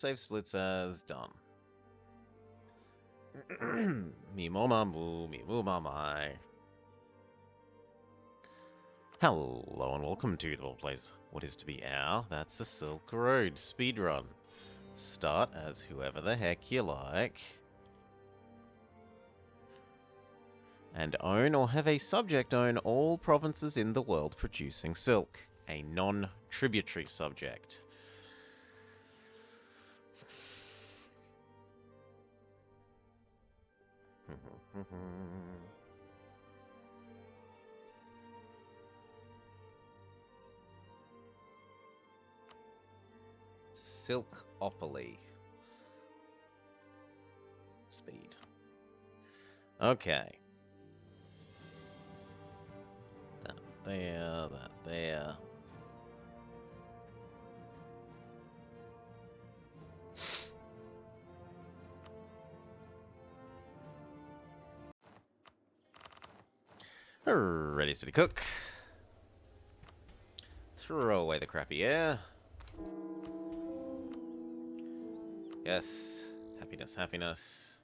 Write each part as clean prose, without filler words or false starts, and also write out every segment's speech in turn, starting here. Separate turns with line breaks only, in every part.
Save splits as done. Me mo mamu, me mu mamai. Hello and welcome to the place what is to be our That's a Silk Road speedrun. Start as whoever the heck you like. And own or have a subject own all provinces in the world producing silk. A non-tributary subject. Silkopoly. Speed. Okay. That there, that there. Ready, steady, cook. Throw away the crappy air. Yes. Happiness, happiness.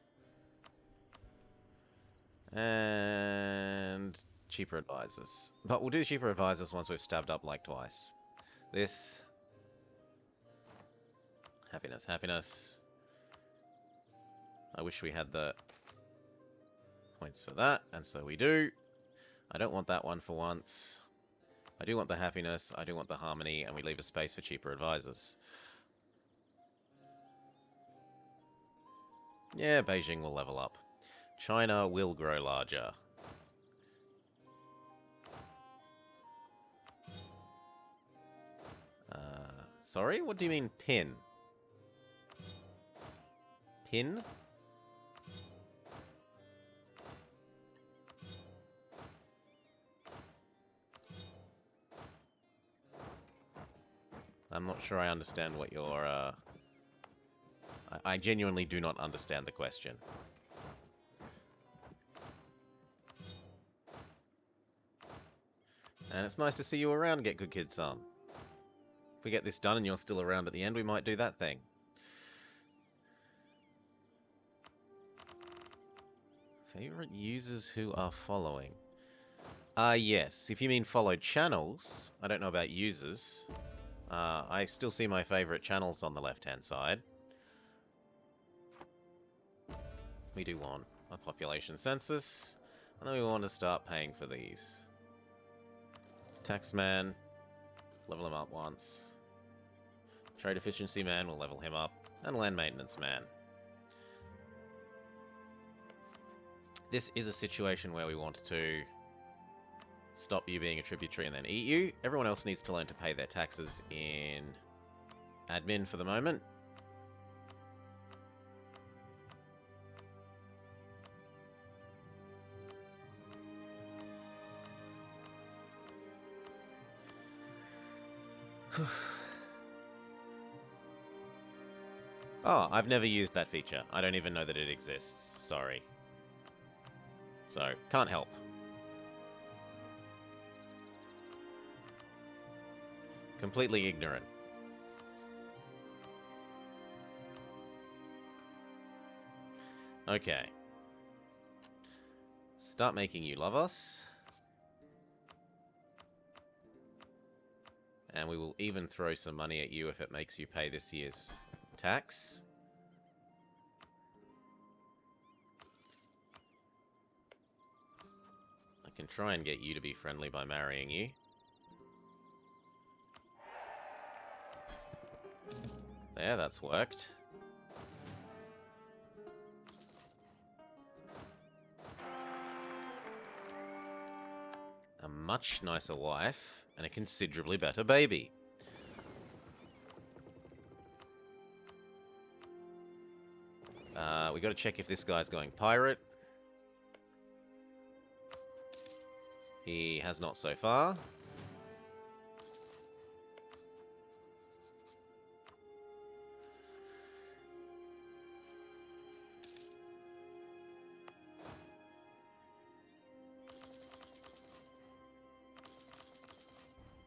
And cheaper advisors. But we'll do the cheaper advisors once we've stabbed up like twice. This. Happiness, happiness. I wish we had the points for that, and so we do. I don't want that one for once. I do want the happiness, I do want the harmony, and we leave a space for cheaper advisors. Yeah, Beijing will level up. China will grow larger. Sorry? What do you mean, pin? Pin? I'm not sure I understand what your, I genuinely do not understand the question. And it's nice to see you around, Get Good Kid Son. If we get this done and you're still around at the end, we might do that thing. Favorite users who are following? Yes. If you mean followed channels, I don't know about users. I still see my favorite channels on the left-hand side. We do want a population census, and then we want to start paying for these. Taxman, level him up once. Trade efficiency man, we'll level him up. And land maintenance man. This is a situation where we want to stop you being a tributary and then eat you. Everyone else needs to learn to pay their taxes in admin for the moment. Oh, I've never used that feature. I don't even know that it exists. Sorry. So, can't help. Completely ignorant. Okay. Start making you love us. And we will even throw some money at you if it makes you pay this year's tax. I can try and get you to be friendly by marrying you. There, that's worked. A much nicer wife and a considerably better baby. We got to check if this guy's going pirate. He has not so far.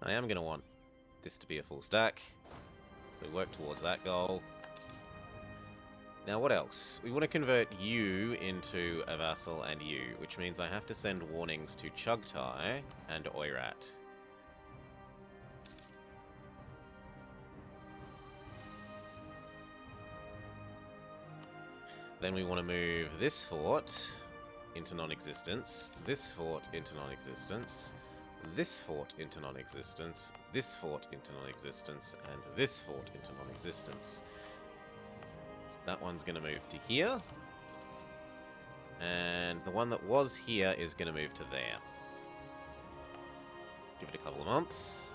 I am going to want this to be a full stack. So we work towards that goal. Now, what else? We want to convert you into a vassal and you, which means I have to send warnings to Chugtai and Oirat. Then we want to move this fort into non-existence, this fort into non-existence, this fort into non-existence, this fort into non-existence, and this fort into non-existence. So that one's going to move to here. And the one that was here is going to move to there. Give it a couple of months.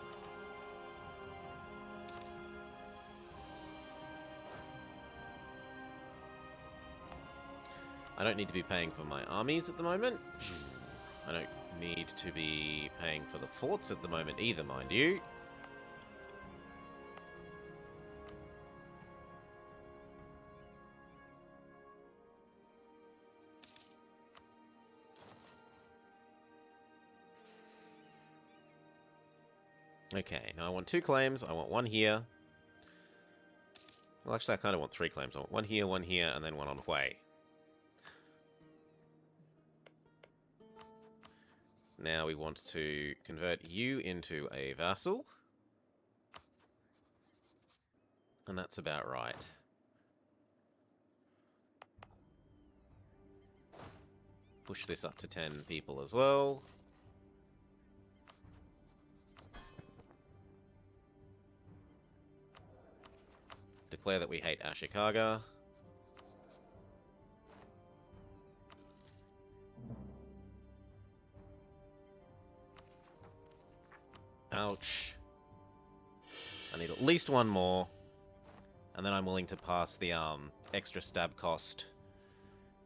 I don't need to be paying for my armies at the moment. I don't need to be paying for the forts at the moment either, mind you. Okay, now I want 2 claims. I want 1 here. Well, actually, I kind of want 3 claims. I want 1 here, and then 1 on Hui. Now we want to convert you into a vassal. And that's about right. Push this up to 10 people as well. Declare that we hate Ashikaga. Ouch. I need at least 1 more. And then I'm willing to pass the extra stab cost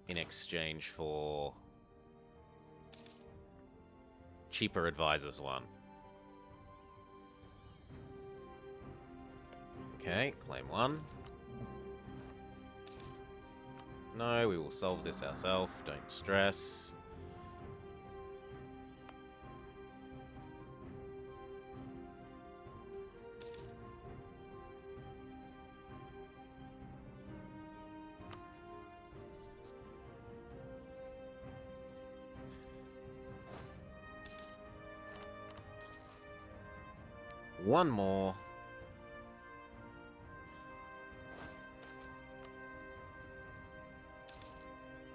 in exchange for cheaper advisors 1. Okay, claim 1. No, we will solve this ourselves. Don't stress. One more.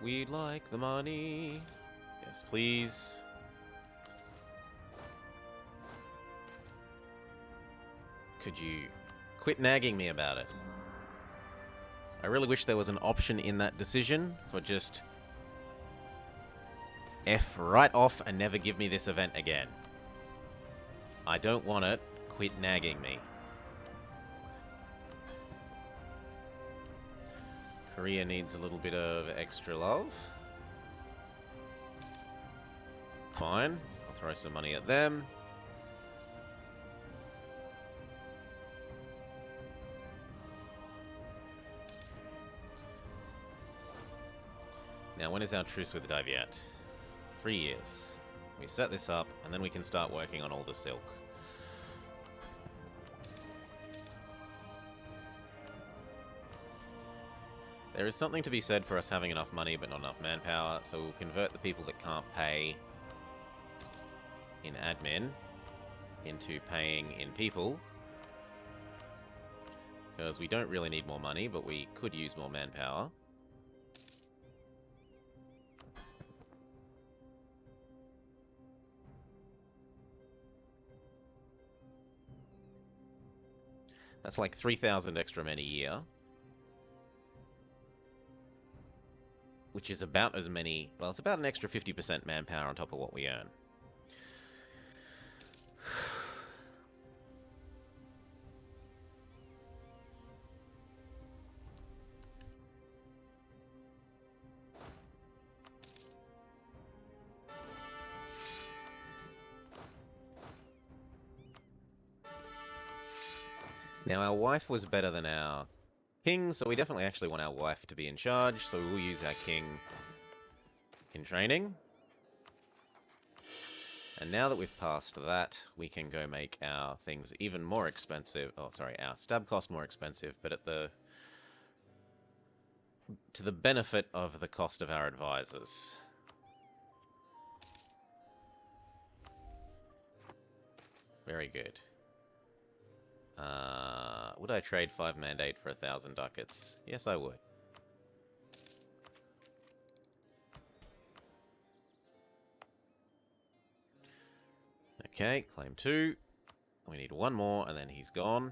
We'd like the money. Yes, please. Could you quit nagging me about it? I really wish there was an option in that decision for just F right off and never give me this event again. I don't want it. Quit nagging me. Korea needs a little bit of extra love. Fine. I'll throw some money at them. Now, when is our truce with Dai Viet? 3 years. We set this up, and then we can start working on all the silk. There is something to be said for us having enough money but not enough manpower, so we'll convert the people that can't pay in admin into paying in people. Because we don't really need more money, but we could use more manpower. That's like 3,000 extra men a year. Which is about as many... Well, it's about an extra 50% manpower on top of what we earn. Now, our wife was better than our king, so we definitely actually want our wife to be in charge, so we'll use our king in training. And now that we've passed that, we can go make our things even more expensive. Oh, sorry, our stab cost more expensive, but at the to the benefit of the cost of our advisors. Very good. Would I trade 5 mandate for 1,000 ducats? Yes, I would. Okay, claim 2. We need one more, and then he's gone.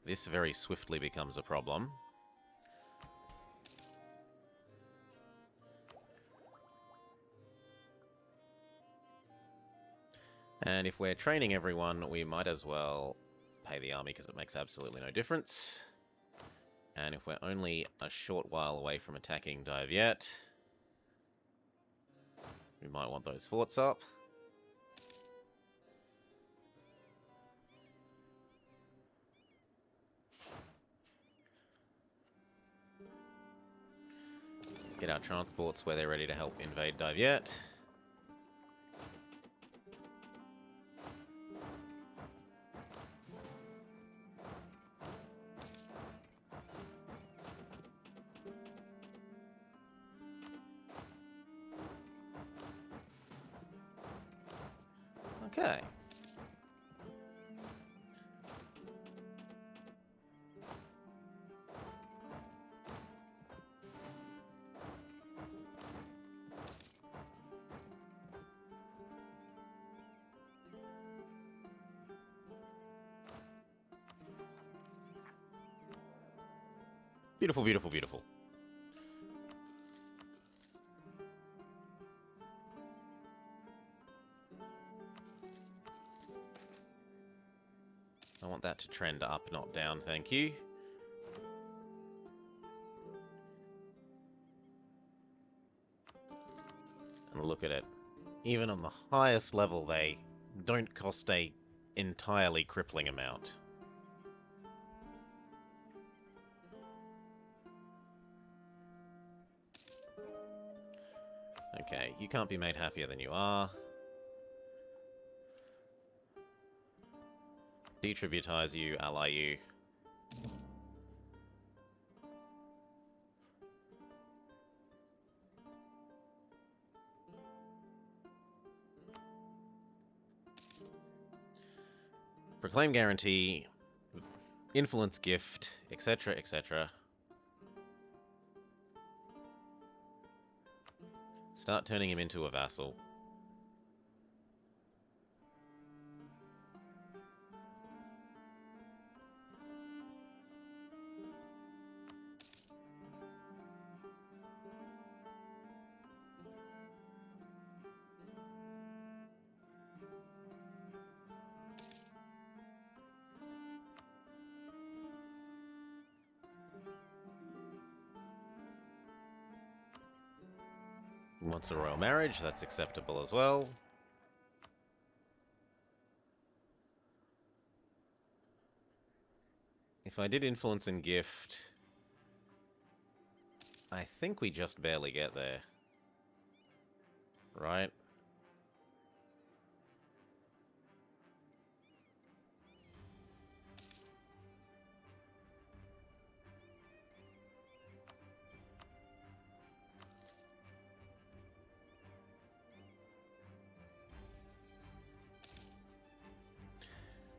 This very swiftly becomes a problem. And if we're training everyone, we might as well pay the army because it makes absolutely no difference. And if we're only a short while away from attacking Dai Viet, we might want those forts up. Get our transports where they're ready to help invade Dai Viet. Okay. Beautiful, beautiful, beautiful. I want that to trend up, not down, thank you. And look at it. Even on the highest level, they don't cost a entirely crippling amount. Okay, you can't be made happier than you are. Detributize you, ally you. Proclaim guarantee, influence gift, etc., etc. Start turning him into a vassal. Wants a royal marriage, that's acceptable as well. If I did influence and gift, I think we just barely get there. Right?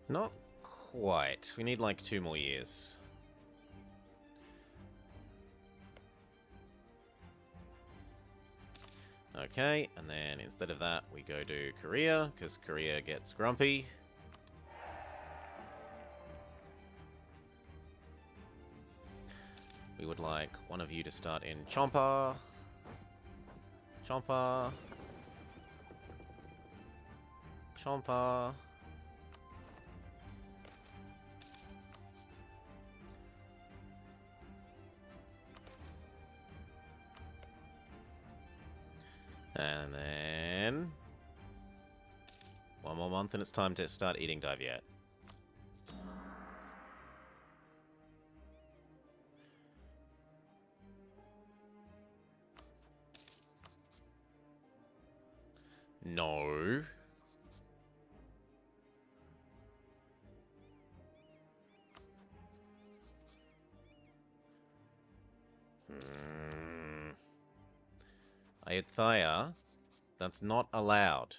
Not quite. We need like 2 more years. Okay, and then instead of that, we go to Korea, because Korea gets grumpy. We would like one of you to start in Chompa. Chompa. Chompa. And then 1 more month and it's time to start eating Dai Viet. No. Aethia, that's not allowed.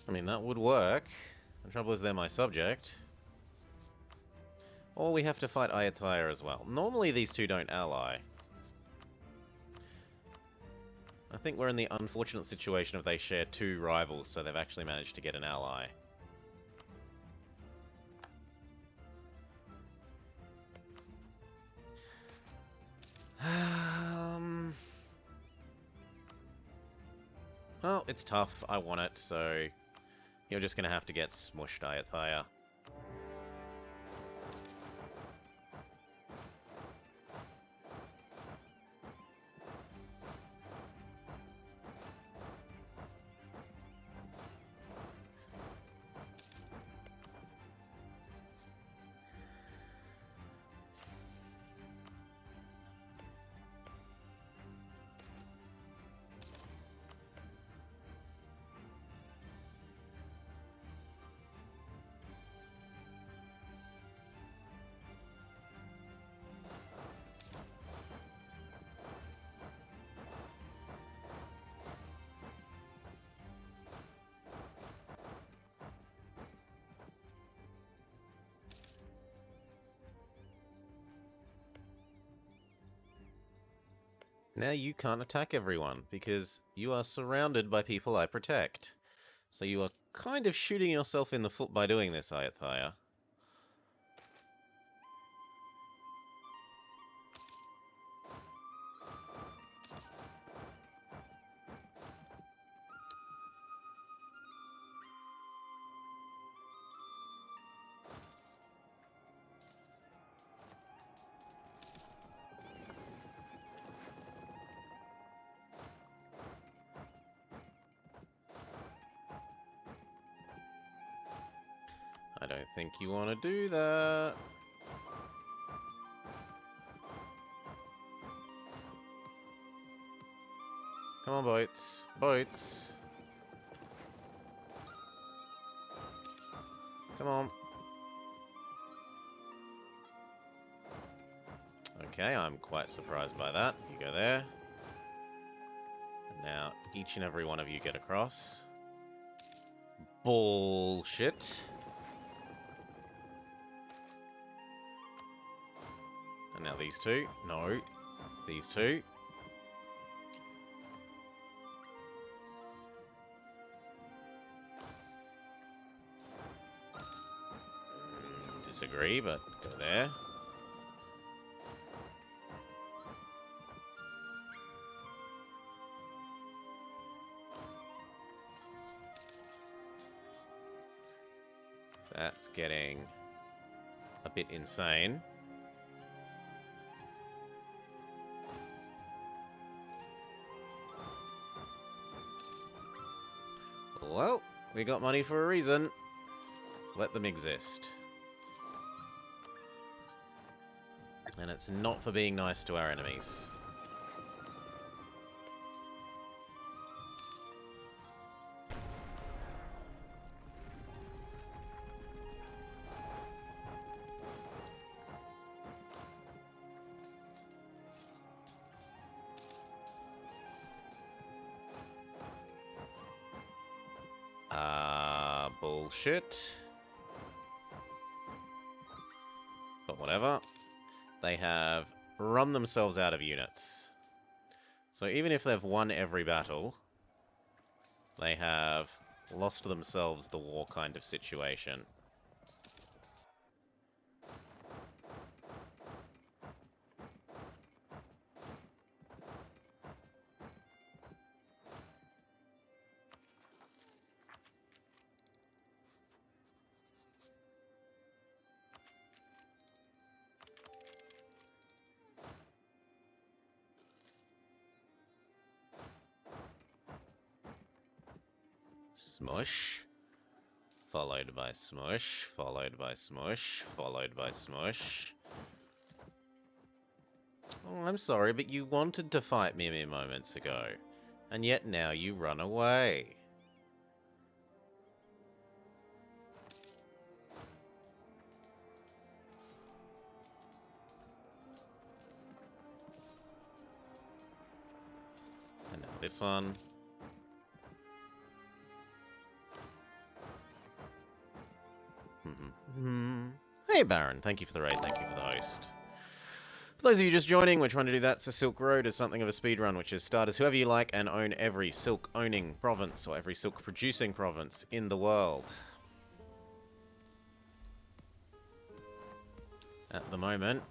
I mean, that would work. The trouble is they're my subject. Or we have to fight Aethia as well. Normally these two don't ally. I think we're in the unfortunate situation of they share two rivals, so they've actually managed to get an ally. Well, it's tough. I want it, so you're just going to have to get smushed, Aethia. Now you can't attack everyone, because you are surrounded by people I protect. So you are kind of shooting yourself in the foot by doing this, Aethia. I don't think you want to do that. Come on, boats. Boats. Come on. Okay, I'm quite surprised by that. You go there. And now each and every one of you get across. Bullshit. And now these two. No. These two. Disagree, but go there. That's getting a bit insane. Well, we got money for a reason. Let them exist. And it's not for being nice to our enemies. Bullshit. But whatever. They have run themselves out of units. So even if they've won every battle, they have lost themselves the war kind of situation. Smush. Followed by smush. Followed by smush. Followed by smush. Oh, I'm sorry, but you wanted to fight me mere moments ago. And yet now you run away. And now this one. Hey, Baron. Thank you for the raid. Thank you for the host. For those of you just joining, we're trying to do that. So Silk Road is something of a speedrun, which is start as whoever you like and own every silk-owning province or every silk-producing province in the world. At the moment,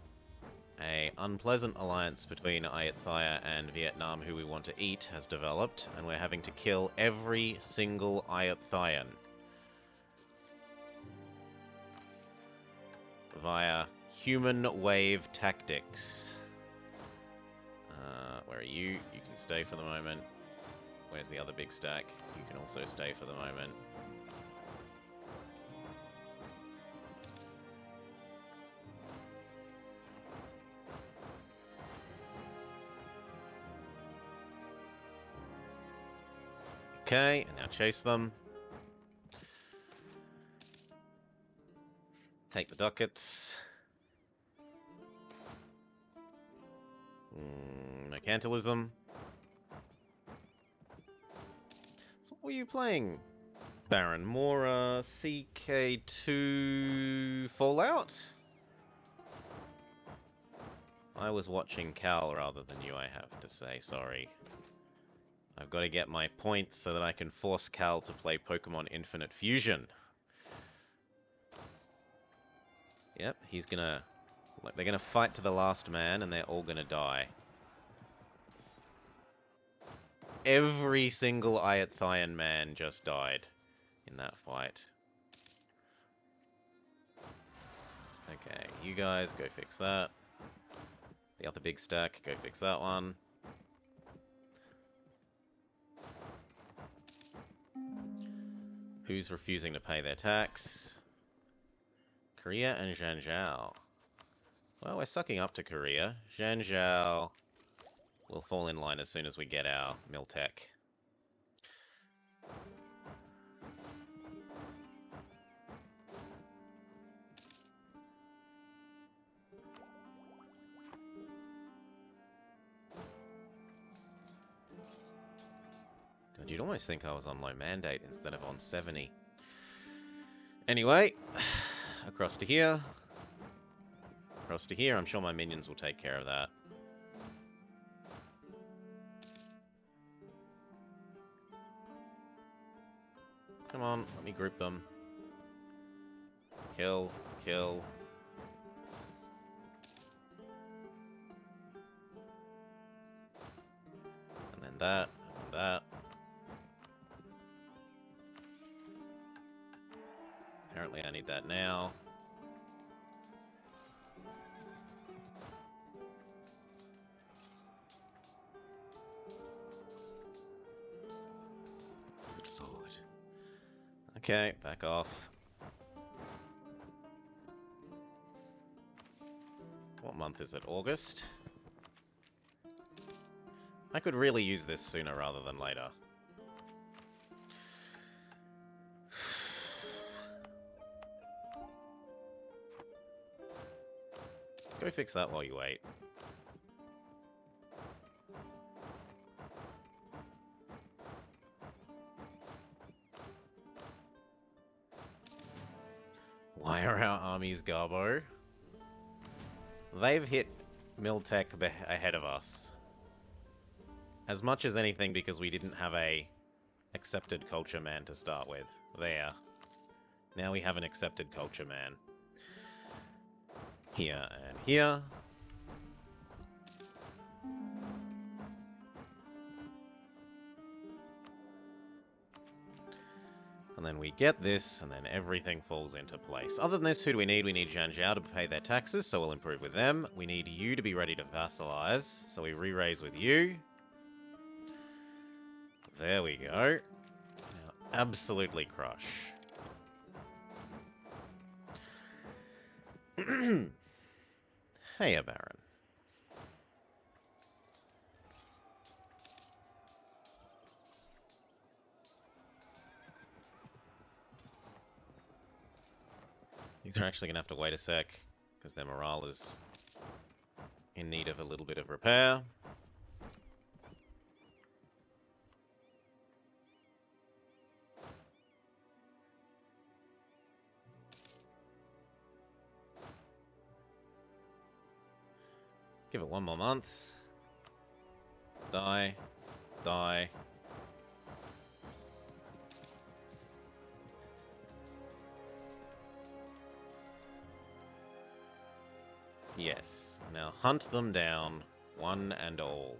a unpleasant alliance between Ayutthaya and Vietnam, who we want to eat, has developed, and we're having to kill every single Ayutthayan via human wave tactics. Where are you? You can stay for the moment. Where's the other big stack? You can also stay for the moment. Okay, and now chase them. Take the ducats. Mercantilism. So what were you playing, Baron? More CK2 Fallout? I was watching Cal rather than you, I have to say. Sorry. I've got to get my points so that I can force Cal to play Pokemon Infinite Fusion. Yep, he's gonna... They're gonna fight to the last man, and they're all gonna die. Every single Ayutthayan man just died in that fight. Okay, you guys go fix that. The other big stack, go fix that one. Who's refusing to pay their tax? Korea and Zhanjiao. Well, we're sucking up to Korea. Zhanjiao will fall in line as soon as we get our Miltech. God, you'd almost think I was on low mandate instead of on 70. Anyway, across to here. Across to here. I'm sure my minions will take care of that. Come on, let me group them. Kill, kill. And then that, and that. Apparently I need that now. Good Lord. Okay, back off. What month is it? August? I could really use this sooner rather than later. Go fix that while you wait. Why are our armies Garbo? They've hit Miltech ahead of us. As much as anything because we didn't have a accepted culture man to start with. There. Now we have an accepted culture man. Here and here. And then we get this, and then everything falls into place. Other than this, who do we need? We need Zhanjiao to pay their taxes, so we'll improve with them. We need you to be ready to vassalize, so we re-raise with you. There we go. Now, absolutely crush. Hey, Baron. These are actually going to have to wait a sec, because their morale is in need of a little bit of repair. Give it one more month. Die. Die. Yes. Now hunt them down, one and all.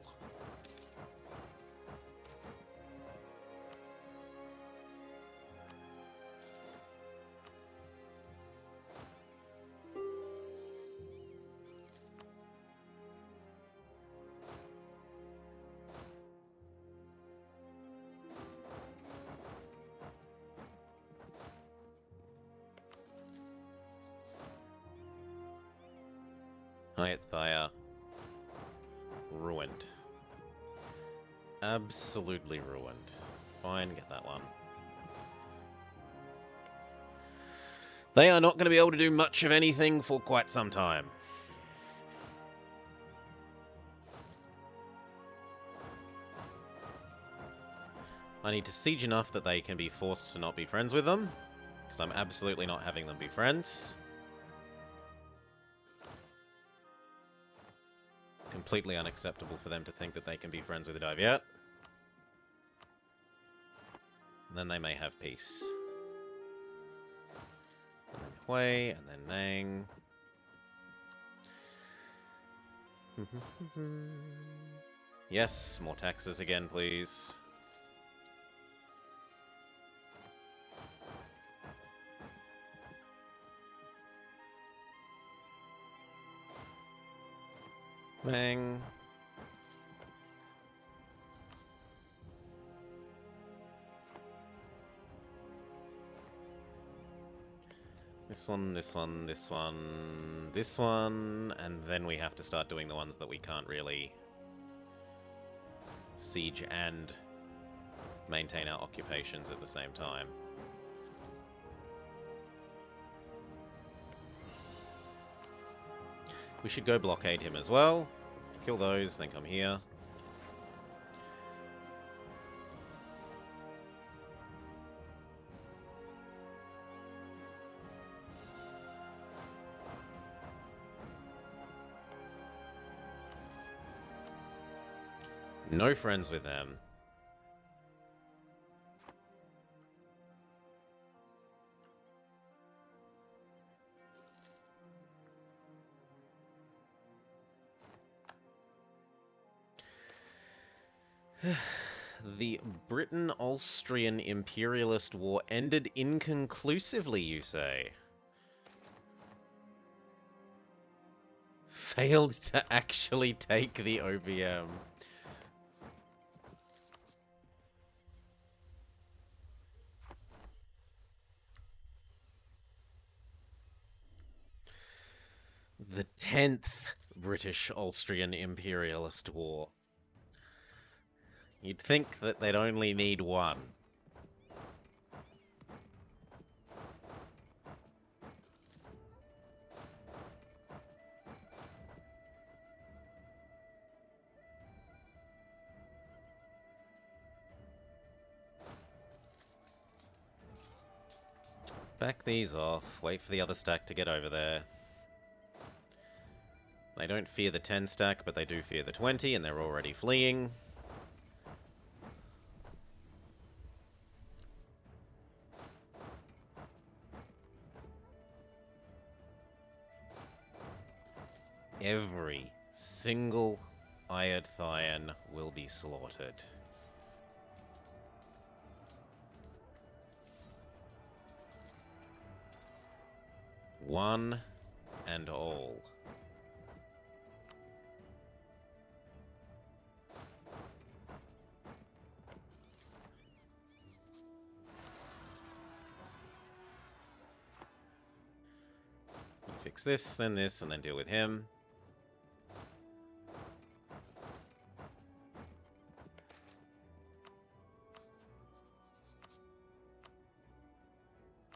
Fire. Ruined. Absolutely ruined. Fine, get that one. They are not going to be able to do much of anything for quite some time. I need to siege enough that they can be forced to not be friends with them, because I'm absolutely not having them be friends. It's completely unacceptable for them to think that they can be friends with the Dai Viet. And then they may have peace. And then Hui, and then Nang. Yes, more taxes again, please. Bang. This one, this one, this one, this one, and then we have to start doing the ones that we can't really siege and maintain our occupations at the same time. We should go blockade him as well. Kill those, then come here. No friends with them. The Britain-Austrian imperialist war ended inconclusively, you say? Failed to actually take the OBM. The 10th British-Austrian imperialist war. You'd think that they'd only need one. Back these off. Wait for the other stack to get over there. They don't fear the 10 stack, but they do fear the 20, and they're already fleeing. Every single Iadthian will be slaughtered. One and all. You fix this, and then deal with him.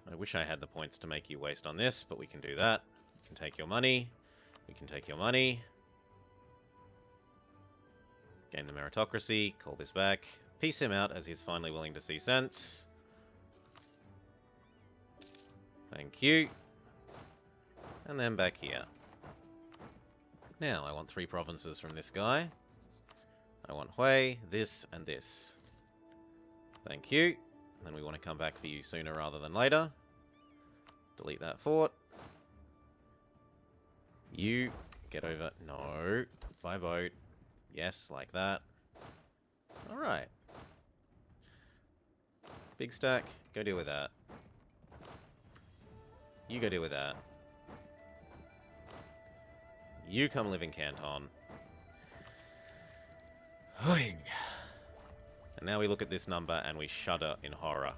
I wish I had the points to make you waste on this, but we can do that. We can take your money. We can take your money. Gain the meritocracy. Call this back. Peace him out as he's finally willing to see sense. Thank you. And then back here. Now, I want 3 provinces from this guy. I want Hui, this, and this. Thank you. And then we want to come back for you sooner rather than later. Delete that fort. You get over. No. By vote. Yes, like that. Alright. Big stack. Go deal with that. You go deal with that. You come live in Canton. And now we look at this number and we shudder in horror.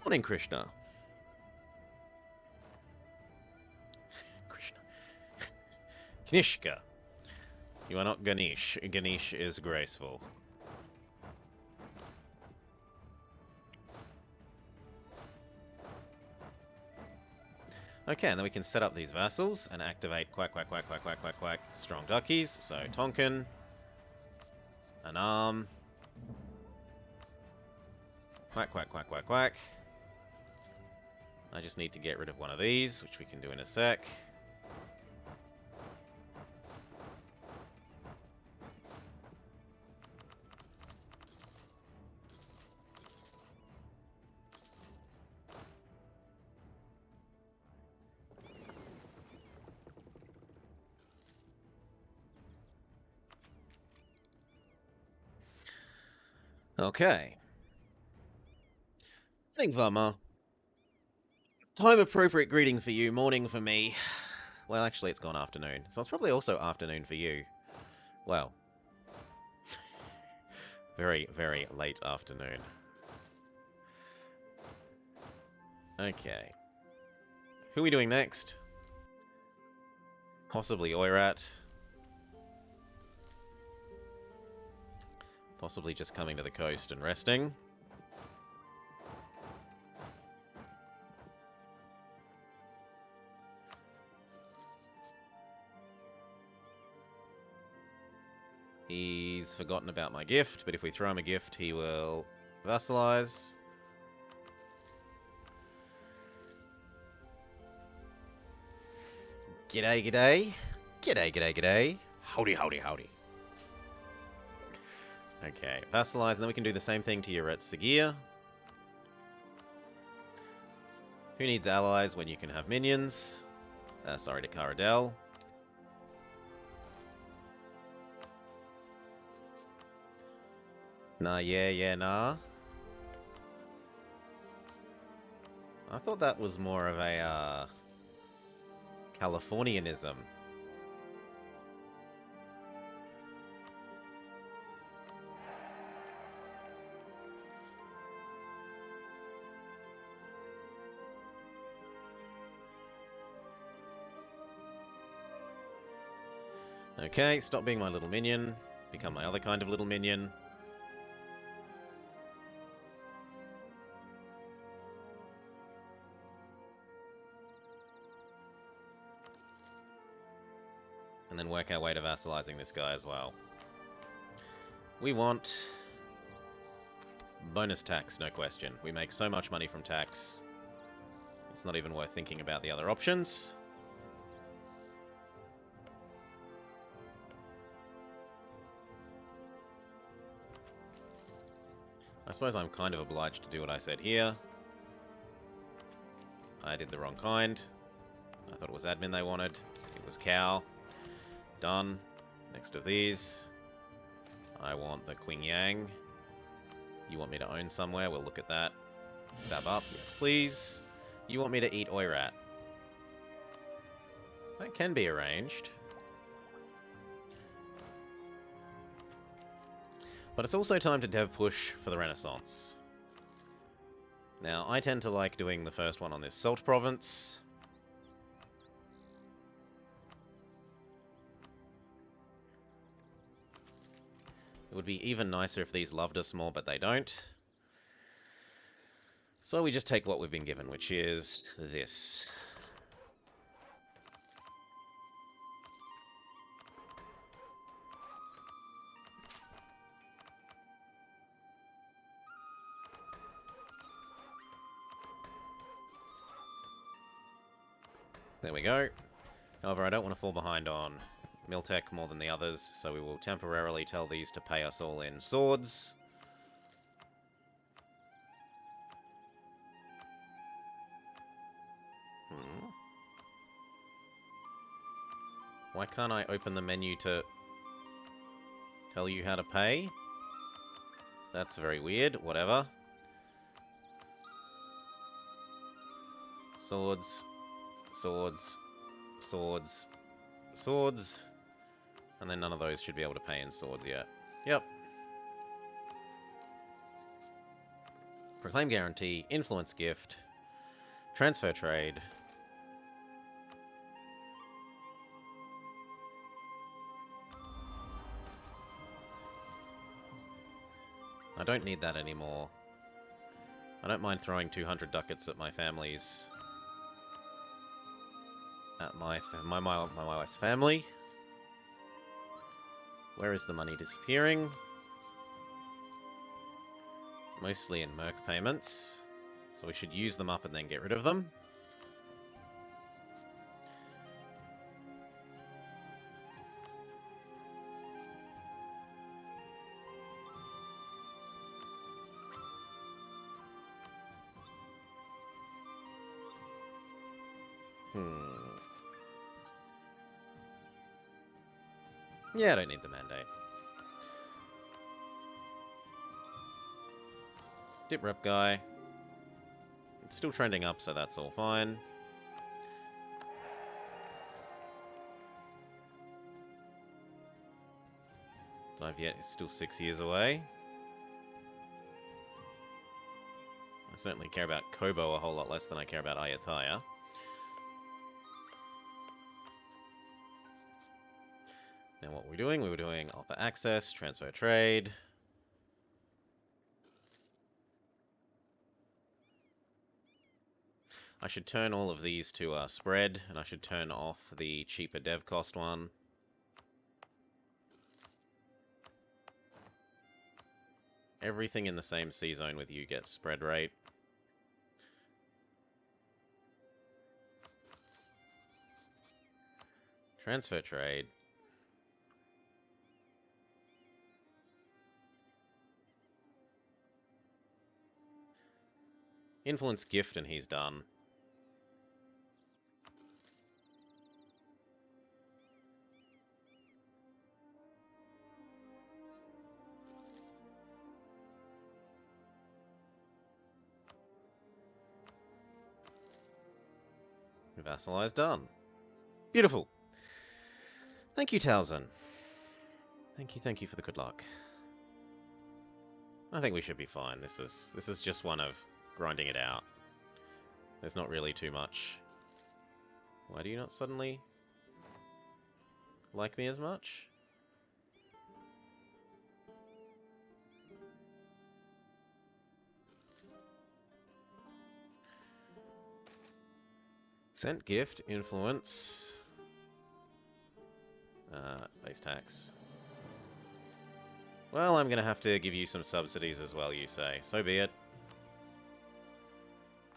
Morning, Krishna. Krishna. Knishka. You are not Ganesh. Ganesh is graceful. Okay, and then we can set up these vassals and activate quack, quack, quack, quack, quack, quack, quack, strong duckies. So Tonkin, an arm, quack, quack, quack, quack, quack. I just need to get rid of one of these, which we can do in a sec. Okay. Morning, Vama. Time-appropriate greeting for you, morning for me. Well, actually, it's gone afternoon, so it's probably also afternoon for you. Well. Very, very late afternoon. Okay. Who are we doing next? Possibly Oirat. Possibly just coming to the coast and resting. He's forgotten about my gift, but if we throw him a gift, he will vassalize. G'day, g'day. G'day, g'day, g'day. Howdy, howdy, howdy. Okay, vassalize, and then we can do the same thing to Yuret Sagir. Who needs allies when you can have minions? Sorry, to Caradel. Nah, yeah, nah. I thought that was more of a, Californianism. Okay, stop being my little minion. Become my other kind of little minion. And then work our way to vassalizing this guy as well. We want bonus tax, no question. We make so much money from tax. It's not even worth thinking about the other options. I suppose I'm kind of obliged to do what I said here. I did the wrong kind. I thought it was admin they wanted. It was cow. Done. Next of these. I want the Queen Yang. You want me to own somewhere? We'll look at that. Stab up. Yes, please. You want me to eat Oirat? That can be arranged. But it's also time to dev push for the Renaissance. Now, I tend to like doing the first one on this Salt Province. It would be even nicer if these loved us more, but they don't. So we just take what we've been given, which is this. There we go. However, I don't want to fall behind on Miltech more than the others, so we will temporarily tell these to pay us all in swords. Why can't I open the menu to tell you how to pay? That's very weird. Whatever. Swords. Swords. Swords. Swords. And then none of those should be able to pay in swords yet. Yep. Proclaim guarantee. Influence gift. Transfer trade. I don't need that anymore. I don't mind throwing 200 ducats at my family's... At my wife's family. Where is the money disappearing? Mostly in merc payments. So we should use them up and then get rid of them. Yeah, I don't need the mandate. Dip rep guy. It's still trending up, so that's all fine. Dai Viet is still 6 years away. I certainly care about Kobo a whole lot less than I care about Ayutthaya. Now what were we doing? We were doing offer access, transfer trade. I should turn all of these to spread, and I should turn off the cheaper dev cost one. Everything in the same C zone with you gets spread rate. Transfer trade. Influence gift, and he's done. Vassalize done. Beautiful. Thank you, Towson. Thank you for the good luck. I think we should be fine. This is just one of grinding it out. There's not really too much. Why do you not suddenly like me as much? Sent gift, influence, base tax. Well, I'm gonna have to give you some subsidies as well, you say. So be it.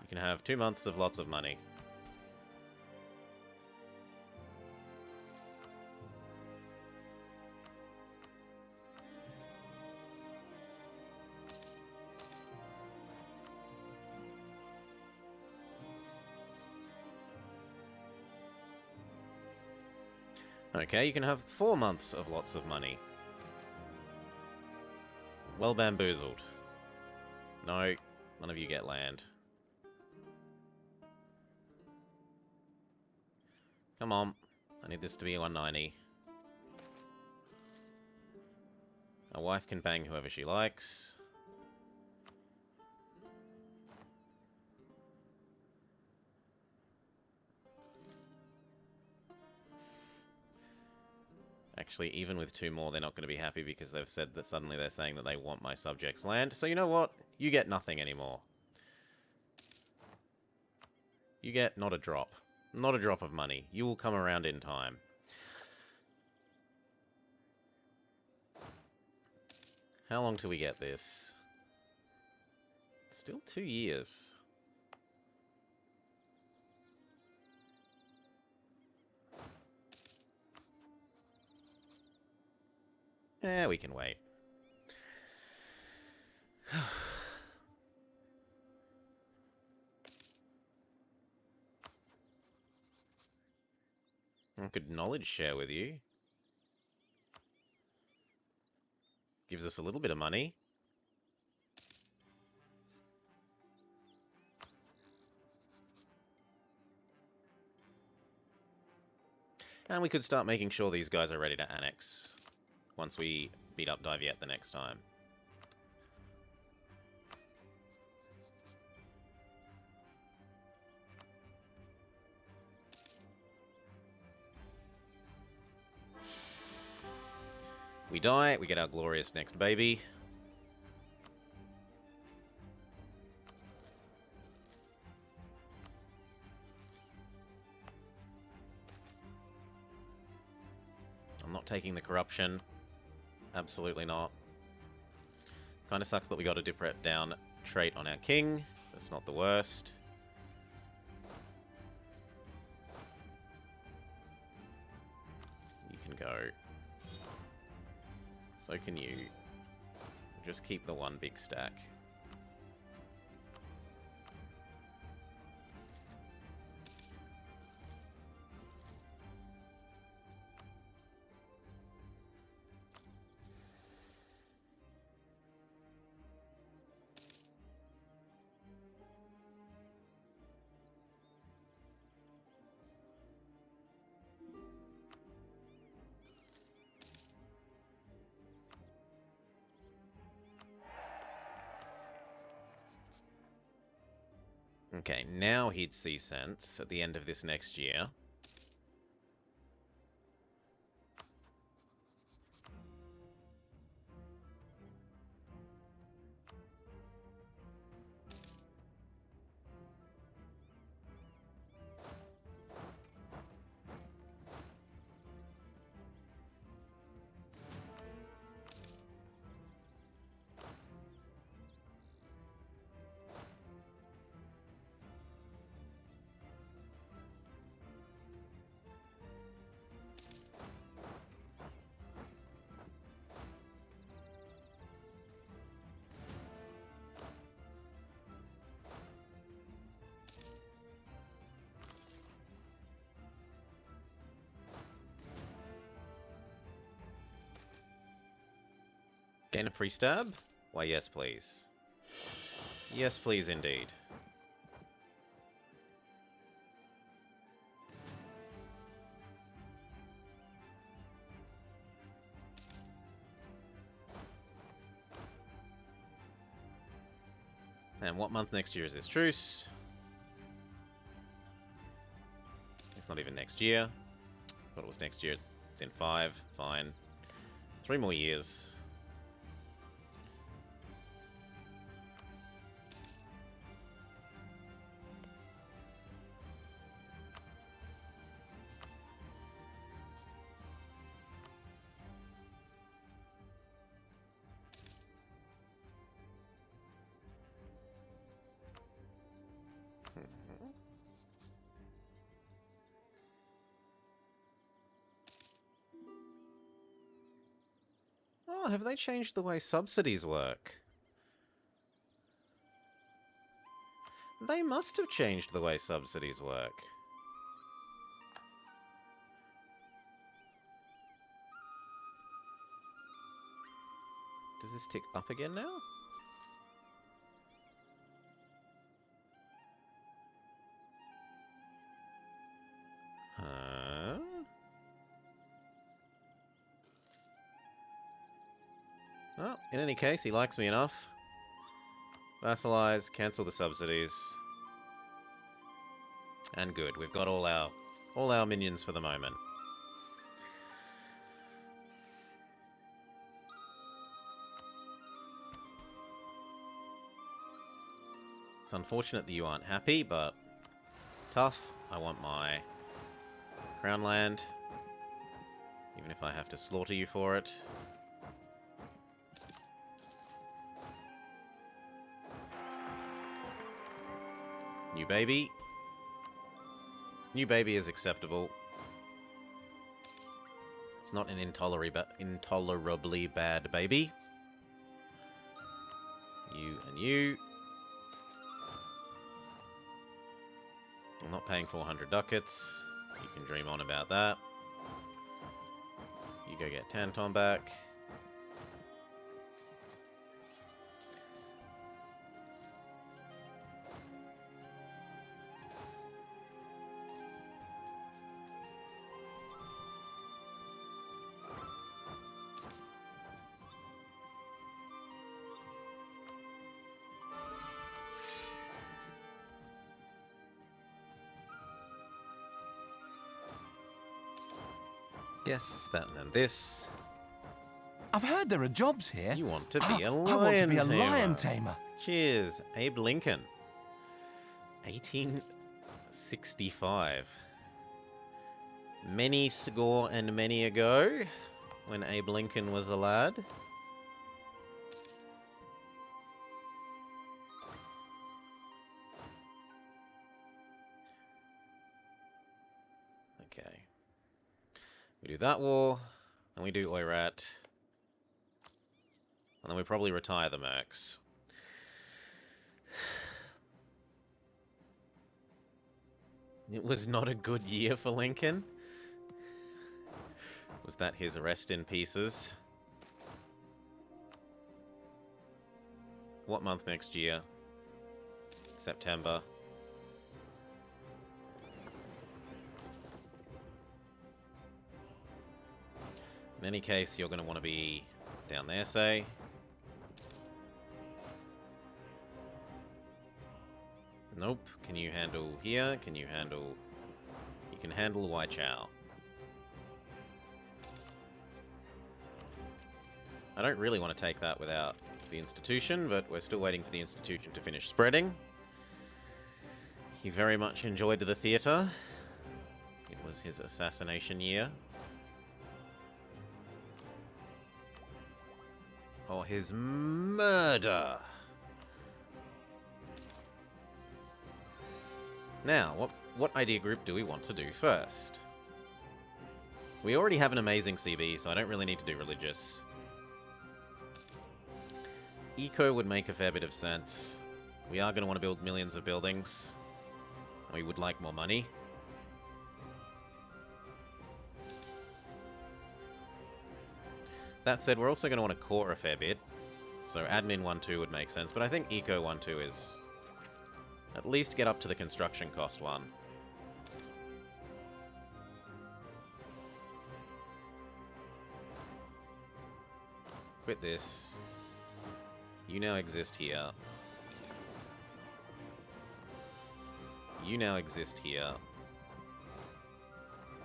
You can have 2 months of lots of money. Okay, you can have 4 months of lots of money. Well bamboozled. No, none of you get land. Come on. I need this to be 190. My wife can bang whoever she likes. Actually, even with 2 more, they're not going to be happy because they've said that suddenly they're saying that they want my subjects' land. So you know what? You get nothing anymore. You get not a drop. Not a drop of money. You will come around in time. How long till we get this? Still 2 years. Yeah, we can wait. I could knowledge share with you. Gives us a little bit of money. And we could start making sure these guys are ready to annex once we beat up Dai Viet the next time. We die, we get our glorious next baby. I'm not taking the corruption. Absolutely not. Kind of sucks that we got a Dipret down trait on our king. That's not the worst. You can go. So can you. Just keep the one big stack. Okay, now he'd see sense at the end of this next year. Gain a free stab? Why, yes, please. Yes, please, indeed. And what month next year is this truce? It's not even next year. Thought it was next year. It's in 5. Fine. 3 more years. Oh, have they changed the way subsidies work? They must have changed the way subsidies work. Does this tick up again now? Huh? Well, in any case, he likes me enough. Vassalize, cancel the subsidies. And good, we've got all our minions for the moment. It's unfortunate that you aren't happy, but tough. I want my crown land, even if I have to slaughter you for it. New baby. New baby is acceptable. It's not an intolerably bad baby. You and you. I'm not paying 400 ducats. You can dream on about that. You go get Tanton back. Yes, that and then this.
I've heard there are jobs here.
You want to be a lion
I want to be a
tamer.
lion tamer.
Cheers, Abe Lincoln. 1865. Many score and many ago, when Abe Lincoln was a lad. Okay. We do that war, and we do Oirat. And then we probably retire the Mercs. It was not a good year for Lincoln. Was that his rest in pieces? What month next year? September. In any case, you're going to want to be down there, say. Nope. Can you handle here? Can you handle... You can handle Wai Chao. I don't really want to take that without the institution, but we're still waiting for the institution to finish spreading. He very much enjoyed the theatre. It was his assassination year. Or his murder. Now, what idea group do we want to do first? We already have an amazing CB, so I don't really need to do religious. Eco would make a fair bit of sense. We are going to want to build millions of buildings. We would like more money. That said, we're also going to want to core a fair bit. So admin 1-2 would make sense, but I think eco 1-2 is... At least get up to the construction cost one. Quit this. You now exist here. You now exist here.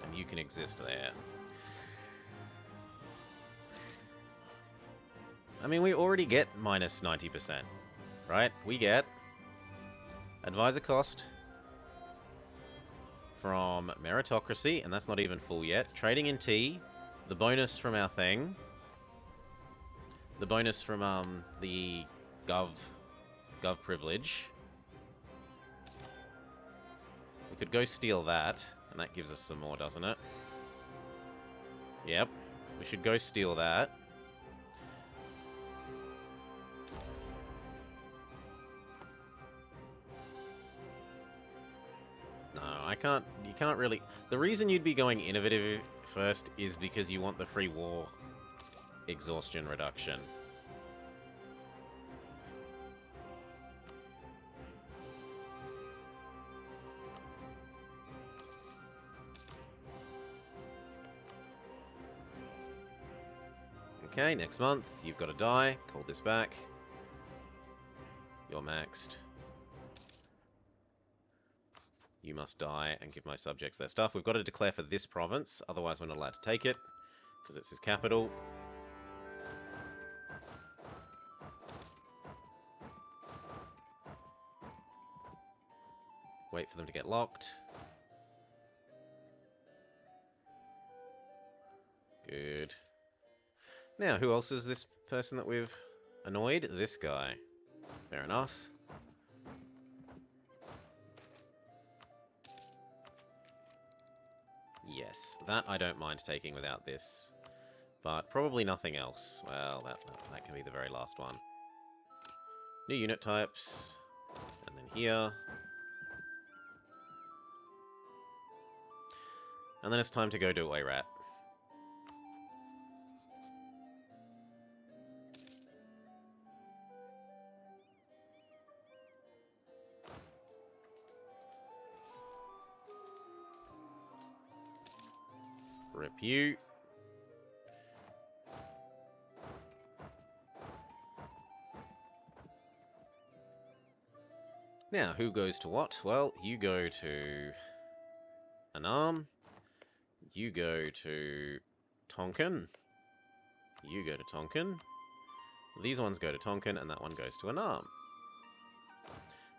And you can exist there. I mean, we already get minus 90%, right? We get advisor cost from meritocracy, and that's not even full yet. Trading in tea, the bonus from our thing, the bonus from the gov privilege. We could go steal that, and that gives us some more, doesn't it? Yep, we should go steal that. You can't really... The reason you'd be going innovative first is because you want the free war exhaustion reduction. Okay, next month, you've got to die. Call this back. You're maxed. You must die and give my subjects their stuff. We've got to declare for this province, otherwise we're not allowed to take it, because it's his capital. Wait for them to get locked. Good. Now, who else is this person that we've annoyed? This guy. Fair enough. Yes, that I don't mind taking without this. But probably nothing else. Well, that can be the very last one. New unit types. And then here. And then it's time to go to Oirat. Rip you. Now, who goes to what? Well, you go to Annam. You go to Tonkin. You go to Tonkin. These ones go to Tonkin, and that one goes to Annam.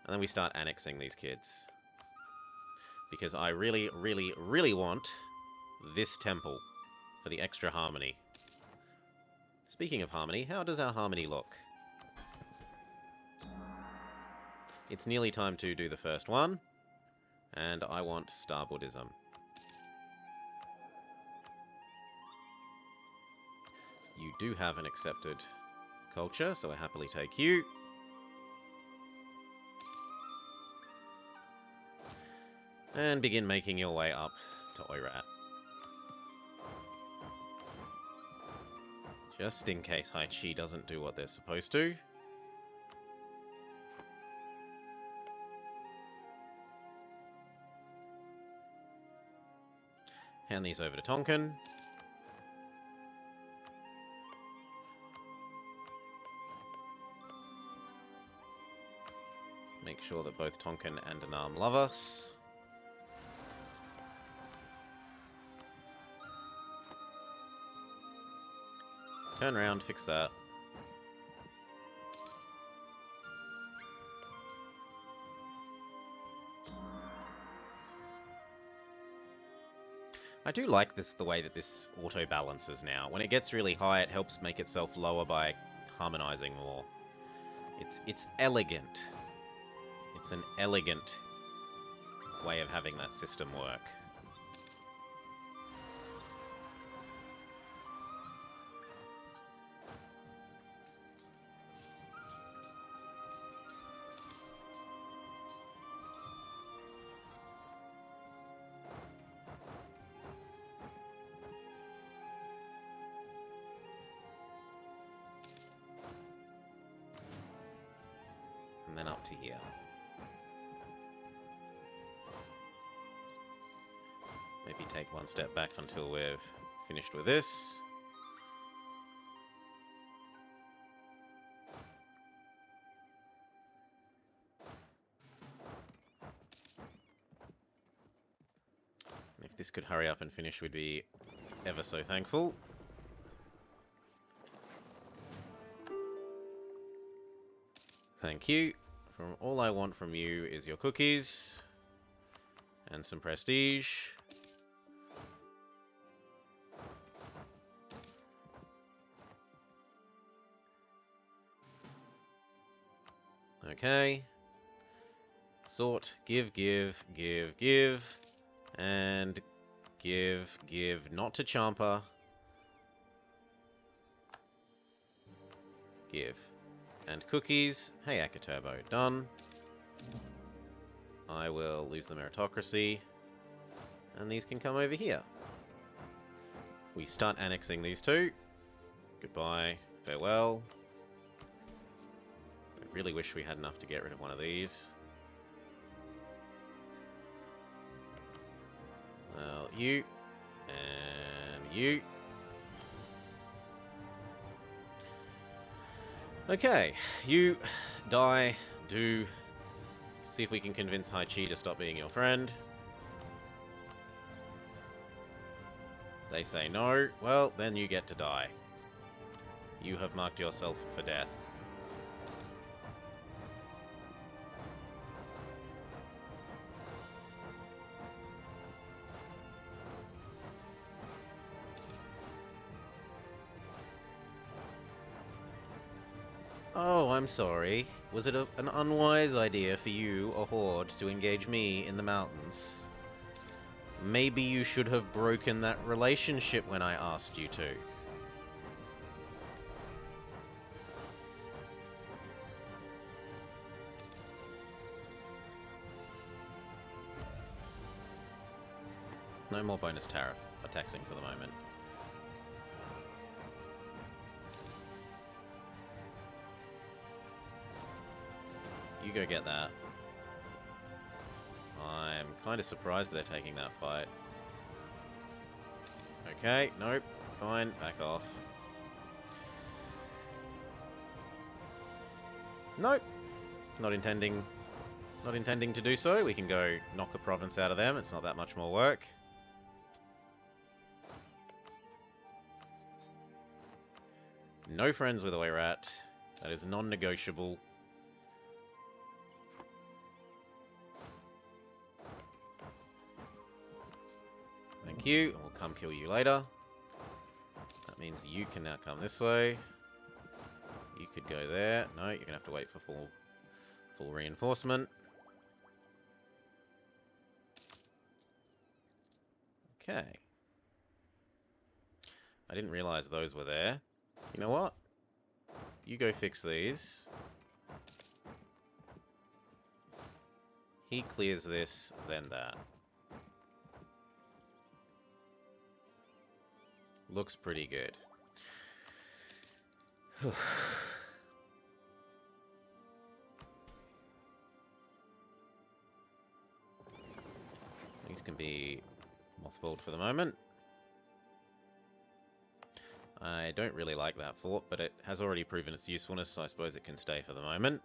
And then we start annexing these kids. Because I really, really, really want this temple for the extra harmony. Speaking of harmony, how does our harmony look? It's nearly time to do the first one. And I want Star Buddhism. You do have an accepted culture, so I happily take you. And begin making your way up to Oirat. Just in case Hai Chi doesn't do what they're supposed to. Hand these over to Tonkin. Make sure that both Tonkin and Annam love us. Turn around, fix that. I do like this, the way that this auto balances now. When it gets really high, it helps make itself lower by harmonizing more. It's elegant. It's an elegant way of having that system work. And then up to here. Maybe take one step back until we've finished with this. And if this could hurry up and finish, we'd be ever so thankful. Thank you. All I want from you is your cookies and some prestige. Okay. Sort, give, give, give, give, and give, give, not to Champa. Give. And cookies. Hey, Akaturbo. Done. I will lose the meritocracy. And these can come over here. We start annexing these two. Goodbye. Farewell. I really wish we had enough to get rid of one of these. Well, you. And you. Okay, you, Dai, do. See if we can convince Hai Chi to stop being your friend. They say no. Well, then you get to die. You have marked yourself for death. Oh, I'm sorry. Was it an unwise idea for you, a horde, to engage me in the mountains? Maybe you should have broken that relationship when I asked you to. No more bonus tariff or taxing for the moment. You go get that. I'm kind of surprised they're taking that fight. Okay, nope. Fine, back off. Nope. Not intending to do so. We can go knock a province out of them. It's not that much more work. No friends with Oirat. That is non-negotiable. Thank you. We'll come kill you later. That means you can now come this way. You could go there. No, you're gonna have to wait for full reinforcement. Okay. I didn't realize those were there. You know what? You go fix these. He clears this, then that. Looks pretty good. These can be mothballed for the moment. I don't really like that fort, but it has already proven its usefulness, so I suppose it can stay for the moment.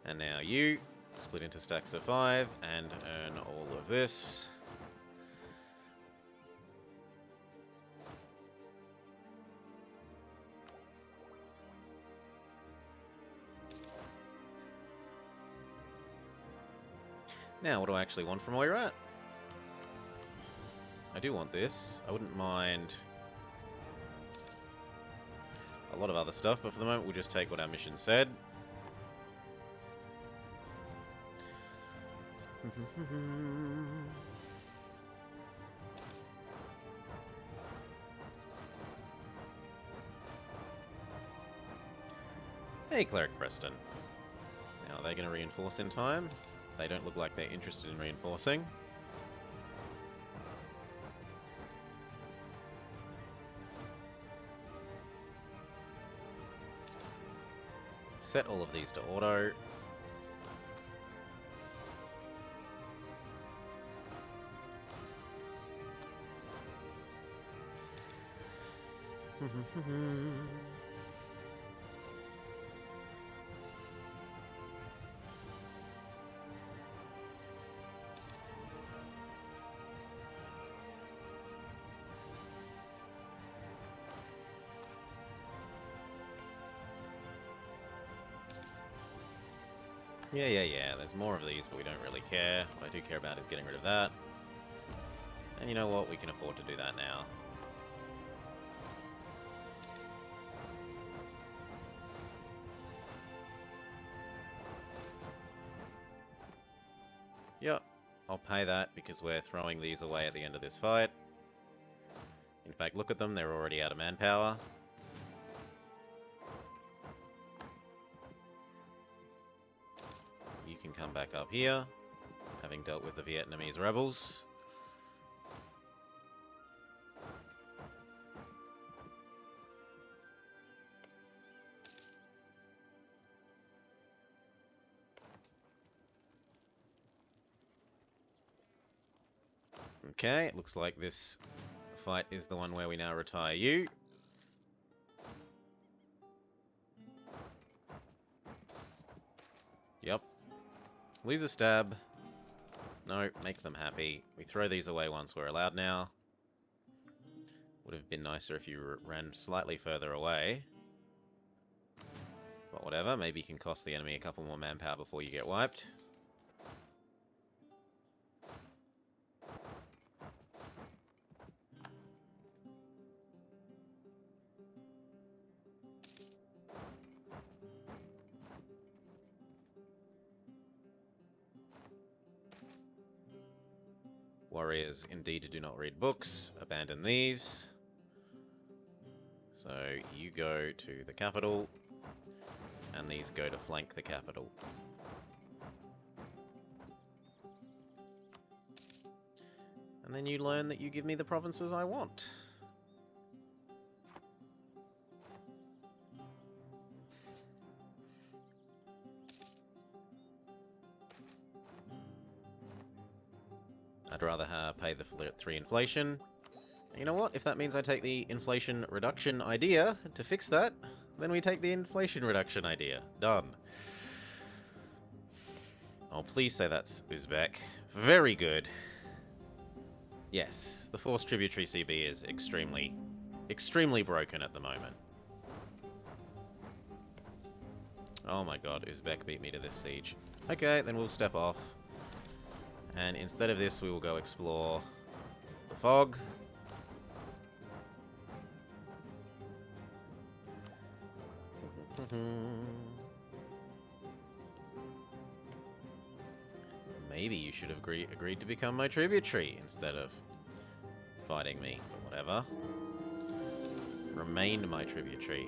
And now you split into stacks of 5 and earn all of this. Now, what do I actually want from where you're at? I do want this. I wouldn't mind a lot of other stuff, but for the moment we'll just take what our mission said. Hey, Cleric Preston. Now, are they going to reinforce in time? They don't look like they're interested in reinforcing. Set all of these to auto. Yeah. There's more of these, but we don't really care. What I do care about is getting rid of that. And you know what? We can afford to do that now. Yep, I'll pay that because we're throwing these away at the end of this fight. In fact, look at them. They're already out of manpower. You can come back up here, having dealt with the Vietnamese rebels. Okay, it looks like this fight is the one where we now retire you. Yep. Lose a stab. No, make them happy. We throw these away once we're allowed now. Would have been nicer if you ran slightly further away. But whatever, maybe you can cost the enemy a couple more manpower before you get wiped. warriors indeed do not read books. Abandon these. So you go to the capital, and these go to flank the capital. And then you learn that you give me the provinces I want. I'd rather pay the 3 inflation. You know what? If that means I take the inflation reduction idea to fix that, then we take the inflation reduction idea. Done. Oh, please say that's Uzbek. Very good. Yes, the forced tributary CB is extremely, extremely broken at the moment. Oh my god, Uzbek beat me to this siege. Okay, then we'll step off. And instead of this, we will go explore the fog. Maybe you should have agreed to become my tributary instead of fighting me, but whatever. Remain my tributary.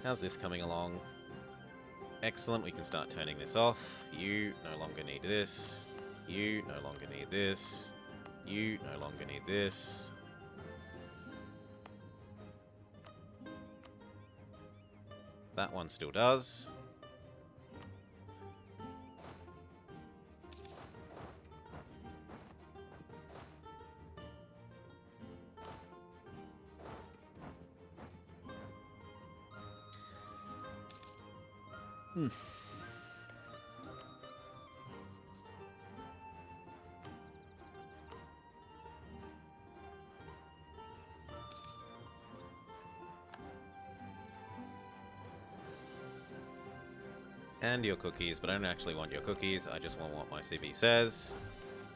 How's this coming along? Excellent, we can start turning this off. You no longer need this. You no longer need this. You no longer need this. That one still does. And your cookies, but I don't actually want your cookies. I just want what my CB says.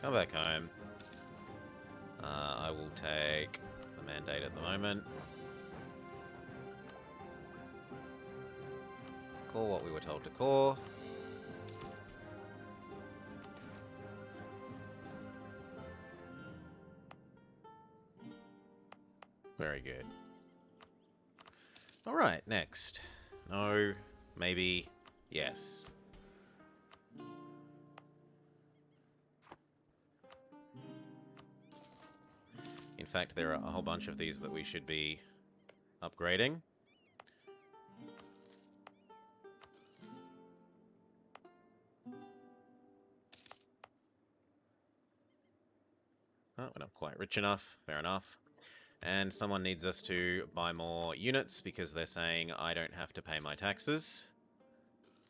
Come back home. I will take the mandate at the moment. Core what we were told to core. Very good. Alright, next. No, maybe, yes. In fact, there are a whole bunch of these that we should be upgrading. Oh, we're not quite rich enough. Fair enough. And someone needs us to buy more units because they're saying I don't have to pay my taxes.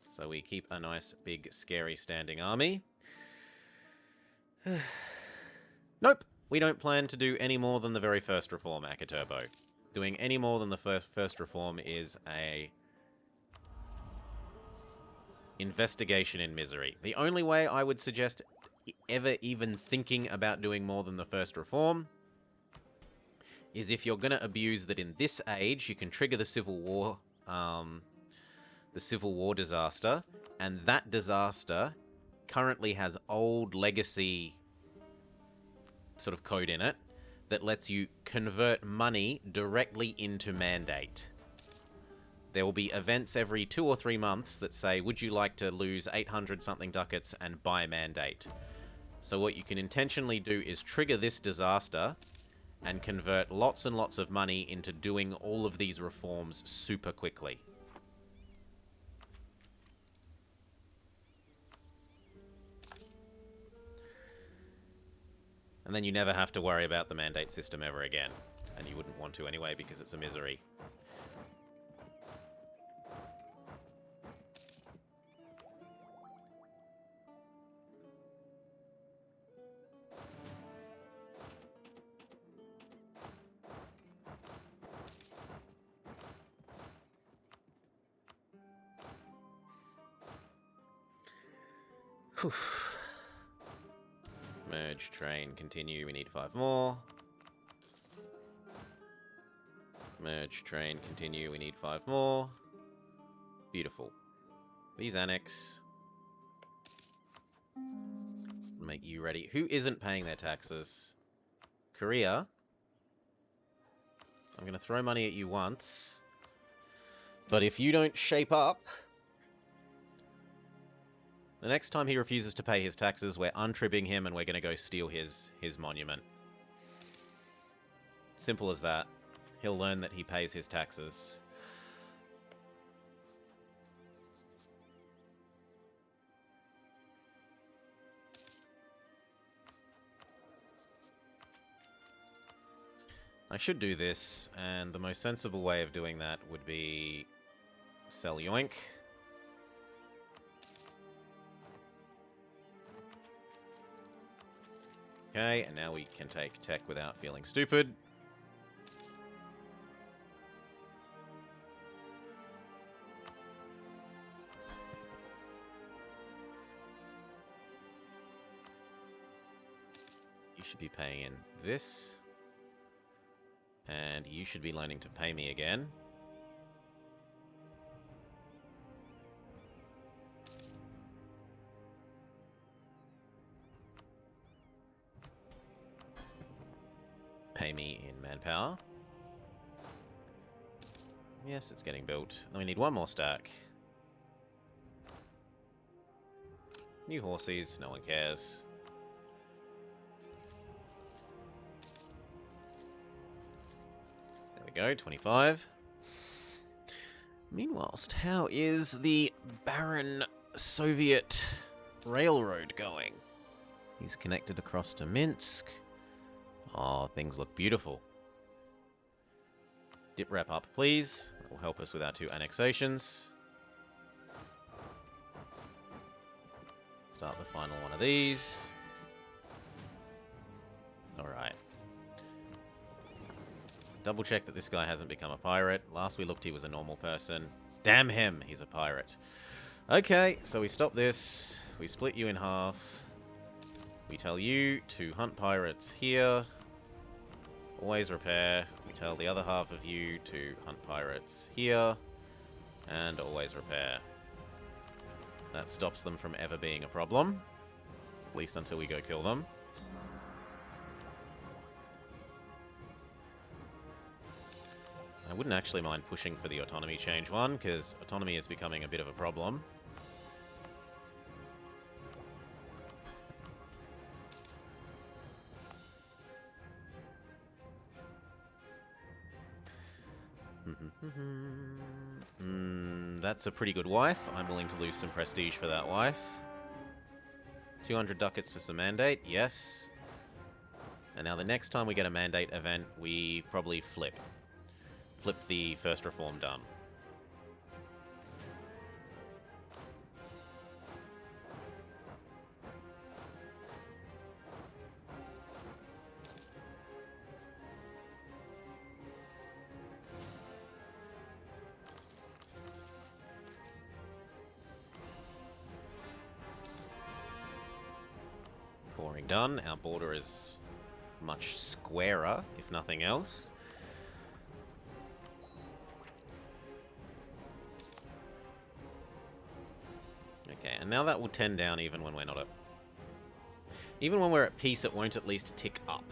So we keep a nice, big, scary standing army. Nope. We don't plan to do any more than the very first reform, Akaturbo. Doing any more than the first reform is a investigation in misery. The only way I would suggest ever even thinking about doing more than the first reform is if you're going to abuse that in this age, you can trigger the Civil War disaster, and that disaster currently has old legacy sort of code in it that lets you convert money directly into mandate. There will be events every 2 or 3 months that say, would you like to lose 800 something ducats and buy mandate? So what you can intentionally do is trigger this disaster and convert lots and lots of money into doing all of these reforms super quickly. And then you never have to worry about the mandate system ever again. And you wouldn't want to anyway because it's a misery. Whew. Merge, train, continue. We need 5 more. Merge, train, continue. We need 5 more. Beautiful. These annex. Make you ready. Who isn't paying their taxes? Korea. I'm going to throw money at you once. But if you don't shape up, the next time he refuses to pay his taxes, we're untribbing him and we're going to go steal his monument. Simple as that. He'll learn that he pays his taxes. I should do this, and the most sensible way of doing that would be sell Yoink. Okay, and now we can take tech without feeling stupid. You should be paying in this. And you should be learning to pay me again. Pay me in manpower. Yes, it's getting built. Then we need one more stack. New horses, no one cares. There we go, 25. Meanwhile, how is the barren Soviet railroad going? He's connected across to Minsk. Oh, things look beautiful. Dip wrap up, please. That will help us with our 2 annexations. Start the final one of these. Alright. Double check that this guy hasn't become a pirate. Last we looked, he was a normal person. Damn him, he's a pirate. Okay, so we stop this. We split you in half. We tell you to hunt pirates here. Always repair. We tell the other half of you to hunt pirates here. And always repair. That stops them from ever being a problem. At least until we go kill them. I wouldn't actually mind pushing for the autonomy change one, because autonomy is becoming a bit of a problem. That's a pretty good wife. I'm willing to lose some prestige for that wife. 200 ducats for some mandate, yes. And now the next time we get a mandate event, we probably flip. Flip the first reform done. Coring done. Our border is much squarer, if nothing else. Okay, and now that will tend down even when we're not at... Even when we're at peace, it won't at least tick up.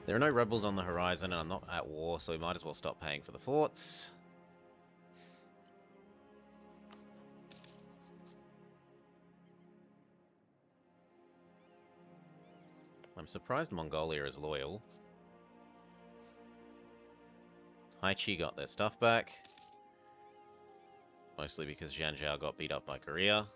There are no rebels on the horizon, and I'm not at war, so we might as well stop paying for the forts. I'm surprised Mongolia is loyal. Haichi got their stuff back. Mostly because Zhanjiao got beat up by Korea.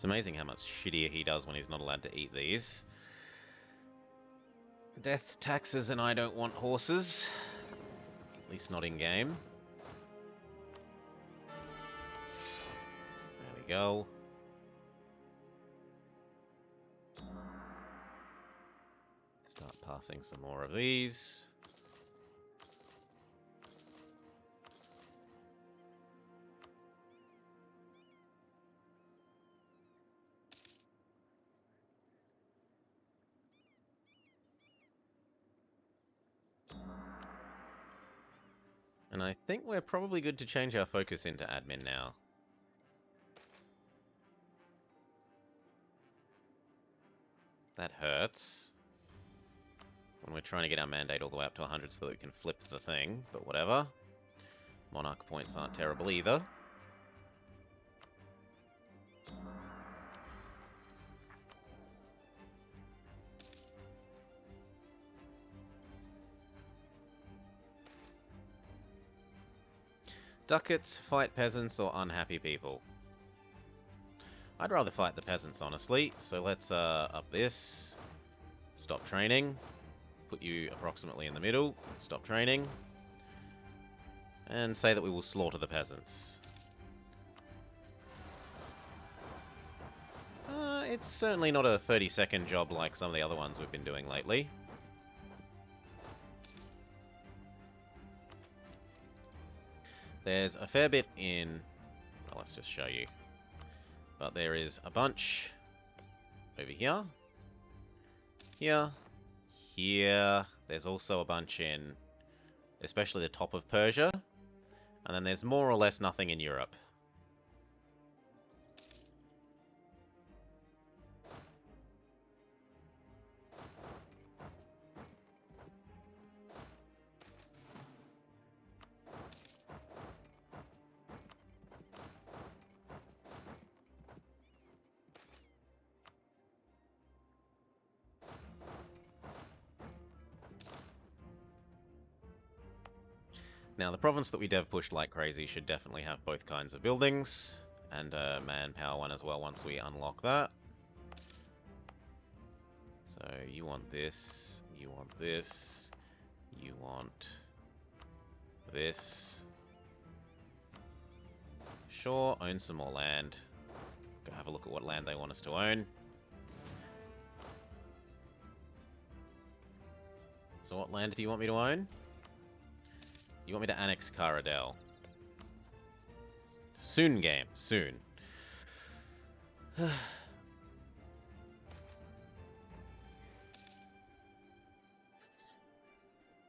amazing how much shittier he does when he's not allowed to eat these. Death, taxes, and I don't want horses. At least not in-game. There we go. Start passing some more of these. And I think we're probably good to change our focus into admin now. That hurts. When we're trying to get our mandate all the way up to 100 so that we can flip the thing, but whatever. Monarch points aren't terrible either. Ducats, fight peasants, or unhappy people? I'd rather fight the peasants, honestly. So let's up this. Stop training. Put you approximately in the middle. Stop training. And say that we will slaughter the peasants. It's certainly not a 30-second job like some of the other ones we've been doing lately. There's a fair bit in... Well, let's just show you. But there is a bunch over here. Here. Here. There's also a bunch in... especially the top of Persia. And then there's more or less nothing in Europe. Now, the province that we dev pushed like crazy should definitely have both kinds of buildings, and a manpower one as well once we unlock that. So, you want this, you want this, you want this. Sure, own some more land. Go have a look at what land they want us to own. So what land do you want me to own? You want me to annex Caradel. Soon, game. Soon.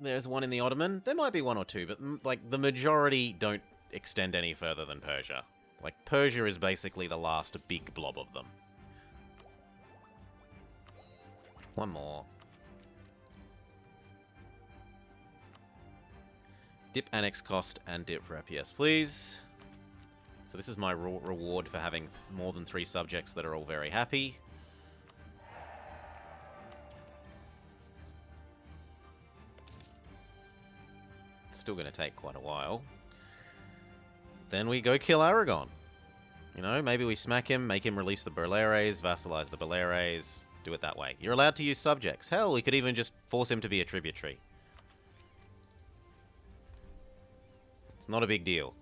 There's one in the Ottoman. There might be one or two, but like the majority don't extend any further than Persia. Like Persia is basically the last big blob of them. One more. Dip annex cost and dip rep, yes please. So this is my reward for having more than 3 subjects that are all very happy. It's still going to take quite a while. Then we go kill Aragon. You know, maybe we smack him, make him release the Berleres, vassalize the Berleres, do it that way. You're allowed to use subjects. Hell, we could even just force him to be a tributary. It's not a big deal.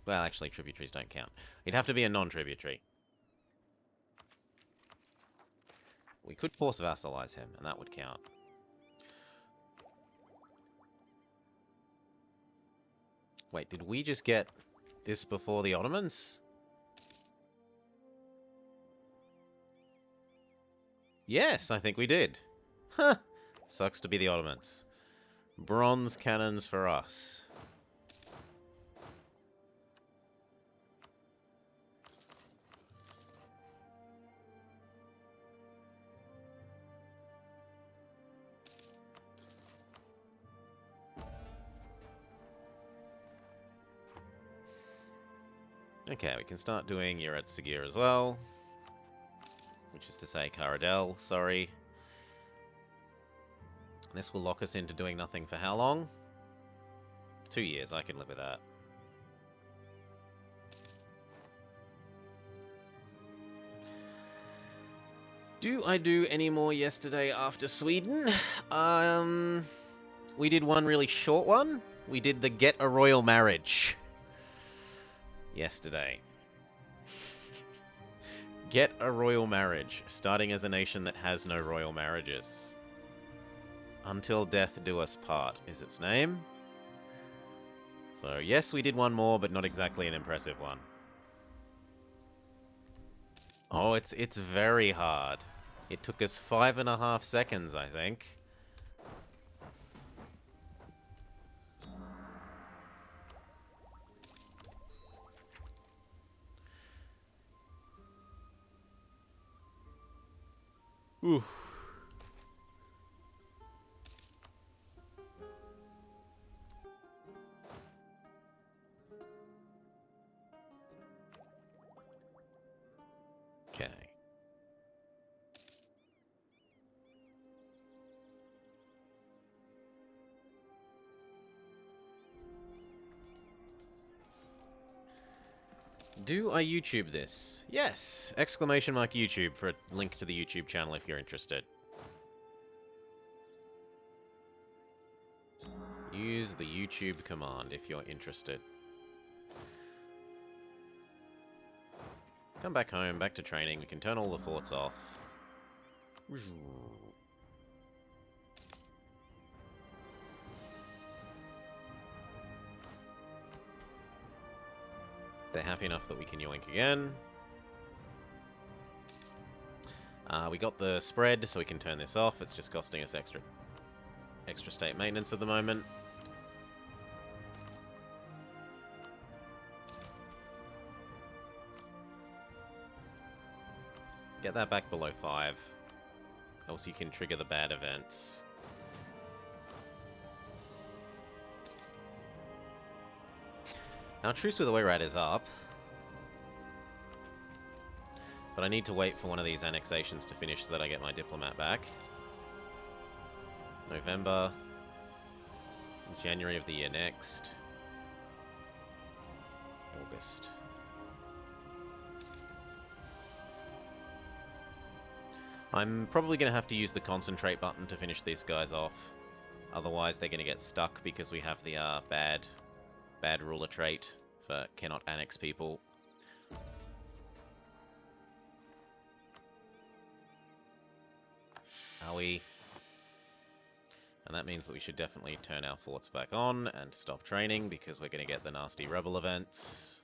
Well, actually, tributaries don't count. It'd have to be a non-tributary. We could force vassalize him, and that would count. Wait, did we just get this before the Ottomans? Yes, I think we did. Huh. Sucks to be the Ottomans. Bronze cannons for us. Okay, we can start doing Yuret Sagir as well. Which is to say Caradel, sorry. This will lock us into doing nothing for how long? 2 years, I can live with that. Do I do any more yesterday after Sweden? We did one really short one. We did the Get a Royal Marriage yesterday. Get a royal marriage, starting as a nation that has no royal marriages. Until Death Do Us Part is its name. So yes, we did one more, but not exactly an impressive one. Oh, it's very hard. It took us 5.5 seconds, I think. Ooh. Okay. Do I YouTube this? Yes! Exclamation mark YouTube for a link to the YouTube channel if you're interested. Use the YouTube command if you're interested. Come back home, back to training. We can turn all the forts off. They're happy enough that we can yoink again. We got the spread, so we can turn this off. It's just costing us extra state maintenance at the moment. Get that back below 5. Else you can trigger the bad events. Now, Truce with Oirat is up. But I need to wait for one of these annexations to finish so that I get my diplomat back. November. January of the year next. August. I'm probably going to have to use the concentrate button to finish these guys off. Otherwise, they're going to get stuck because we have the bad ruler trait for cannot annex people. Are we? And that means that we should definitely turn our forts back on and stop training because we're going to get the nasty rebel events.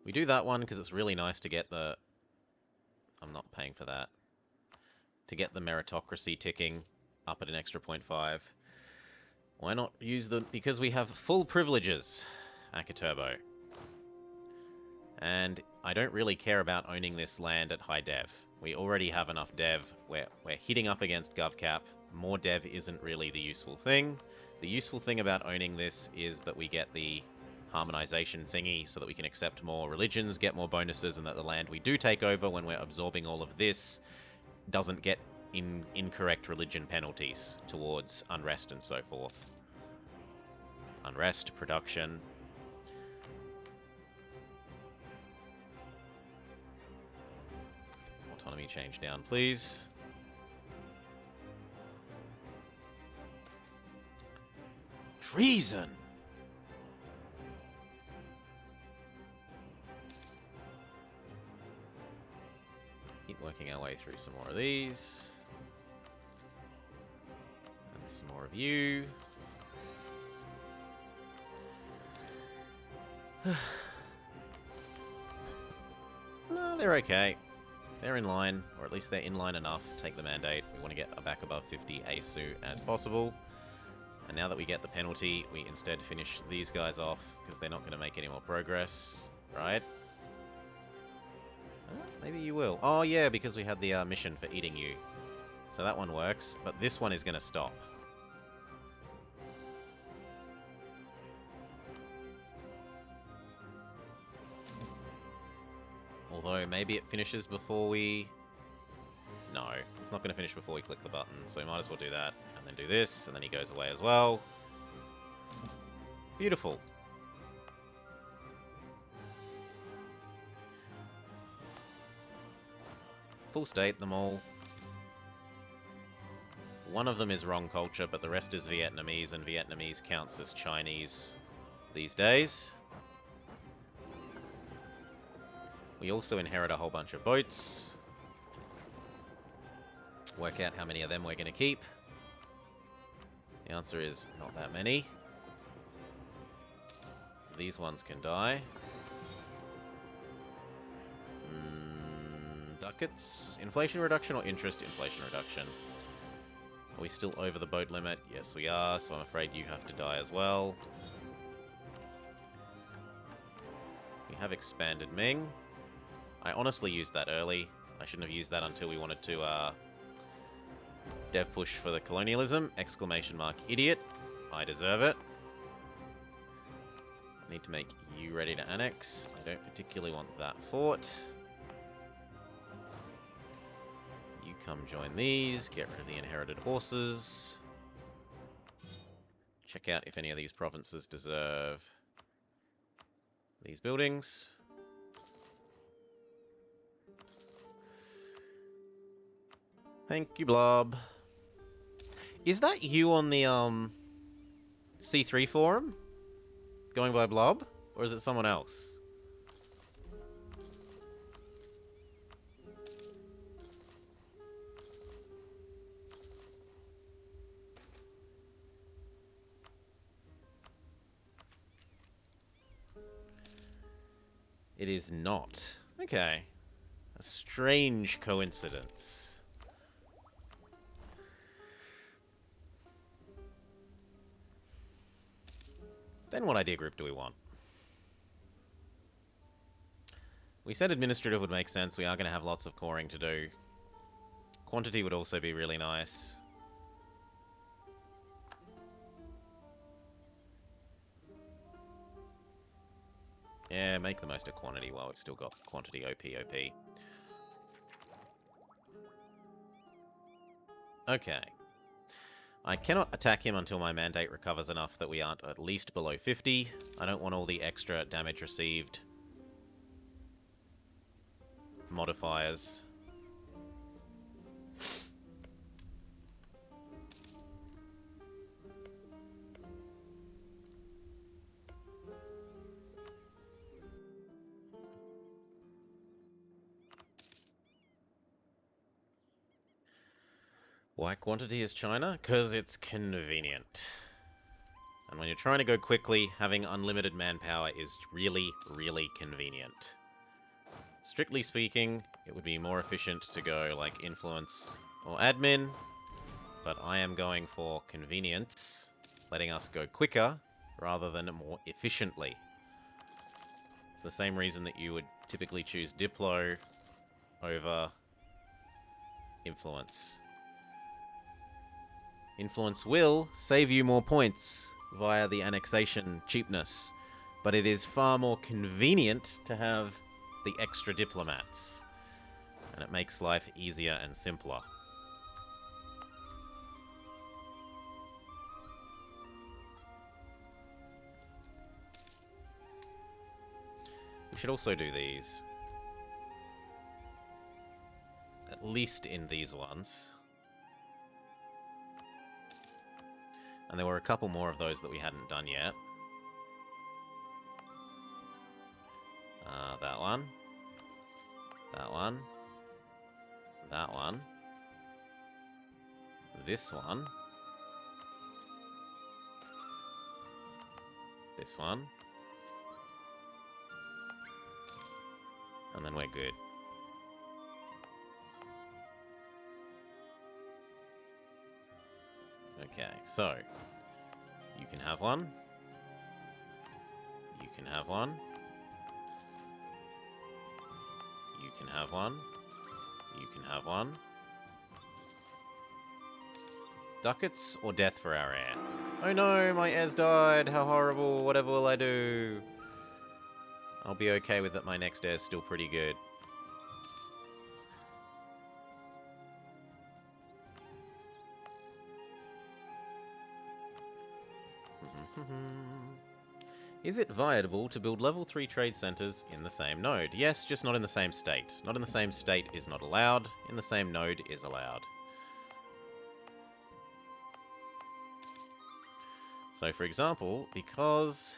We do that one because it's really nice to get the... I'm not paying for that. To get the meritocracy ticking up at an extra 0.5. Why not use the... Because we have full privileges, Akaturbo. And I don't really care about owning this land at high dev. We already have enough dev. We're hitting up against GovCap. More dev isn't really the useful thing. The useful thing about owning this is that we get the harmonization thingy so that we can accept more religions, get more bonuses, and that the land we do take over when we're absorbing all of this doesn't get incorrect religion penalties towards unrest and so forth. Unrest, production. Autonomy change down, please. Treason! Keep working our way through some more of these. And some more of you. No, they're okay. They're in line, or at least they're in line enough. Take the mandate. We want to get back above 50 ASU as possible. And now that we get the penalty, we instead finish these guys off, because they're not going to make any more progress, right? Maybe you will. Oh yeah, because we had the mission for eating you. So that one works, but this one is going to stop. Although maybe it finishes before we it's not going to finish before we click the button, so we might as well do that, and then do this, and then he goes away as well. Beautiful. Full state them all. One of them is wrong culture, but the rest is Vietnamese, and Vietnamese counts as Chinese these days. We also inherit a whole bunch of boats. Work out how many of them we're going to keep. The answer is not that many. These ones can die. Ducats. Inflation reduction or interest inflation reduction? Are we still over the boat limit? Yes, we are, so I'm afraid you have to die as well. We have expanded Ming. I honestly used that early. I shouldn't have used that until we wanted to dev push for the colonialism. Exclamation mark idiot. I deserve it. I need to make you ready to annex. I don't particularly want that fort. You come join these. Get rid of the inherited horses. Check out if any of these provinces deserve these buildings. Thank you, Blob. Is that you on the C3 forum? Going by Blob? Or is it someone else? It is not. Okay. A strange coincidence. Then what idea group do we want? We said administrative would make sense. We are going to have lots of coring to do. Quantity would also be really nice. Yeah, make the most of quantity while we've still got quantity OP. Okay. I cannot attack him until my mandate recovers enough that we aren't at least below 50. I don't want all the extra damage received modifiers. Why quantity is China? Because it's convenient. And when you're trying to go quickly, having unlimited manpower is really, really convenient. Strictly speaking, it would be more efficient to go like influence or admin, but I am going for convenience, letting us go quicker rather than more efficiently. It's the same reason that you would typically choose Diplo over influence. Influence will save you more points via the annexation cheapness, but it is far more convenient to have the extra diplomats, and it makes life easier and simpler. We should also do these. At least in these ones. And there were a couple more of those that we hadn't done yet. That one. That one. That one. This one. This one. And then we're good. Okay, so you can have one. You can have one. You can have one. You can have one. Ducats or death for our heir? Oh no, my heirs died. How horrible. Whatever will I do? I'll be okay with that. My next heir's still pretty good. Is it viable to build level 3 trade centers in the same node? Yes, just not in the same state. Not in the same state is not allowed. In the same node is allowed. So, for example, because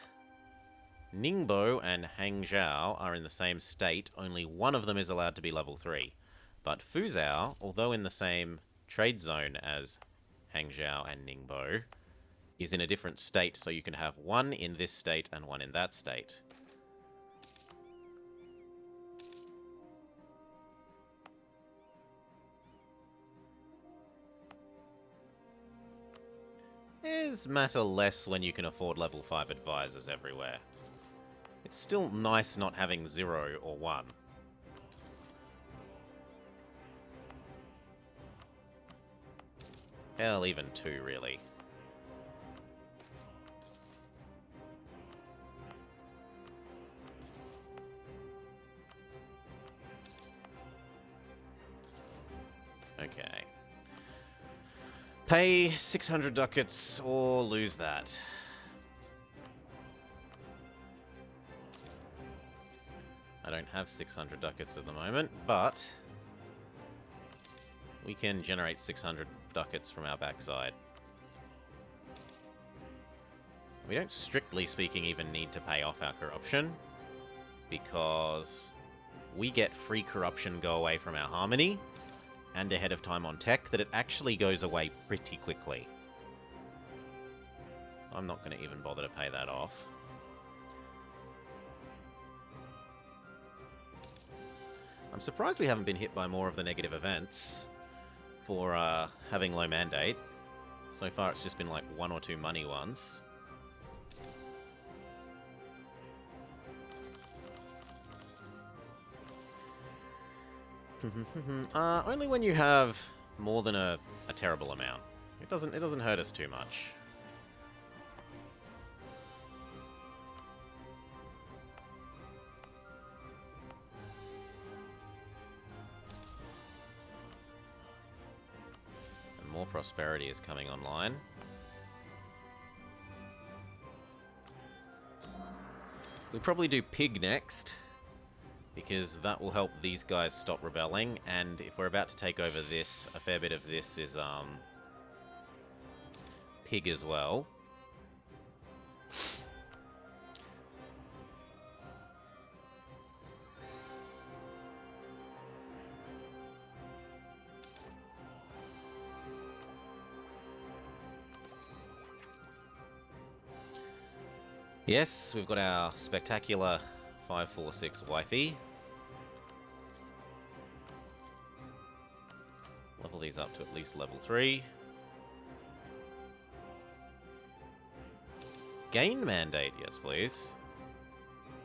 Ningbo and Hangzhou are in the same state, only one of them is allowed to be level 3. But Fuzhou, although in the same trade zone as Hangzhou and Ningbo, is in a different state, so you can have one in this state and one in that state. Is matter less when you can afford level 5 advisors everywhere. It's still nice not having 0 or 1. Hell, even 2, really. Okay. Pay 600 ducats or lose that. I don't have 600 ducats at the moment, but we can generate 600 ducats from our backside. We don't, strictly speaking, even need to pay off our corruption, because we get free corruption go away from our harmony, and ahead of time on tech, that it actually goes away pretty quickly. I'm not going to even bother to pay that off. I'm surprised we haven't been hit by more of the negative events for having low mandate. So far it's just been like 1 or 2 money ones. Only when you have more than a terrible amount. It doesn't hurt us too much. And more prosperity is coming online. We'll probably do pig next, because that will help these guys stop rebelling, and if we're about to take over this, a fair bit of this is pig as well. Yes, we've got our spectacular 546 wifey. Level these up to at least level 3. Gain mandate, yes please.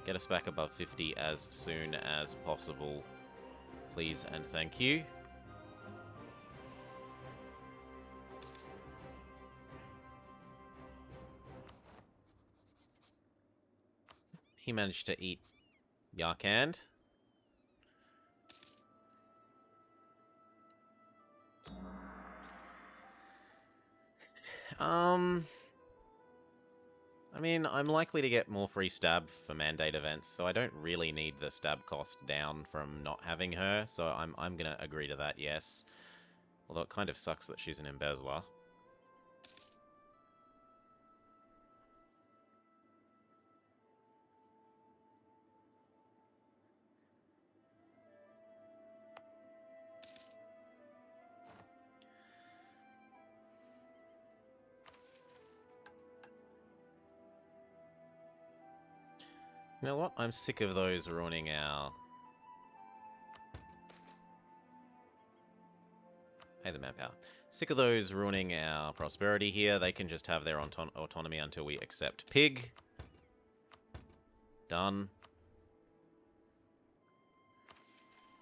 Get us back above 50 as soon as possible, please and thank you. He managed to eat Yarkand. I mean, I'm likely to get more free stab for mandate events, so I don't really need the stab cost down from not having her, so I'm gonna agree to that, yes. Although it kind of sucks that she's an embezzler. You know what? I'm sick of those ruining our... Pay the manpower. Sick of those ruining our prosperity here. They can just have their autonomy until we accept pig. Done.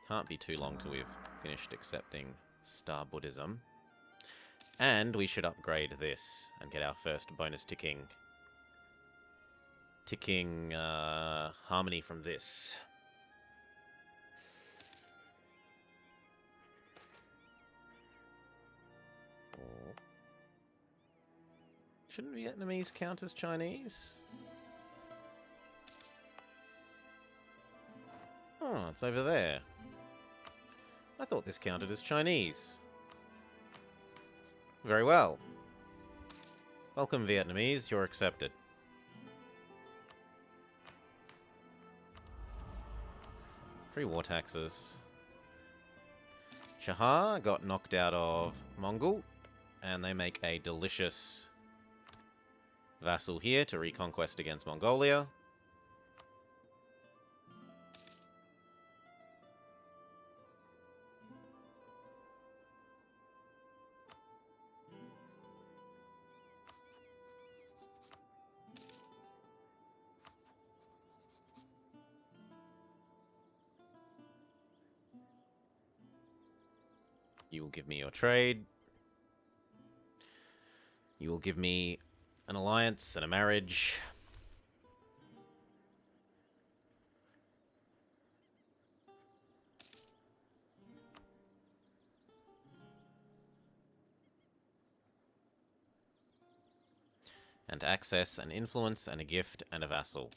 Can't be too long till we've finished accepting Star Buddhism. And we should upgrade this and get our first bonus ticking harmony from this. Shouldn't Vietnamese count as Chinese? Oh, it's over there. I thought this counted as Chinese. Very well. Welcome, Vietnamese. You're accepted. Free war taxes. Chahar got knocked out of Mongol, and they make a delicious vassal here to reconquest against Mongolia. You will give me your trade. You will give me an alliance and a marriage. And access and influence and a gift and a vassal.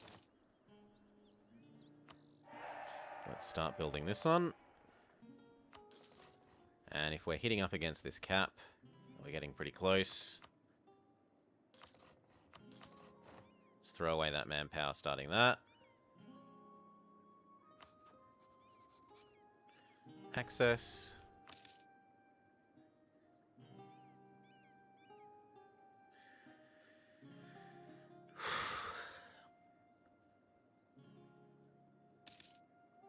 Let's start building this one. And if we're hitting up against this cap, we're getting pretty close. Let's throw away that manpower starting that. Access.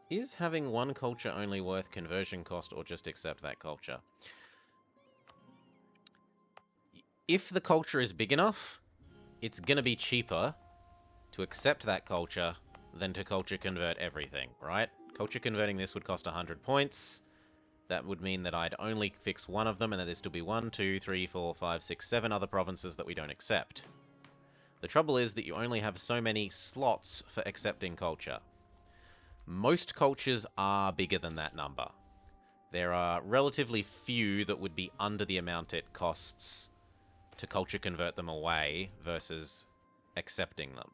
Is having one culture only worth conversion cost or just accept that culture? If the culture is big enough, it's going to be cheaper to accept that culture than to culture convert everything, right? Culture converting this would cost 100 points. That would mean that I'd only fix one of them, and then there'd still be 1, 2, 3, 4, 5, 6, 7 other provinces that we don't accept. The trouble is that you only have so many slots for accepting culture. Most cultures are bigger than that number. There are relatively few that would be under the amount it costs to culture convert them away versus accepting them.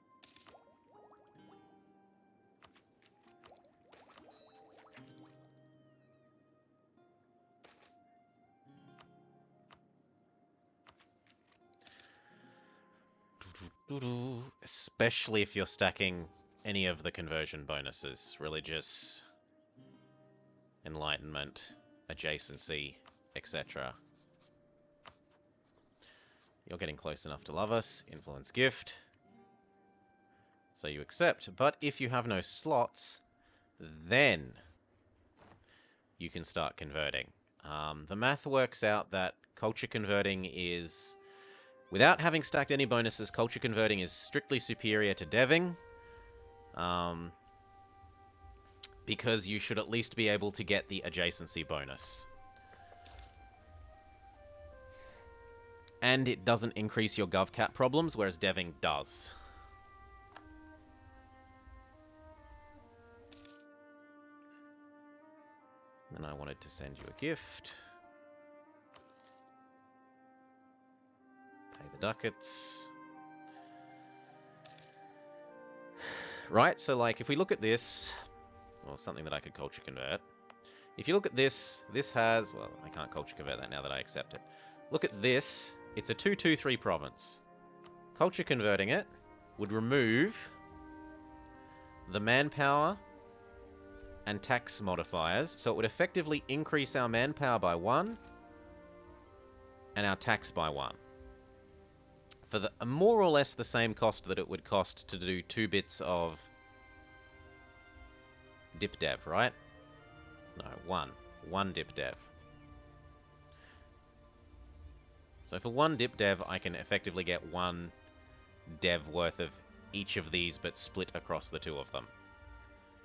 Especially if you're stacking any of the conversion bonuses. Religious, enlightenment, adjacency, etc. You're getting close enough to love us. Influence gift. So you accept. But if you have no slots, then you can start converting. The math works out that culture converting is... Without having stacked any bonuses, culture converting is strictly superior to deving. Because you should at least be able to get the adjacency bonus. And it doesn't increase your gov cap problems, whereas deving does. And I wanted to send you a gift. Pay the ducats. Right, so like if we look at this, or something that I could culture convert. If you look at this, this has, well, I can't culture convert that now that I accept it. Look at this, it's a 2-2-3 province. Culture converting it would remove the manpower and tax modifiers, so it would effectively increase our manpower by 1 and our tax by 1. For more or less the same cost that it would cost to do 2 bits of dip dev, right? No, 1. 1 dip dev. So for 1 dip dev, I can effectively get 1 dev worth of each of these, but split across the 2 of them.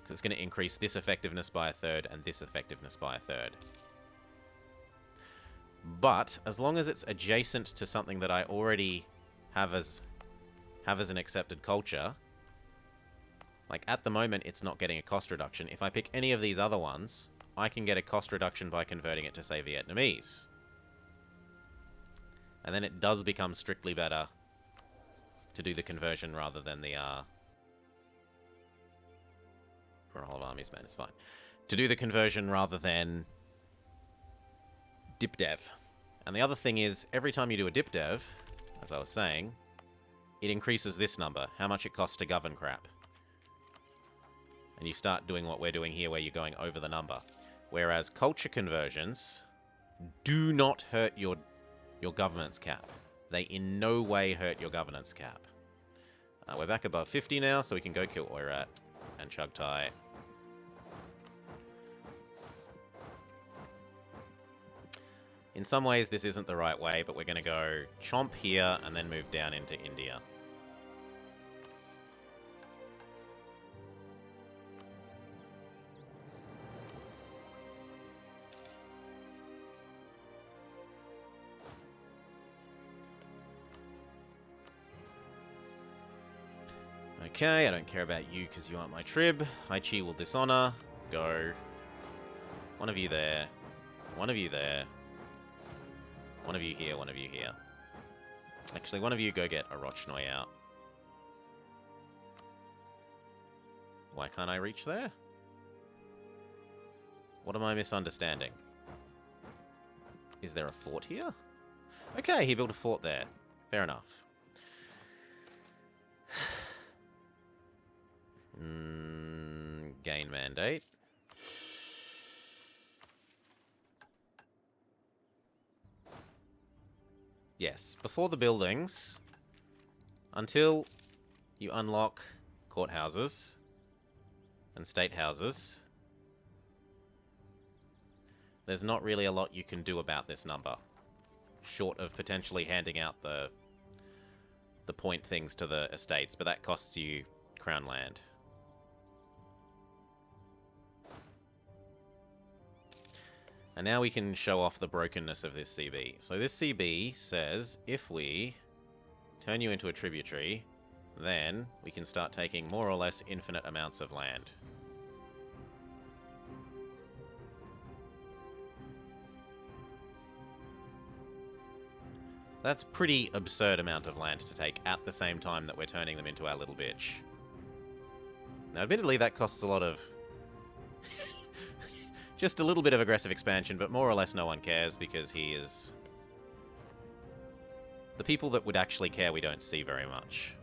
Because it's going to increase this effectiveness by 1/3 and this effectiveness by 1/3. But as long as it's adjacent to something that I already have as an accepted culture, like at the moment it's not getting a cost reduction. If I pick any of these other ones, I can get a cost reduction by converting it to, say, Vietnamese. And then it does become strictly better to do the conversion rather than the roll of armies, man, it's fine. To do the conversion rather than dip dev. And the other thing is, every time you do a dip dev, as I was saying, it increases this number, how much it costs to govern crap. And you start doing what we're doing here, where you're going over the number. Whereas culture conversions do not hurt your governance cap. They in no way hurt your governance cap. We're back above 50 now, so we can go kill Oirat and Chugtai. In some ways, this isn't the right way, but we're going to go chomp here and then move down into India. Okay, I don't care about you because you aren't my trib. Haichi will dishonor. Go. One of you there. One of you there. One of you here, one of you here. Actually, one of you go get a Rochnoi out. Why can't I reach there? What am I misunderstanding? Is there a fort here? Okay, he built a fort there. Fair enough. Gain mandate. Yes, before the buildings, until you unlock courthouses and state houses, there's not really a lot you can do about this number, short of potentially handing out the point things to the estates, but that costs you crown land. And now we can show off the brokenness of this CB. So this CB says, if we turn you into a tributary, then we can start taking more or less infinite amounts of land. That's pretty absurd amount of land to take at the same time that we're turning them into our little bitch. Now, admittedly, that costs a lot of... just a little bit of aggressive expansion, but more or less no one cares because he is... the people that would actually care we don't see very much.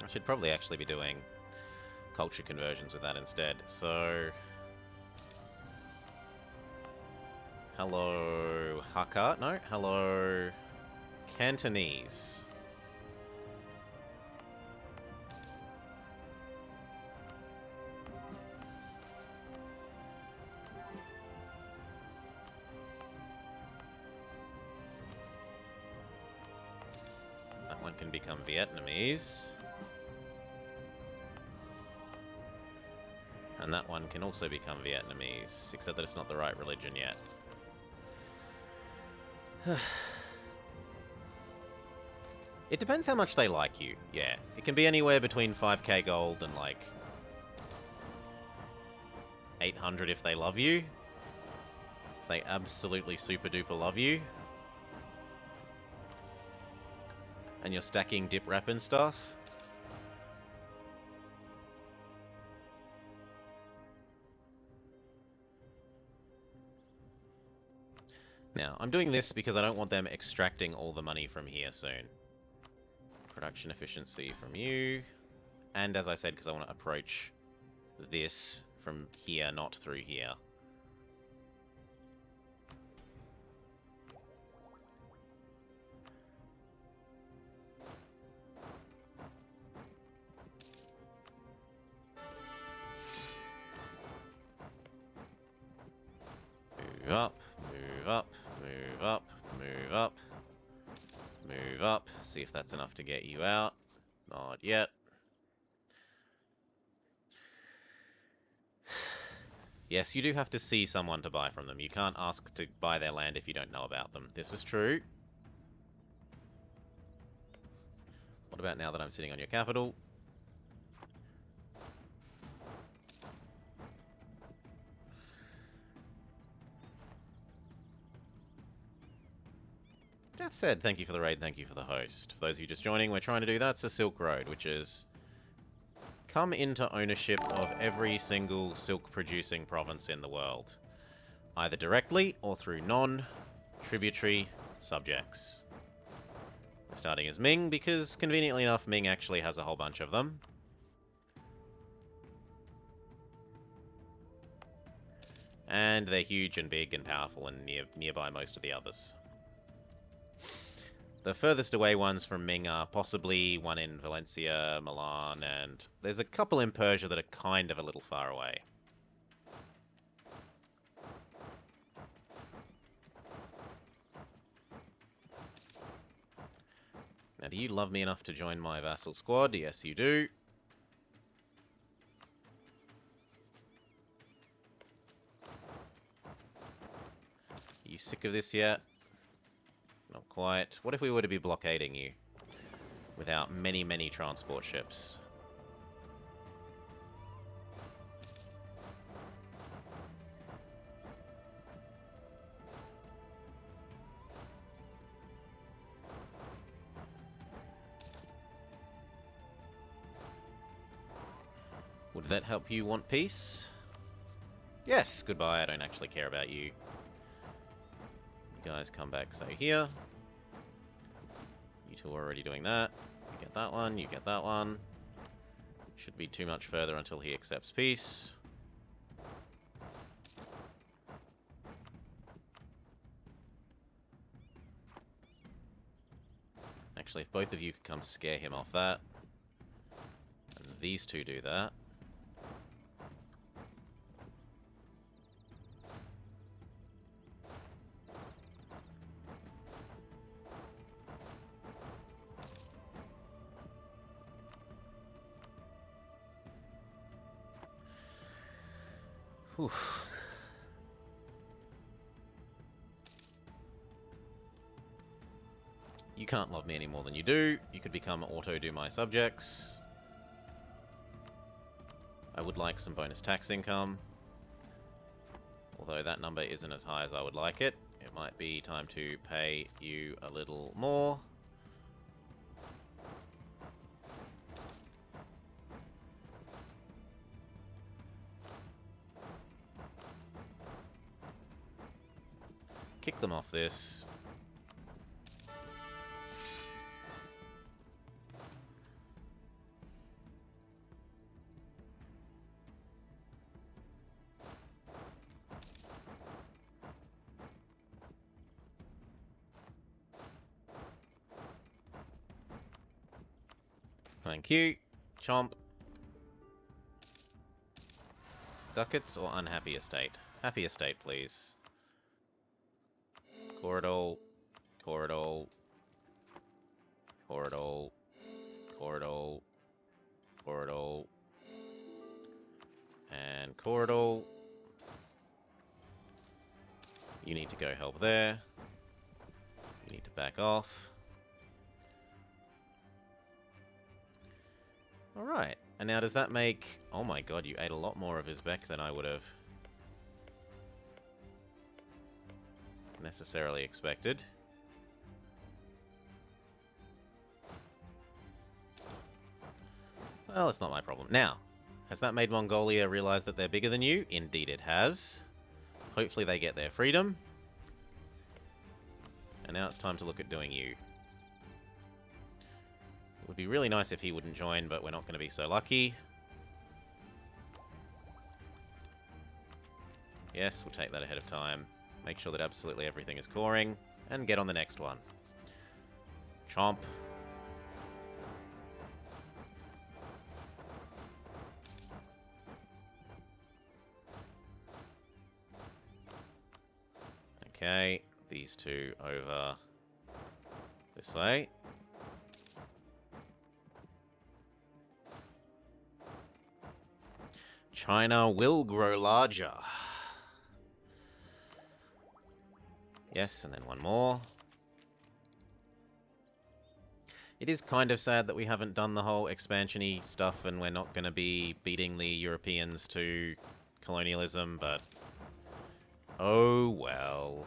I should probably actually be doing culture conversions with that instead. So, hello Hakka, no, hello Cantonese. That one can become Vietnamese. And that one can also become Vietnamese, except that it's not the right religion yet. It depends how much they like you, yeah. It can be anywhere between 5k gold and like 800 if they love you. If they absolutely super duper love you. And you're stacking dip rep and stuff. Now, I'm doing this because I don't want them extracting all the money from here soon. Production efficiency from you. And as I said, because I want to approach this from here, not through here. Move up, move up. Move up, move up, move up. See if that's enough to get you out. Not yet. Yes, you do have to see someone to buy from them. You can't ask to buy their land if you don't know about them. This is true. What about now that I'm sitting on your capital? That said, thank you for the raid, thank you for the host. For those of you just joining, we're trying to do that's a Silk Road, which is come into ownership of every single silk-producing province in the world. Either directly or through non-tributary subjects. We're starting as Ming because, conveniently enough, Ming actually has a whole bunch of them. And they're huge and big and powerful and nearby most of the others. The furthest away ones from Ming are possibly one in Valencia, Milan, and there's a couple in Persia that are kind of a little far away. Now, do you love me enough to join my vassal squad? Yes, you do. Are you sick of this yet? Not quite. What if we were to be blockading you? Without many, many transport ships. Would that help you want peace? Yes, goodbye, I don't actually care about you. You guys come back, say here. You two are already doing that. You get that one, you get that one. Should be too much further until he accepts peace. Actually, if both of you could come scare him off that. And these two do that. Whew. You can't love me any more than you do. You could become auto-do my subjects. I would like some bonus tax income. Although that number isn't as high as I would like it. It might be time to pay you a little more. Kick them off this. Thank you. Chomp. Ducats or unhappy estate? Happy estate, please. Corridor. Corridor. Corridor. Corridor. Corridor. And corridor. You need to go help there. You need to back off. Alright. And now does that make... Oh my god, you ate a lot more of his Beck than I would have necessarily expected. Well, it's not my problem. Now, has that made Mongolia realize that they're bigger than you? Indeed it has. Hopefully they get their freedom. And now it's time to look at doing you. It would be really nice if he wouldn't join, but we're not going to be so lucky. Yes, we'll take that ahead of time. Make sure that absolutely everything is coring. And get on the next one. Chomp. Okay, these two over this way. China will grow larger. Yes, and then one more. It is kind of sad that we haven't done the whole expansion-y stuff and we're not going to be beating the Europeans to colonialism, but... oh well.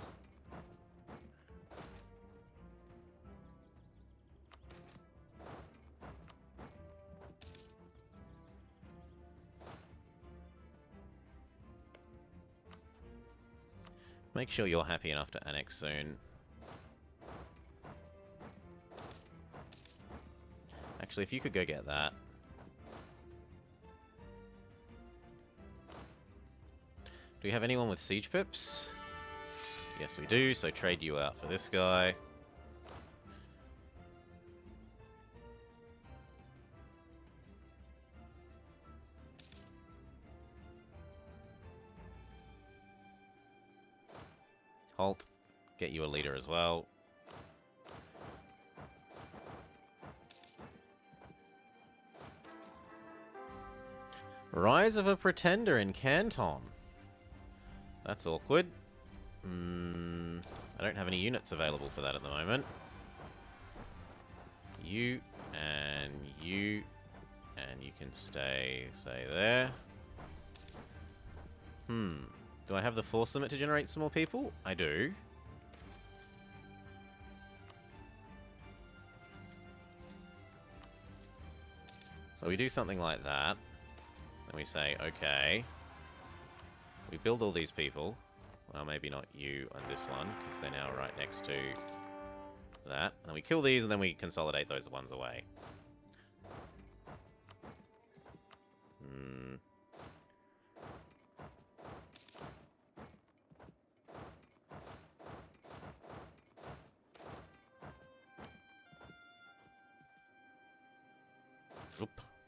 Make sure you're happy enough to annex soon. Actually, if you could go get that. Do we have anyone with siege pips? Yes, we do, so trade you out for this guy. Halt. Get you a leader as well. Rise of a Pretender in Canton. That's awkward. I don't have any units available for that at the moment. You, and you can stay, say, there. Do I have the force limit to generate some more people? I do. So we do something like that. Then we say, okay. We build all these people. Well, maybe not you and this one, because they're now right next to that. And then we kill these, and then we consolidate those ones away.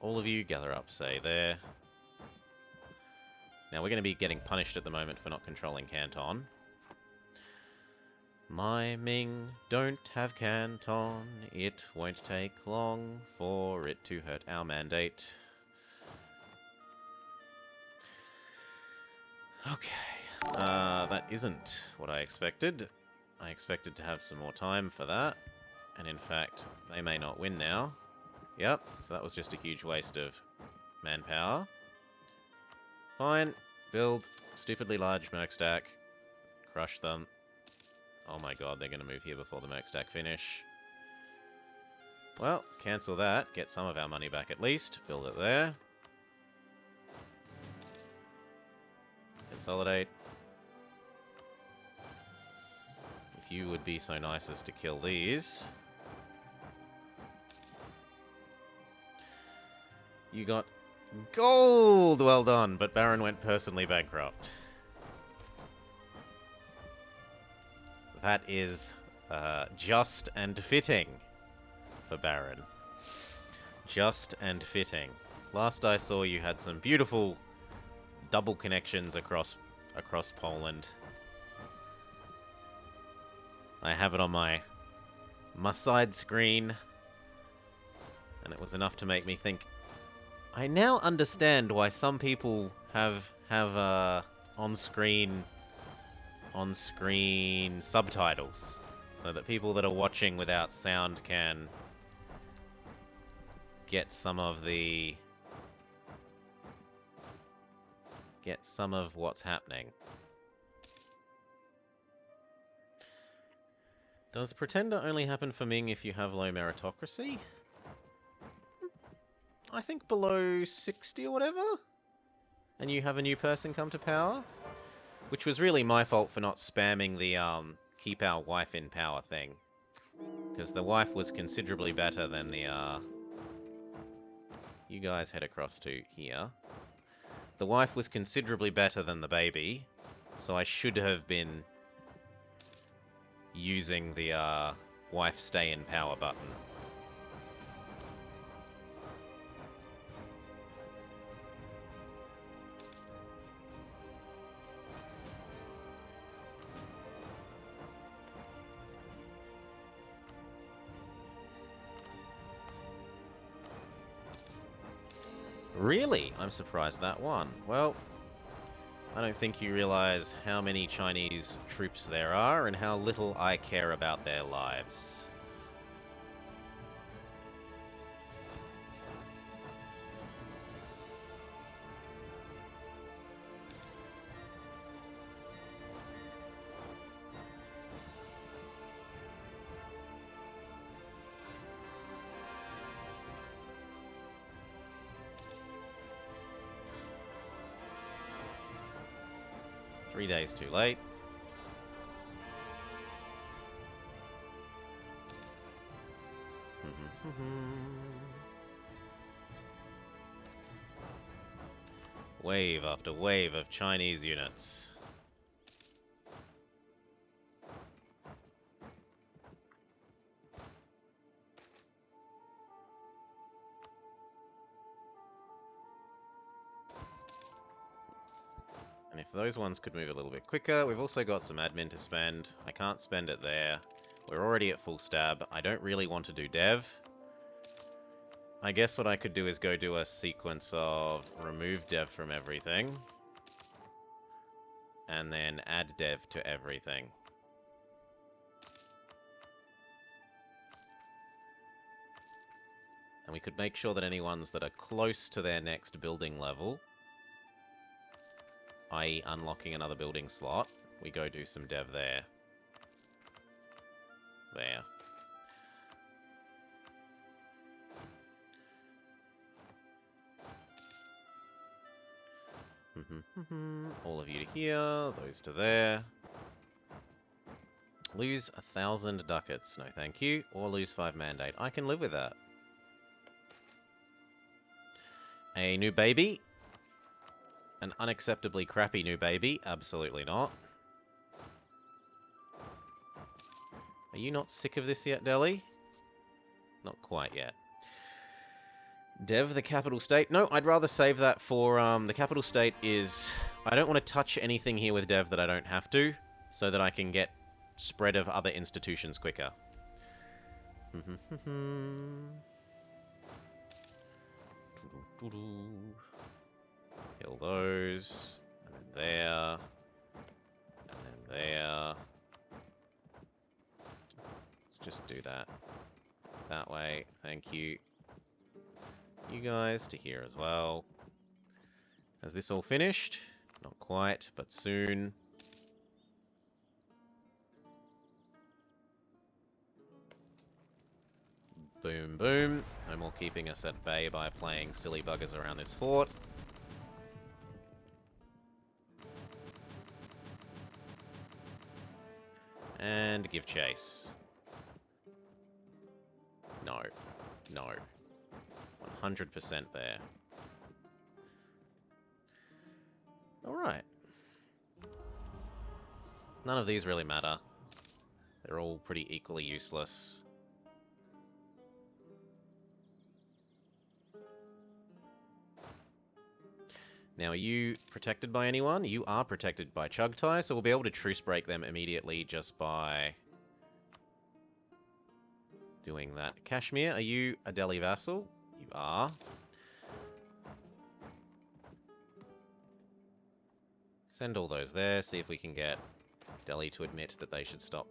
All of you gather up, say, there. Now, we're going to be getting punished at the moment for not controlling Canton. My Ming don't have Canton. It won't take long for it to hurt our mandate. Okay. That isn't what I expected. I expected to have some more time for that. And in fact, they may not win now. Yep, so that was just a huge waste of manpower. Fine. Build stupidly large merc stack. Crush them. Oh my god, they're going to move here before the merc stack finish. Well, cancel that. Get some of our money back at least. Build it there. Consolidate. If you would be so nice as to kill these. You got gold! Well done, but Baron went personally bankrupt. That is just and fitting for Baron. Just and fitting. Last I saw, you had some beautiful double connections across Poland. I have it on my side screen, and it was enough to make me think. I now understand why some people have on-screen subtitles, so that people that are watching without sound can get some of what's happening. Does Pretender only happen for Ming if you have low meritocracy? I think below 60 or whatever? And you have a new person come to power? Which was really my fault for not spamming the keep our wife in power thing. Because the wife was considerably better than the you guys head across to here. The wife was considerably better than the baby, so I should have been using the wife stay in power button. Really? I'm surprised that won. Well, I don't think you realize how many Chinese troops there are and how little I care about their lives. Three days too late. Wave after wave of Chinese units. And if those ones could move a little bit quicker, we've also got some admin to spend. I can't spend it there. We're already at full stab. I don't really want to do dev. I guess what I could do is go do a sequence of remove dev from everything. And then add dev to everything. And we could make sure that any ones that are close to their next building level, i.e. unlocking another building slot, we go do some dev there. There. All of you to here, those to there. Lose 1,000 ducats, no thank you. Or lose 5 mandate. I can live with that. A new baby. An unacceptably crappy new baby. Absolutely not. Are you not sick of this yet, Delhi? Not quite yet. Dev, the capital state. No, I'd rather save that for, the capital state is... I don't want to touch anything here with Dev that I don't have to, so that I can get spread of other institutions quicker. Kill those. And then there. And then there. Let's just do that. That way. Thank you. You guys to here as well. Is this all finished? Not quite, but soon. Boom, boom. No more keeping us at bay by playing silly buggers around this fort. And give chase. No. No. 100% there. Alright. None of these really matter. They're all pretty equally useless. Now, are you protected by anyone? You are protected by Chugtai, so we'll be able to truce break them immediately just by doing that. Kashmir, are you a Delhi vassal? You are. Send all those there, see if we can get Delhi to admit that they should stop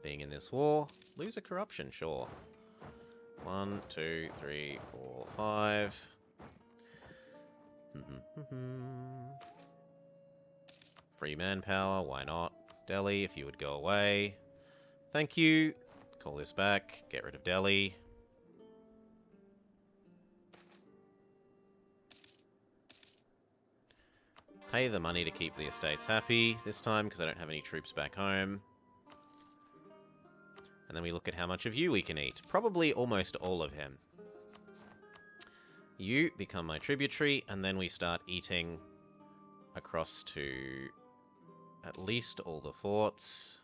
being in this war. Lose a corruption, sure. 1, 2, 3, 4, 5. Free manpower, why not? Delhi, if you would go away. Thank you. Call this back. Get rid of Delhi. Pay the money to keep the estates happy this time, because I don't have any troops back home. And then we look at how much of you we can eat. Probably almost all of him. You become my tributary, and then we start eating across to at least all the forts.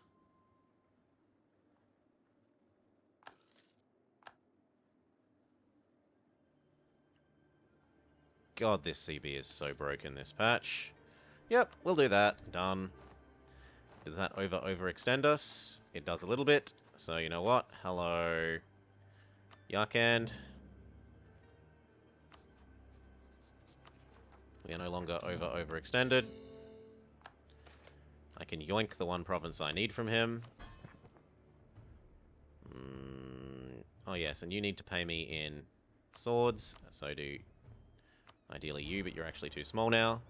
God, this CB is so broken, this patch. Yep, we'll do that. Done. Did that overextend us? It does a little bit. So, you know what? Hello, Yarkand. We are no longer overextended. I can yoink the one province I need from him. Oh yes, and you need to pay me in swords. So do ideally you, but you're actually too small now.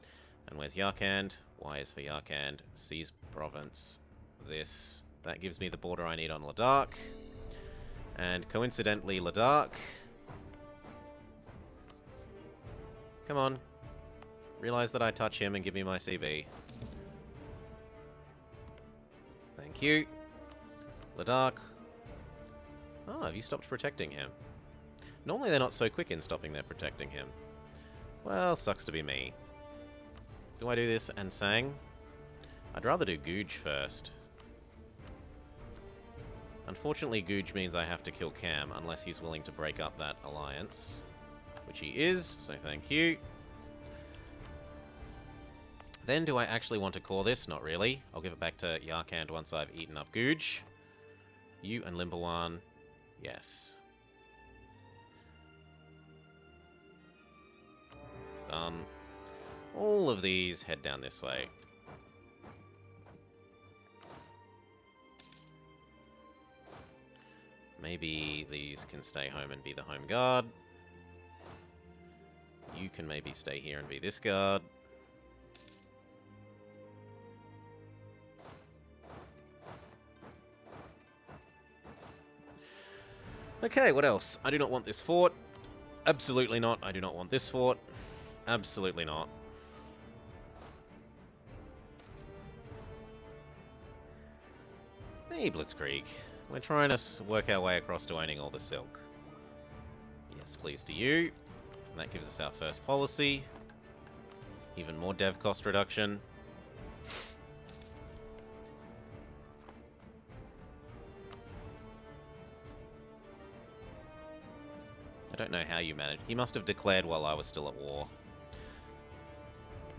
And where's Yarkand? Y is for Yarkand. C's province. This. That gives me the border I need on Ladakh. And coincidentally, Ladakh. Come on. Realize that I touch him and give me my CB. Thank you. Ladakh. Oh, have you stopped protecting him? Normally they're not so quick in stopping their protecting him. Well, sucks to be me. Do I do this and Sang? I'd rather do Googe first. Unfortunately, Googe means I have to kill Cam unless he's willing to break up that alliance. Which he is, so thank you. Then do I actually want to core this? Not really. I'll give it back to Yarkand once I've eaten up Googe. You and Limbawan. Yes. Done. All of these head down this way. Maybe these can stay home and be the home guard. You can maybe stay here and be this guard. Okay, what else? I do not want this fort. Absolutely not. I do not want this fort. Absolutely not. Hey, Blitzkrieg. We're trying to work our way across to owning all the silk. Yes, please to you. And that gives us our first policy. Even more dev cost reduction. I don't know how you managed. He must have declared while I was still at war.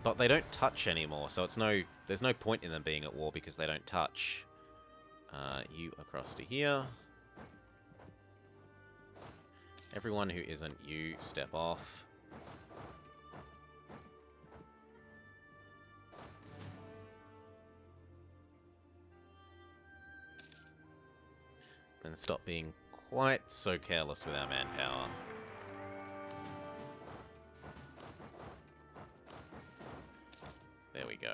But they don't touch anymore, so there's no point in them being at war because they don't touch. You across to here. Everyone who isn't you, step off. And stop being quite so careless with our manpower. There we go.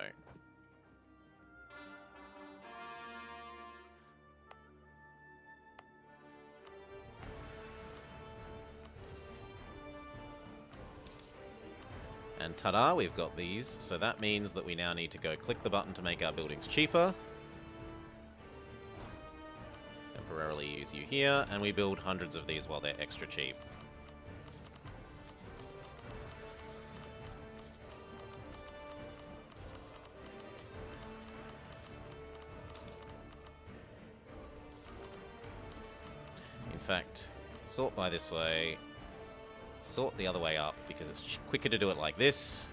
And ta-da, we've got these. So that means that we now need to go click the button to make our buildings cheaper. Temporarily use you here, and we build hundreds of these while they're extra cheap. In fact, sort by this way, sort the other way up, because it's quicker to do it like this.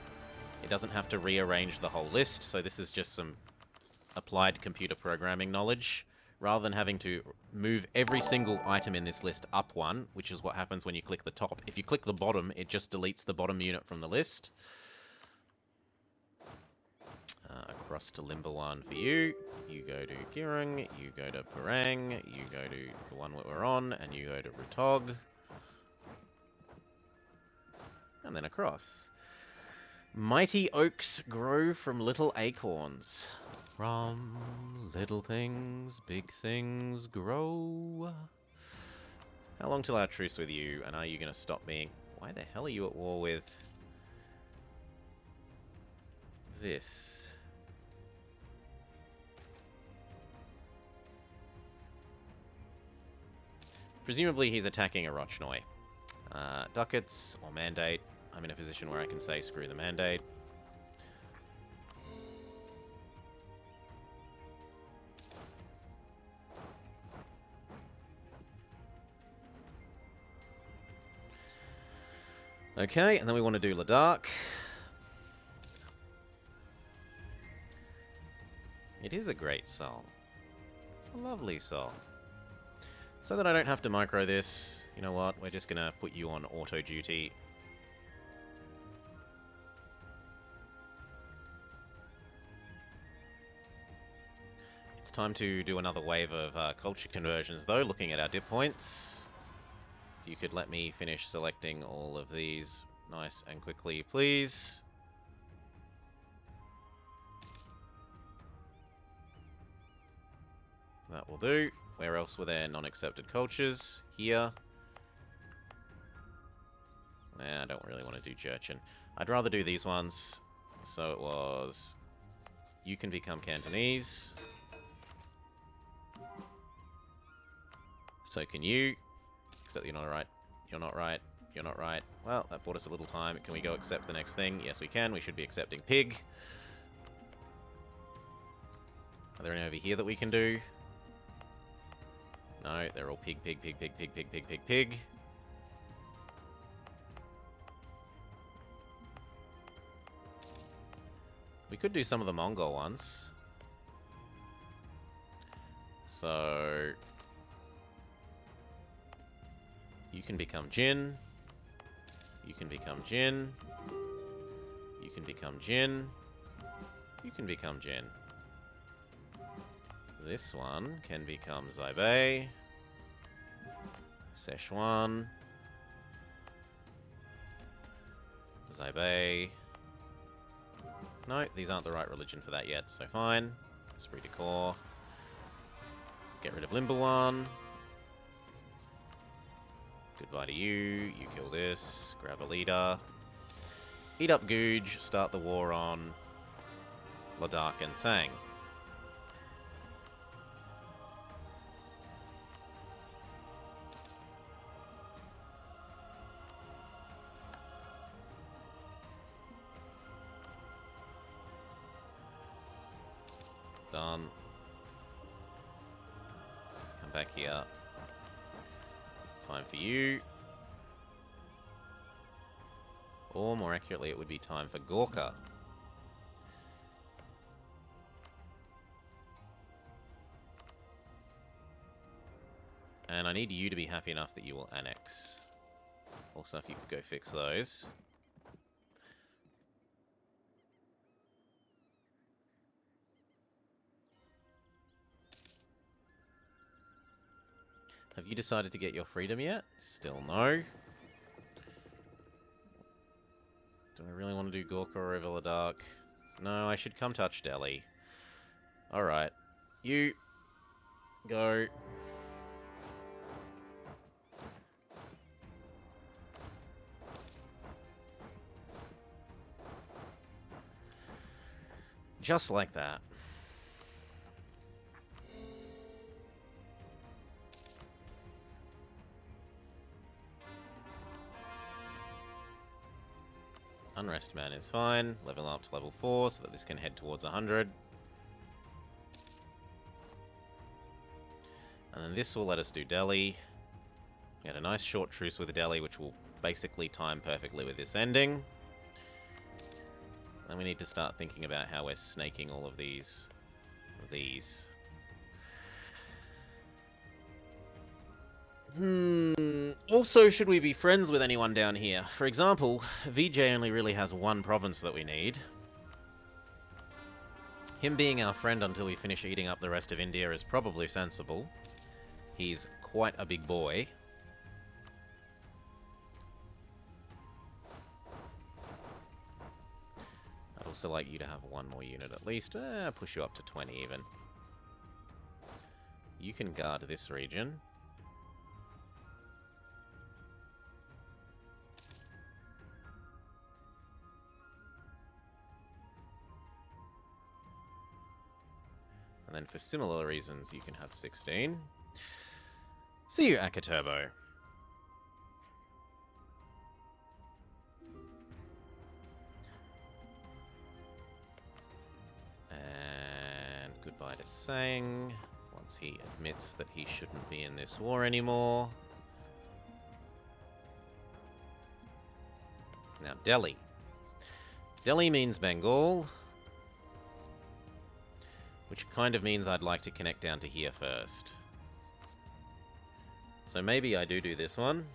It doesn't have to rearrange the whole list, so this is just some applied computer programming knowledge, rather than having to move every single item in this list up one, which is what happens when you click the top. If you click the bottom, it just deletes the bottom unit from the list. Across to Limbawan for you. You go to Girung, you go to Parang, you go to the one that we're on, and you go to Rutog. And then across. Mighty oaks grow from little acorns. From little things, big things grow. How long till our truce with you? And are you going to stop being... Why the hell are you at war with... this? Presumably he's attacking a Rochnoi. Ducats or mandate. I'm in a position where I can say screw the mandate. Okay, and then we want to do Ladakh. It is a great song. It's a lovely song. So that I don't have to micro this, you know what? We're just going to put you on auto duty. time to do another wave of culture conversions, though, looking at our dip points. If you could let me finish selecting all of these nice and quickly, please. That will do. Where else were there non-accepted cultures? Here. Nah, I don't really want to do Jurchen. I'd rather do these ones. So it was... You can become Cantonese. So can you. Except you're not right. You're not right. You're not right. Well, that bought us a little time. Can we go accept the next thing? Yes, we can. We should be accepting pig. Are there any over here that we can do? No, they're all pig, pig, pig, pig, pig, pig, pig, pig, pig. We could do some of the Mongol ones. So... You can become Jin. You can become Jin. You can become Jin. You can become Jin. This one can become Zaibei. Szechuan. Zaibei. No, these aren't the right religion for that yet, so fine. Esprit de Corps. Get rid of Limbawan. Goodbye to you. You kill this. Grab a leader. Eat up Guj. Start the war on Ladakh and Sang. Done. Come back here. Time for you. Or more accurately, it would be time for Gorkha. And I need you to be happy enough that you will annex. Also, if you could go fix those. Have you decided to get your freedom yet? Still no. Do I really want to do Gorkha or over Ladakh? No, I should come touch Delhi. Alright. You... Go. Just like that. Unrest Man is fine. Level up to level 4 so that this can head towards 100. And then this will let us do Delhi. We had a nice short truce with Delhi, which will basically time perfectly with this ending. Then we need to start thinking about how we're snaking all of these. Also, should we be friends with anyone down here? For example, VJ only really has one province that we need. Him being our friend until we finish eating up the rest of India is probably sensible. He's quite a big boy. I'd also like you to have one more unit at least. Push you up to 20 even. You can guard this region. And then for similar reasons, you can have 16. See you, Akaturbo. And goodbye to Sang, once he admits that he shouldn't be in this war anymore. Now, Delhi. Delhi means Bengal. Which kind of means I'd like to connect down to here first. So maybe I do this one.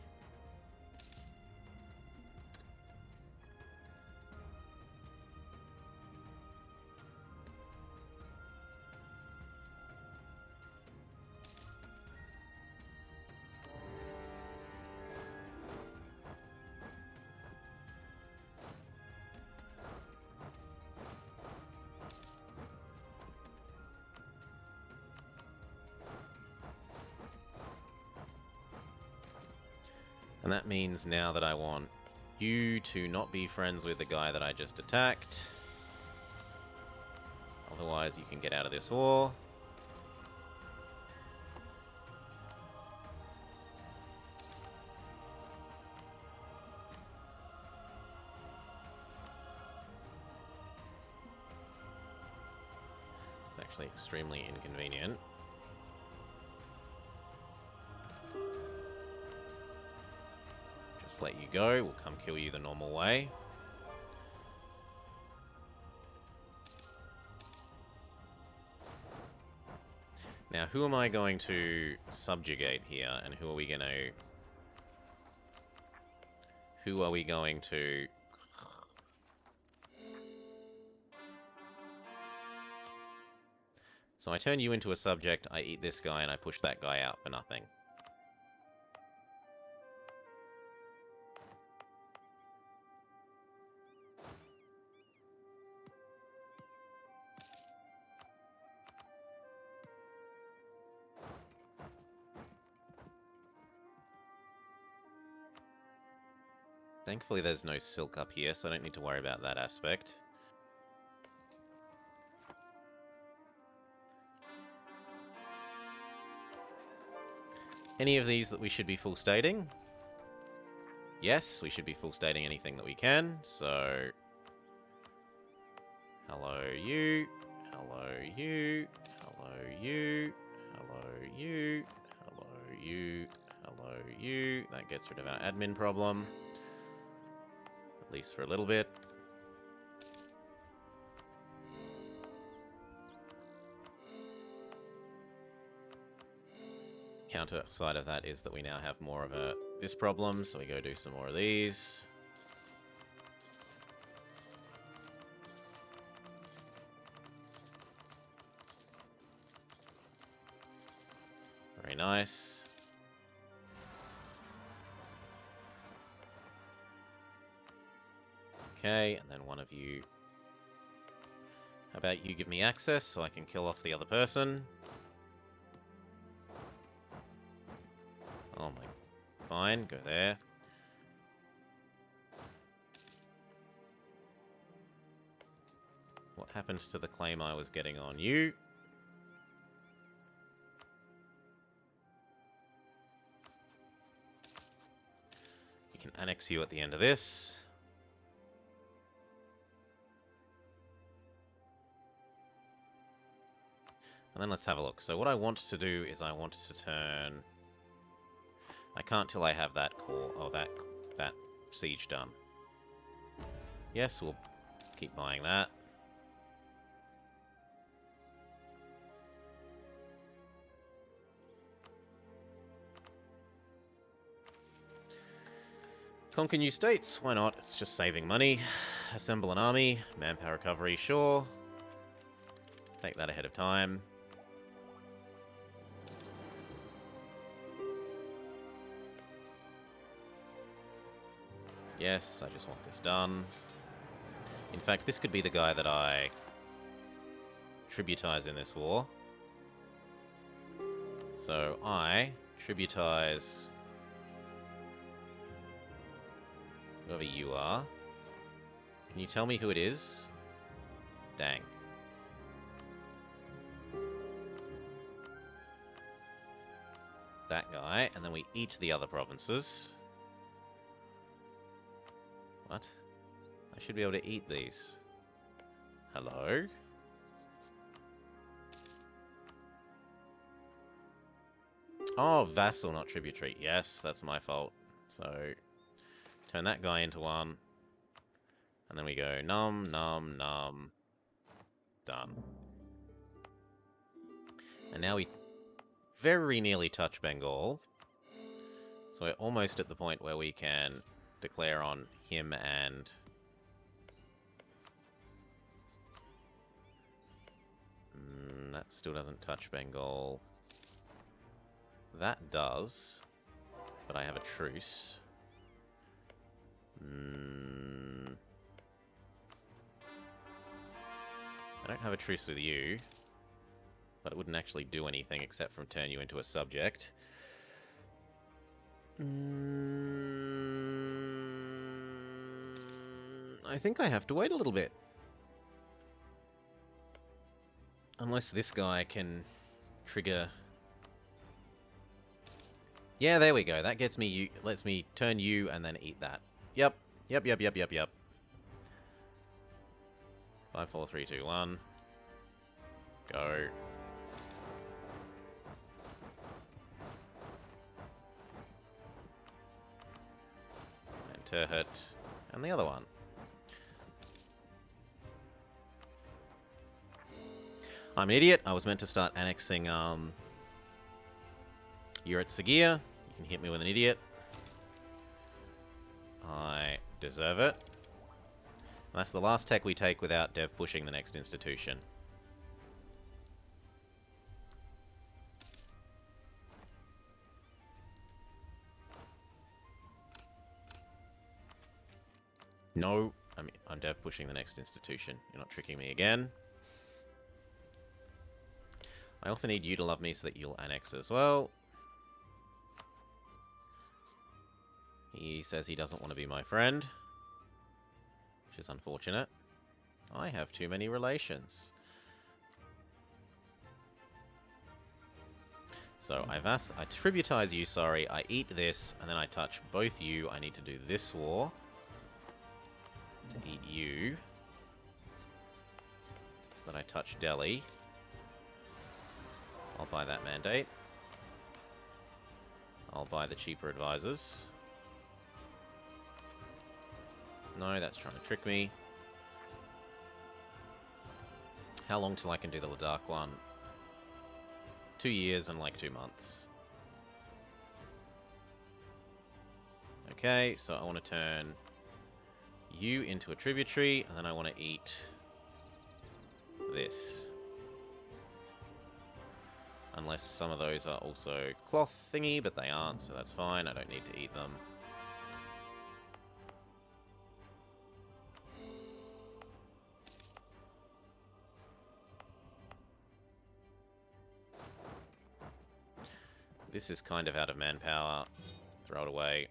And that means now that I want you to not be friends with the guy that I just attacked. Otherwise, you can get out of this war. It's actually extremely inconvenient. Just let you go. We'll come kill you the normal way. Now, who am I going to subjugate here, and who are we going to... Who are we going to... So I turn you into a subject, I eat this guy, and I push that guy out for nothing. Thankfully there's no silk up here, so I don't need to worry about that aspect. Any of these that we should be full stating? Yes, we should be full stating anything that we can, so... Hello you, hello you, hello you, hello you, hello you, hello you. That gets rid of our admin problem. At least for a little bit. Counter side of that is that we now have more of this problem, so we go do some more of these. Very nice. Okay, and then one of you... How about you give me access so I can kill off the other person? Oh my... Fine, go there. What happened to the claim I was getting on you? You can annex you at the end of this. And then let's have a look. So what I want to do is I want to turn... I can't till I have that core, or that siege done. Yes, we'll keep buying that. Conquer new states, why not? It's just saving money. Assemble an army, manpower recovery, sure. Take that ahead of time. Yes, I just want this done. In fact, this could be the guy that I tributize in this war. So I tributize whoever you are. Can you tell me who it is? Dang. That guy, and then we eat the other provinces. What? I should be able to eat these. Hello? Oh, vassal, not tributary. Yes, that's my fault. So, turn that guy into one. And then we go num, num, num. Done. And now we very nearly touch Bengal. So we're almost at the point where we can declare on him and... that still doesn't touch Bengal. That does. But I have a truce. I don't have a truce with you. But it wouldn't actually do anything except from turn you into a subject. I think I have to wait a little bit. Unless this guy can trigger... Yeah, there we go. That gets me you, lets me turn you and then eat that. Yep. Yep. 5, 4, 3, 2, 1. Go. And Turhut. And the other one. I'm an idiot. I was meant to start annexing, You're at Sagir. You can hit me with an idiot. I deserve it. And that's the last tech we take without dev pushing the next institution. No, I'm dev pushing the next institution. You're not tricking me again. I also need you to love me so that you'll annex as well. He says he doesn't want to be my friend, which is unfortunate. I have too many relations. So I tributize you, sorry. I eat this, and then I touch both you. I need to do this war to eat you. So that I touch Delhi. I'll buy that mandate. I'll buy the cheaper advisors. No, that's trying to trick me. How long till I can do the Ladakh one? 2 years and like 2 months. Okay, so I want to turn you into a tributary, and then I want to eat this. Unless some of those are also cloth thingy, but they aren't, so that's fine. I don't need to eat them. This is kind of out of manpower. Throw it away.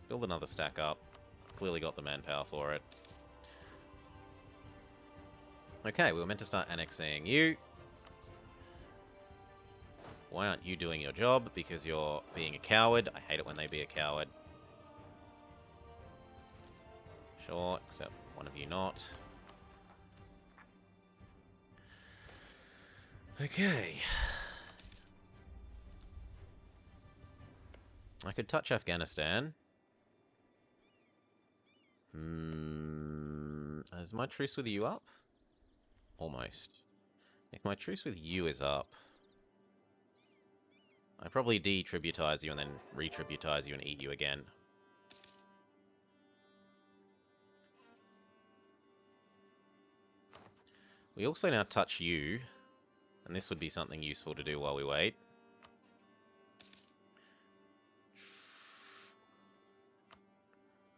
Build another stack up. Clearly got the manpower for it. Okay, we were meant to start annexing you. Why aren't you doing your job? Because you're being a coward. I hate it when they be a coward. Sure, except one of you not. Okay. I could touch Afghanistan. Is my truce with you up? Almost. If my truce with you is up, I probably de-tributize you and then re-tributize you and eat you again. We also now touch you, and this would be something useful to do while we wait.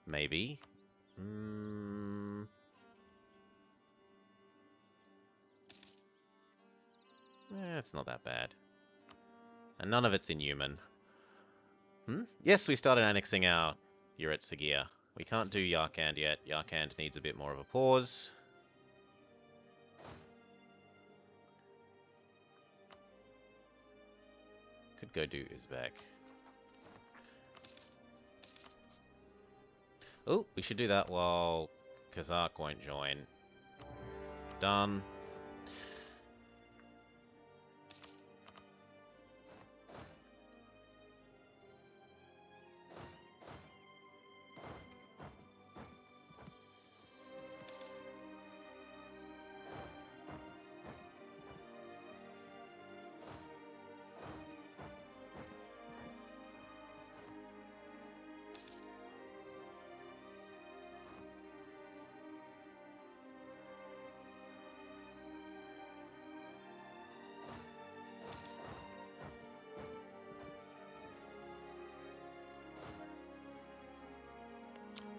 Maybe. It's not that bad. And none of it's inhuman. Yes, we started annexing our Uret Sagir. We can't do Yarkand yet. Yarkand needs a bit more of a pause. Could go do Uzbek. Oh, we should do that while Kazakh won't join. Done.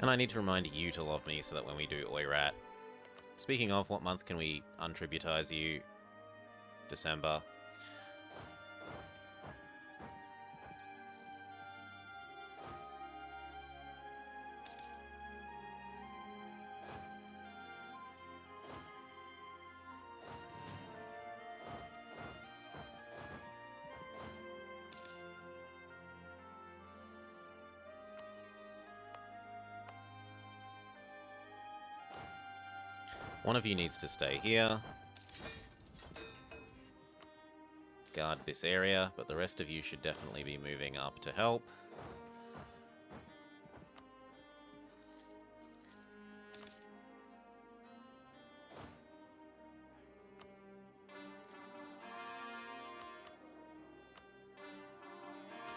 And I need to remind you to love me so that when we do Oirat, Speaking of, what month can we untributize you? December. One of you needs to stay here. Guard this area, but the rest of you should definitely be moving up to help.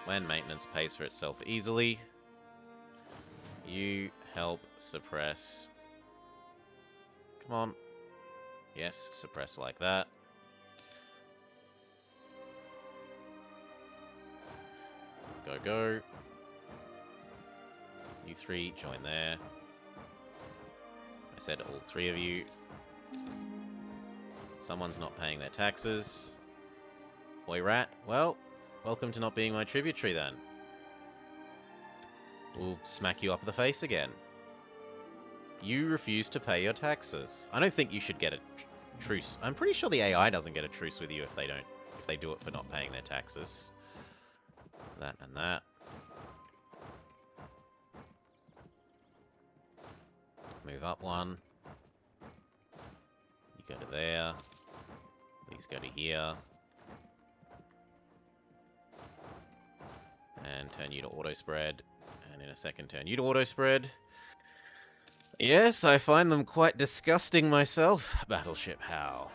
Land maintenance pays for itself easily. You help suppress. Come on. Yes, suppress like that. Go, go. You three, join there. I said all three of you. Someone's not paying their taxes. Boy rat, well, welcome to not being my tributary then. We'll smack you up the face again. You refuse to pay your taxes. I don't think you should get a truce. I'm pretty sure the AI doesn't get a truce with you if they do it for not paying their taxes. That and that. Move up one. You go to there. These go to here. And turn you to auto spread. And in a second turn you to auto spread. Yes, I find them quite disgusting myself, Battleship How.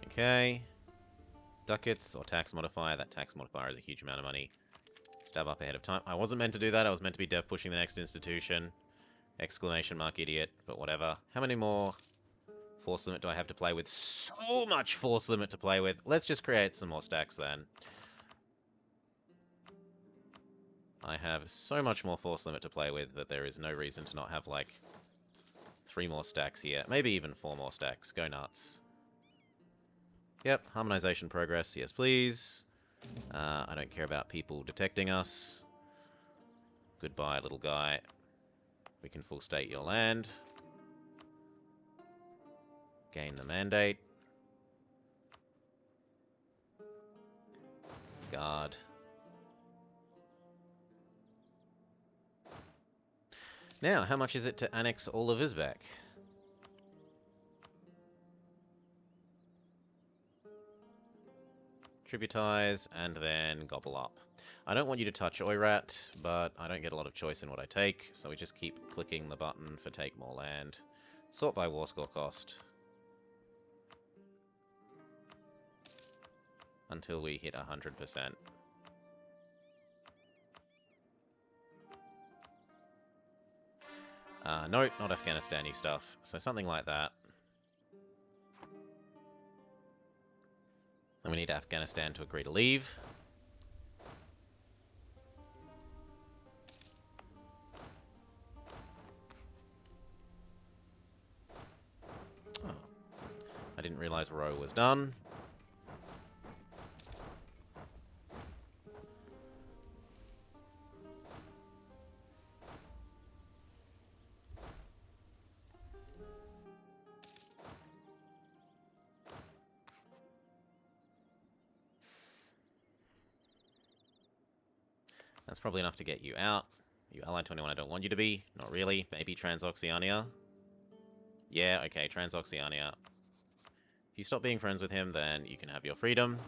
Okay. Ducats or tax modifier. That tax modifier is a huge amount of money. Stab up ahead of time. I wasn't meant to do that. I was meant to be dev pushing the next institution. Exclamation mark idiot, but whatever. How many more force limit do I have to play with? So much force limit to play with. Let's just create some more stacks then. I have so much more force limit to play with that there is no reason to not have like 3 more stacks here. Maybe even 4 more stacks. Go nuts. Yep, harmonization progress, yes please. I don't care about people detecting us. Goodbye, little guy. We can full state your land. Gain the mandate. Guard. Now, how much is it to annex all of Uzbek? Tributize, and then gobble up. I don't want you to touch Oirat, but I don't get a lot of choice in what I take, so we just keep clicking the button for take more land. Sort by war score cost. Until we hit 100%. No, not Afghanistani stuff. So something like that. Then we need Afghanistan to agree to leave. Oh. I didn't realize row was done. That's probably enough to get you out. You Allied 21, I don't want you to be. Not really. Maybe Transoxiania. Yeah, okay, Transoxiania. If you stop being friends with him, then you can have your freedom.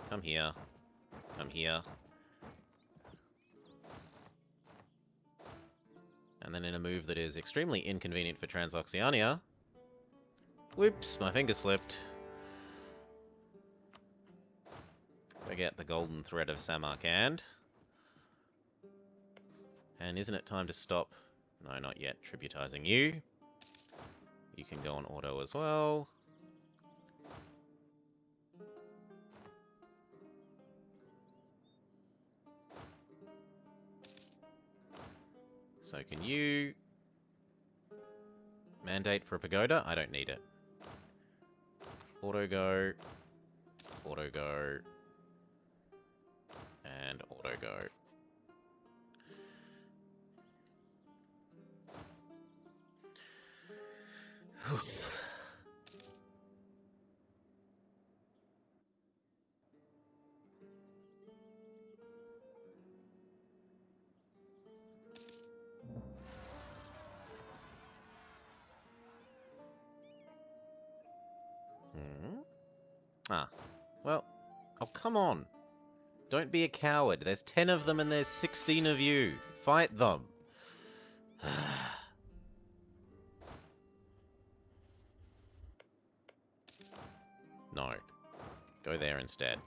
Come here. Come here. And then in a move that is extremely inconvenient for Transoxiania... Whoops, my finger slipped. Forget the golden thread of Samarkand. And isn't it time to stop? No, not yet. Tributizing you. You can go on auto as well. So can you mandate for a pagoda? I don't need it. Auto go, and auto go. Ah, well, oh, come on. Don't be a coward. There's 10 of them and there's 16 of you. Fight them. No. Go there instead.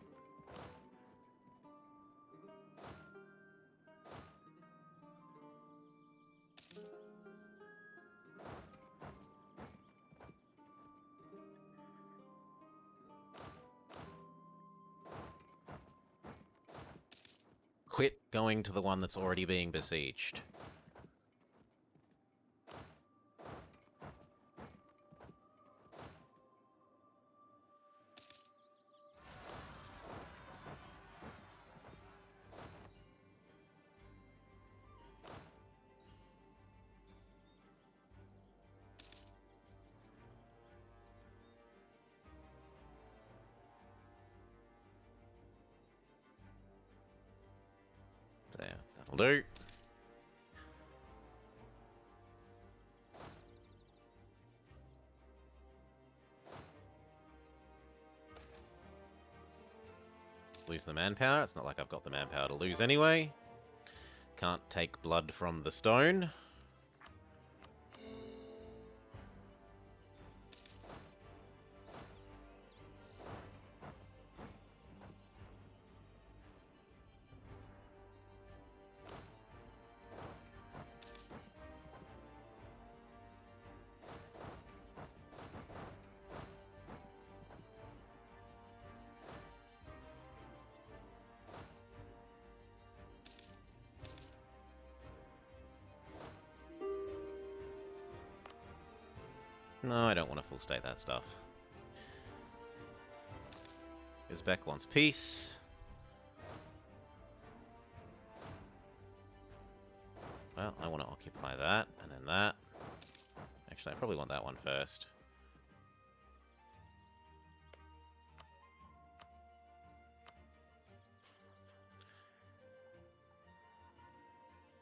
Quit going to the one that's already being besieged. There, that'll do. Lose the manpower. It's not like I've got the manpower to lose anyway. Can't take blood from the stone. No, I don't want to full state that stuff. Uzbek wants peace. Well, I want to occupy that, and then that. Actually, I probably want that one first.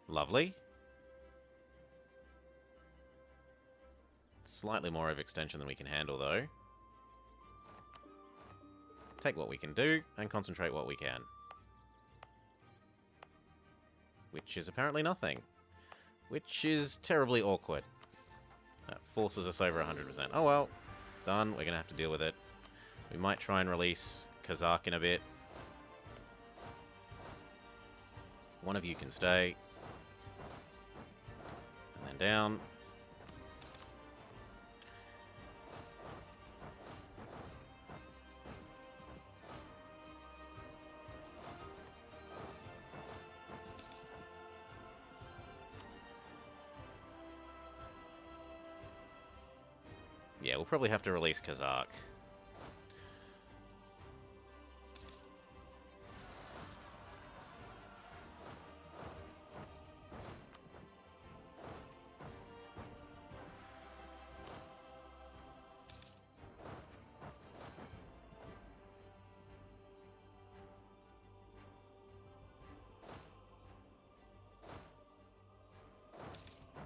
Lovely. Slightly more of extension than we can handle, though. Take what we can do, and concentrate what we can. Which is apparently nothing. Which is terribly awkward. That forces us over 100%. Oh well. Done. We're going to have to deal with it. We might try and release Kazakh in a bit. One of you can stay. And then down. Yeah, we'll probably have to release Kazakh.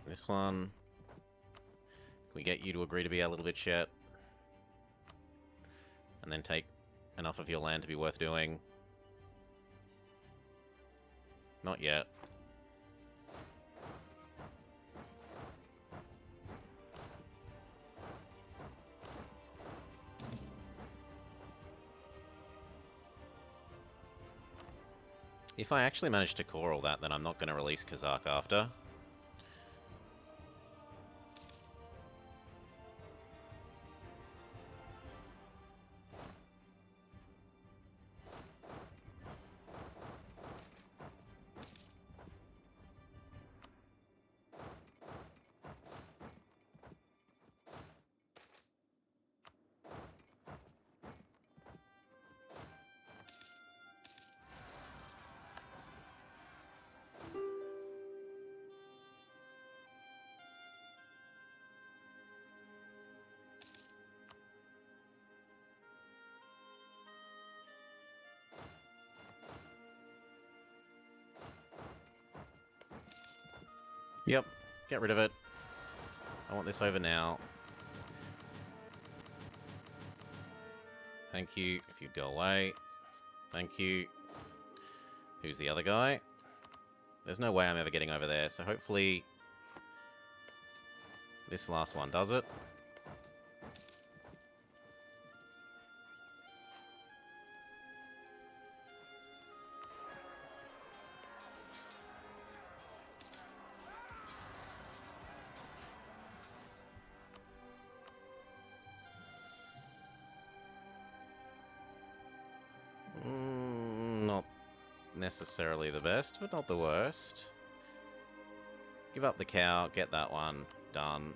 This one... Can we get you to agree to be a little bit shit? And then take enough of your land to be worth doing? Not yet. If I actually manage to core all that, then I'm not going to release Kazakh after. Yep, get rid of it. I want this over now. Thank you. If you'd go away. Thank you. Who's the other guy? There's no way I'm ever getting over there, so hopefully this last one does it. Not necessarily the best, but not the worst. Give up the cow, get that one, done.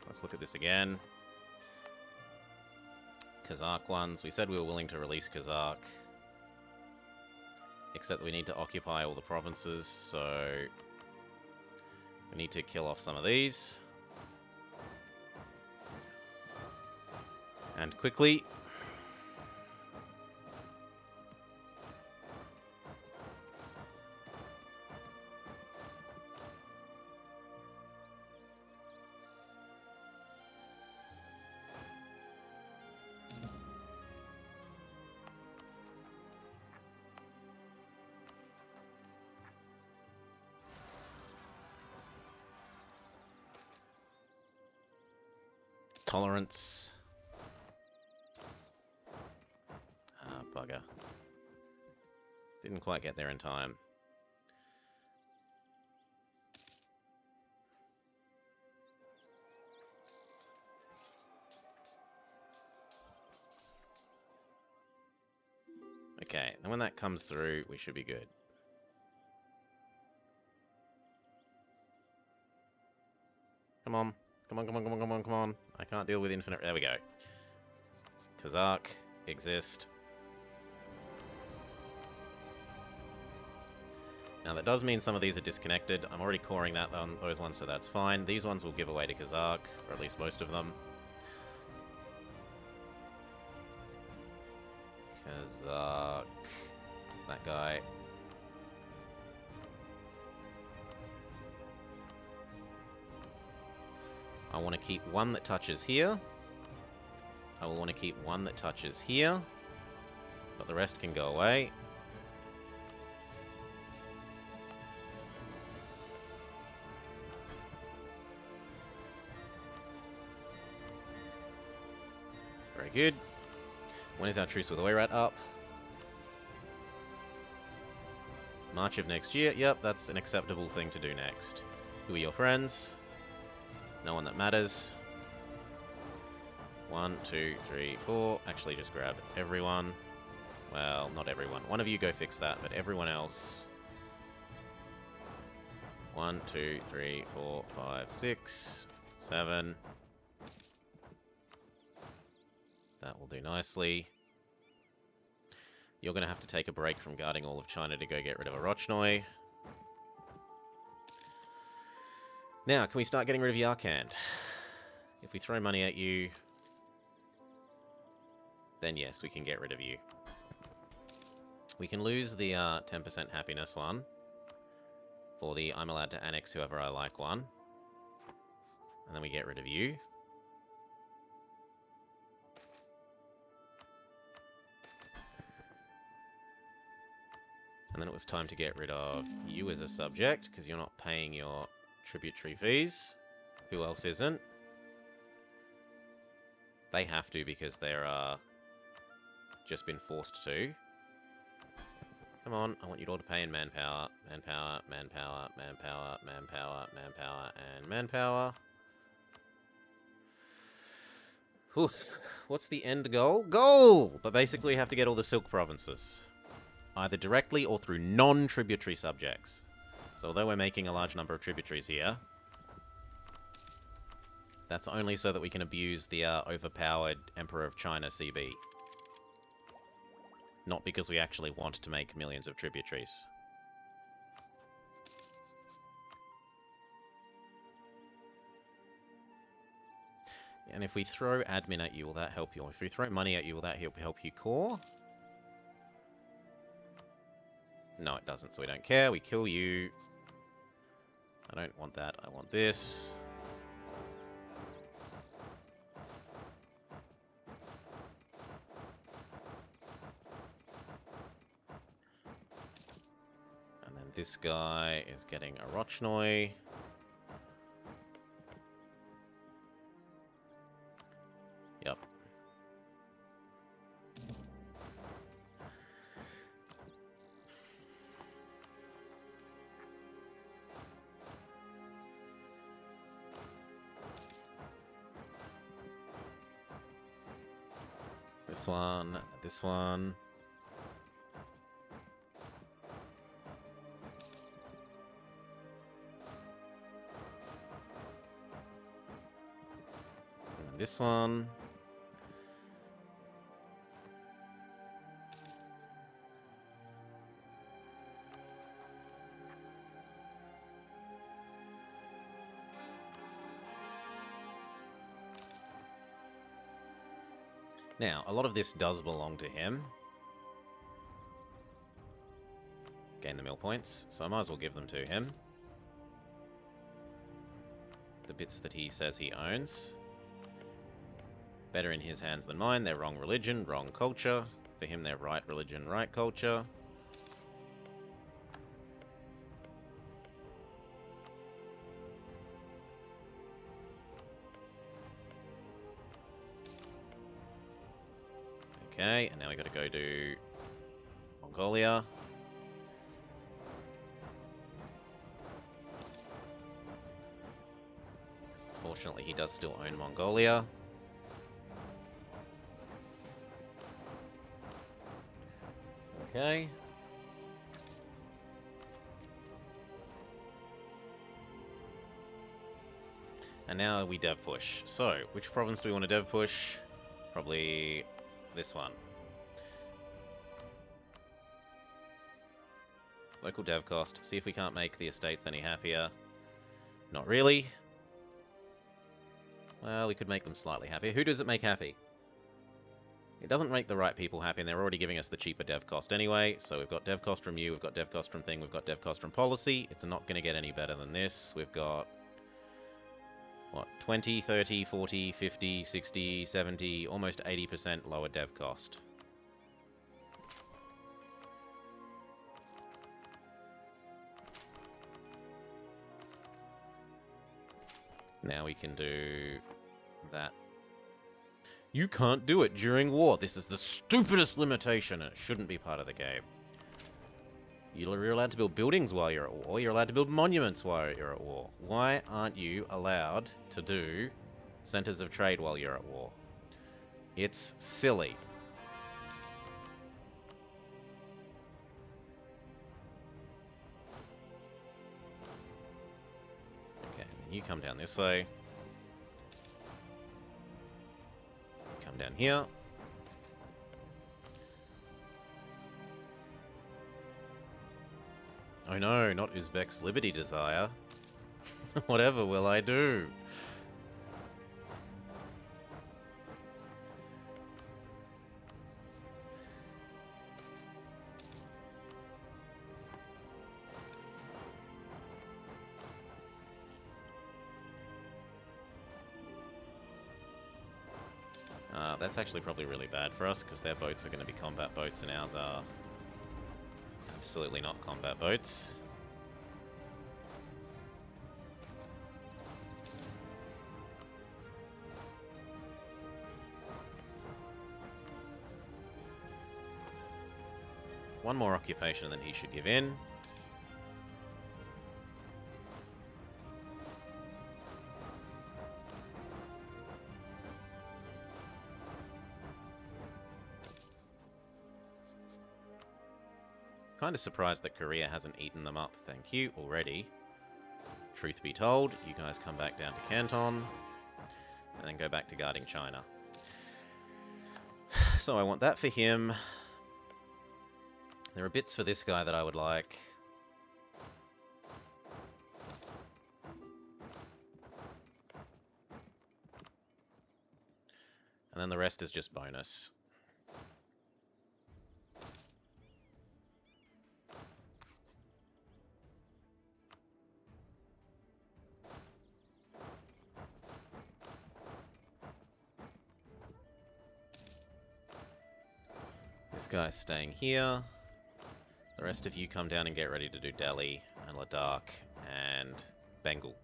Let's look at this again. Kazakh ones. We said we were willing to release Kazakh. Except we need to occupy all the provinces, so we need to kill off some of these. And quickly. Tolerance. Ah, bugger. Didn't quite get there in time. Okay, and when that comes through, we should be good. Come on. Come on, come on, come on, come on, come on. I can't deal with infinite... There we go. Kazakh, exist. Now, that does mean some of these are disconnected. I'm already coring that on those ones, so that's fine. These ones will give away to Kazakh, or at least most of them. Kazakh... That guy... I want to keep one that touches here. I will want to keep one that touches here. But the rest can go away. Very good. When is our truce with Oirat up? March of next year. Yep, that's an acceptable thing to do next. Who are your friends? No one that matters. 1, 2, 3, 4. Actually, just grab everyone. Well, not everyone. One of you go fix that, but everyone else. 1, 2, 3, 4, 5, 6, 7. That will do nicely. You're going to have to take a break from guarding all of China to go get rid of a Rochnoi. Now, can we start getting rid of Yarkand? If we throw money at you, then yes, we can get rid of you. We can lose the 10% happiness one, or the I'm allowed to annex whoever I like one, and then we get rid of you. And then it was time to get rid of you as a subject, because you're not paying your tributary fees. Who else isn't? They have to because they're just been forced to. Come on, I want you all to pay in manpower. Manpower, manpower, manpower, manpower, manpower, and manpower. Oof. What's the end goal? Goal! But basically we have to get all the Silk provinces. Either directly or through non-tributary subjects. So although we're making a large number of tributaries here, that's only so that we can abuse the overpowered Emperor of China CB. Not because we actually want to make millions of tributaries. And if we throw admin at you, will that help you? If we throw money at you, will that help you core? No, it doesn't, so we don't care. We kill you. I don't want that. I want this. And then this guy is getting a Rochnoi. Yep. This one, this one. And this one. Now, a lot of this does belong to him. Gain the mill points, so I might as well give them to him. The bits that he says he owns. Better in his hands than mine. They're wrong religion, wrong culture. For him, they're right religion, right culture. Okay, and now we got to go to Mongolia. Unfortunately, he does still own Mongolia. Okay. And now we dev push. So, which province do we want to dev push? Probably this one. Local dev cost. See if we can't make the estates any happier. Not really. Well, we could make them slightly happier. Who does it make happy? It doesn't make the right people happy, and they're already giving us the cheaper dev cost anyway. So we've got dev cost from you, we've got dev cost from thing, we've got dev cost from policy. It's not going to get any better than this. We've got, what, 20, 30, 40, 50, 60, 70, almost 80% lower dev cost. Now we can do that. You can't do it during war. This is the stupidest limitation, and it shouldn't be part of the game. You're allowed to build buildings while you're at war. You're allowed to build monuments while you're at war. Why aren't you allowed to do centers of trade while you're at war? It's silly. Okay, and you come down this way. Come down here. Oh no, not Uzbek's liberty desire. Whatever will I do? That's actually probably really bad for us, because their boats are going to be combat boats and ours are absolutely not combat boats. One more occupation than he should give in. Kind of surprised that Korea hasn't eaten them up, thank you, already. Truth be told, you guys come back down to Canton, and then go back to guarding China. So I want that for him. There are bits for this guy that I would like. And then the rest is just bonus. This guy's staying here. The rest of you come down and get ready to do Delhi and Ladakh and Bengal.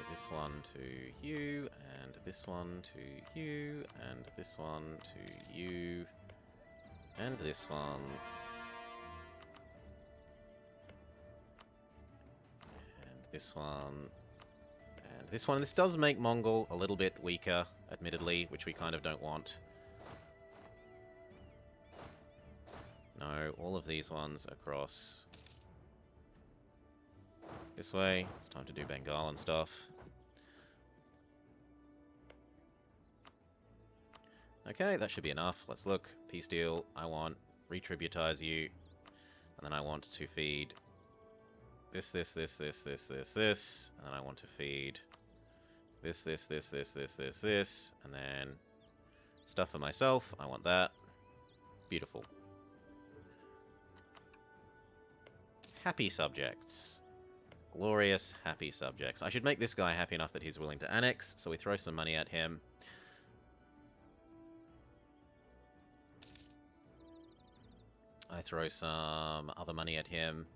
This one to you, and this one to you, and this one to you, and this one. And this one. And this one. This does make Mongol a little bit weaker, admittedly, which we kind of don't want. No, all of these ones across this way. It's time to do Bengal and stuff. Okay, that should be enough. Let's look. Peace deal. I want retributize you. And then I want to feed this. And then I want to feed this. And then stuff for myself. I want that. Beautiful. Happy subjects. Glorious, happy subjects. I should make this guy happy enough that he's willing to annex, so we throw some money at him. I throw some other money at him.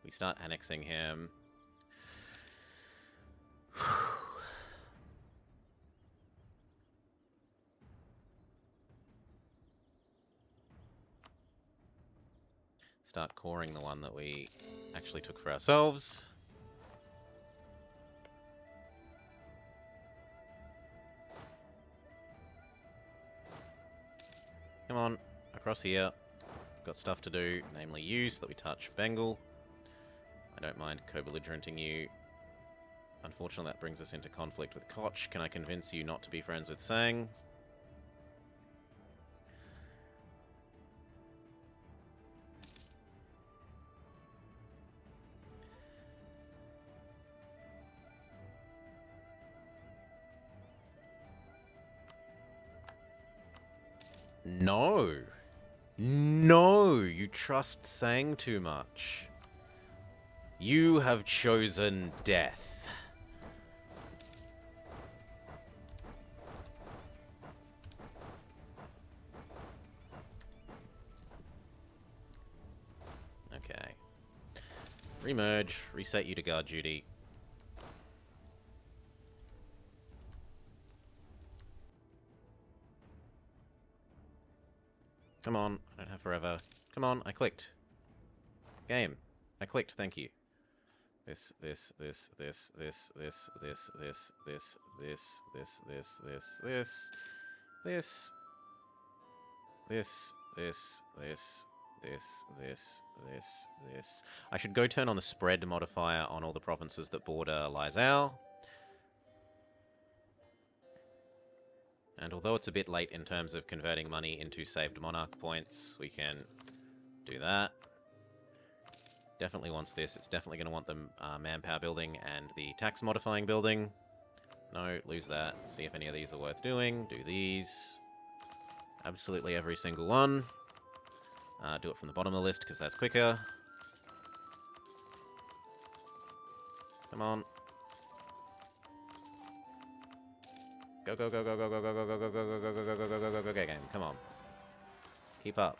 We start annexing him. Start coring the one that we actually took for ourselves. Come on, across here. Got stuff to do, namely you, so that we touch Bengal. I don't mind co-belligerenting you. Unfortunately, that brings us into conflict with Koch. Can I convince you not to be friends with Sang? No. No, you trust Sang too much. You have chosen death. Okay. Remerge, reset you to guard duty. Come on, I don't have forever. Come on, I clicked. Game. I clicked, thank you. This, this. I should go turn on the spread modifier on all the provinces that border Lizao. And although it's a bit late in terms of converting money into saved monarch points, we can do that. Definitely wants this. It's definitely going to want the manpower building and the tax modifying building. No, lose that. See if any of these are worth doing. Do these. Absolutely every single one. Do it from the bottom of the list because that's quicker. Come on. Go, go, go, go, go, go, go, go, go, go, go, go, go, go, go, go, go, go, go, game. Come on. Keep up.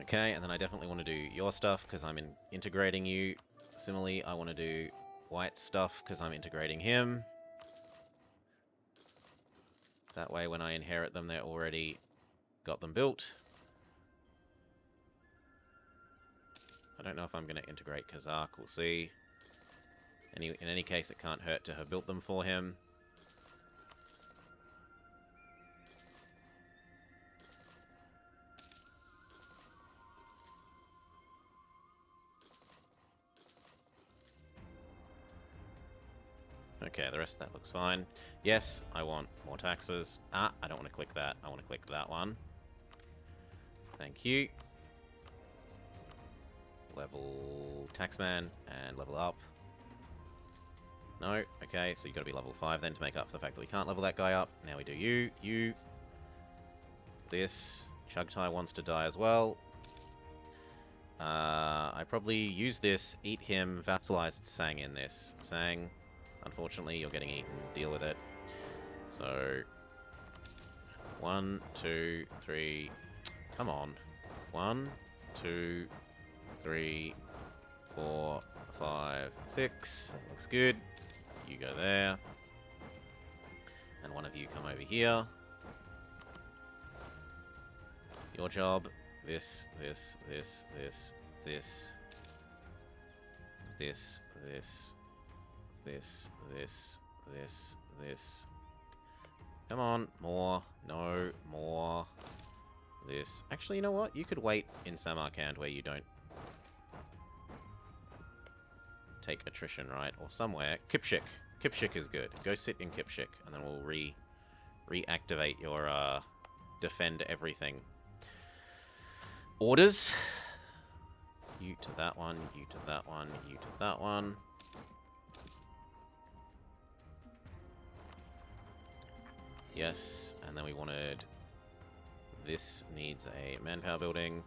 Okay, and then I definitely want to do your stuff because I'm integrating you. Similarly, I want to do White's stuff because I'm integrating him. That way, when I inherit them, they're already got them built. I don't know if I'm going to integrate Kazakh. We'll see. In any case, it can't hurt to have built them for him. Okay, the rest of that looks fine. Yes, I want more taxes. I don't want to click that. I want to click that one. Thank you. Level Taxman and level up. No, okay, so you've got to be level 5 then to make up for the fact that we can't level that guy up. Now we do you. This. Chugtai wants to die as well. I probably use this, eat him, vassalized Sang in this. Sang, unfortunately, you're getting eaten. Deal with it. So, 1, 2, 3. Come on. 1, 2, 3, 4, 5, 6. That looks good. You go there. And one of you come over here. Your job. This. Come on, more. No, more. This. Actually, you know what? You could wait in Samarkand where you don't take attrition, right? Or somewhere. Kipshik. Kipshik is good. Go sit in Kipshik, and then we'll reactivate your defend everything orders. You to that one, you to that one, you to that one. Yes, and then we wanted... This needs a manpower building.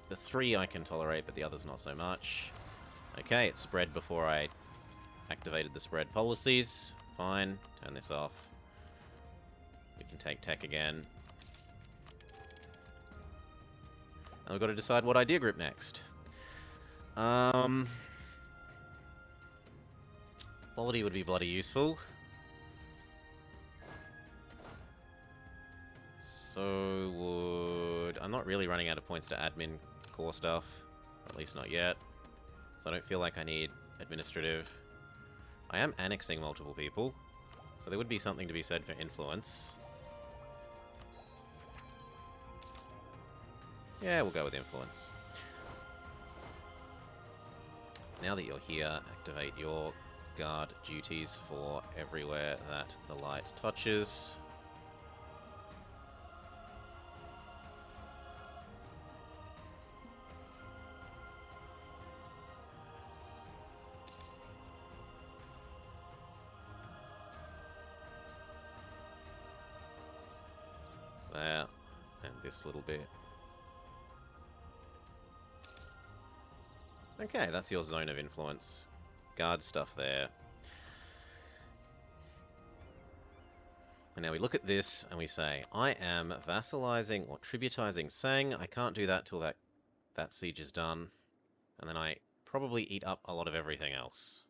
The 3 I can tolerate, but the others not so much. Okay, it spread before I activated the spread policies. Fine. Turn this off. We can take tech again. And we've got to decide what idea group next. Quality would be bloody useful. So would... I'm not really running out of points to admin core stuff. Or at least not yet. So I don't feel like I need administrative. I am annexing multiple people. So there would be something to be said for influence. Yeah, we'll go with influence. Now that you're here, activate your guard duties for everywhere that the light touches. There, and this little bit. Okay, that's your zone of influence. Guard stuff there. And now we look at this and we say, I am vassalizing or tributizing Sang. I can't do that till that siege is done. And then I probably eat up a lot of everything else.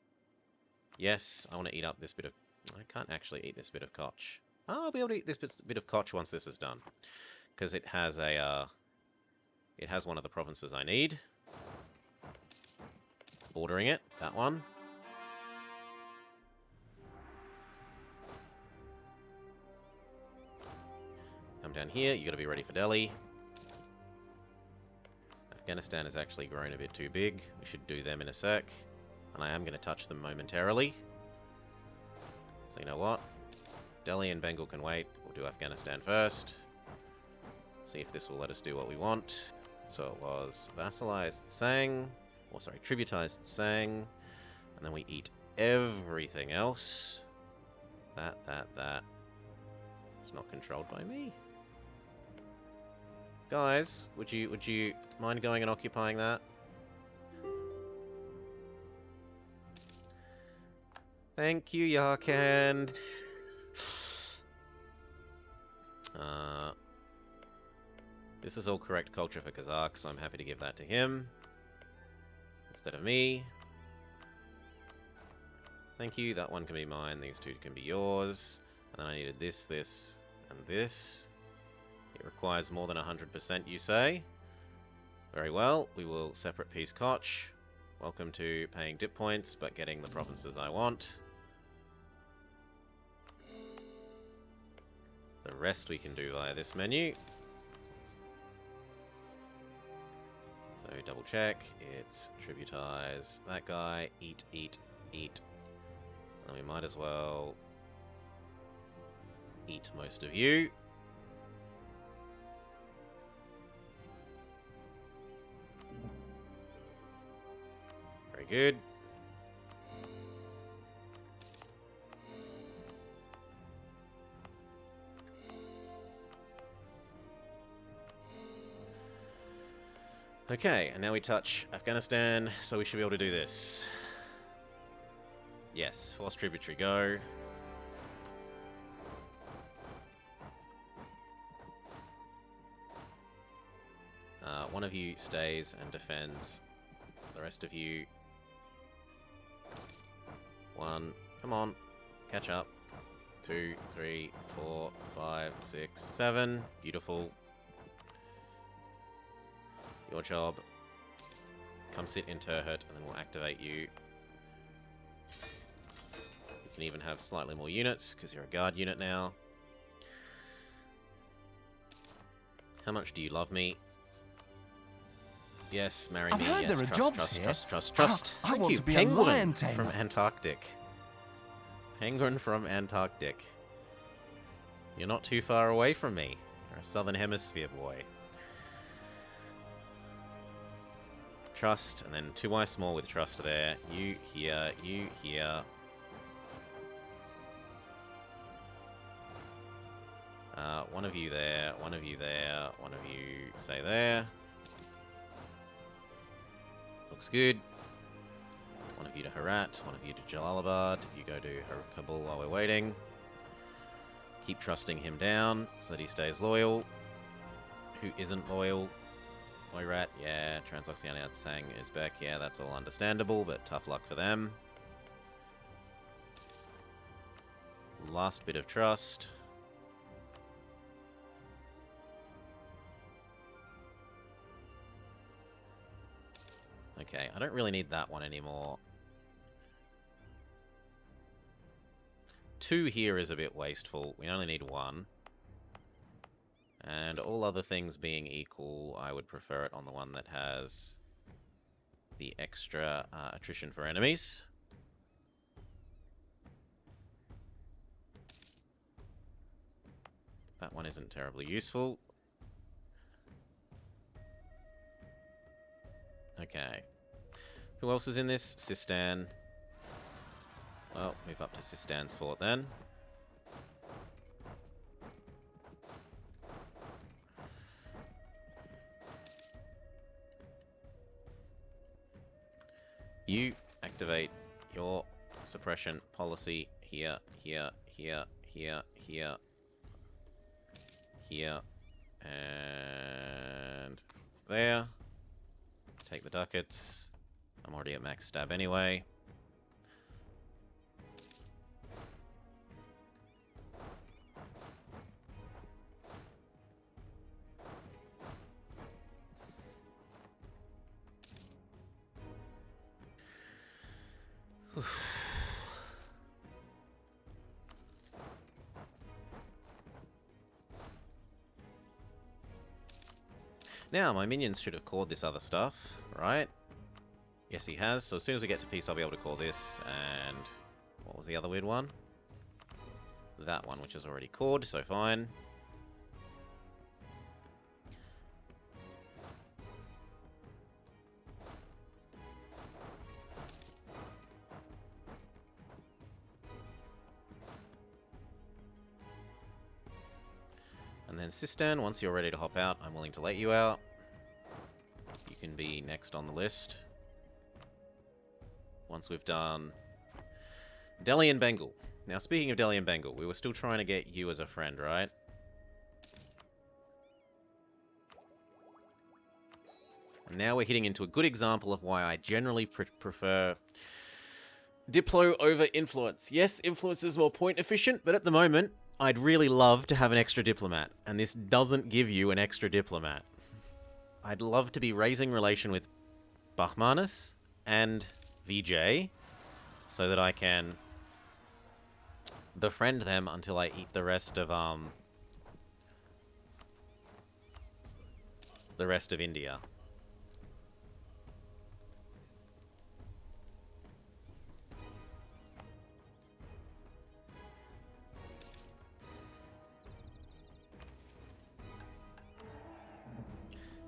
Yes, I want to eat up this bit of... I can't actually eat this bit of Koch. Oh, I'll be able to eat this bit of Koch once this is done. Because it has a... it has one of the provinces I need. Bordering it, that one. Come down here, you got to be ready for Delhi. Afghanistan has actually grown a bit too big. We should do them in a sec. And I am going to touch them momentarily. So you know what? Delhi and Bengal can wait. We'll do Afghanistan first. See if this will let us do what we want. So it was vassalized Sang. Or sorry, tributized Sang. And then we eat everything else. That. It's not controlled by me. Guys, would you mind going and occupying that? Thank you, Yarkand. This is all correct culture for Kazakh, so I'm happy to give that to him. Instead of me. Thank you, that one can be mine, these two can be yours. And then I needed this, and this. It requires more than 100%, you say? Very well, we will separate piece Koch. Welcome to paying dip points, but getting the provinces I want. The rest we can do via this menu. So double check. It's tributize that guy. Eat, eat, eat. And we might as well eat most of you. Very good. Okay, and now we touch Afghanistan, so we should be able to do this. Yes, force tributary, go. One of you stays and defends. The rest of you... One, come on, catch up. 2, 3, 4, 5, 6, 7. Beautiful. Your job. Come sit in Turhut, and then we'll activate you. You can even have slightly more units, because you're a guard unit now. How much do you love me? Yes, marry me.
Heard
Yes,
there are
trust,
jobs
trust,
here.
trust, trust, trust.
I
Thank
want
you,
to be a
Penguin
lion tamer.
from Antarctic. Penguin from Antarctic. You're not too far away from me. You're a Southern Hemisphere boy. Trust, and then 2y small with trust there. You here, you here. One of you there, one of you there, one of you say there. Looks good. One of you to Herat, one of you to Jalalabad. You go to Kabul while we're waiting. Keep trusting him down so that he stays loyal. Who isn't loyal? Oirat, yeah. Transoxiana Sang Uzbek, yeah, that's all understandable, but tough luck for them. Last bit of trust. Okay, I don't really need that one anymore. 2 here is a bit wasteful. We only need 1. And all other things being equal, I would prefer it on the one that has the extra attrition for enemies. That one isn't terribly useful. Okay. Who else is in this? Sistan. Well, move up to Sistan's fort then. You activate your suppression policy here, here, here, here, here, here, and there. Take the ducats. I'm already at max stab anyway. Now, my minions should have called this other stuff, right? Yes, he has. So as soon as we get to peace, I'll be able to call this. And what was the other weird one? That one, which is already called, so fine. And then Sistan, once you're ready to hop out, I'm willing to let you out. You can be next on the list. Once we've done Delhi and Bengal. Now, speaking of Delhi and Bengal, we were still trying to get you as a friend, right? And now we're hitting into a good example of why I generally prefer Diplo over influence. Yes, influence is more point efficient, but at the moment, I'd really love to have an extra diplomat, and this doesn't give you an extra diplomat. I'd love to be raising relation with Bahmanis and VJ, so that I can befriend them until I eat the rest of India.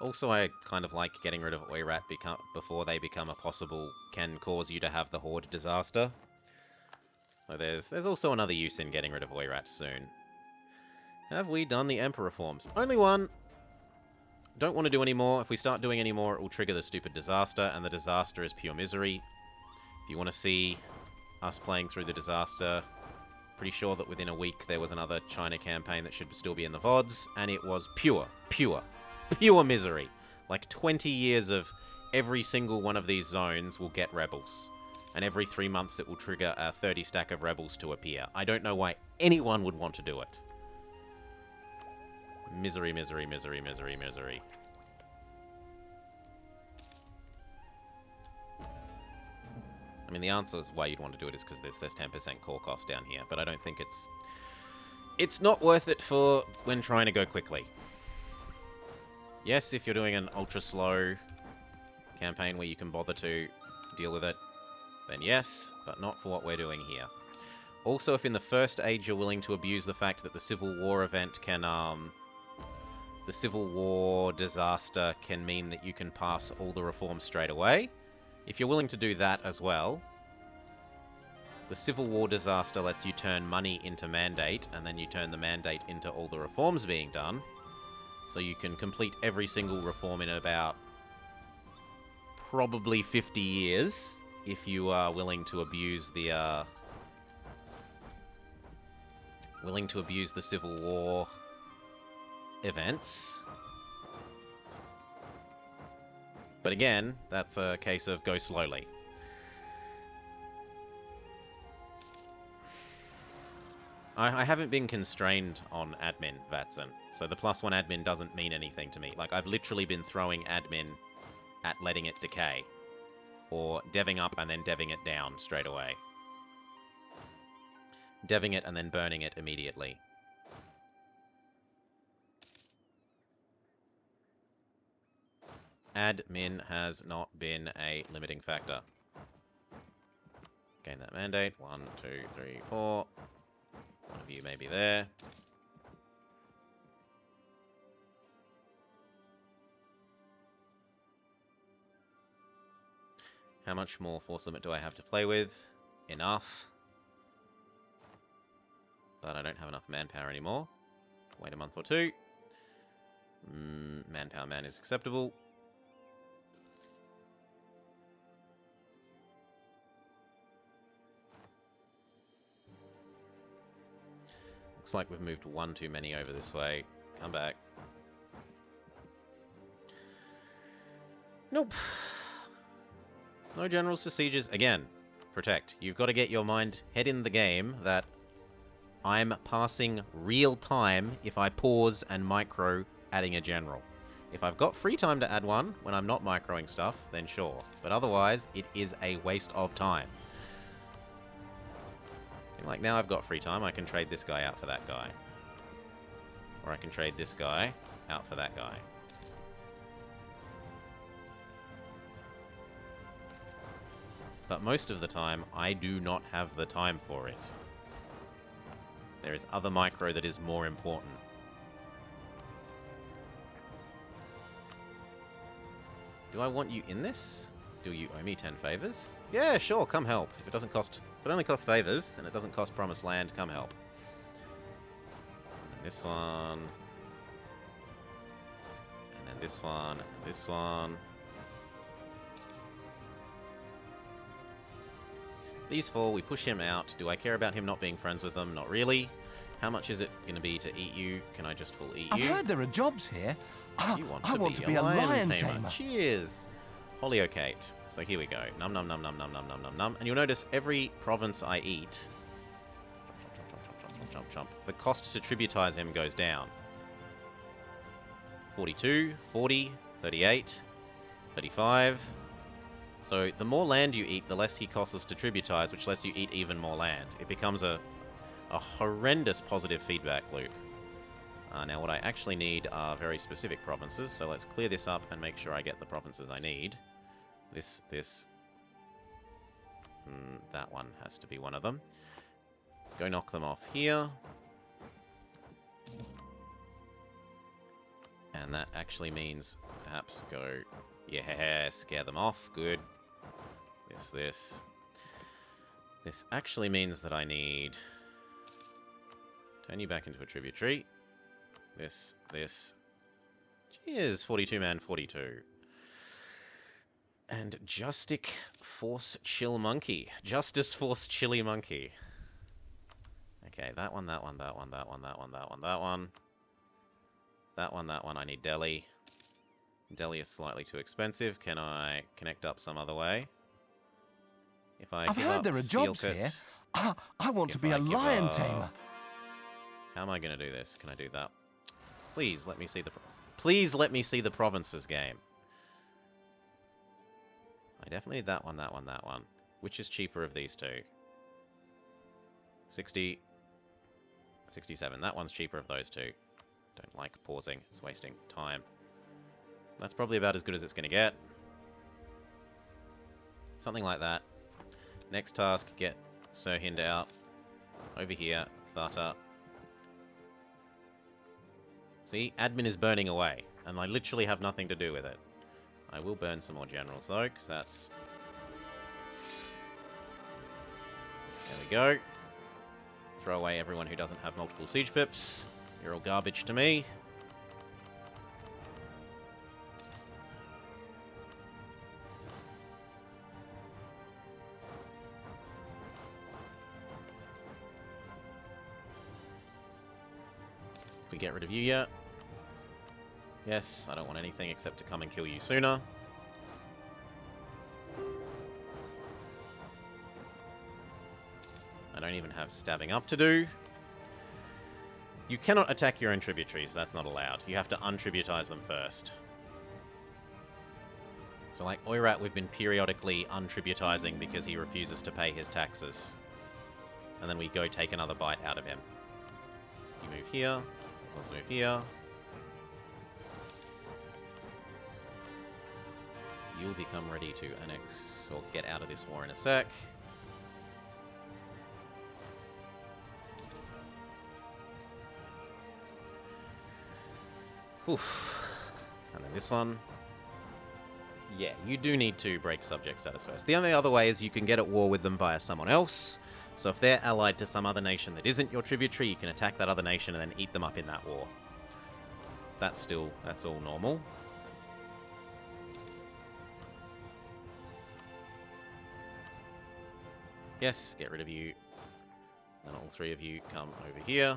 Also, I kind of like getting rid of Oirat before they become a possible, can cause you to have the Horde disaster. So there's also another use in getting rid of Oirat soon. Have we done the Emperor reforms? Only one. Don't want to do any more. If we start doing any more, it will trigger the stupid disaster, and the disaster is pure misery. If you want to see us playing through the disaster, pretty sure that within a week there was another China campaign that should still be in the VODs, and it was pure misery. Like 20 years of every single one of these zones will get rebels. And every 3 months it will trigger a 30 stack of rebels to appear. I don't know why anyone would want to do it. Misery, misery, misery, misery, misery. I mean, the answer is why you'd want to do it is because there's 10% core cost down here, but I don't think it's not worth it for when trying to go quickly. Yes, if you're doing an ultra slow campaign where you can bother to deal with it, then yes, but not for what we're doing here. Also, if in the first age you're willing to abuse the fact that the Civil War event can, the Civil War disaster can mean that you can pass all the reforms straight away, if you're willing to do that as well, the Civil War disaster lets you turn money into mandate, and then you turn the mandate into all the reforms being done. So you can complete every single reform in about probably 50 years if you are willing to abuse the Civil War events. But again, that's a case of go slowly. I haven't been constrained on admin, Vatson, so the +1 admin doesn't mean anything to me. Like, I've literally been throwing admin at letting it decay. Or deving up and then deving it down straight away. Deving it and then burning it immediately. Admin has not been a limiting factor. Gain that mandate. 1, 2, 3, 4. One of you may be there. How much more force limit do I have to play with? Enough. But I don't have enough manpower anymore. Wait a month or two. Manpower man is acceptable. Looks like we've moved one too many over this way. Come back. Nope. No generals for sieges. Again, protect. You've got to get your head in the game that I'm passing real time if I pause and micro adding a general. If I've got free time to add one when I'm not microing stuff, then sure. But otherwise, it is a waste of time. Like now I've got free time, I can trade this guy out for that guy. Or I can trade this guy out for that guy. But most of the time, I do not have the time for it. There is other micro that is more important. Do I want you in this? Do you owe me 10 favors? Yeah, sure, come help. If it doesn't cost... If it only costs favors, and it doesn't cost promised land, come help. And this one... And then this one, and this one... These four, we push him out. Do I care about him not being friends with them? Not really. How much is it going to be to eat you? Can I just full eat you?
I've heard there are jobs here.
I want to be a lion tamer. Cheers. Holiocate. So here we go. Num num num num num num num num num. And you'll notice every province I eat, the cost to tributize him goes down. 42, 40, 38, 35. So the more land you eat, the less he costs us to tributize, which lets you eat even more land. It becomes a horrendous positive feedback loop. Now what I actually need are very specific provinces, so let's clear this up and make sure I get the provinces I need. That one has to be one of them. Go knock them off here. And that actually means perhaps go... Yeah, scare them off. Good. This. This actually means that I need... Turn you back into a tributary. This. Cheers, 42-man 42. And Justic Force Chill Monkey. Justice Force Chili Monkey. Okay, that one. That one. I need Delhi. Delhi is slightly too expensive. Can I connect up some other way? If I
I've
give
heard
up
there are jobs
Sealkit,
here. I want to
if
be
I
a
give
lion
up-
tamer.
How am I going to do this? Can I do that? Please let me see the... Please let me see the provinces game. I definitely need that one. Which is cheaper of these two? 60... 67. That one's cheaper of those two. Don't like pausing. It's wasting time. That's probably about as good as it's going to get. Something like that. Next task, get Sirhind out. Over here, Thata. See, admin is burning away, and I literally have nothing to do with it. I will burn some more generals, though, because that's... There we go. Throw away everyone who doesn't have multiple siege pips. You're all garbage to me. We get rid of you yet? Yes, I don't want anything except to come and kill you sooner. I don't even have stabbing up to do. You cannot attack your own tributaries, that's not allowed. You have to untributize them first. So like Oirat, we've been periodically untributizing because he refuses to pay his taxes. And then we go take another bite out of him. You move here. Let's move here. You'll become ready to annex or get out of this war in a sec. Oof. And then this one. Yeah, you do need to break subject status first. The only other way is you can get at war with them via someone else. So if they're allied to some other nation that isn't your tributary, you can attack that other nation and then eat them up in that war. That's all normal. Yes, get rid of you. And all three of you come over here.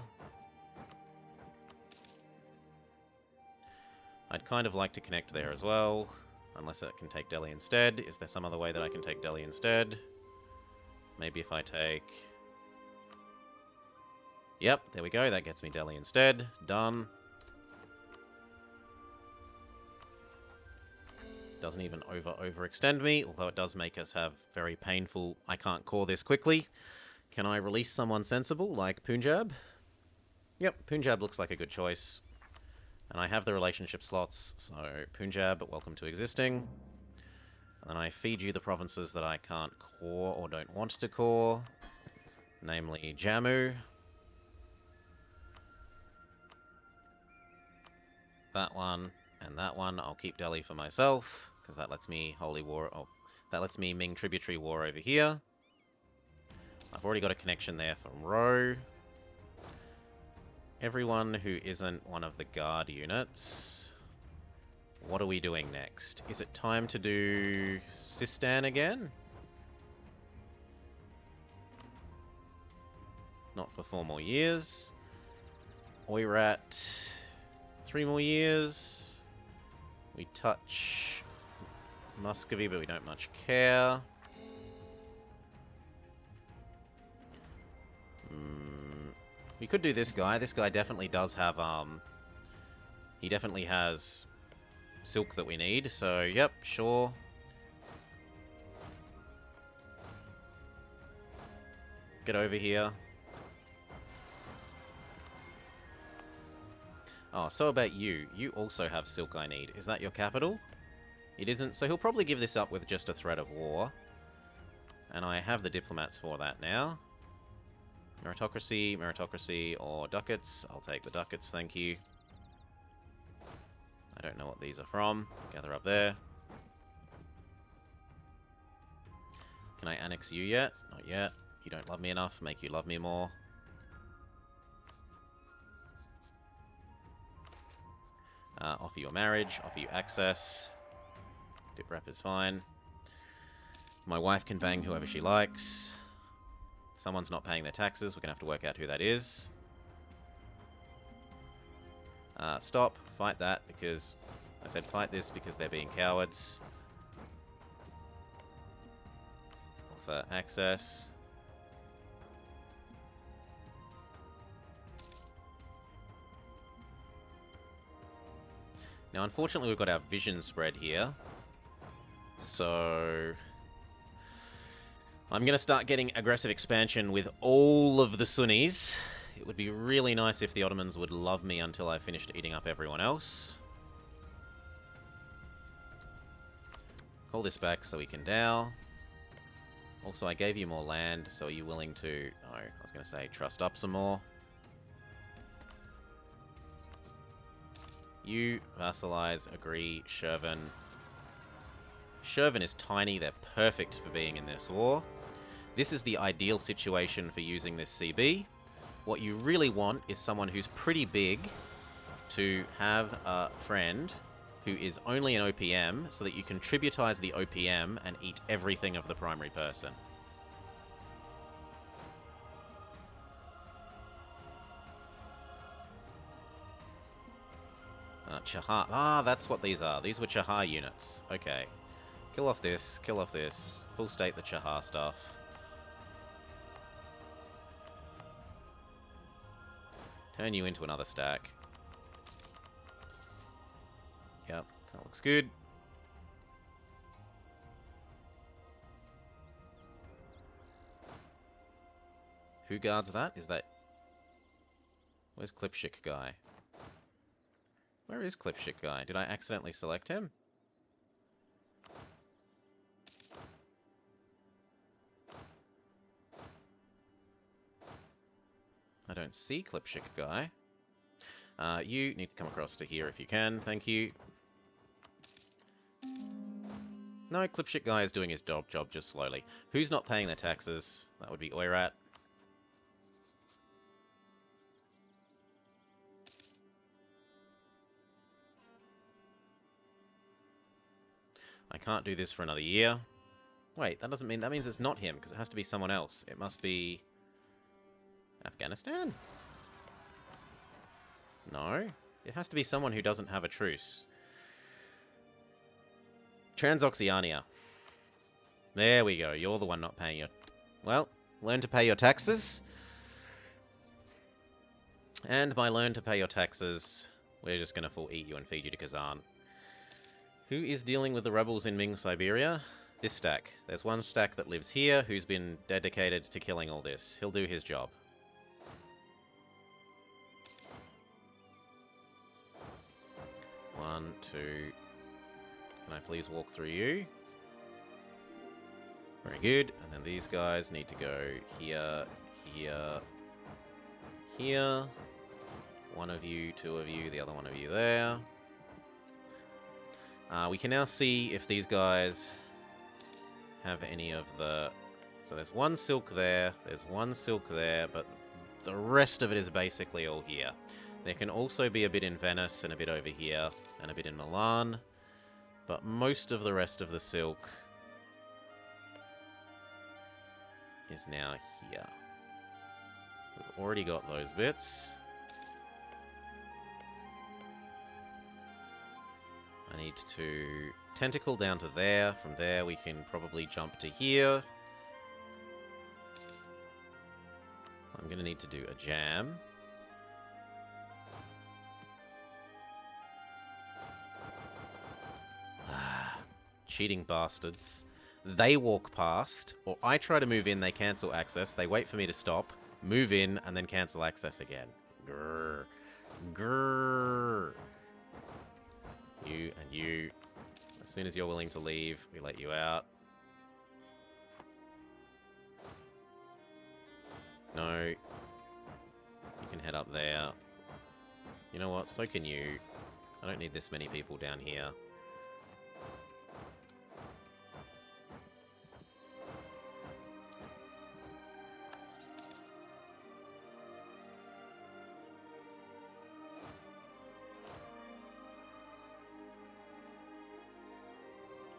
I'd kind of like to connect there as well. Unless it can take Delhi instead. Is there some other way that I can take Delhi instead? Maybe if I take... Yep, there we go. That gets me Delhi instead. Done. Doesn't even overextend me, although it does make us have very painful... I can't core this quickly. Can I release someone sensible, like Punjab? Yep, Punjab looks like a good choice. And I have the relationship slots, so Punjab, welcome to existing. And then I feed you the provinces that I can't core or don't want to core. Namely, Jammu. That one, and that one. I'll keep Delhi for myself, because that lets me Holy War... Oh, that lets me Ming Tributary War over here. I've already got a connection there from Ro. Everyone who isn't one of the guard units... What are we doing next? Is it time to do Sistan again? Not for 4 more years. Oirat, 3 more years. We touch Muscovy, but we don't much care. We could do this guy. This guy definitely does have, he definitely has silk that we need, so yep, sure. Get over here. Oh, so about you. You also have silk I need. Is that your capital? It isn't, so he'll probably give this up with just a threat of war. And I have the diplomats for that now. Meritocracy, meritocracy, or ducats. I'll take the ducats, thank you. I don't know what these are from. Gather up there. Can I annex you yet? Not yet. You don't love me enough. Make you love me more. Offer you a marriage. Offer you access. Dip wrap is fine. My wife can bang whoever she likes. Someone's not paying their taxes. We're going to have to work out who that is. Stop. Fight that because... I said fight this because they're being cowards. Offer access. Now, unfortunately, we've got our vision spread here. So... I'm going to start getting aggressive expansion with all of the Sunnis. It would be really nice if the Ottomans would love me until I finished eating up everyone else. Call this back so we can dow. Also, I gave you more land, so are you willing to... No, I was going to say trust up some more. You vassalize, agree, Shervan. Shervan is tiny, they're perfect for being in this war. This is the ideal situation for using this CB. What you really want is someone who's pretty big to have a friend who is only an OPM, so that you can tributize the OPM and eat everything of the primary person. Chahar. Ah, that's what these are. These were Chahar units. Okay. Kill off this, kill off this. Full state the Chahar stuff. Turn you into another stack. Yep, that looks good. Who guards that? Is that... Where's Klipschik guy? Where is Klipschik guy? Did I accidentally select him? I don't see Klipschik guy. You need to come across to here if you can. Thank you. No, Klipschik guy is doing his job just slowly. Who's not paying their taxes? That would be Oirat. I can't do this for another year. Wait, that doesn't mean... That means it's not him, because it has to be someone else. It must be... Afghanistan? No. It has to be someone who doesn't have a truce. Transoxiania. There we go. You're the one not paying your... Well, learn to pay your taxes. And by learn to pay your taxes, we're just going to full eat you and feed you to Kazan. Who is dealing with the rebels in Ming, Siberia? This stack. There's one stack that lives here who's been dedicated to killing all this. He'll do his job. One, two... Can I please walk through you? Very good. And then these guys need to go here, here, here. One of you, two of you, the other one of you there. We can now see if these guys have any of the... So there's one silk there, there's one silk there, but the rest of it is basically all here. There can also be a bit in Venice and a bit over here and a bit in Milan, but most of the rest of the silk is now here. We've already got those bits. I need to tentacle down to there. From there, we can probably jump to here. I'm going to need to do a jam. Cheating bastards. They walk past, or I try to move in, they cancel access. They wait for me to stop, move in, and then cancel access again. Grrr. Grrr. You and you. As soon as you're willing to leave, we let you out. No. You can head up there. You know what? So can you. I don't need this many people down here.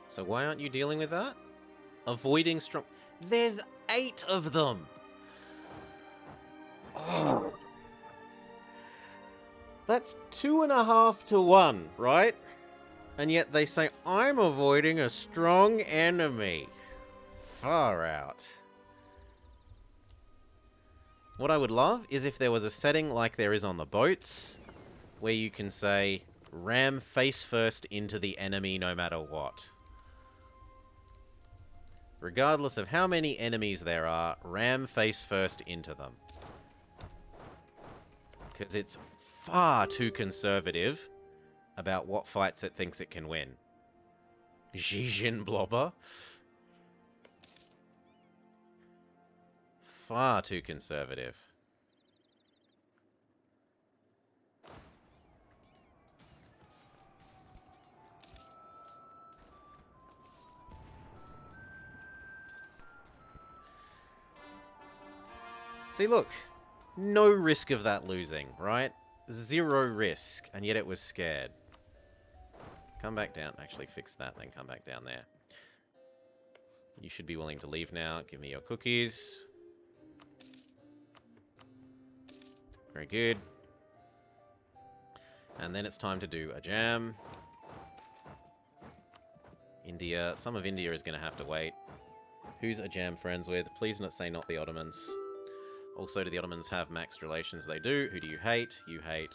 So why aren't you dealing with that? Avoiding strong... There's 8 of them! Oh. That's 2.5 to 1, right? And yet they say, I'm avoiding a strong enemy. Far out. What I would love is if there was a setting like there is on the boats, where you can say, ram face first into the enemy no matter what. Regardless of how many enemies there are, ram face first into them. Because it's far too conservative about what fights it thinks it can win. Zhijin Blobber. Far too conservative. See, look. No risk of that losing, right? 0 risk, and yet it was scared. Come back down. Actually, fix that, then come back down there. You should be willing to leave now. Give me your cookies. Very good. And then it's time to do a jam. India. Some of India is going to have to wait. Who's a jam friends with? Please not say not the Ottomans. Also, do the Ottomans have maxed relations? They do. Who do you hate? You hate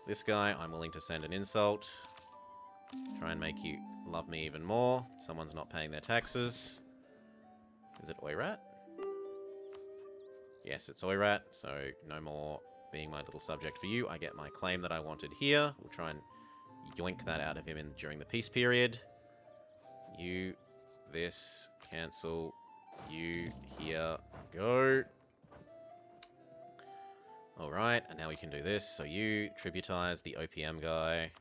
this guy. I'm willing to send an insult. Try and make you love me even more. Someone's not paying their taxes. Is it Oirat? Yes, it's Oirat, so no more being my little subject for you. I get my claim that I wanted here. We'll try and yoink that out of him during the peace period. You, this, cancel. You, here, go. Alright, and now we can do this. So you tributize the OPM guy,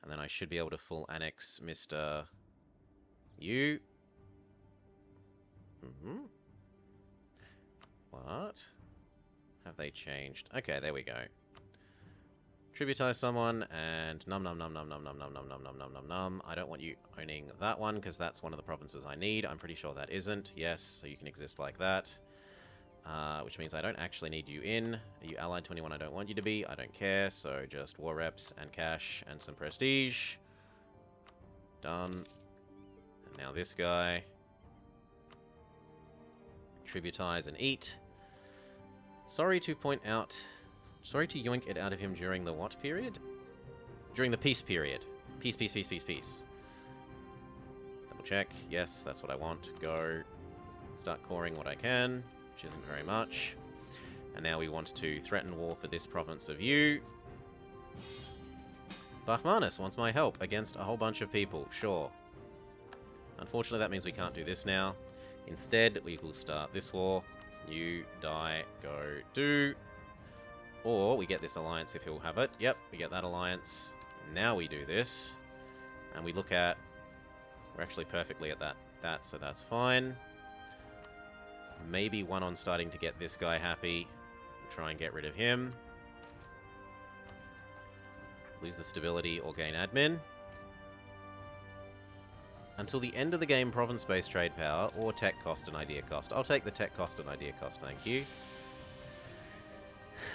and then I should be able to full annex Mr. You. What? Have they changed? Okay, there we go. Tributize someone, and num. I don't want you owning that one, because that's one of the provinces I need. I'm pretty sure that isn't. Yes, so you can exist like that. Which means I don't actually need you in. Are you allied to anyone I don't want you to be? I don't care, so just war reps and cash and some prestige. Done. And now this guy. Tributize and eat. Sorry to point out... Sorry to yoink it out of him during the what period? During the peace period. Peace. Double check. Yes, that's what I want. Go. Start coring what I can, which isn't very much. And now we want to threaten war for this province of you. Bahmanis wants my help against a whole bunch of people. Sure. Unfortunately, that means we can't do this now. Instead, we will start this war. You, die, go, do. Or we get this alliance if he'll have it. Yep, we get that alliance. Now we do this. And we look at... We're actually perfectly at that, so that's fine. Maybe one on starting to get this guy happy. Try and get rid of him. Lose the stability or gain admin. Until the end of the game, province-based trade power or tech cost and idea cost. I'll take the tech cost and idea cost, thank you.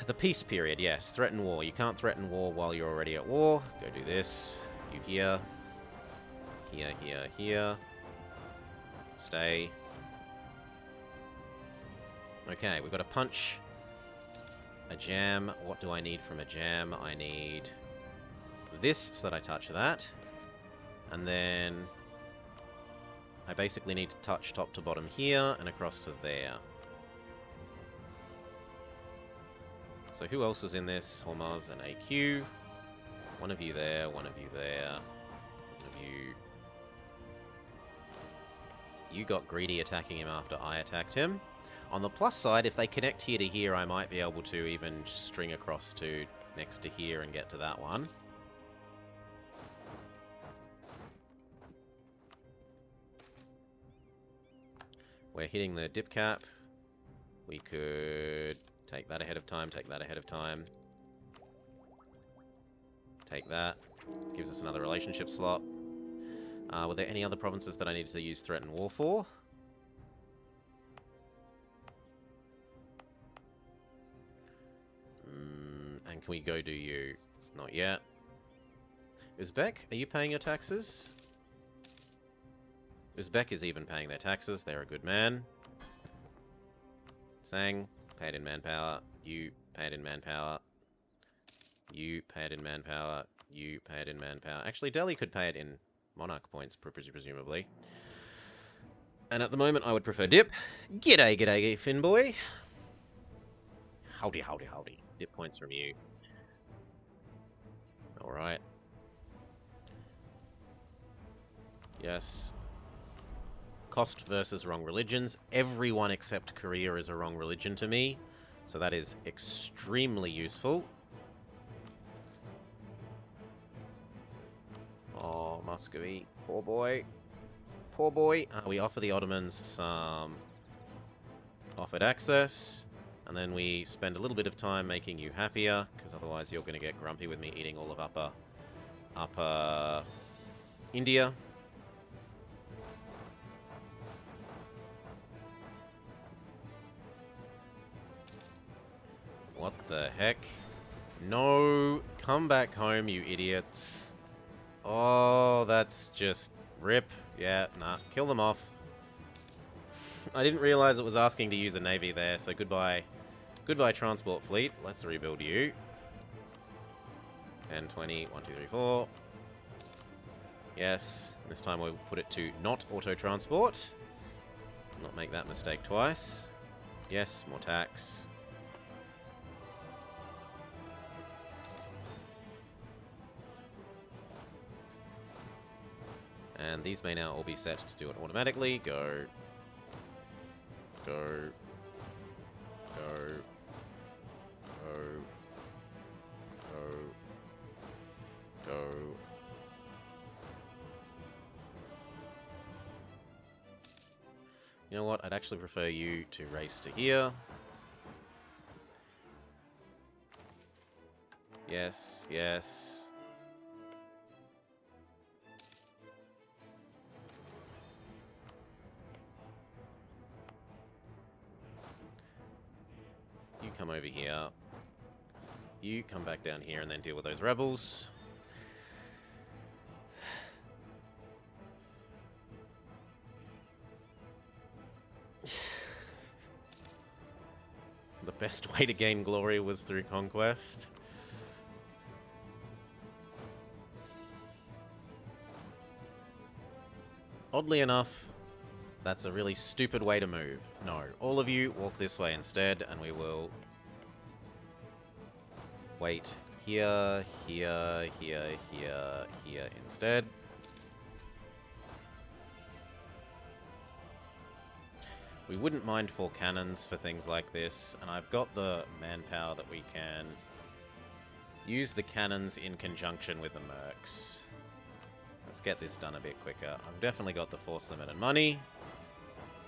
The peace period, yes. Threaten war. You can't threaten war while you're already at war. Go do this. You here. Here. Stay. Okay, we've got a punch. A jam. What do I need from a jam? I need this so that I touch that. And then I basically need to touch top to bottom here and across to there. So who else was in this? Hormuz and AQ. One of you there, one of you there. One of you. You got greedy attacking him after I attacked him. On the plus side, if they connect here to here, I might be able to even string across to next to here and get to that one. We're hitting the dip cap. We could take that ahead of time, take that ahead of time. Take that. Gives us another relationship slot. Were there any other provinces that I needed to use threat and war for? And can we go do you? Not yet. Uzbek, are you paying your taxes? Uzbek is even paying their taxes. They're a good man. Sang, paid in manpower. You paid in manpower. You pay it in manpower. You pay it in manpower. Actually, Delhi could pay it in monarch points, presumably. And at the moment, I would prefer dip. G'day, g'day, Finboy. Howdy, howdy, howdy. Dip points from you. Alright. Yes. Cost versus wrong religions. Everyone except Korea is a wrong religion to me. So that is extremely useful. Oh, Muscovy. Poor boy. Poor boy. We offer the Ottomans some offered access. And then we spend a little bit of time making you happier, because otherwise you're going to get grumpy with me eating all of upper India. What the heck? No! Come back home, you idiots. Oh, that's just rip. Yeah, nah. Kill them off. I didn't realize it was asking to use a navy there, so goodbye. Goodbye, transport fleet. Let's rebuild you. 10, 20, 1, 2, 3, 4. Yes. This time we'll put it to not auto-transport. Not make that mistake twice. Yes, more tax. And these may now all be set to do it automatically. Go. Go. Go. Go. Go. Go. You know what? I'd actually prefer you to race to here. Yes, yes. You come over here. You come back down here and then deal with those rebels. The best way to gain glory was through conquest. Oddly enough, that's a really stupid way to move. No, all of you walk this way instead, and we will wait here, here, here, here, here instead. We wouldn't mind 4 cannons for things like this, and I've got the manpower that we can use the cannons in conjunction with the mercs. Let's get this done a bit quicker. I've definitely got the force limit and money.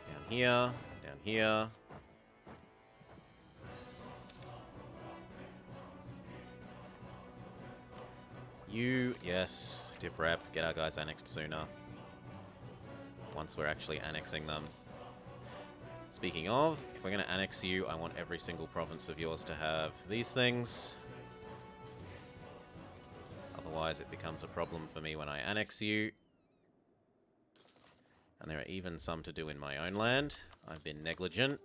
Down here, down here. You, yes, dip rep, get our guys annexed sooner. Once we're actually annexing them. Speaking of, if we're going to annex you, I want every single province of yours to have these things. Otherwise, it becomes a problem for me when I annex you. And there are even some to do in my own land. I've been negligent.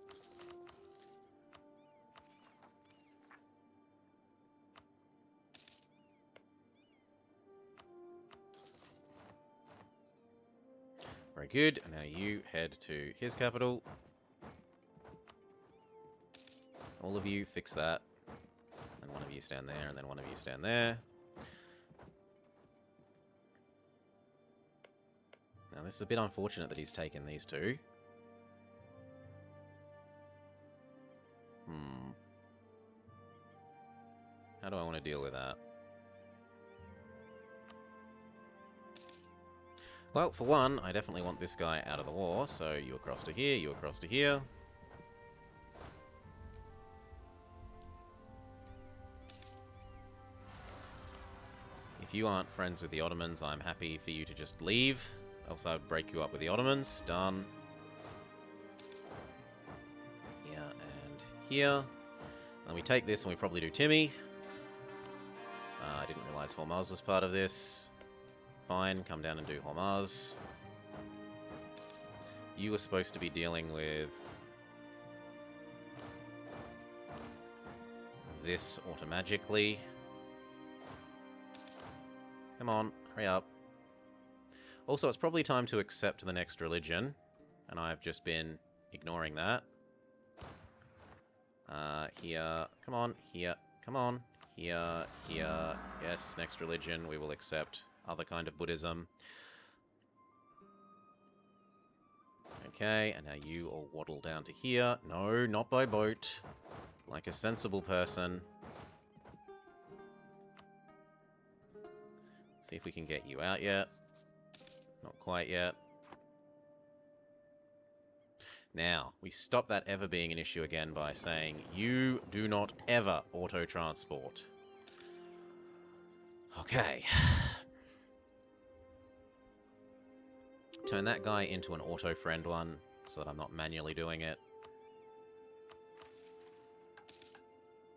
Very good. And now you head to his capital. All of you fix that. And one of you stand there, and then one of you stand there. Now, this is a bit unfortunate that he's taken these two. How do I want to deal with that? Well, for one, I definitely want this guy out of the war, so you across to here, you across to here. If you aren't friends with the Ottomans, I'm happy for you to just leave. Else I would break you up with the Ottomans. Done. Here and here. And we take this and we probably do Timmy. I didn't realise Hormuz was part of this. Fine, come down and do Hormuz. You were supposed to be dealing with this automagically. Come on, hurry up. Also, it's probably time to accept the next religion, and I've just been ignoring that. Here, come on, here, come on, here, here. Yes, next religion, we will accept other kind of Buddhism. Okay, and now you all waddle down to here. No, not by boat. Like a sensible person. See if we can get you out yet. Not quite yet. Now, we stop that ever being an issue again by saying, you do not ever auto-transport. Okay. Turn that guy into an auto-friend one, so that I'm not manually doing it.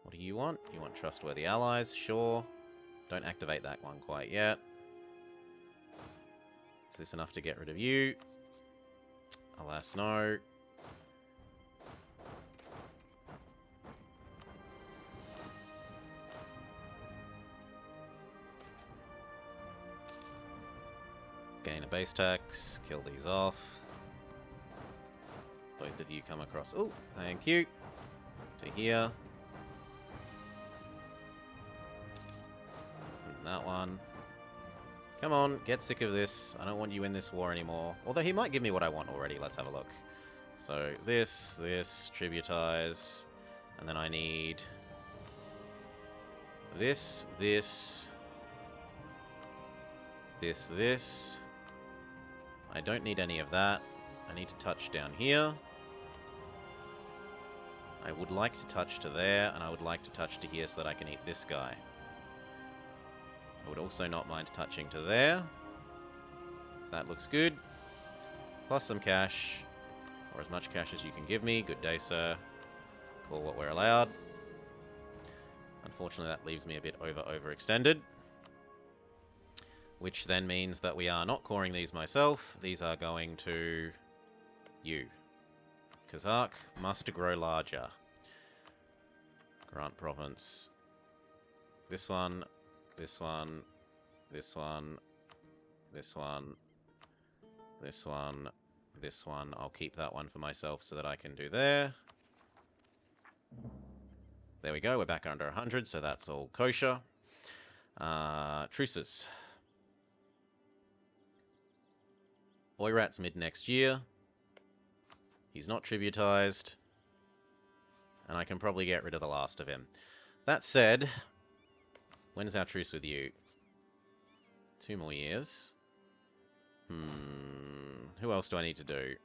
What do you want? You want trustworthy allies? Sure. Don't activate that one quite yet. Is this enough to get rid of you? Alas, no. Gain a base tax. Kill these off. Both of you come across. Oh, thank you. To here. And that one. Come on, get sick of this. I don't want you in this war anymore. Although he might give me what I want already. Let's have a look. So this, tributize. And then I need this. I don't need any of that. I need to touch down here. I would like to touch to there, and I would like to touch to here so that I can eat this guy. I would also not mind touching to there. That looks good. Plus some cash. Or as much cash as you can give me. Good day, sir. Call what we're allowed. Unfortunately, that leaves me a bit overextended. Which then means that we are not coring these myself. These are going to you. Kazakh must grow larger. Grant province. This one. This one, this one, this one, this one, this one. I'll keep that one for myself so that I can do there. There we go. We're back under 100, so that's all kosher. Truces. Oirat's mid next year. He's not tributized. And I can probably get rid of the last of him. That said... When's our truce with you? 2 more years. Who else do I need to do?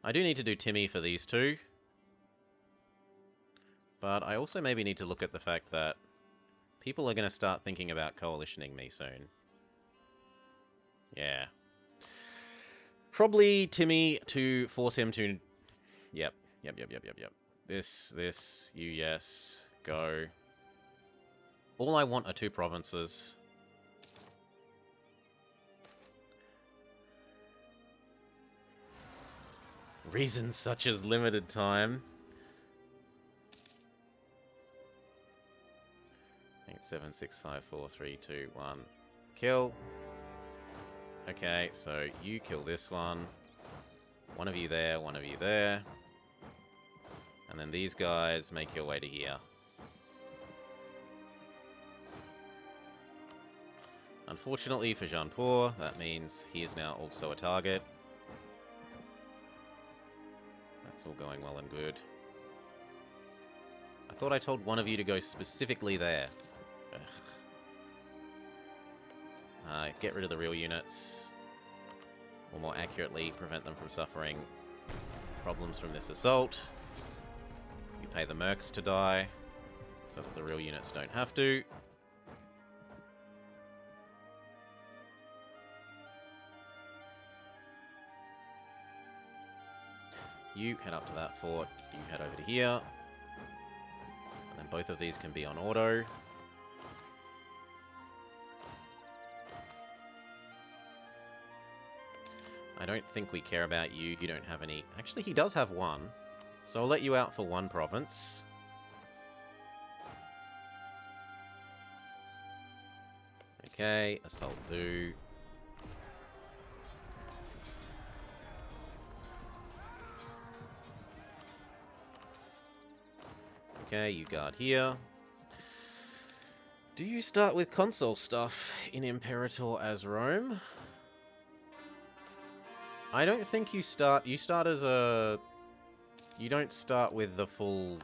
I do need to do Timmy for these two. But I also maybe need to look at the fact that people are going to start thinking about coalitioning me soon. Yeah. Probably Timmy to force him to... Yep. This, you, yes. Go. All I want are 2 provinces. Reasons such as limited time. 8, 7, 6, 5, 4, 3, 2, 1. Kill. Okay, so you kill this one. One of you there, one of you there. And then these guys make your way to here. Unfortunately for Jaanpur, that means he is now also a target. That's all going well and good. I thought I told one of you to go specifically there. Ugh. Get rid of the real units. Or more accurately, prevent them from suffering problems from this assault. You pay the mercs to die, so that the real units don't have to. You head up to that fort, you head over to here. And then both of these can be on auto. I don't think we care about you. You don't have any... Actually, he does have one. So I'll let you out for one province. Okay, assault do. Okay, you guard here. Do you start with console stuff in Imperator as Rome? I don't think you start... You start as a... You don't start with the full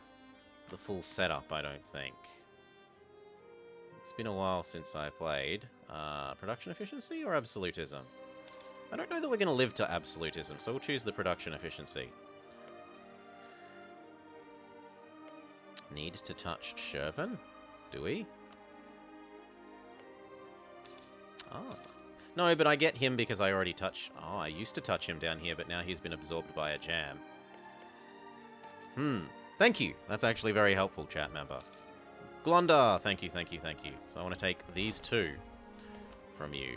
setup, I don't think. It's been a while since I played. Production efficiency or absolutism? I don't know that we're going to live to absolutism, so we'll choose the production efficiency. Need to touch Shervan? Do we? Ah. No, but I get him because I already touch... Oh, I used to touch him down here, but now he's been absorbed by a jam. Thank you. That's actually very helpful, chat member. Glunda! Thank you, thank you, thank you. So I want to take these two from you.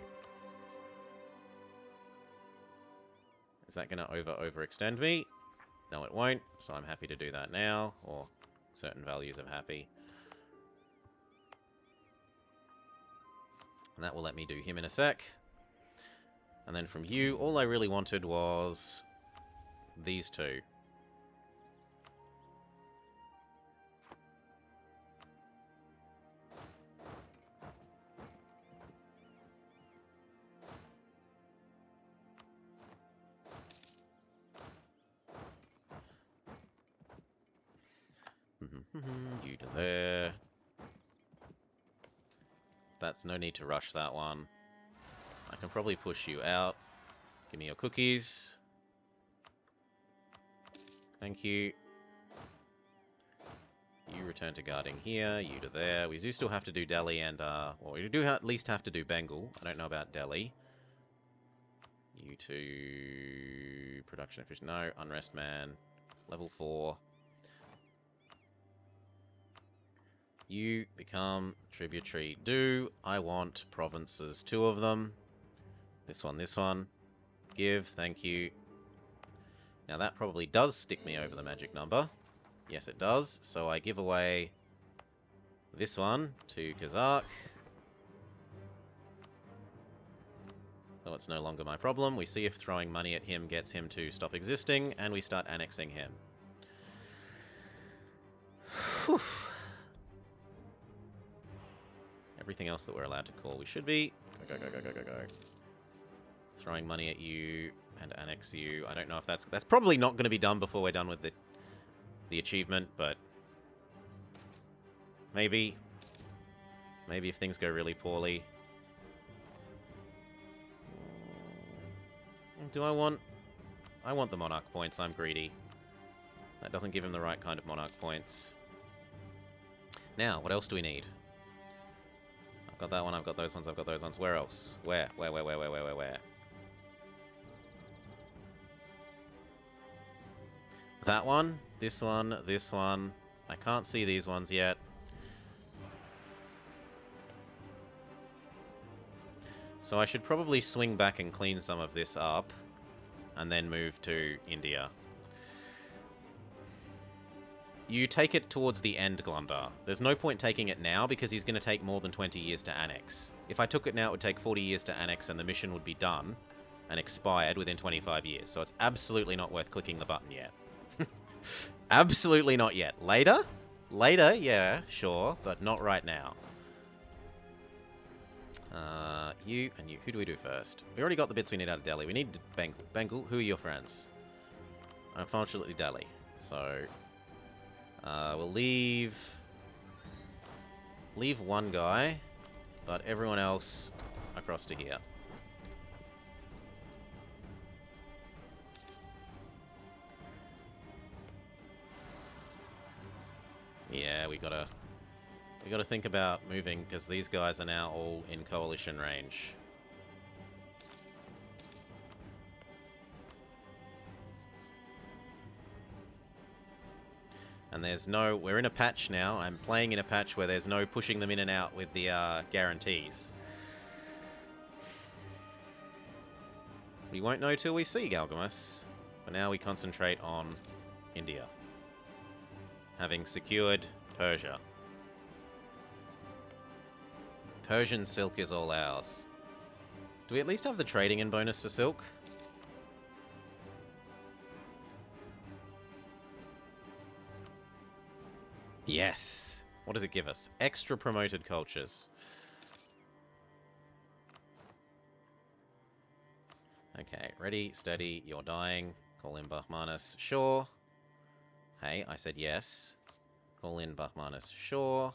Is that going to overextend me? No, it won't. So I'm happy to do that now. Or certain values of happy. And that will let me do him in a sec. And then from you, all I really wanted was these two. You to there. That's no need to rush that one. I can probably push you out. Give me your cookies. Thank you. You return to guarding here. You to there. We do still have to do Delhi and, well, we do at least have to do Bengal. I don't know about Delhi. You to production efficient. No, unrest man. Level 4. You become tributary. Do I want provinces? 2 of them. This one, this one. Give, thank you. Now that probably does stick me over the magic number. Yes, it does. So I give away this one to Kazakh. So it's no longer my problem. We see if throwing money at him gets him to stop existing, and we start annexing him. Whew. Everything else that we're allowed to call, we should be. Go, go, go, go, go, go, go. Throwing money at you and annex you. I don't know if that's probably not going to be done before we're done with the achievement, but maybe if things go really poorly. Do I want the monarch points? I'm greedy. That doesn't give him the right kind of monarch points. Now, what else do we need? I've got that one, I've got those ones, I've got those ones. Where else? Where? That one, this one, this one. I can't see these ones yet. So I should probably swing back and clean some of this up, and then move to India. You take it towards the end, Glunda. There's no point taking it now, because he's going to take more than 20 years to annex. If I took it now, it would take 40 years to annex, and the mission would be done and expired within 25 years. So it's absolutely not worth clicking the button yet. Absolutely not yet. Later? Later, yeah, sure, but not right now. You and you. Who do we do first? We already got the bits we need out of Delhi. We need Bengal. Bengal, who are your friends? Unfortunately, Delhi. So... we'll leave one guy but everyone else across to here. Yeah, we gotta think about moving, because these guys are now all in coalition range. And there's no... We're in a patch now. I'm playing in a patch where there's no pushing them in and out with the guarantees. We won't know till we see Galgamus. For now, we concentrate on India. Having secured Persia. Persian silk is all ours. Do we at least have the trading in bonus for silk? Yes! What does it give us? Extra promoted cultures. Okay, ready, steady, you're dying. Call in Bahmanis, sure. Hey, I said yes. Call in Bahmanis, sure.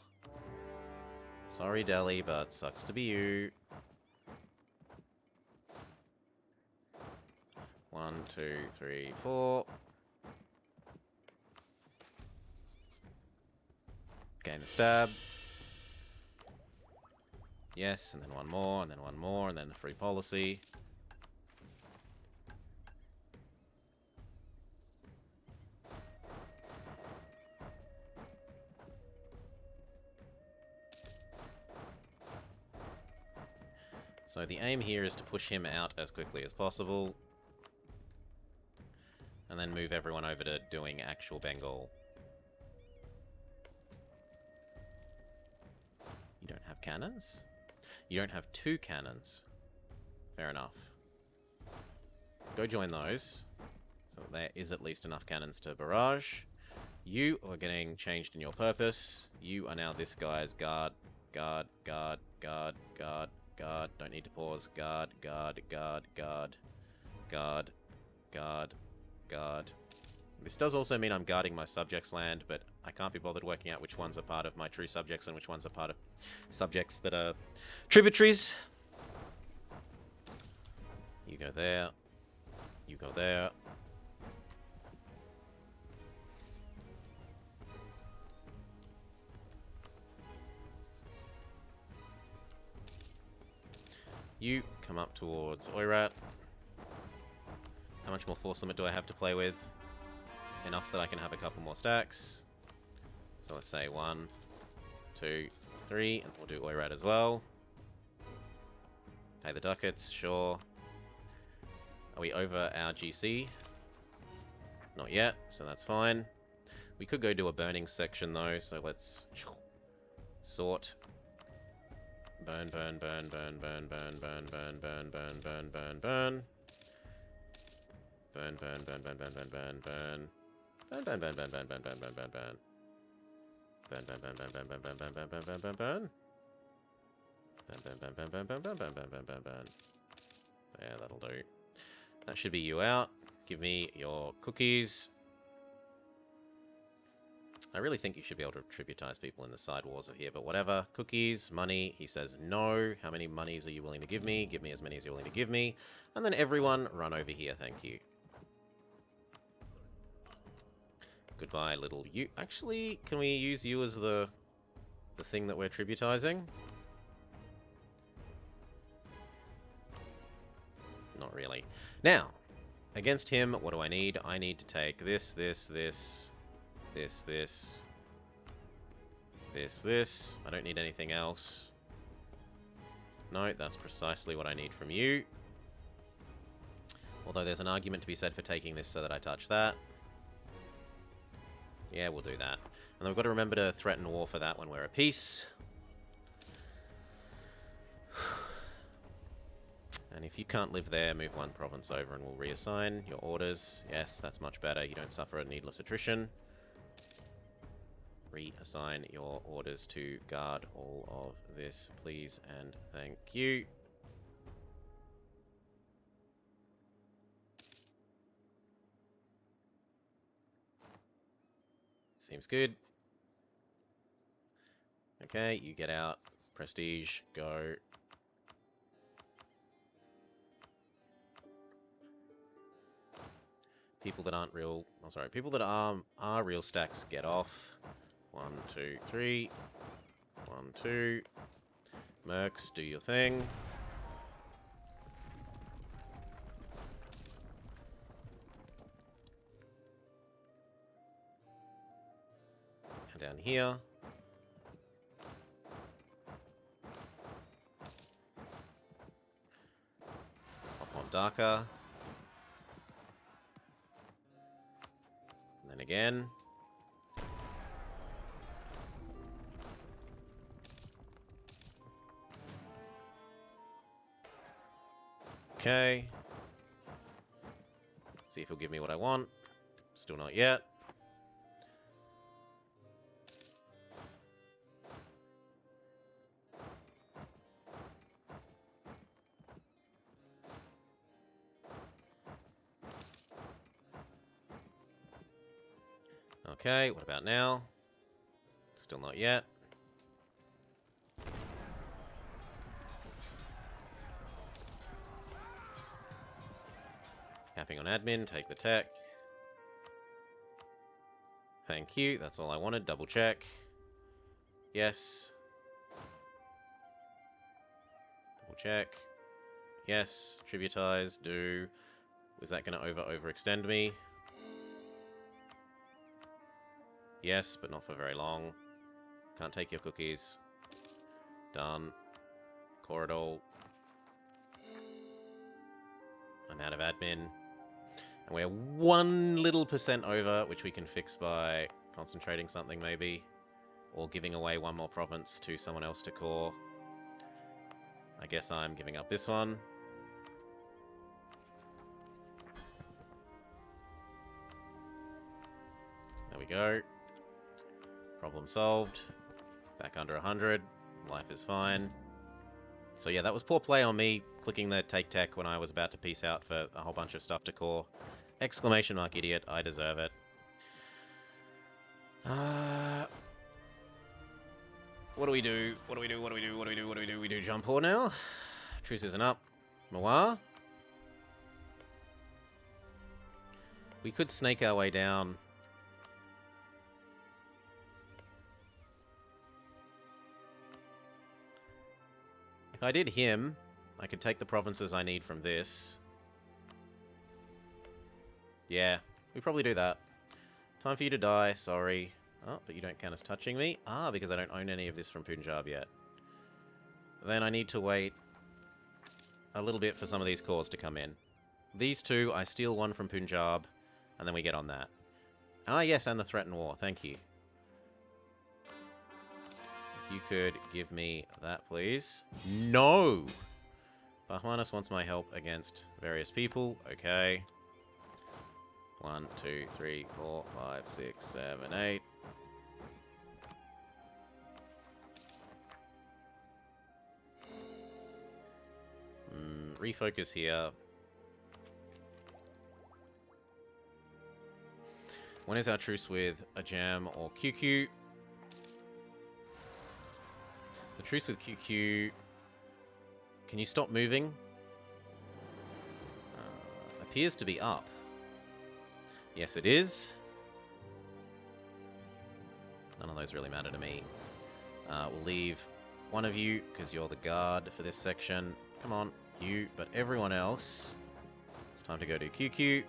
Sorry, Delhi, but sucks to be you. 1, 2, 3, 4. Gain the stab. Yes, and then one more, and then one more, and then the free policy. So the aim here is to push him out as quickly as possible. And then move everyone over to doing actual Bengal. You don't have cannons? You don't have 2 cannons. Fair enough. Go join those. So there is at least enough cannons to barrage. You are getting changed in your purpose. You are now this guy's guard. Guard, guard, guard, guard, guard. Don't need to pause. Guard, guard, guard, guard. Guard, guard, guard. This does also mean I'm guarding my subjects' land, but I can't be bothered working out which ones are part of my true subjects and which ones are part of subjects that are tributaries. You go there. You go there. You come up towards Oirat. How much more force limit do I have to play with? Enough that I can have a couple more stacks. So let's say 1, 2, 3, and we'll do Oirat as well. Pay the ducats, sure. Are we over our GC? Not yet, so that's fine. We could go do a burning section though, so let's sort. Burn, burn, burn, burn, burn, burn, burn, burn, burn, burn, burn, burn, burn. Burn, burn, burn, burn, burn, burn, burn, burn. Burn, burn, burn, burn, burn, burn, burn, burn, burn, burn. Burn, burn, burn, burn, burn, burn, burn, burn, burn, burn, burn, burn, burn. Burn, burn, burn, burn, burn, burn, burn, burn, burn, burn, burn, burn. Yeah, that'll do. That should be you out. Give me your cookies. I really think you should be able to tributize people in the side wars here, but whatever. Cookies, money. He says no. How many monies are you willing to give me? Give me as many as you're willing to give me. And then everyone run over here, thank you. Goodbye, little you. Actually, can we use you as the thing that we're tributizing? Not really. Now, against him, what do I need? I need to take this, this, this, this, this, this, this. I don't need anything else. No, that's precisely what I need from you. Although there's an argument to be said for taking this so that I touch that. Yeah, we'll do that. And then we've got to remember to threaten war for that when we're at peace. And if you can't live there, move one province over and we'll reassign your orders. Yes, that's much better. You don't suffer a needless attrition. Reassign your orders to guard all of this, please, and thank you. Seems good. Okay, you get out prestige, go. People that aren't real... Oh, sorry. People that are real stacks, get off. 1, 2, 3. 1, 2. Mercs, do your thing. And down here. Up on darker. And then again. Okay. See if he'll give me what I want. Still not yet. Okay, what about now? Still not yet. Capping on admin, take the tech. Thank you, that's all I wanted. Double check. Yes. Double check. Yes. Tributize, do. Was that going to overextend me? Yes, but not for very long. Can't take your cookies. Done. Corridor. I'm out of admin. And we're 1% over, which we can fix by concentrating something maybe. Or giving away one more province to someone else to core. I guess I'm giving up this one. There we go. Problem solved. Back under 100. Life is fine. So yeah, that was poor play on me, clicking the take tech when I was about to peace out for a whole bunch of stuff to core. Exclamation mark idiot, I deserve it. What do we do? What do we do? What do we do? What do we do? What do we do? We do jump or now? Truce isn't up. Moir? We could snake our way down. If I did him, I could take the provinces I need from this. Yeah, we probably do that. Time for you to die, sorry. Oh, but you don't count as touching me. Ah, because I don't own any of this from Punjab yet. Then I need to wait a little bit for some of these cores to come in. These two, I steal one from Punjab, and then we get on that. Ah, yes, and the threatened war. Thank you. If you could give me that, please. No! Bahmanis wants my help against various people. Okay. 1, 2, 3, 4, 5, 6, 7, 8. Refocus here. When is our truce with a jam or QQ? The truce with QQ... Can you stop moving? Appears to be up. Yes, it is. None of those really matter to me. We'll leave one of you, because you're the guard for this section. Come on, you, but everyone else. It's time to go to QQ.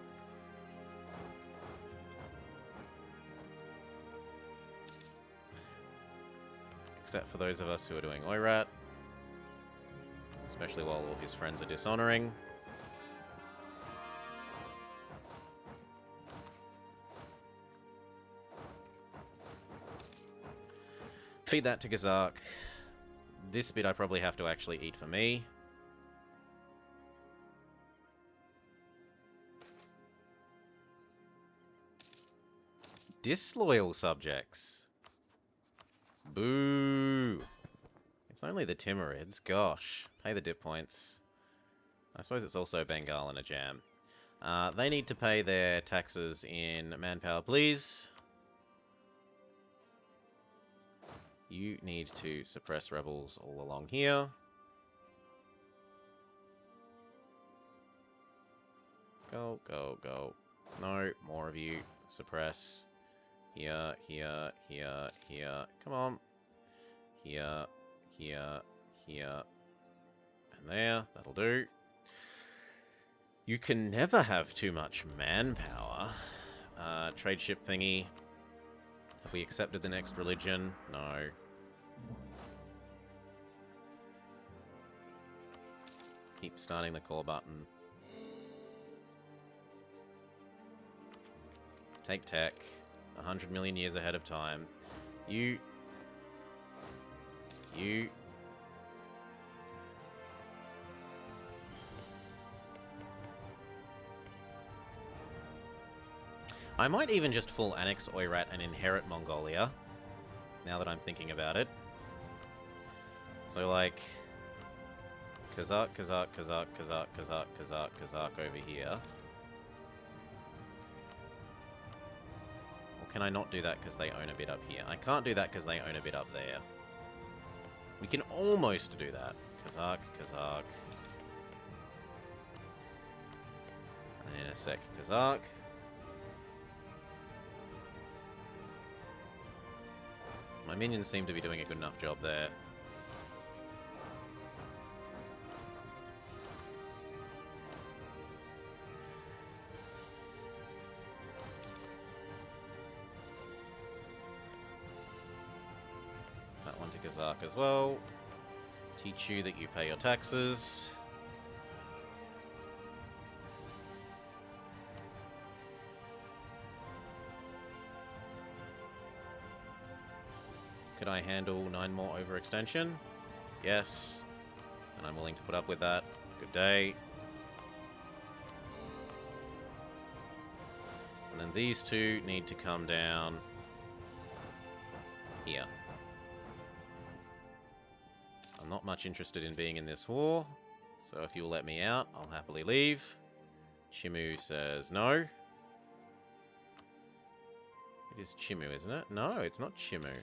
Except for those of us who are doing Oirat. Especially while all his friends are dishonoring. Feed that to Gazark. This bit I probably have to actually eat for me. Disloyal subjects. Boo. It's only the Timurids. Gosh. Pay the dip points. I suppose it's also Bengal and a jam. They need to pay their taxes in manpower, please. You need to suppress rebels all along here. Go, go, go. No, more of you. Suppress. Here, here, here, here. Come on. Here, here, here. And there. That'll do. You can never have too much manpower. Trade ship thingy. Have we accepted the next religion? No. Keep starting the core button. Take tech. 100 million years ahead of time. You. I might even just full annex Oirat and inherit Mongolia. Now that I'm thinking about it. So like... Kazakh, Kazakh, Kazakh, Kazakh, Kazakh, Kazakh, Kazakh over here. Or can I not do that because they own a bit up here? I can't do that because they own a bit up there. We can almost do that. Kazakh, Kazakh. And then in a sec, Kazakh. My minions seem to be doing a good enough job there. That one to Kazakh as well. Teach you that you pay your taxes. Could I handle 9 more overextension? Yes. And I'm willing to put up with that. Good day. And then these two need to come down here. I'm not much interested in being in this war, so if you'll let me out, I'll happily leave. Chimu says no. It is Chimu, isn't it? No, it's not Chimu.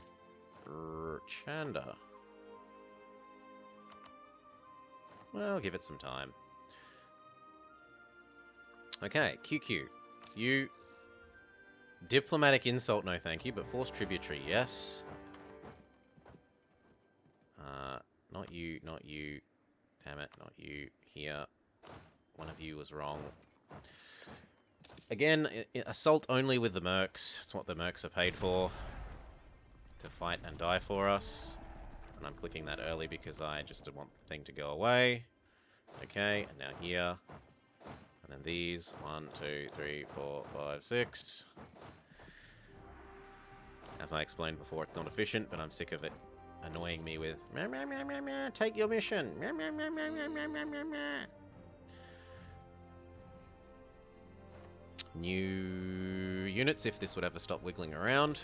Chanda. Well, give it some time. Okay, QQ. You... Diplomatic insult, no thank you, but forced tributary, yes. Not you, not you. Damn it, not you. Here. One of you was wrong. Again, assault only with the mercs. It's what the mercs are paid for. To fight and die for us. And I'm clicking that early because I just want the thing to go away. Okay, and now here. And then these. 1, 2, 3, 4, 5, 6. As I explained before, it's not efficient, but I'm sick of it annoying me with meh, meh, meh, meh, meh, take your mission. Meh, meh, meh, meh, meh, meh, meh, meh, meh. New units, if this would ever stop wiggling around.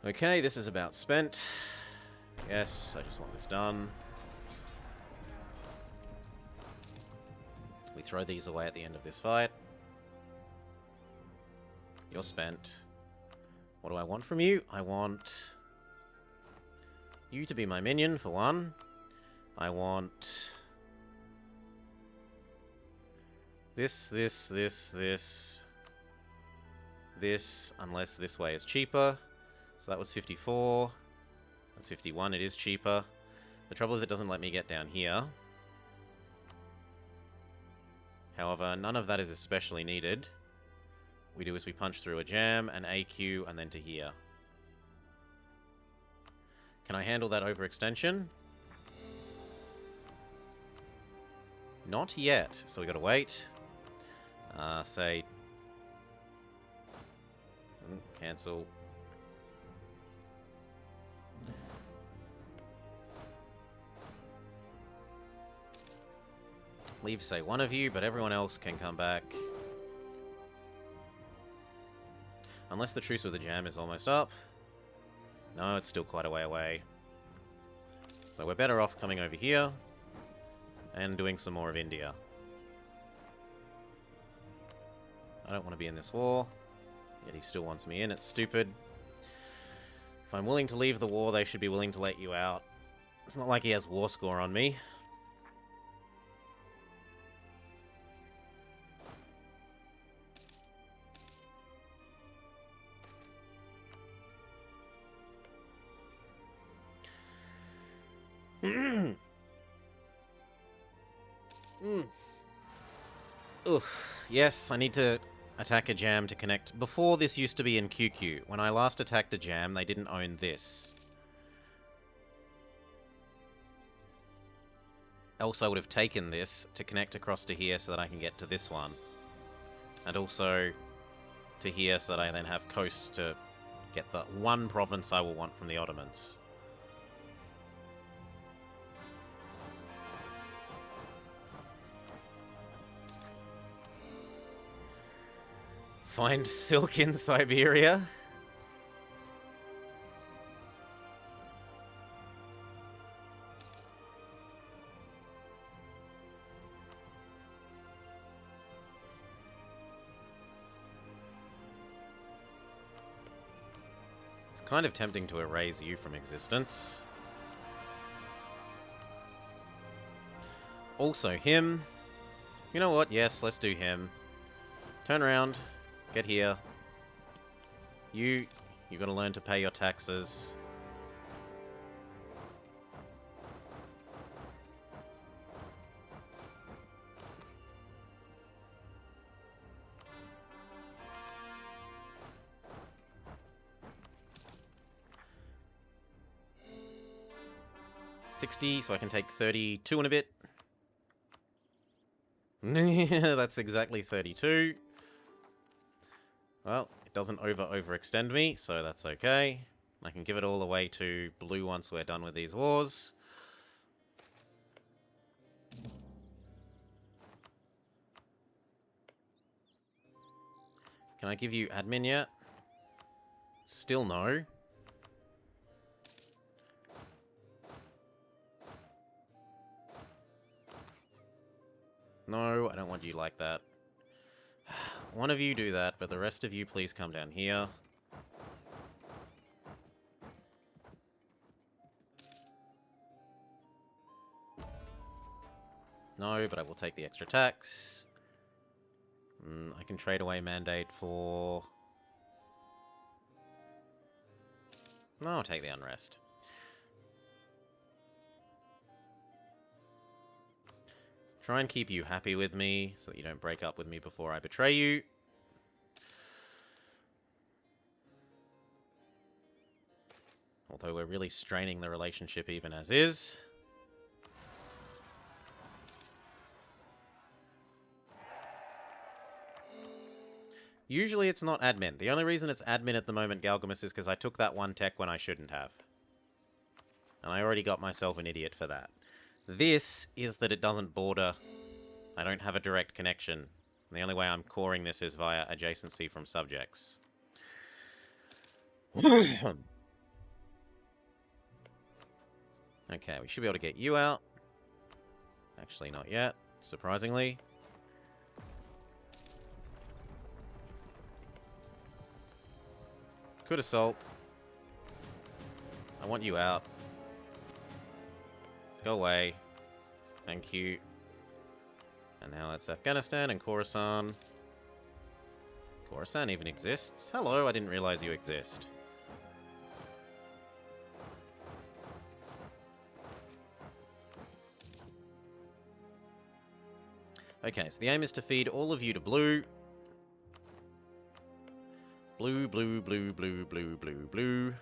Okay, this is about spent. Yes, I just want this done. We throw these away at the end of this fight. You're spent. What do I want from you? I want you to be my minion, for one. I want this, unless this way is cheaper. So that was 54. That's 51. It is cheaper. The trouble is it doesn't let me get down here. However, none of that is especially needed. What we do is we punch through a jam, an AQ, and then to here. Can I handle that overextension? Not yet. So we gotta wait. Say... cancel. Leave, say, one of you, but everyone else can come back. Unless the truce with the jam is almost up. No, it's still quite a way away. So we're better off coming over here and doing some more of India. I don't want to be in this war, yet he still wants me in. It's stupid. If I'm willing to leave the war, they should be willing to let you out. It's not like he has war score on me. Oof. Yes, I need to attack a jam to connect. Before, this used to be in QQ. When I last attacked a jam, they didn't own this. Else I would have taken this to connect across to here so that I can get to this one. And also to here so that I then have coast to get the one province I will want from the Ottomans. Find silk in Siberia? It's kind of tempting to erase you from existence. Also him. You know what? Yes, let's do him. Turn around. Get here. You gotta learn to pay your taxes. $60, so I can take 32 and a bit. That's exactly 32. Well, it doesn't overextend me, so that's okay. I can give it all away to blue once we're done with these wars. Can I give you admin yet? Still no. No, I don't want you like that. One of you do that, but the rest of you please come down here. No, but I will take the extra tax. I can trade away mandate for... No, I'll take the unrest. Try and keep you happy with me, so that you don't break up with me before I betray you. Although we're really straining the relationship even as is. Usually it's not admin. The only reason it's admin at the moment, Galgamus, is because I took that one tech when I shouldn't have. And I already got myself an idiot for that. This is that it doesn't border. I don't have a direct connection. The only way I'm coring this is via adjacency from subjects. Okay, we should be able to get you out. Actually, not yet, surprisingly. Could assault. I want you out. Go away. Thank you. And now that's Afghanistan and Khorasan. Khorasan even exists. Hello, I didn't realize you exist. Okay, so the aim is to feed all of you to blue. Blue, blue, blue, blue, blue, blue, blue.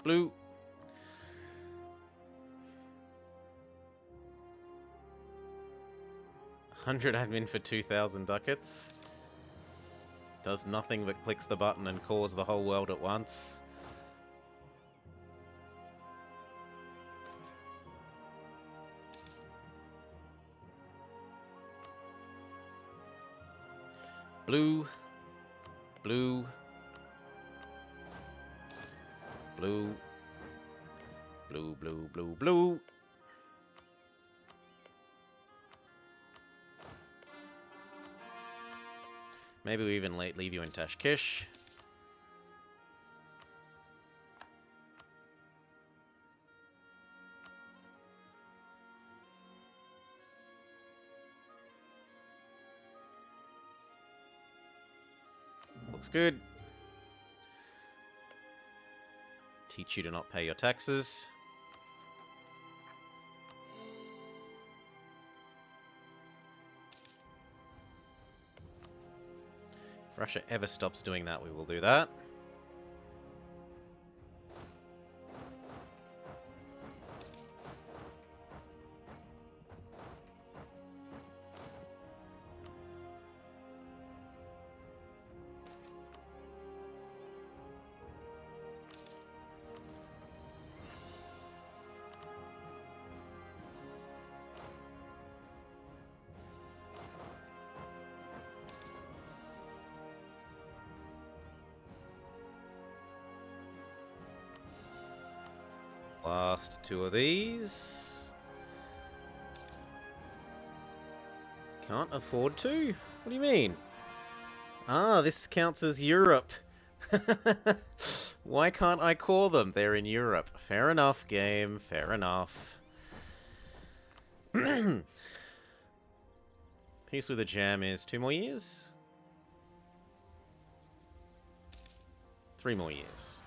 Blue. $100 admin for 2,000 ducats. Does nothing but clicks the button and cores the whole world at once. Blue. Blue. Blue. Blue, blue, blue, blue. Maybe we even leave you in Tashkish. Looks good. Teach you to not pay your taxes. If Russia ever stops doing that, we will do that. Last two of these. Can't afford to? What do you mean? Ah, this counts as Europe. Why can't I call them? They're in Europe. Fair enough, game. Fair enough. Peace with a jam is 2 more years? 3 more years.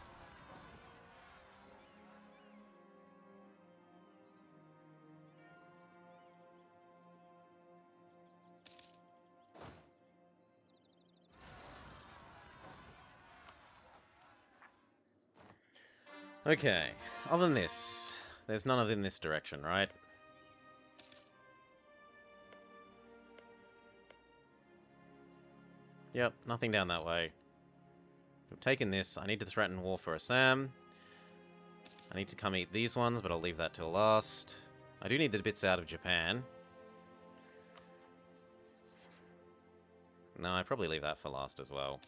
Okay, other than this, there's none of it in this direction, right? Yep, nothing down that way. We've taken this. I need to threaten war for Assam. I need to come eat these ones, but I'll leave that till last. I do need the bits out of Japan. No, I probably leave that for last as well.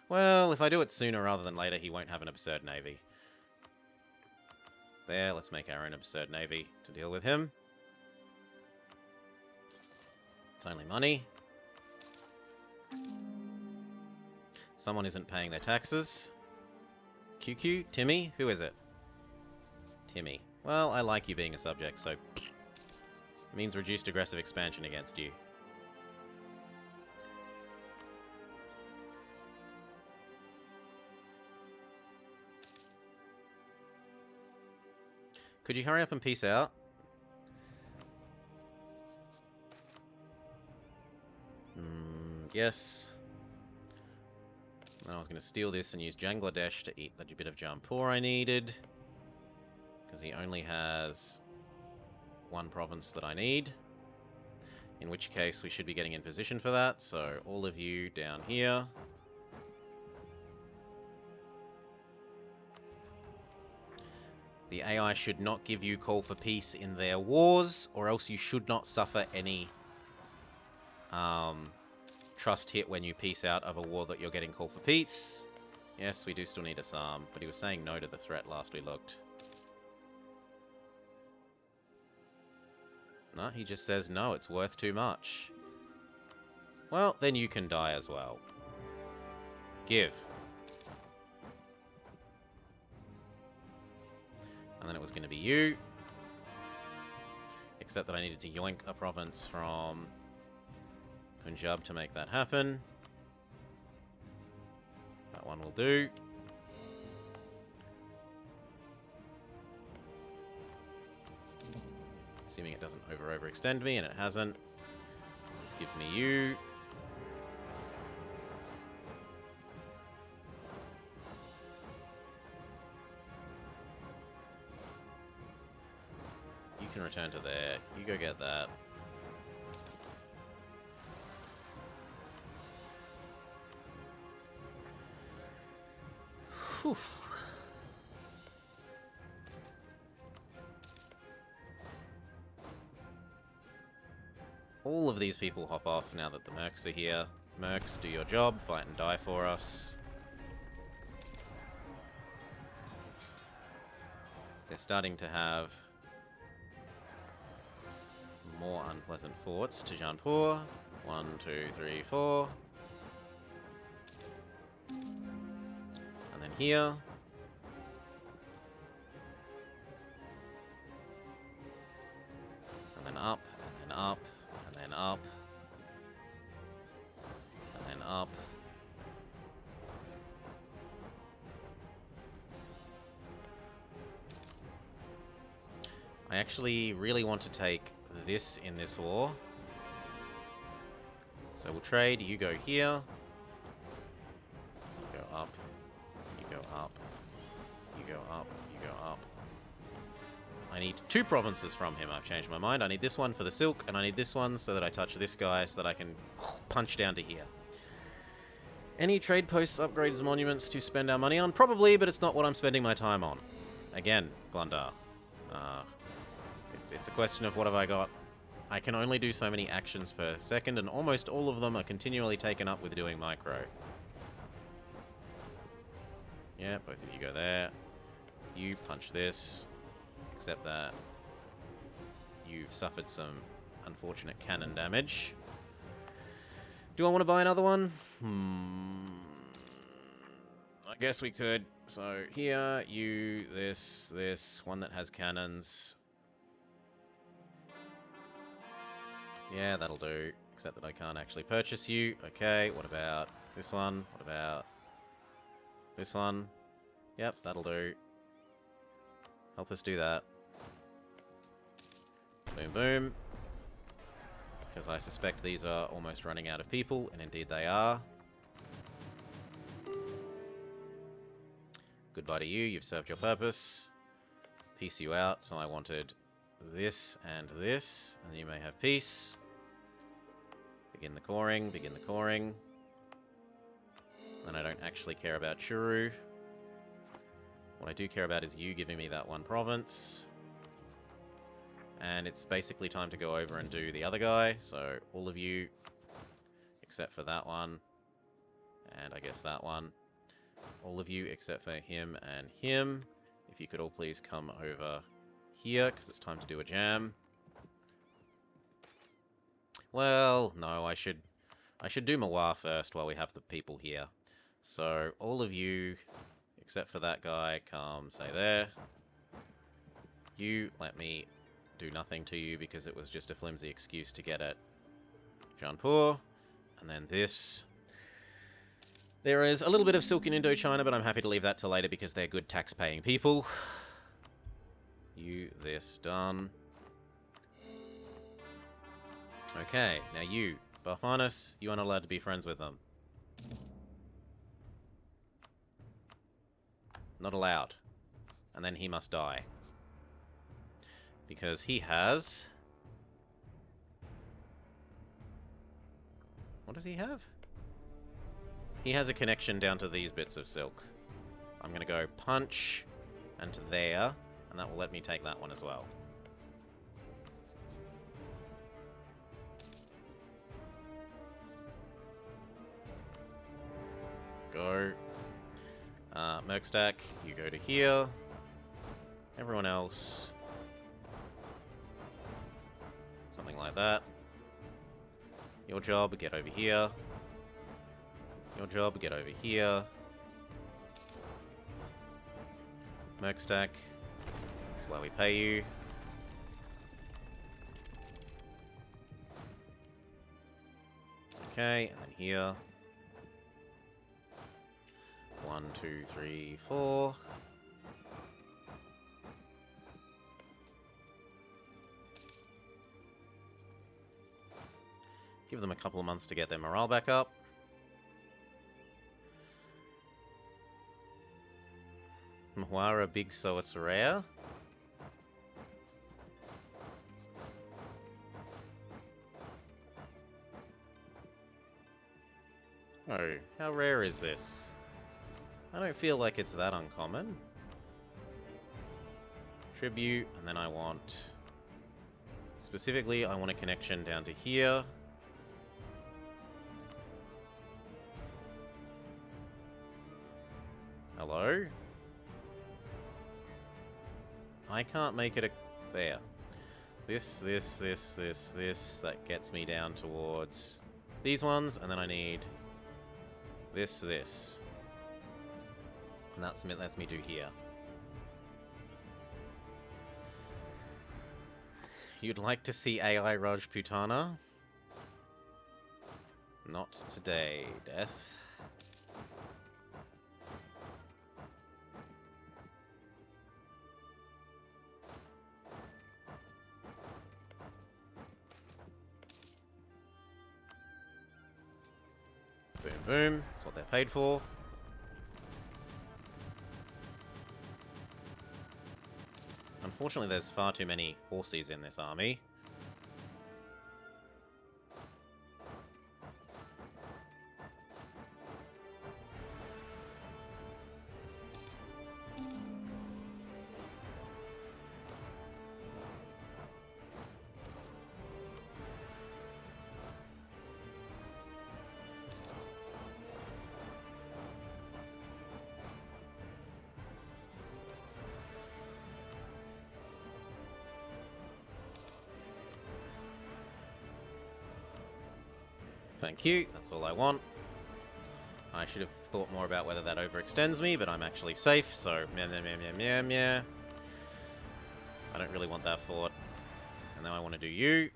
Well, if I do it sooner rather than later, he won't have an absurd navy. There, let's make our own absurd navy to deal with him. It's only money. Someone isn't paying their taxes. QQ? Timmy? Who is it? Timmy. Well, I like you being a subject, so... means reduced aggressive expansion against you. Could you hurry up and peace out? Yes. Then I was going to steal this and use Bangladesh to eat that bit of Jampur I needed. Because he only has one province that I need. In which case we should be getting in position for that. So all of you down here. The AI should not give you call for peace in their wars, or else you should not suffer any trust hit when you peace out of a war that you're getting call for peace. Yes, we do still need Assam, but he was saying no to the threat last we looked. No, he just says no, it's worth too much. Well, then you can die as well. Give. And then it was going to be you. Except that I needed to yoink a province from Punjab to make that happen. That one will do. Assuming it doesn't overextend me, and it hasn't. This gives me you. You can return to there. You go get that. Whew. All of these people hop off now that the Mercs are here. Mercs, do your job. Fight and die for us. They're starting to have more unpleasant forts. Tijanpur. 1, 2, 3, 4. And then here. And then up, and then up, and then up. And then up. I actually really want to take this in this war. So we'll trade. You go here. You go up. You go up. You go up. You go up. I need 2 provinces from him. I've changed my mind. I need this one for the silk, and I need this one so that I touch this guy so that I can punch down to here. Any trade posts, upgrades, monuments to spend our money on? Probably, but it's not what I'm spending my time on. Again, Glundar. It's a question of what have I got. I can only do so many actions per second, and almost all of them are continually taken up with doing micro. Yeah, both of you go there. You punch this. Except that you've suffered some unfortunate cannon damage. Do I want to buy another one? I guess we could. So here, you, this, one that has cannons. Yeah, that'll do. Except that I can't actually purchase you. Okay, what about this one? What about this one? Yep, that'll do. Help us do that. Boom, boom. Because I suspect these are almost running out of people, and indeed they are. Goodbye to you, you've served your purpose. Peace you out, so I wanted this, and you may have peace. Begin the coring, begin the coring. And I don't actually care about Churu. What I do care about is you giving me that one province. And it's basically time to go over and do the other guy. So all of you, except for that one, and I guess that one. All of you except for him and him. If you could all please come over here, because it's time to do a jam. Well, no, I should do Mawar first while we have the people here. So all of you, except for that guy, come, say there. You, let me do nothing to you because it was just a flimsy excuse to get at Jaunpur. And then this. There is a little bit of silk in Indochina, but I'm happy to leave that till later because they're good tax-paying people. You, this, done. Okay, now you, Barfanus, you are not allowed to be friends with them. Not allowed. And then he must die. Because he has... What does he have? He has a connection down to these bits of silk. I'm going to go punch and to there, and that will let me take that one as well. Go. Merkstack, you go to here. Everyone else. Something like that. Your job, get over here. Your job, get over here. Merkstack. That's why we pay you. Okay, and then here. 1, 2, 3, 4. Give them a couple of months to get their morale back up. Mhwara big so it's rare. Oh, how rare is this? I don't feel like it's that uncommon. Tribute, and then I want... Specifically, I want a connection down to here. Hello? I can't make it a... There. This. That gets me down towards these ones, and then I need this. And that's what lets me do here. You'd like to see AI Raj Putana? Not today, Death. Boom, boom. That's what they're paid for. Unfortunately, there's far too many horses in this army. Thank you, that's all I want. I should have thought more about whether that overextends me, but I'm actually safe, so meh. I don't really want that fort. And now I want to do you.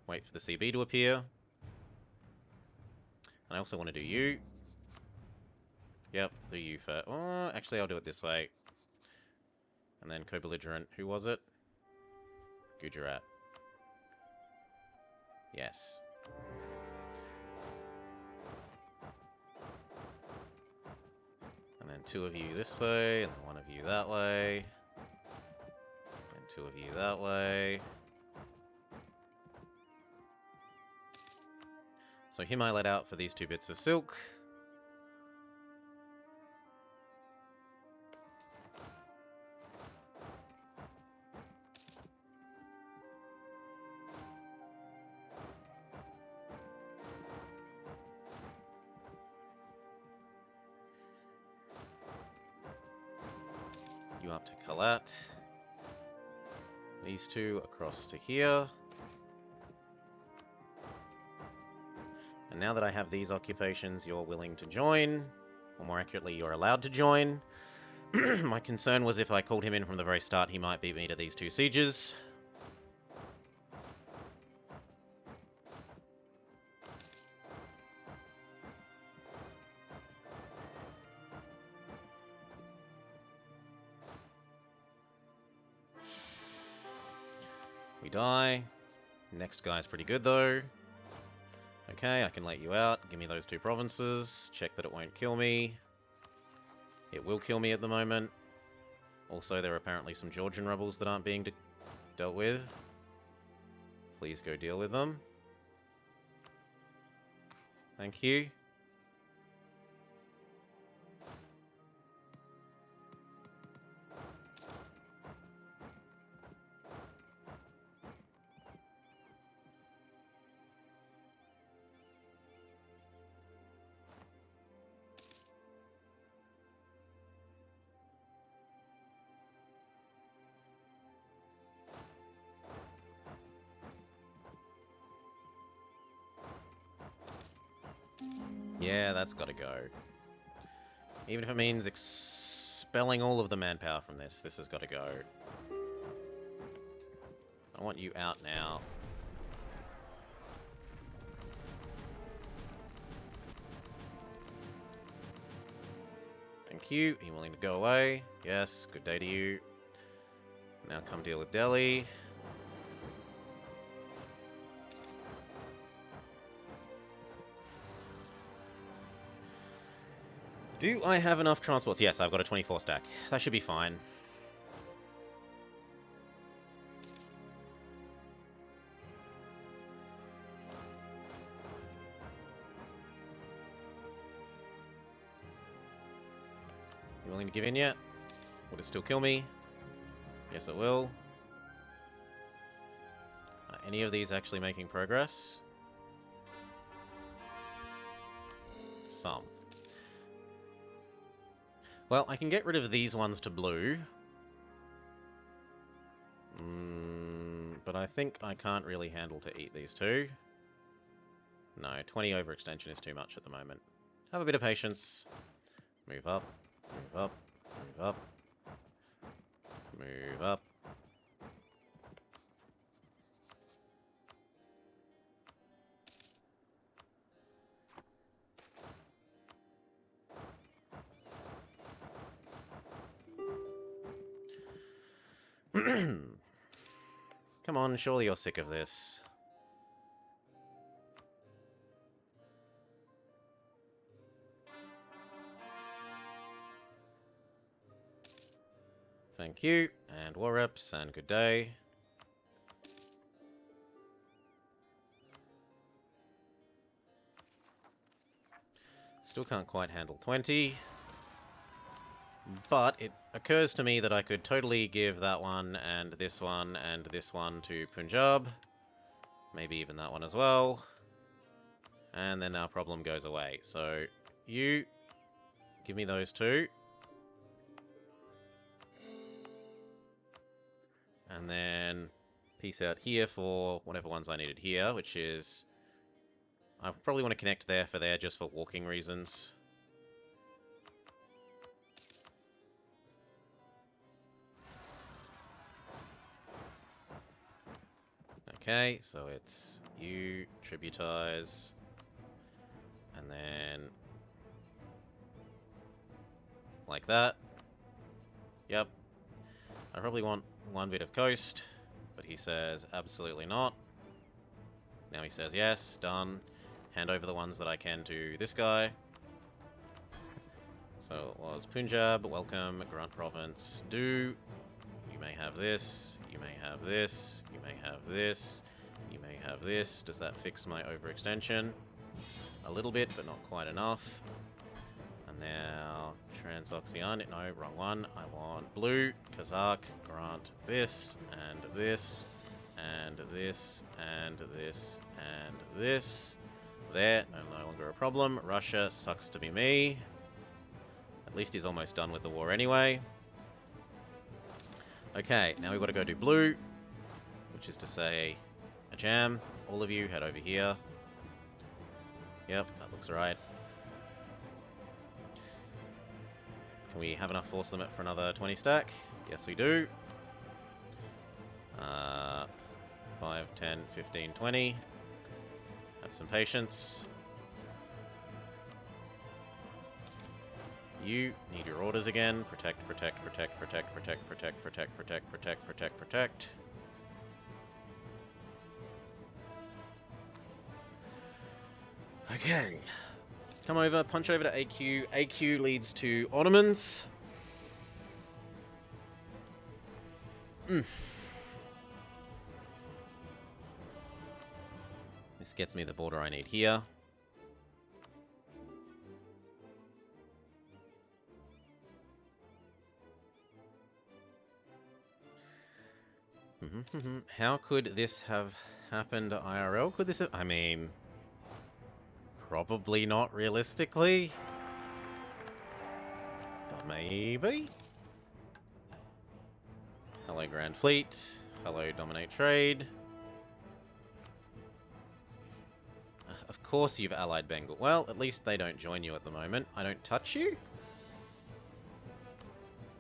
Wait for the CB to appear. And I also want to do you. Yep, do you first. Oh, actually, I'll do it this way. And then co-belligerent. Who was it? Gujarat. Yes. And then 2 of you this way, and then 1 of you that way. And 2 of you that way. So him I let out for these 2 bits of silk. You up to Kalat. These 2 across to here. And now that I have these occupations, you're willing to join. Or more accurately, you're allowed to join. My concern was if I called him in from the very start, he might beat me to these 2 sieges. We die. Next guy's pretty good, though. Okay, I can let you out. Give me those 2 provinces. Check that it won't kill me. It will kill me at the moment. Also, there are apparently some Georgian rebels that aren't being dealt with. Please go deal with them. Thank you. Yeah, that's gotta go. Even if it means expelling all of the manpower from this has gotta go. I want you out now. Thank you. Are you willing to go away? Yes, good day to you. Now come deal with Delhi. Do I have enough transports? Yes, I've got a 24 stack. That should be fine. You willing to give in yet? Will it still kill me? Yes, it will. Are any of these actually making progress? Some. Well, I can get rid of these ones to blue. But I think I can't really handle to eat these two. No, 20 overextension is too much at the moment. Have a bit of patience. Move up, move up, move up, move up. Come on, surely you're sick of this. Thank you, and war reps, and good day. Still can't quite handle 20. But it occurs to me that I could totally give that one and this one to Punjab. Maybe even that one as well. And then our problem goes away. So, you give me those two. And then piece out here for whatever ones I needed here, which is... I probably want to connect there for there just for walking reasons. Okay, so it's you, tributize, and then like that. Yep. I probably want one bit of coast, but he says absolutely not. Now he says yes, done. Hand over the ones that I can to this guy. So it was Punjab, welcome, Grant Province, do. You may have this, you may have this, you may have this, you may have this. Does that fix my overextension? A little bit, but not quite enough. And now, Transoxiana, no, wrong one. I want blue, Kazakh, grant this, and this, and this, and this, and this. There, no longer a problem. Russia sucks to be me. At least he's almost done with the war anyway. Okay, now we've got to go do blue, which is to say a jam. All of you head over here. Yep, that looks right. Can we have enough force limit for another 20 stack? Yes, we do. 5, 10, 15, 20. Have some patience. You need your orders again. Protect, protect, protect, protect, protect, protect, protect, protect, protect, protect, protect. Okay. Come over, punch over to AQ. AQ leads to Ottomans. This gets me the border I need here. How could this have happened IRL? Could this have... I mean... Probably not realistically. But maybe? Hello, Grand Fleet. Hello, Dominate Trade. Of course you've allied Bengal. Well, at least they don't join you at the moment. I don't touch you?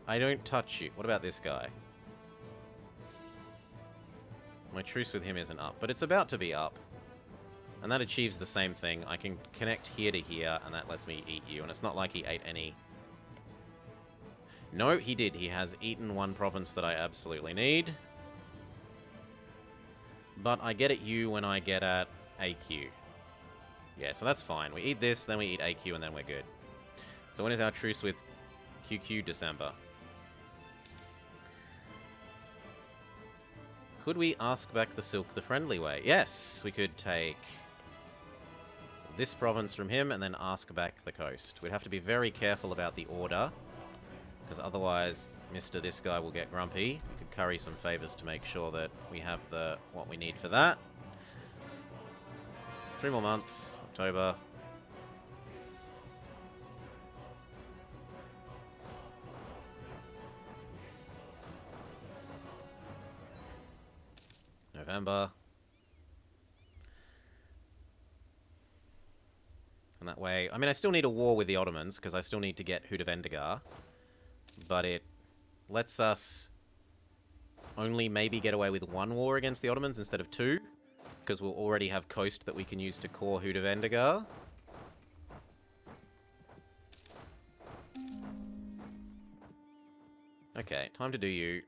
I don't touch you. What about this guy? My truce with him isn't up, but it's about to be up. And that achieves the same thing. I can connect here to here, and that lets me eat you. And it's not like he ate any... No, he did. He has eaten one province that I absolutely need. But I get at you when I get at AQ. Yeah, so that's fine. We eat this, then we eat AQ, and then we're good. So when is our truce with QQ? December. Could we ask back the silk the friendly way? Yes, we could take this province from him and then ask back the coast. We'd have to be very careful about the order, because otherwise Mr. This guy will get grumpy. We could curry some favors to make sure that we have the what we need for that. 3 more months. October. November. And that way... I mean, I still need a war with the Ottomans, because I still need to get Hudavendigar. But it lets us only maybe get away with one war against the Ottomans instead of two, because we'll already have coast that we can use to core Hudavendigar. Okay, time to do you.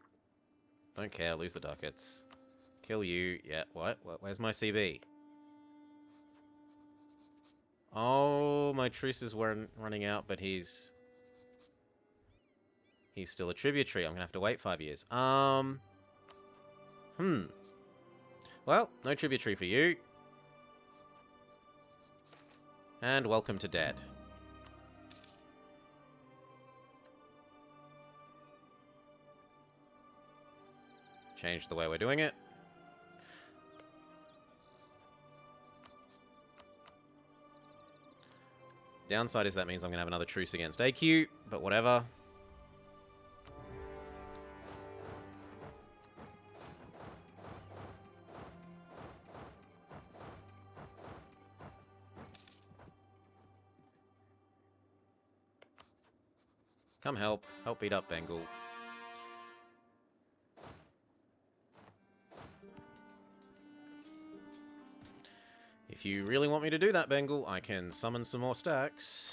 Don't care, lose the ducats. Kill you. Yeah, what? Where's my CB? Oh, my truce is running out, but he's still a tributary. I'm gonna have to wait 5 years. Well, no tributary for you. And welcome to dead. Change the way we're doing it. Downside is that means I'm going to have another truce against AQ, but whatever. Come help. Help beat up Bengal. If you really want me to do that, Bengal, I can summon some more stacks.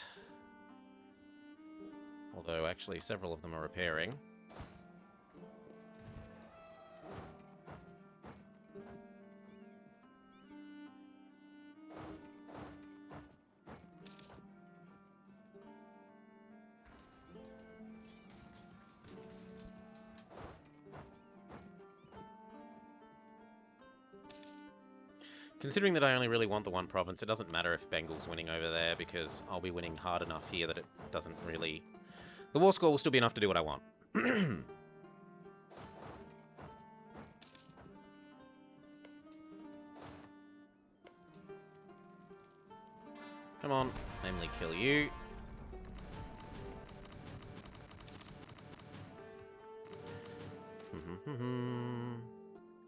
Although, actually, several of them are repairing. Considering that I only really want the one province, it doesn't matter if Bengal's winning over there, because I'll be winning hard enough here that it doesn't really... The war score will still be enough to do what I want. Come on, namely kill you.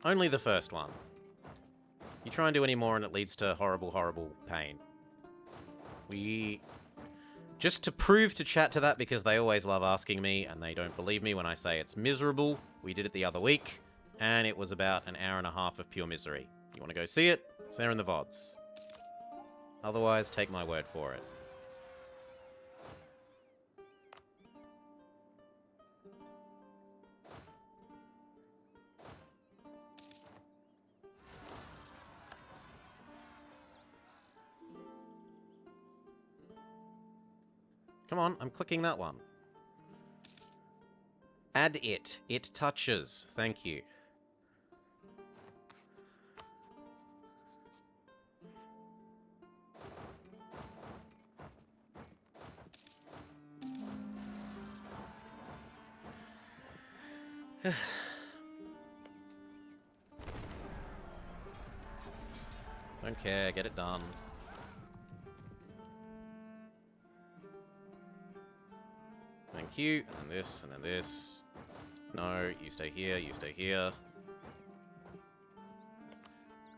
Only the first one. You try and do any more and it leads to horrible, horrible pain. Just to prove to chat to that, because they always love asking me and they don't believe me when I say it's miserable, we did it the other week, and it was about an hour and a half of pure misery. You want to go see it? It's there in the VODs. Otherwise, take my word for it. Come on, I'm clicking that one. Add it. It touches. Thank you. Don't care, get it done. Thank you, and then this, and then this. No, you stay here, you stay here.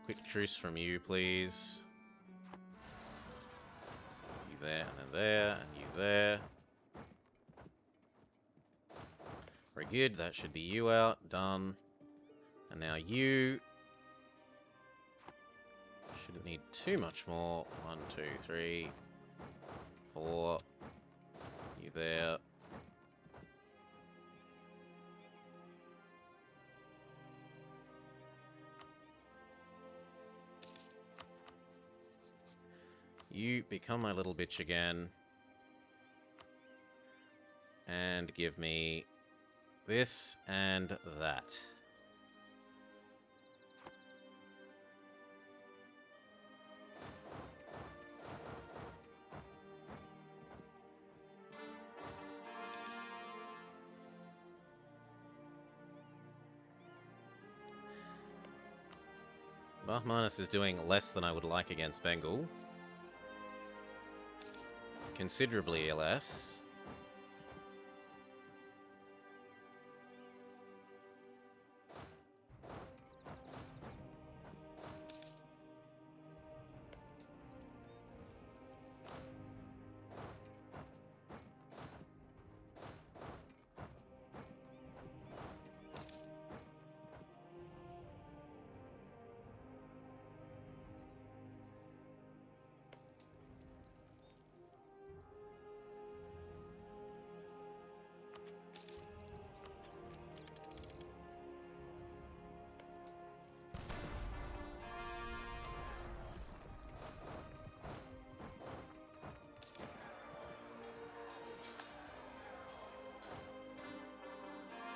Quick truce from you, please. You there, and then there, and you there. Very good, that should be you out, done. And now you... Shouldn't need too much more. 1, 2, 3, 4. You there. You become my little bitch again. And give me this and that. Bahmanis is doing less than I would like against Bengal. Considerably less.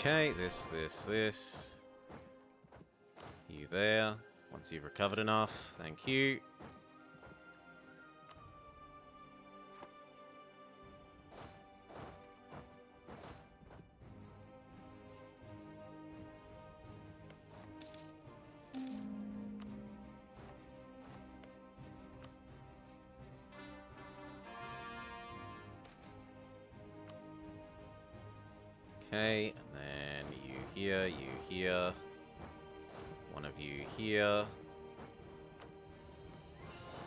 Okay, this. You there. Once you've recovered enough. Thank you. Okay, and then you here. One of you here.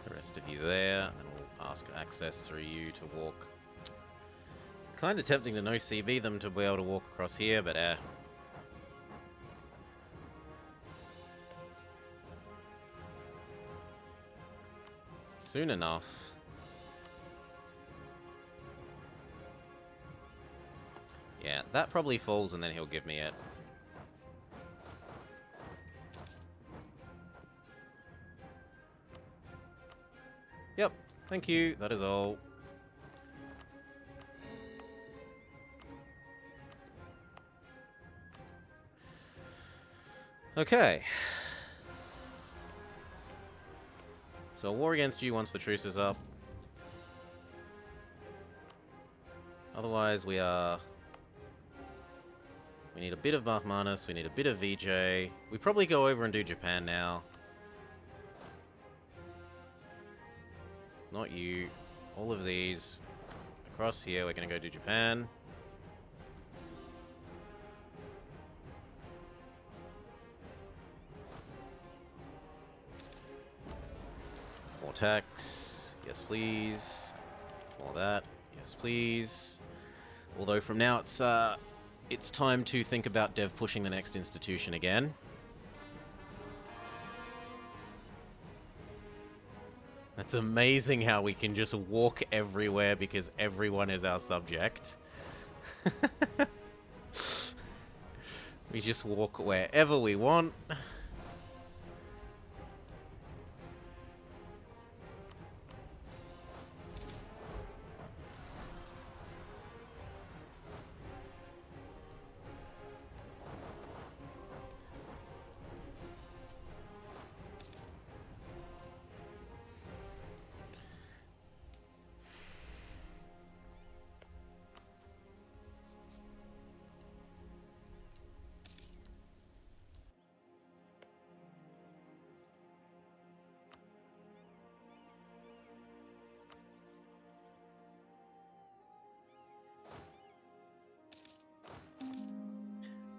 The rest of you there. And then we'll ask access through you to walk. It's kind of tempting to no CB them to be able to walk across here, but soon enough. Yeah, that probably falls and then he'll give me it. Yep, thank you, that is all. Okay. So a war against you once the truce is up. Otherwise we need a bit of Bahmanis, we need a bit of VJ. We probably go over and do Japan now. Not you. All of these. Across here, we're going to go do Japan. More tax. Yes, please. More that. Yes, please. Although from now it's time to think about dev pushing the next institution again. It's amazing how we can just walk everywhere because everyone is our subject. We just walk wherever we want.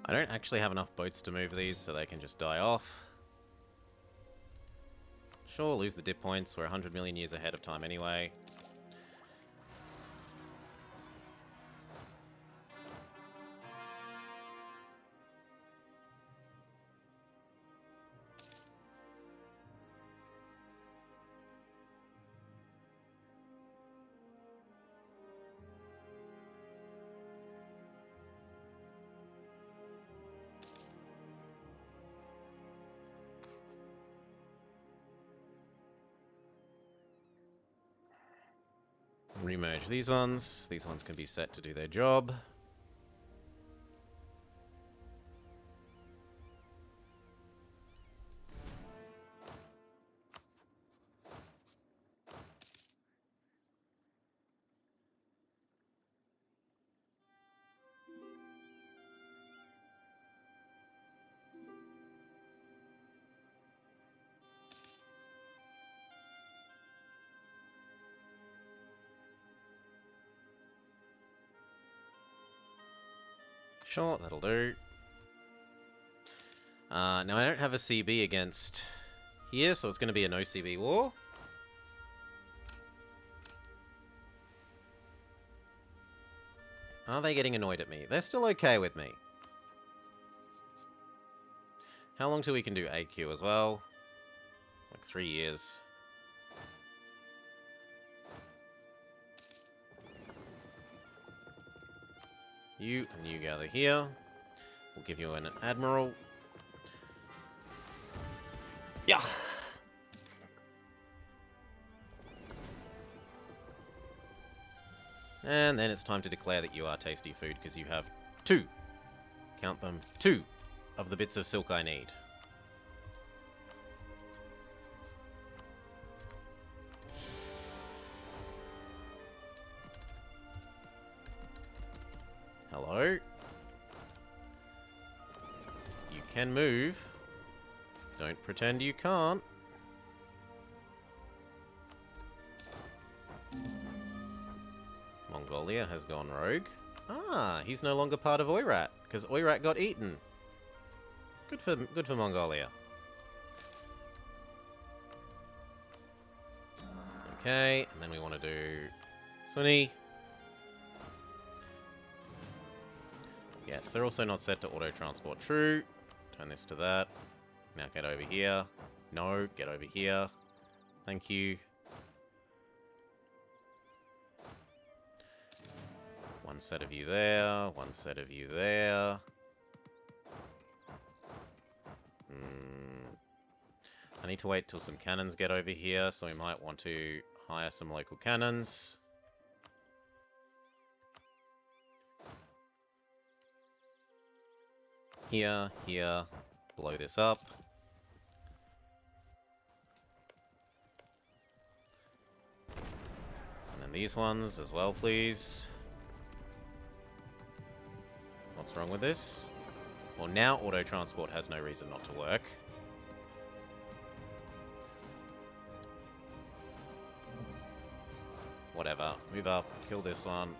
I don't actually have enough boats to move these, so they can just die off. Sure, lose the dip points. We're 100 million years ahead of time anyway. Remerge these ones. These ones can be set to do their job. Sure, that'll do. Now I don't have a CB against here, so it's going to be a no CB war. Are they getting annoyed at me? They're still okay with me. How long till we can do AQ as well? Like 3 years. You and you gather here. We'll give you an admiral. Yeah. And then it's time to declare that you are tasty food because you have 2 count them, 2 of the bits of silk I need. Hello? You can move. Don't pretend you can't. Mongolia has gone rogue. Ah, he's no longer part of Oirat, because Oirat got eaten. Good for Mongolia. Okay, and then we want to do Sunni. Yes, they're also not set to auto-transport. True. Turn this to that. Now get over here. No, get over here. Thank you. One set of you there. One set of you there. I need to wait till some cannons get over here, so we might want to hire some local cannons. Here, here. Blow this up. And then these ones as well, please. What's wrong with this? Well, now auto-transport has no reason not to work. Whatever. Move up. Kill this one.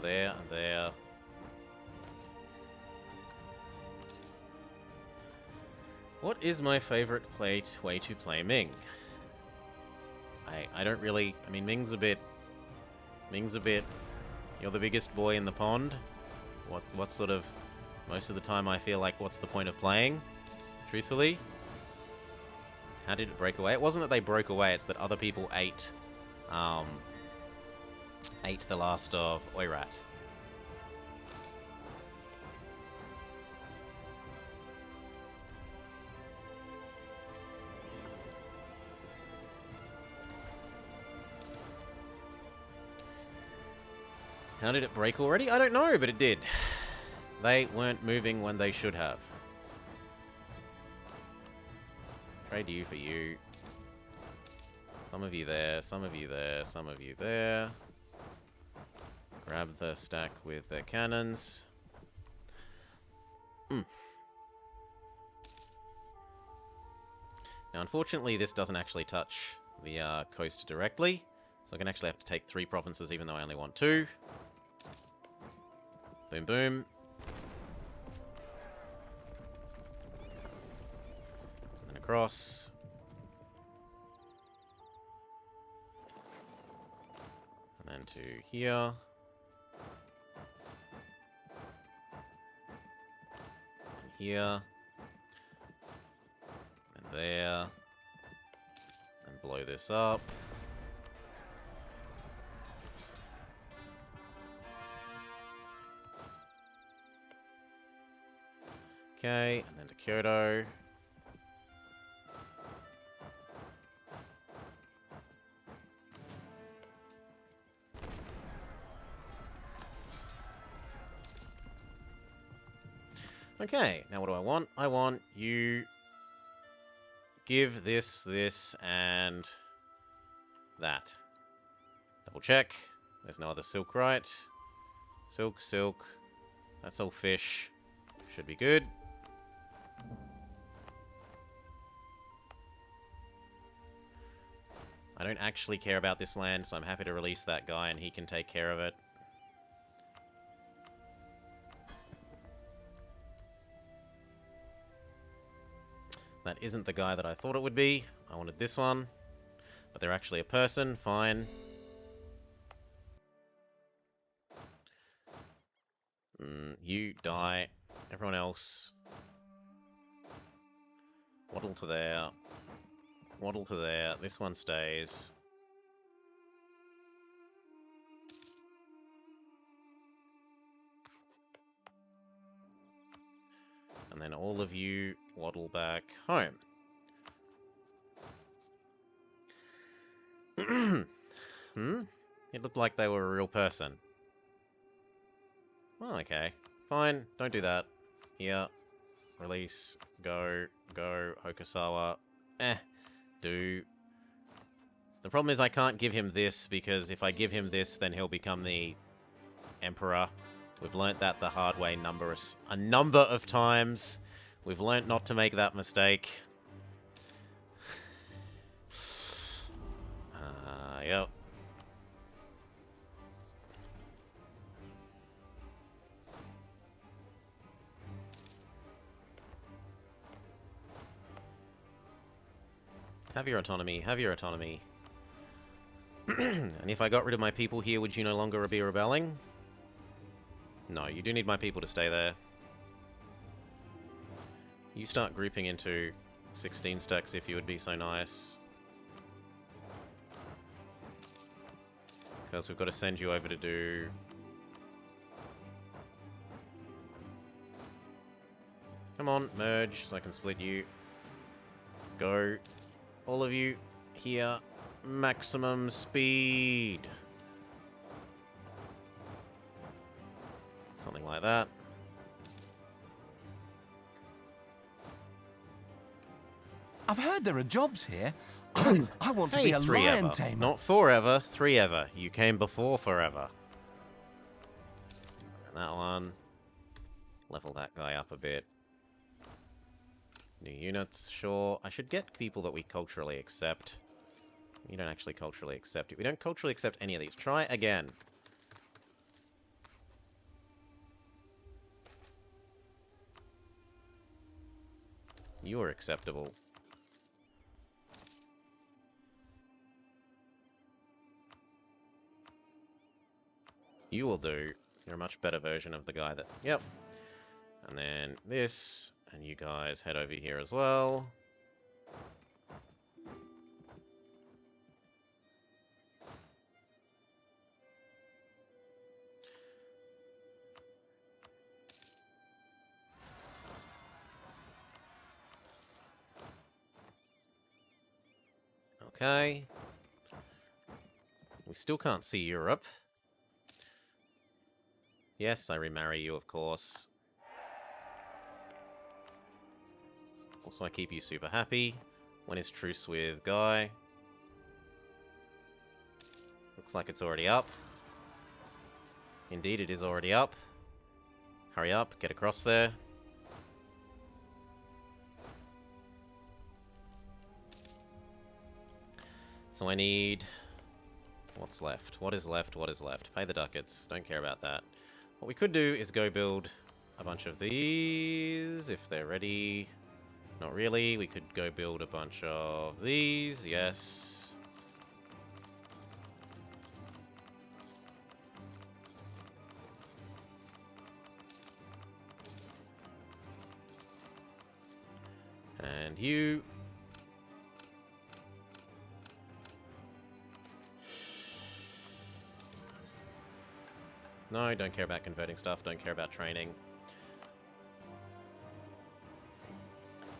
There and there. What is my favorite way to play Ming? I don't really... I mean, Ming's a bit... You're the biggest boy in the pond. What sort of... Most of the time I feel like, what's the point of playing? Truthfully. How did it break away? It wasn't that they broke away, it's that other people ate the last of Oirat. How did it break already? I don't know, but it did. They weren't moving when they should have. Trade you for you. Some of you there, some of you there, some of you there. Grab the stack with the cannons. Now, unfortunately, this doesn't actually touch the coast directly. So I'm going to actually have to take 3 provinces, even though I only want 2. Boom, boom. And then across. And then to here. And here. And there. And blow this up. Okay, and then to Kyoto. Okay, now what do I want? I want you... Give this, and... that. Double check. There's no other silk, right? Silk, silk. That's all fish. Should be good. I don't actually care about this land, so I'm happy to release that guy and he can take care of it. That isn't the guy that I thought it would be. I wanted this one. But they're actually a person. Fine. You die. Everyone else. Waddle to there. Waddle to there. This one stays. And then all of you waddle back home. It looked like they were a real person. Oh, okay. Fine. Don't do that. Here. Release. Go. Go. Hokusawa. Do. The problem is I can't give him this, because if I give him this, then he'll become the Emperor. We've learnt that the hard way a number of times. We've learnt not to make that mistake. Yep. Have your autonomy, have your autonomy. And if I got rid of my people here, would you no longer be rebelling? No, you do need my people to stay there. You start grouping into 16 stacks if you would be so nice. Because we've got to send you over to do... Come on, merge, so I can split you. Go. All of you here. Maximum speed. Something like that.
I've heard there are jobs here. I want to
Hey,
be a
three
lion
ever.
tamer.
Not forever, three ever. You came before forever. And that one. Level that guy up a bit. New units, sure. I should get people that we culturally accept. We don't actually culturally accept it. We don't culturally accept any of these. Try again. You are acceptable. You will do. You're a much better version of the guy that... Yep. And then this. And you guys head over here as well. Okay. We still can't see Europe. Yes, I remarry you, of course. Also, I keep you super happy. When is truce with Guy? Looks like it's already up. Indeed, it is already up. Hurry up, get across there. So I need... What's left? What is left? What is left? Pay the ducats. Don't care about that. What we could do is go build a bunch of these, if they're ready. Not really. We could go build a bunch of these. Yes. And you... No, don't care about converting stuff, don't care about training.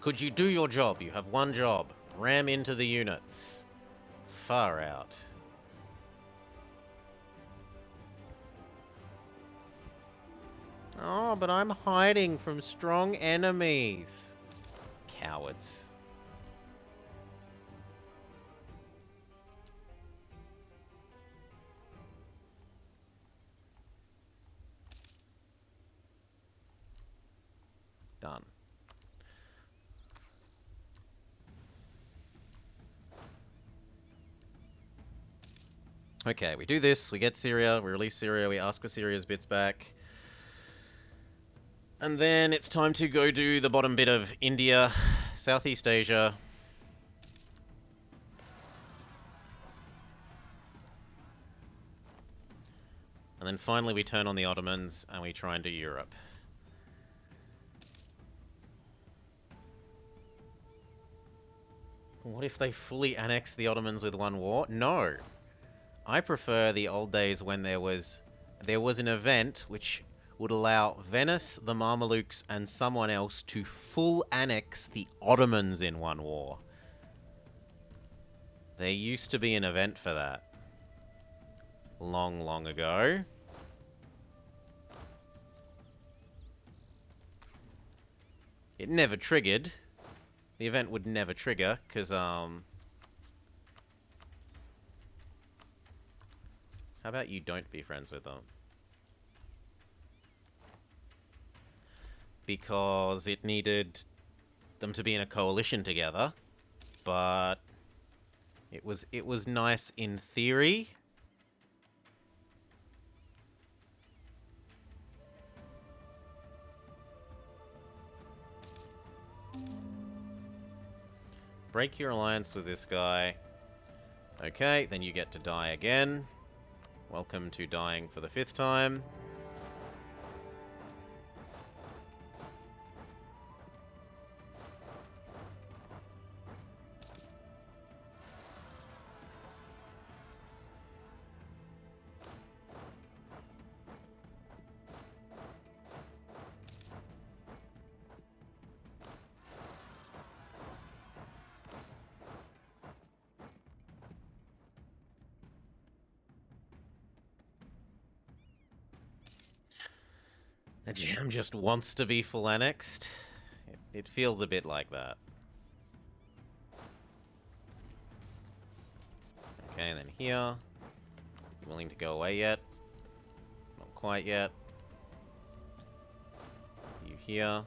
Could you do your job? You have one job. Ram into the units. Far out. Oh, but I'm hiding from strong enemies. Cowards. Done. Okay, we do this, we get Syria, we release Syria, we ask for Syria's bits back. And then it's time to go do the bottom bit of India, Southeast Asia. And then finally we turn on the Ottomans and we try and do Europe. What if they fully annex the Ottomans with one war? No. I prefer the old days when there was an event which would allow Venice, the Mamelukes, and someone else to full annex the Ottomans in one war. There used to be an event for that. Long, long ago. It never triggered. The event would never trigger, because, How about you don't be friends with them? Because it needed them to be in a coalition together, but it was nice in theory. Break your alliance with this guy. Okay, then you get to die again. Welcome to dying for the 5th time. The jam just wants to be full annexed. It feels a bit like that. Okay, and then here. You willing to go away yet? Not quite yet. You here.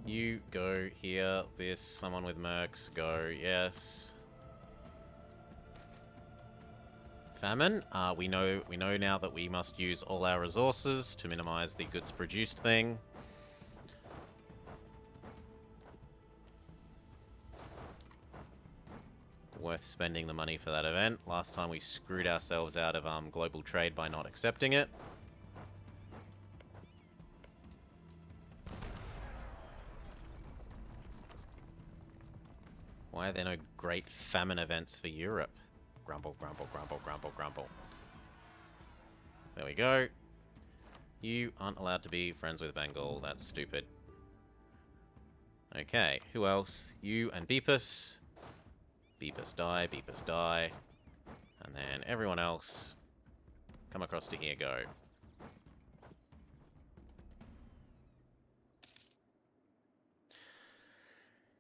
You go here. This, someone with mercs, go, yes. Famine. We know now that we must use all our resources to minimize the goods produced thing. Worth spending the money for that event. Last time we screwed ourselves out of global trade by not accepting it. Why are there no great famine events for Europe? Grumble, grumble, grumble, grumble, grumble. There we go. You aren't allowed to be friends with Bengal. That's stupid. Okay, who else? You and Beepus. Beepus die, Beepus die. And then everyone else, come across to here, go.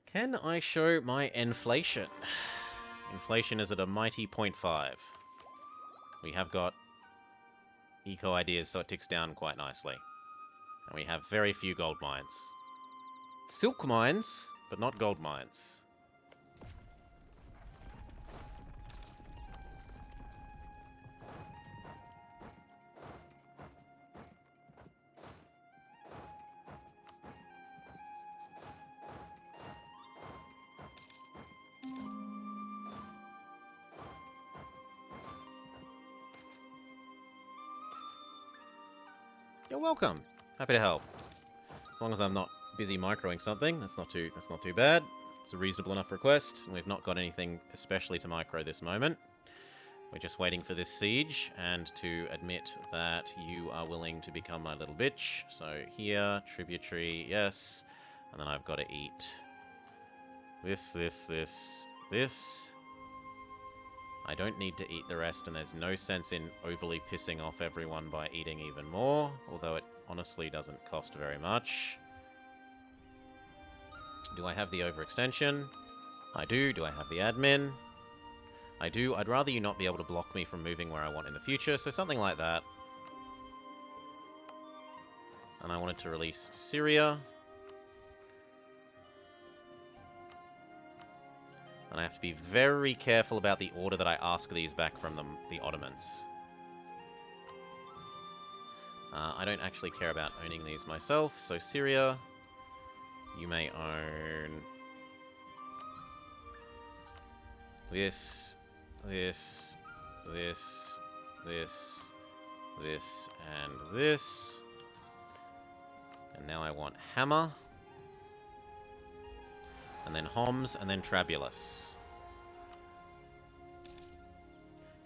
Can I show my inflation? Inflation is at a mighty 0.5. We have got eco ideas, so it ticks down quite nicely. And we have very few gold mines. Silk mines, but not gold mines. You're welcome. Happy to help. As long as I'm not busy microing something, that's not too bad. It's a reasonable enough request. We've not got anything especially to micro this moment. We're just waiting for this siege and to admit that you are willing to become my little bitch. So here, tributary, yes. And then I've got to eat this. I don't need to eat the rest, and there's no sense in overly pissing off everyone by eating even more, although it honestly doesn't cost very much. Do I have the overextension? I do. Do I have the admin? I do. I'd rather you not be able to block me from moving where I want in the future, so something like that. And I wanted to release Syria. And I have to be very careful about the order that I ask these back from the Ottomans. I don't actually care about owning these myself, so Syria, you may own this, this, this, this, this, and this. And now I want Hammer. And then Homs, and then Trabulus.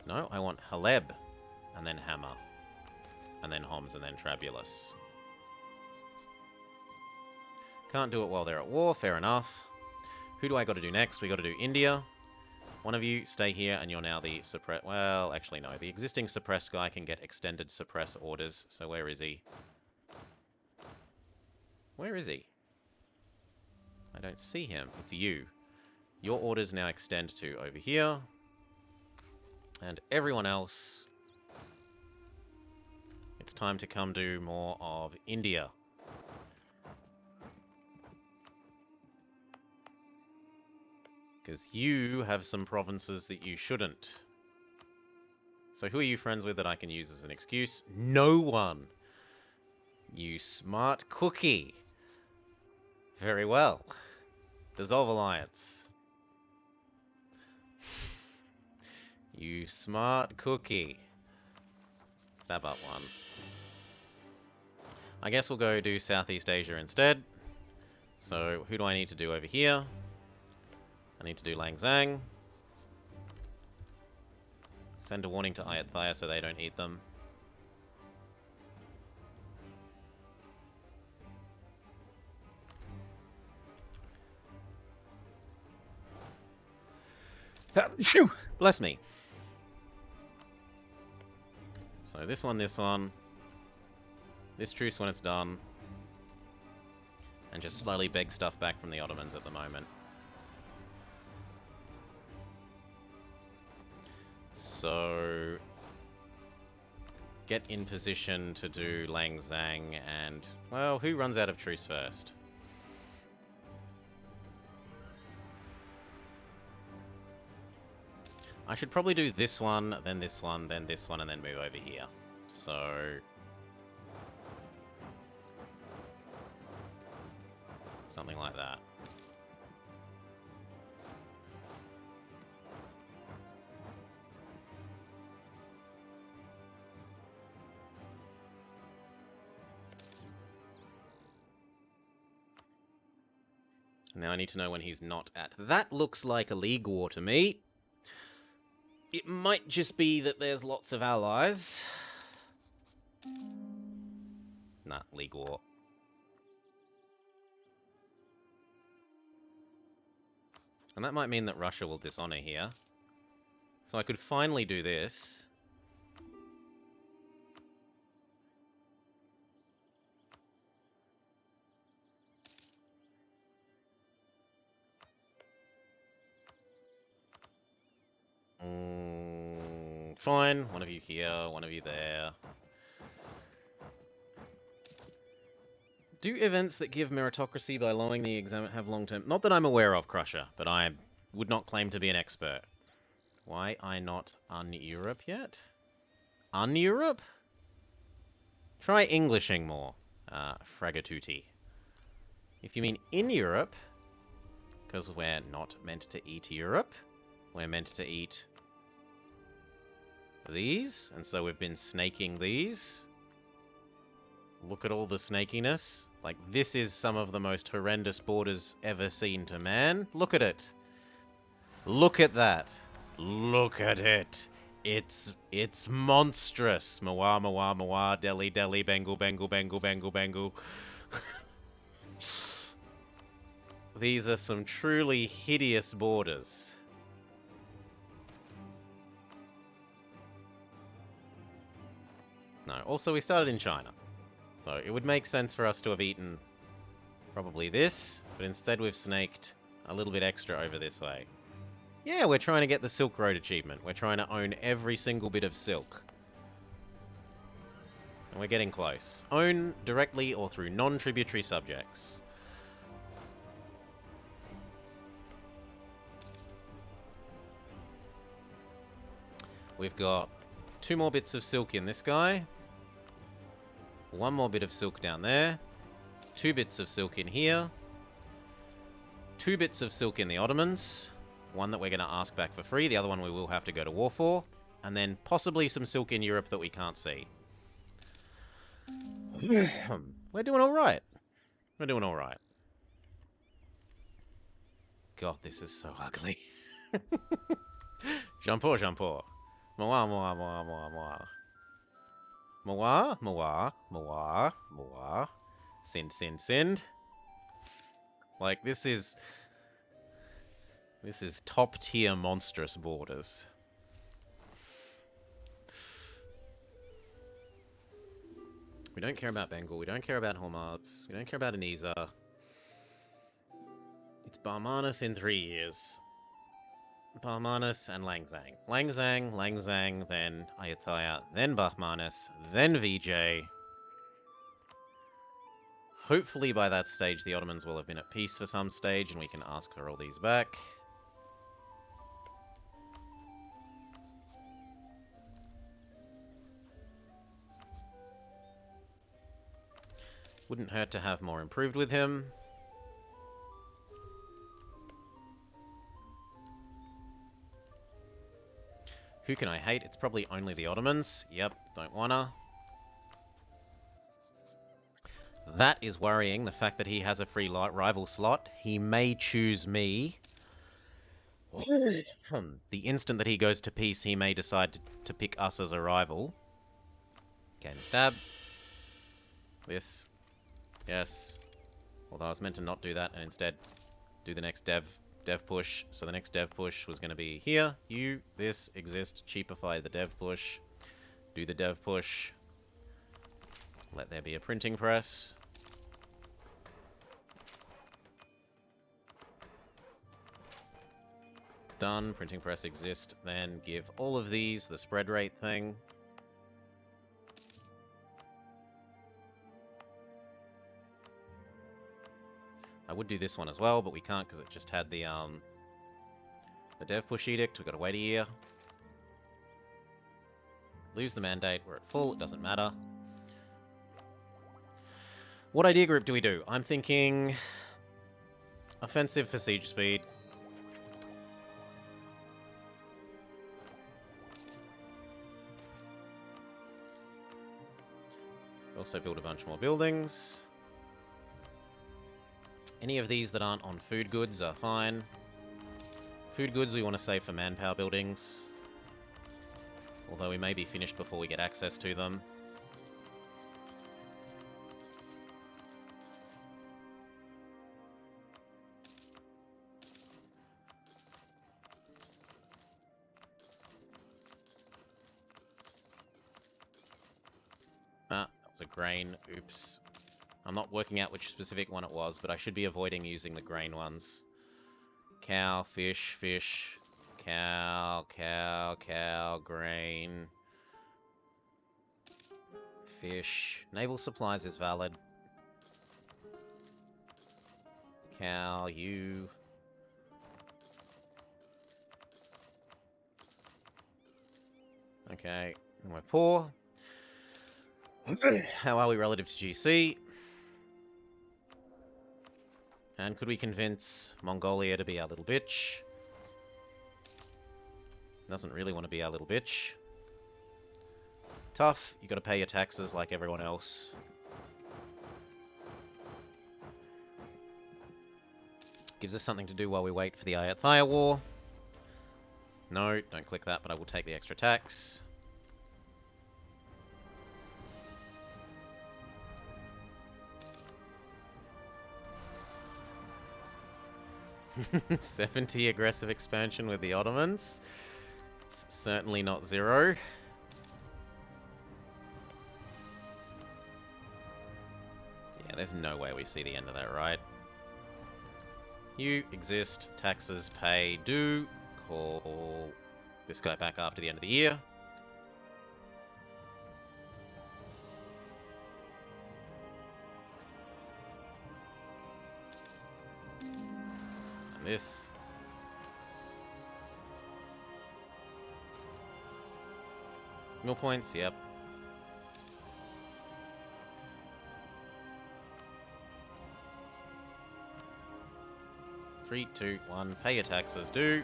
No, I want Haleb, and then Hammer. And then Homs, and then Trabulus. Can't do it while they're at war, fair enough. Who do I got to do next? We got to do India. One of you stay here, and you're now the suppress... Well, actually, no. The existing suppress guy can get extended suppress orders. So where is he? Where is he? I don't see him. It's you. Your orders now extend to over here. And everyone else... It's time to come do more of India. Because you have some provinces that you shouldn't. So who are you friends with that I can use as an excuse? No one. You smart cookie. Very well. Dissolve alliance. You smart cookie. Stab up one. I guess we'll go do Southeast Asia instead. So who do I need to do over here? I need to do Lang Zhang. Send a warning to Ayatthaya so they don't eat them.
Shoo!
Bless me. So this one. This truce when it's done. And just slowly beg stuff back from the Ottomans at the moment. So, get in position to do Lang Zhang and, well, who runs out of truce first? I should probably do this one, then this one, then this one, and then move over here. So... something like that. Now I need to know when he's not at. That looks like a league war to me. It might just be that there's lots of allies. Nah, league war. And that might mean that Russia will dishonor here. So I could finally do this. Fine. One of you here, one of you there. Do events that give meritocracy by lowering the exam have long-term... Not that I'm aware of, Crusher, but I would not claim to be an expert. Why I not un-Europe yet? Un-Europe? Try Englishing more, Fragatuti. If you mean in Europe, because we're not meant to eat Europe, we're meant to eat these, and so we've been snaking these. Look at all the snakiness. Like, this is some of the most horrendous borders ever seen to man. Look at it. Look at that. Look at it. It's monstrous. Mawa, mawa, mawa, Delhi, Delhi, Bengal, Bengal, Bengal, Bengal, Bengal. These are some truly hideous borders. No, also we started in China. So it would make sense for us to have eaten probably this, but instead we've snaked a little bit extra over this way. Yeah, we're trying to get the Silk Road achievement. We're trying to own every single bit of silk. And we're getting close. Own directly or through non-tributary subjects. We've got 2 more bits of silk in this guy. 1 more bit of silk down there. 2 bits of silk in here. 2 bits of silk in the Ottomans. 1 that we're going to ask back for free. The other one we will have to go to war for. And then possibly some silk in Europe that we can't see. We're doing alright. We're doing alright. God, this is so ugly. Jean-Paul, Jean-Paul. Moa, moa, moa, moa, moa. Moa, moa, moa, moa. Sind, sind, sind. Like, this is... This is top-tier monstrous borders. We don't care about Bengal. We don't care about Hormuz. We don't care about Anisa. It's Barmanis in 3 years. Barmanis and Langzang. Langzang, then Ayutthaya, then Bahmanis, then VJ. Hopefully by that stage the Ottomans will have been at peace for some stage and we can ask for all these back. Wouldn't hurt to have more improved with him. Who can I hate? It's probably only the Ottomans. Yep, don't wanna. That is worrying, the fact that he has a free rival slot. He may choose me. The instant that he goes to peace, he may decide to pick us as a rival. Gain a stab. This. Yes. Although I was meant to not do that and instead do the next dev push. So the next dev push was going to be here. You, this, exist, cheapify the dev push. Do the dev push. Let there be a printing press. Done. Printing press exist. Then give all of these the spread rate thing. I would do this one as well, but we can't because it just had the dev push edict. We've got to wait a year. Lose the mandate. We're at full. It doesn't matter. What idea group do we do? I'm thinking offensive for siege speed. Also build a bunch more buildings. Any of these that aren't on food goods are fine. Food goods we want to save for manpower buildings. Although we may be finished before we get access to them. Ah, that was a grain. Oops. I'm not working out which specific one it was, but I should be avoiding using the grain ones. Cow, fish, fish, cow, cow, cow, grain, fish. Naval supplies is valid. Cow, you. Okay, and we're poor. How are we relative to GC? And could we convince Mongolia to be our little bitch? Doesn't really want to be our little bitch. Tough. You gotta pay your taxes like everyone else. Gives us something to do while we wait for the Ayutthaya War. No, don't click that, but I will take the extra tax. "70 aggressive expansion with the Ottomans. It's certainly not 0. Yeah, there's no way we see the end of that, right? You exist, taxes pay, do. Call this guy back after the end of the year. And this. Mill points, yep. Three, two, one. Pay your taxes, do.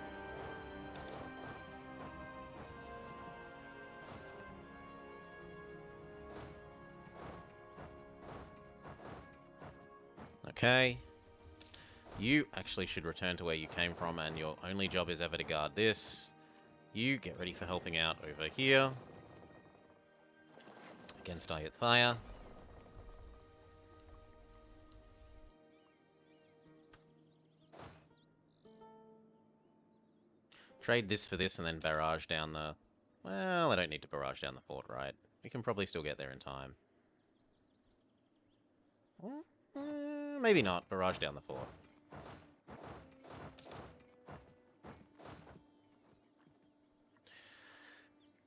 Okay. You actually should return to where you came from, and your only job is ever to guard this. You get ready for helping out over here. Against Ayutthaya. Trade this for this and then barrage down the... Well, I don't need to barrage down the fort, right? We can probably still get there in time. Maybe not. Barrage down the fort.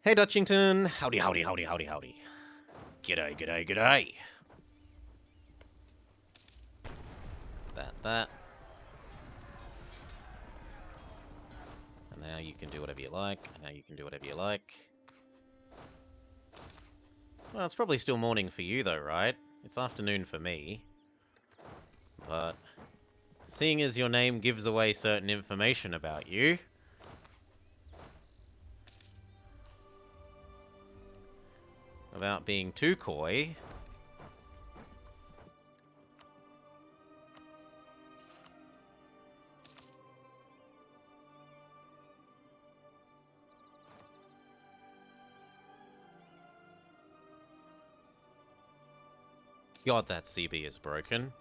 Hey, Dutchington. Howdy, howdy, howdy, howdy, howdy. G'day, g'day, g'day. That. And now you can do whatever you like. And now you can do whatever you like. Well, it's probably still morning for you, though, right? It's afternoon for me. But seeing as your name gives away certain information about you... Without being too coy... God, that CB is broken.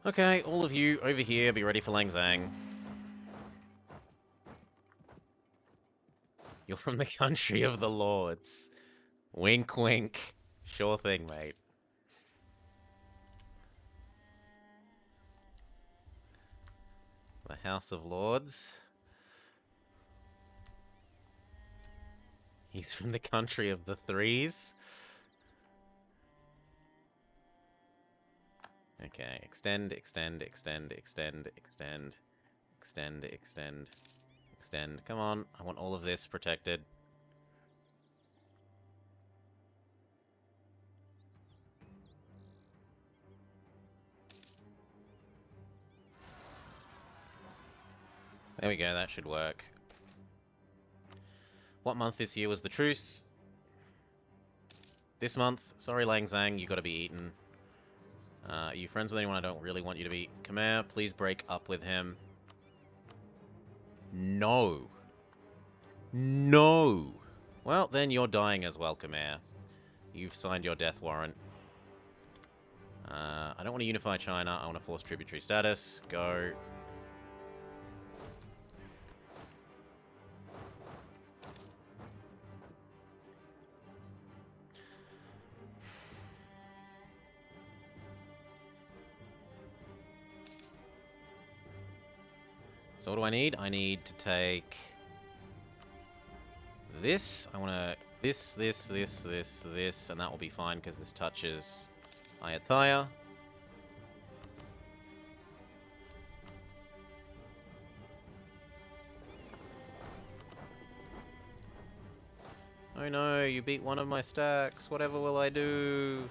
Okay, all of you over here, be ready for Lang Zang. You're from the country of the lords. Wink, wink. Sure thing, mate. The House of Lords. He's from the country of the threes. Okay, extend, extend, extend, extend, extend, extend, extend, extend. Come on, I want all of this protected. There we go, that should work. What month this year was the truce? This month. Sorry, Lang Zang, you gotta be eaten. Are you friends with anyone I don't really want you to be? Khmer, please break up with him. No. No. Well, then you're dying as well, Khmer. You've signed your death warrant. I don't want to unify China. I want to force tributary status. Go. So what do I need? I need to take this. I want to this, and that will be fine because this touches Ayutthaya. Oh no, you beat one of my stacks. Whatever will I do?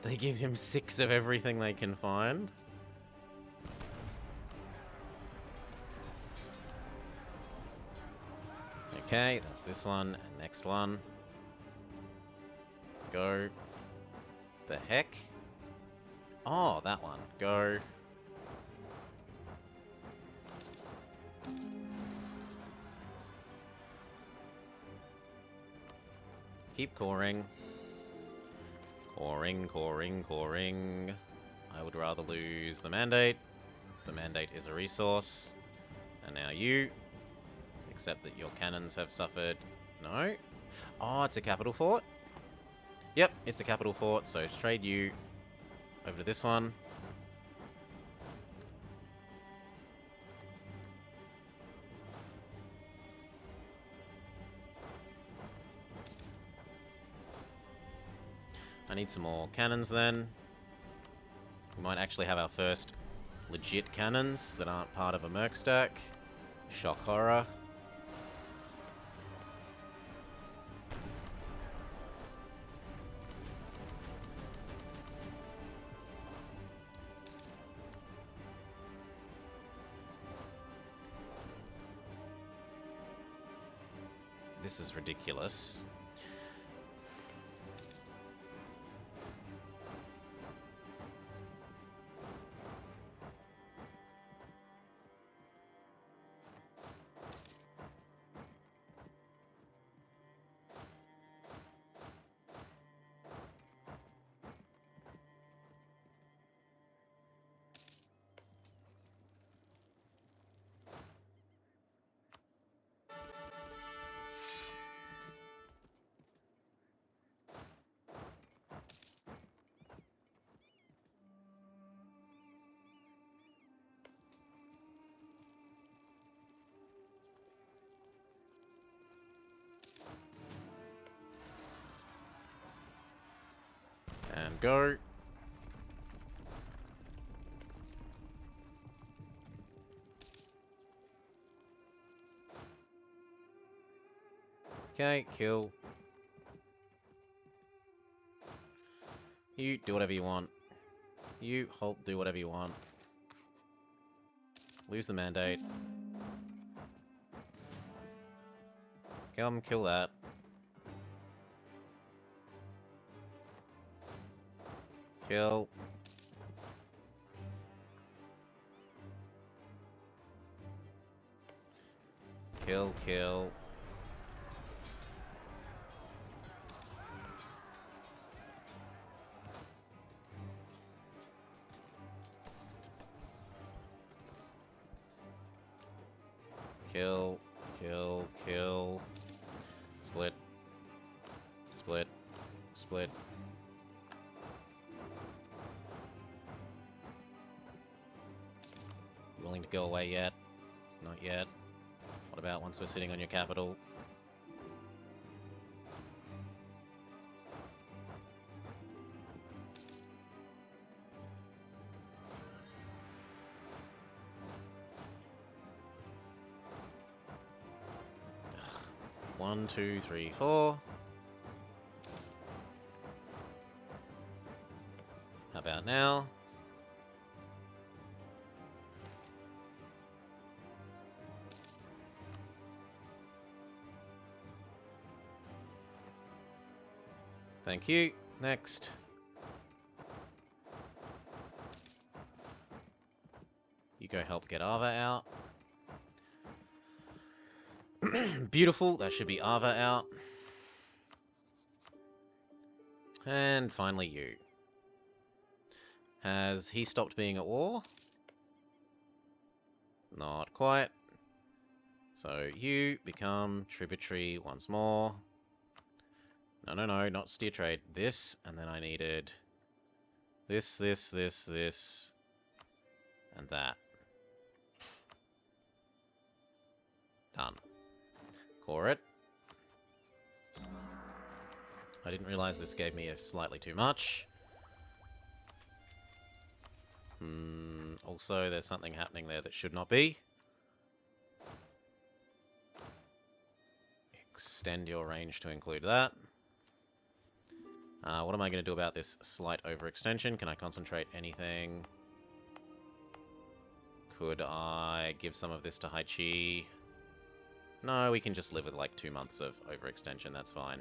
They give him 6 of everything they can find. Okay, that's this one. And next one. Go. The heck? Oh, that one. Go. Keep coring. Coring, coring, coring. I would rather lose the mandate. The mandate is a resource. And now you. Except that your cannons have suffered. No. Oh, it's a capital fort? Yep, it's a capital fort, so trade you over to this one. I need some more cannons then. We might actually have our first legit cannons that aren't part of a merc stack. Shock horror. This is ridiculous. And go. Okay, kill. You do whatever you want. You halt, do whatever you want. Lose the mandate. Come kill that. Kill. Kill, kill. Kill, kill, kill. Split. Split. Split. You willing to go away yet? Not yet. What about once we're sitting on your capital? One, two, three, four. How about now? Thank you. Next. You go help get Ava out. Beautiful. That should be Ava out. And finally you. Has he stopped being at war? Not quite. So you become tributary once more. No, no, no, not steer trade. This, and then I needed this, and that. Done. Core it. I didn't realize this gave me slightly too much. Also, there's something happening there that should not be. Extend your range to include that. What am I going to do about this slight overextension? Can I concentrate anything? Could I give some of this to Haichi? No, we can just live with like 2 months of overextension, that's fine.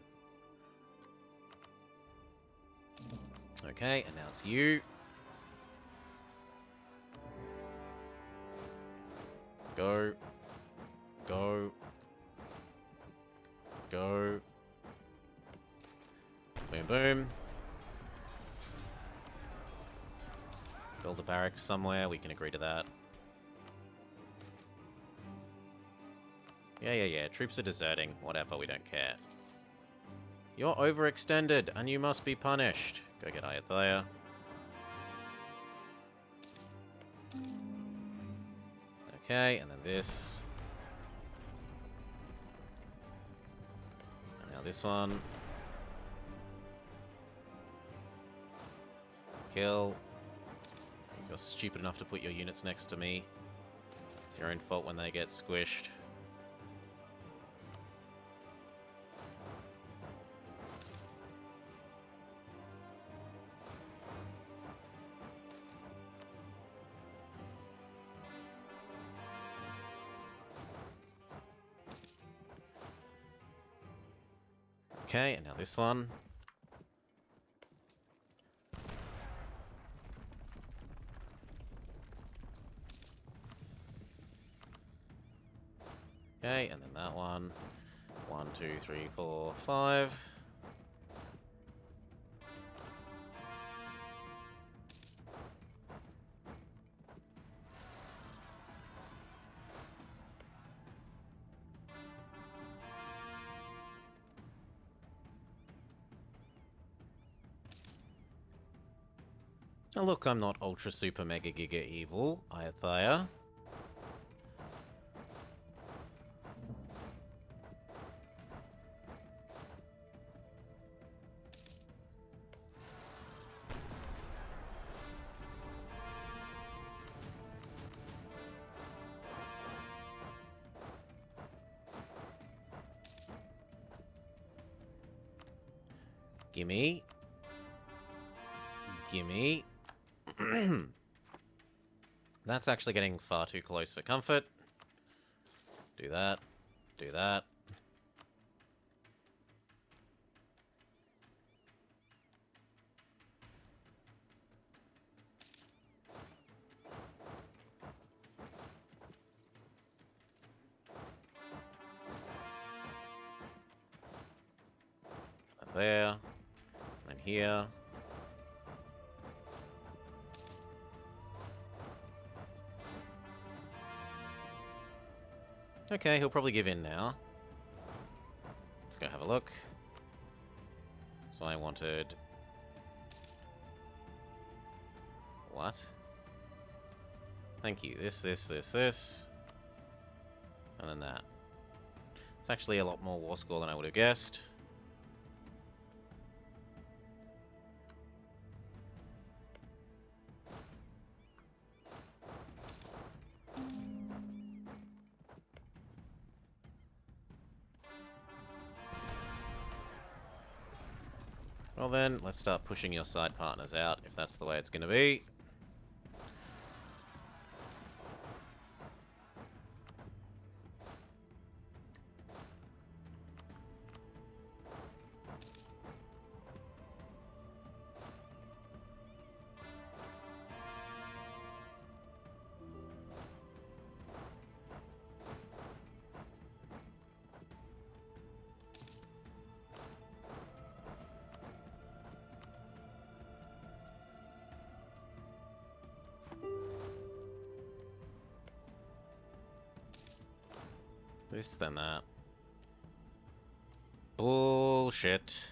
Okay, and now it's you. Go. Go. Go. Boom, boom. Build a barracks somewhere, we can agree to that. Yeah, troops are deserting. Whatever, we don't care. You're overextended, and you must be punished. Go get Ayutthaya. Okay, and then this. And now this one. Kill. You're stupid enough to put your units next to me. It's your own fault when they get squished. Okay, and now this one. Okay, and then that one. 1, 2, 3, 4, 5. Now look, I'm not ultra super mega giga evil, Ayutthaya. Gimme. Gimme. That's actually getting far too close for comfort. Do that. Do that. There. And here. Okay, he'll probably give in now. Let's go have a look. So I wanted... What? Thank you. This. And then that. It's actually a lot more war score than I would have guessed. Well then, let's start pushing your side partners out, if that's the way it's going to be. This, then that. Bullshit.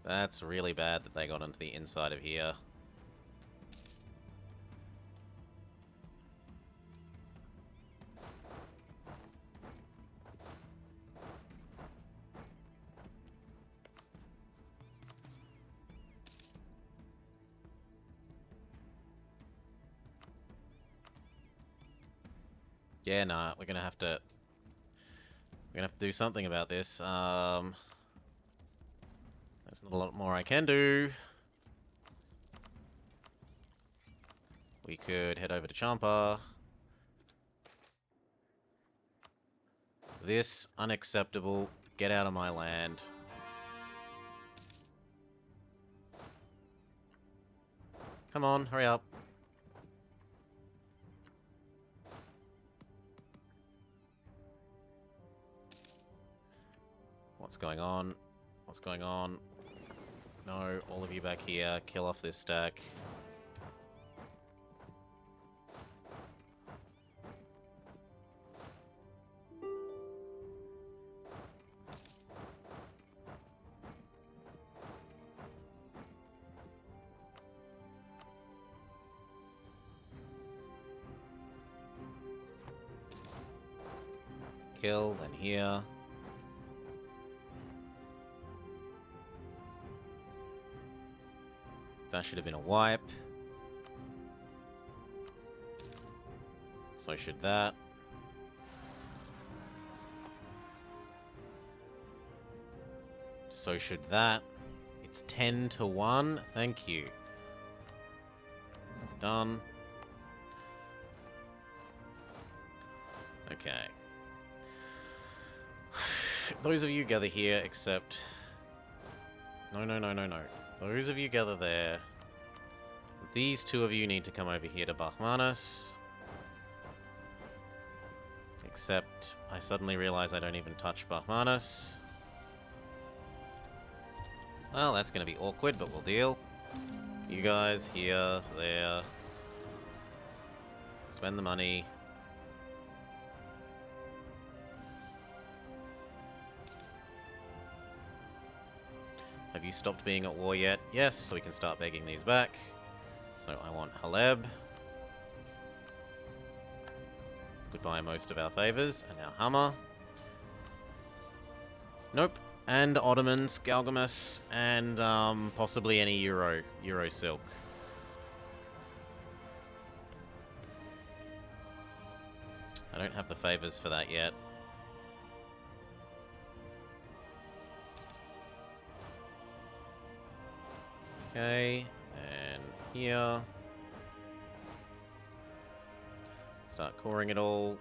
That's really bad that they got onto the inside of here. Yeah, nah, we're gonna have to do something about this. There's not a lot more I can do. We could head over to Champa. This, unacceptable. Get out of my land. Come on, hurry up. What's going on? What's going on? No, all of you back here. Kill off this stack. Kill, then here. That should have been a wipe. So should that. So should that. It's 10 to 1. Thank you. Done. Okay. Those of you gather here, except... No. Those of you gather there. These two of you need to come over here to Bahmanis. Except, I suddenly realize I don't even touch Bahmanis. Well, that's going to be awkward, but we'll deal. You guys, here, there. Spend the money. Have you stopped being at war yet? Yes, so we can start begging these back. So I want Haleb. Goodbye most of our favors. And our Hammer. Nope. And Ottomans, Galgames, and possibly any Euro Silk. I don't have the favors for that yet. Okay, and here. Start coring it all.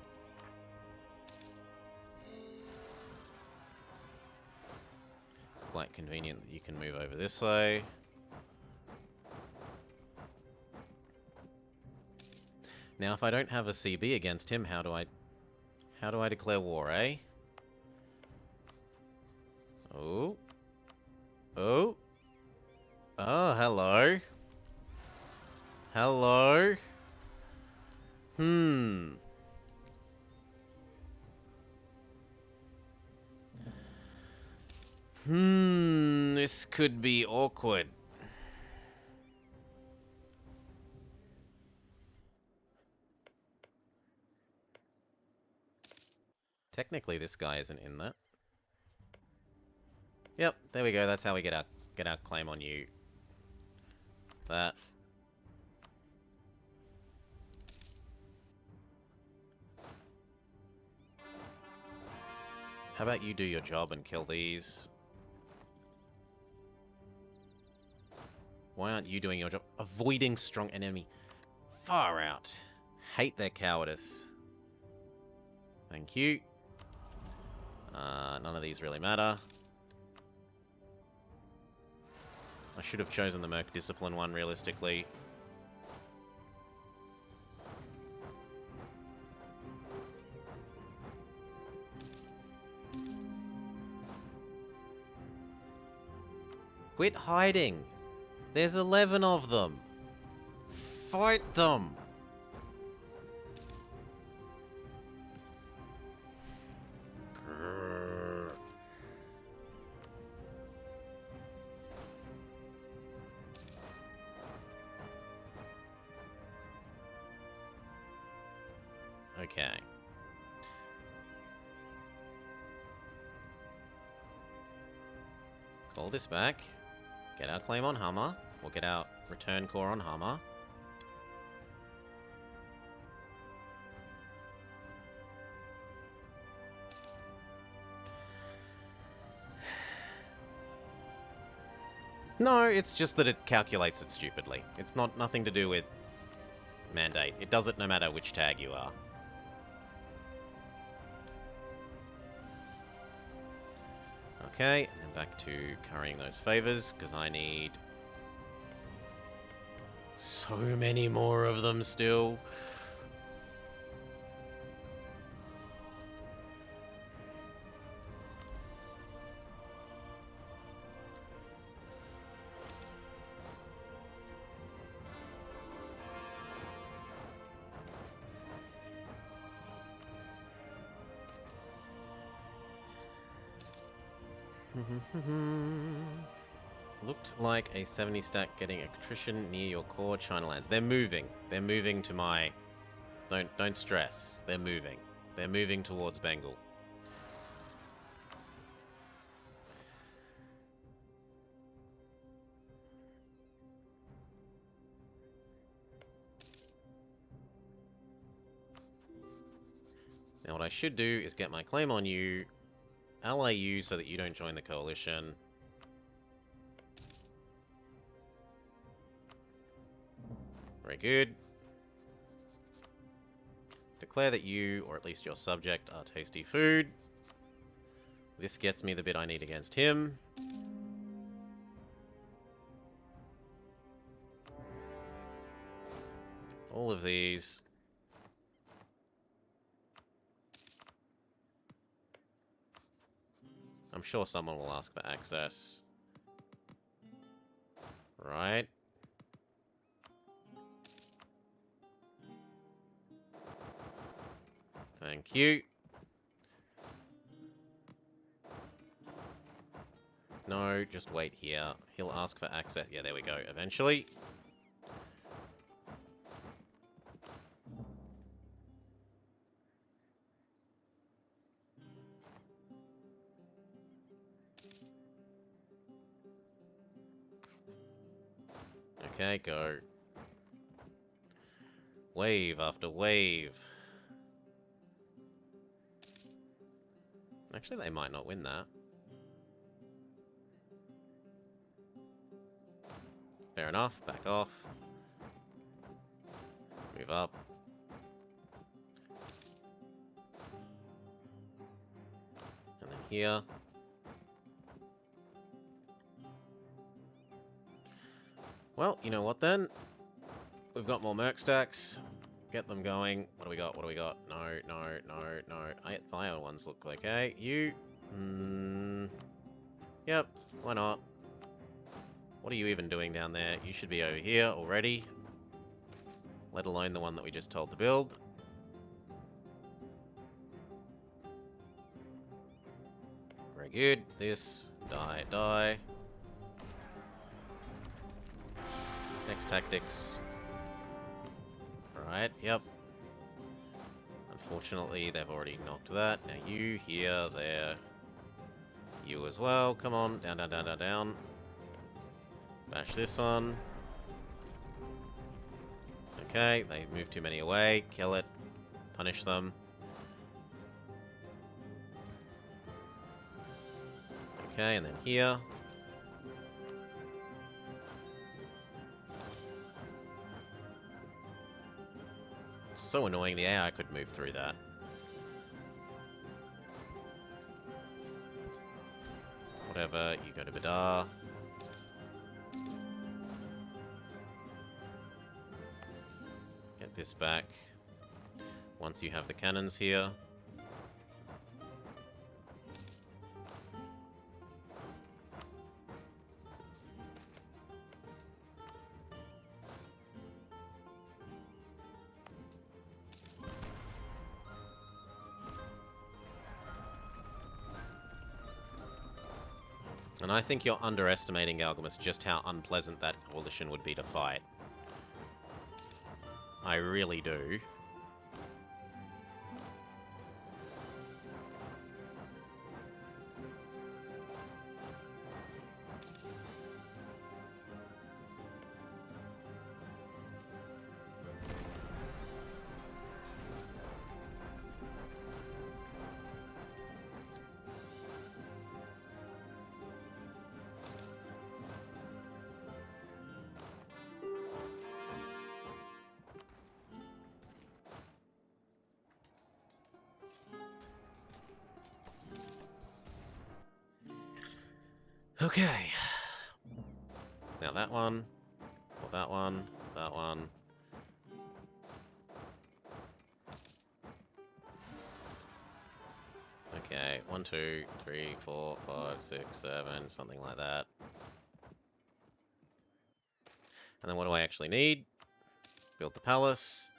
It's quite convenient that you can move over this way. Now, if I don't have a CB against him, how do I declare war, eh? Oh. Oh. Oh, hello. Hello. This could be awkward. Technically, this guy isn't in that. Yep, there we go. That's how we get our claim on you. That. How about you do your job and kill these? Why aren't you doing your job? Avoiding strong enemy. Far out. Hate their cowardice. Thank you. None of these really matter. I should have chosen the Merc Discipline one, realistically. Quit hiding! There's 11 of them! Fight them! Grrr. Okay. Call this back. Get our claim on Hammer. We'll get our return core on Hammer. No, it's just that it calculates it stupidly. It's nothing to do with mandate. It does it no matter which tag you are. Okay, and then back to currying those favors, because I need so many more of them still. Looked like a 70 stack getting attrition near your core China lands. They're moving. They're moving to my... Don't stress. They're moving. They're moving towards Bengal. Now what I should do is get my claim on you, ally you so that you don't join the coalition. Very good. Declare that you, or at least your subject, are tasty food. This gets me the bit I need against him. All of these. I'm sure someone will ask for access. Right. Thank you. No, just wait here. He'll ask for access. Yeah, there we go. Eventually. Okay, go. Wave after wave. Actually, they might not win that. Fair enough. Back off. Move up. And then here. Well, you know what then? We've got more merc stacks. Get them going. What do we got? What do we got? No, no, no, no. The iron ones look okay. You... Yep, why not? What are you even doing down there? You should be over here already. Let alone the one that we just told to build. Very good. This. Die, die. Next tactics. Alright, yep. Unfortunately, they've already knocked that. Now you, here, there. You as well. Come on. Down, down, down, down, down. Bash this one. Okay, they moved too many away. Kill it. Punish them. Okay, and then here. So annoying, the AI could move through that. Whatever, you go to Badar. Get this back. Once you have the cannons here. And I think you're underestimating, Galgamus, just how unpleasant that coalition would be to fight. I really do. Okay. Now that one, or that one, that one. Okay, 1, 2, 3, 4, 5, 6, 7, something like that. And then what do I actually need? Build the palace.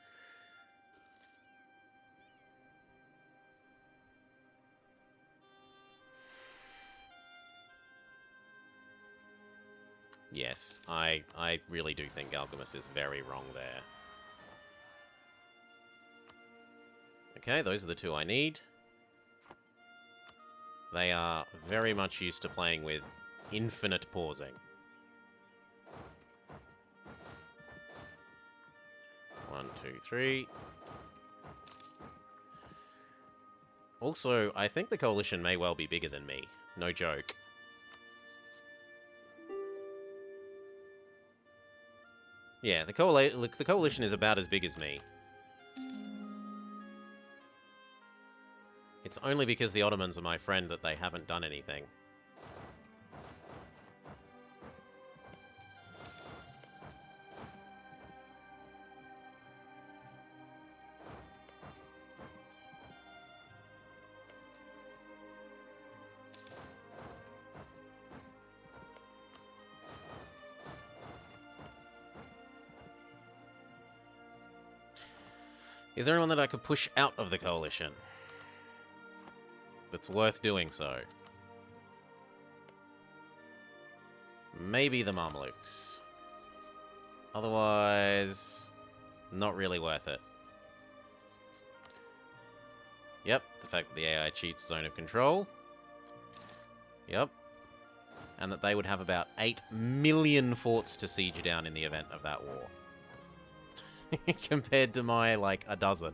Yes, I really do think Galgamus is very wrong there. Okay, those are the two I need. They are very much used to playing with infinite pausing. 1, 2, 3. Also, I think the coalition may well be bigger than me. No joke. Yeah, the coalition is about as big as me. It's only because the Ottomans are my friend that they haven't done anything. Is there anyone that I could push out of the coalition that's worth doing so? Maybe the Mamelukes. Otherwise, not really worth it. Yep, the fact that the AI cheats zone of control. Yep. And that they would have about 8 million forts to siege down in the event of that war. Compared to my, like, a dozen.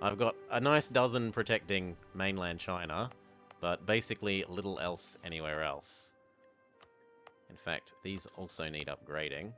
I've got a nice dozen protecting mainland China, but basically little else anywhere else. In fact, these also need upgrading.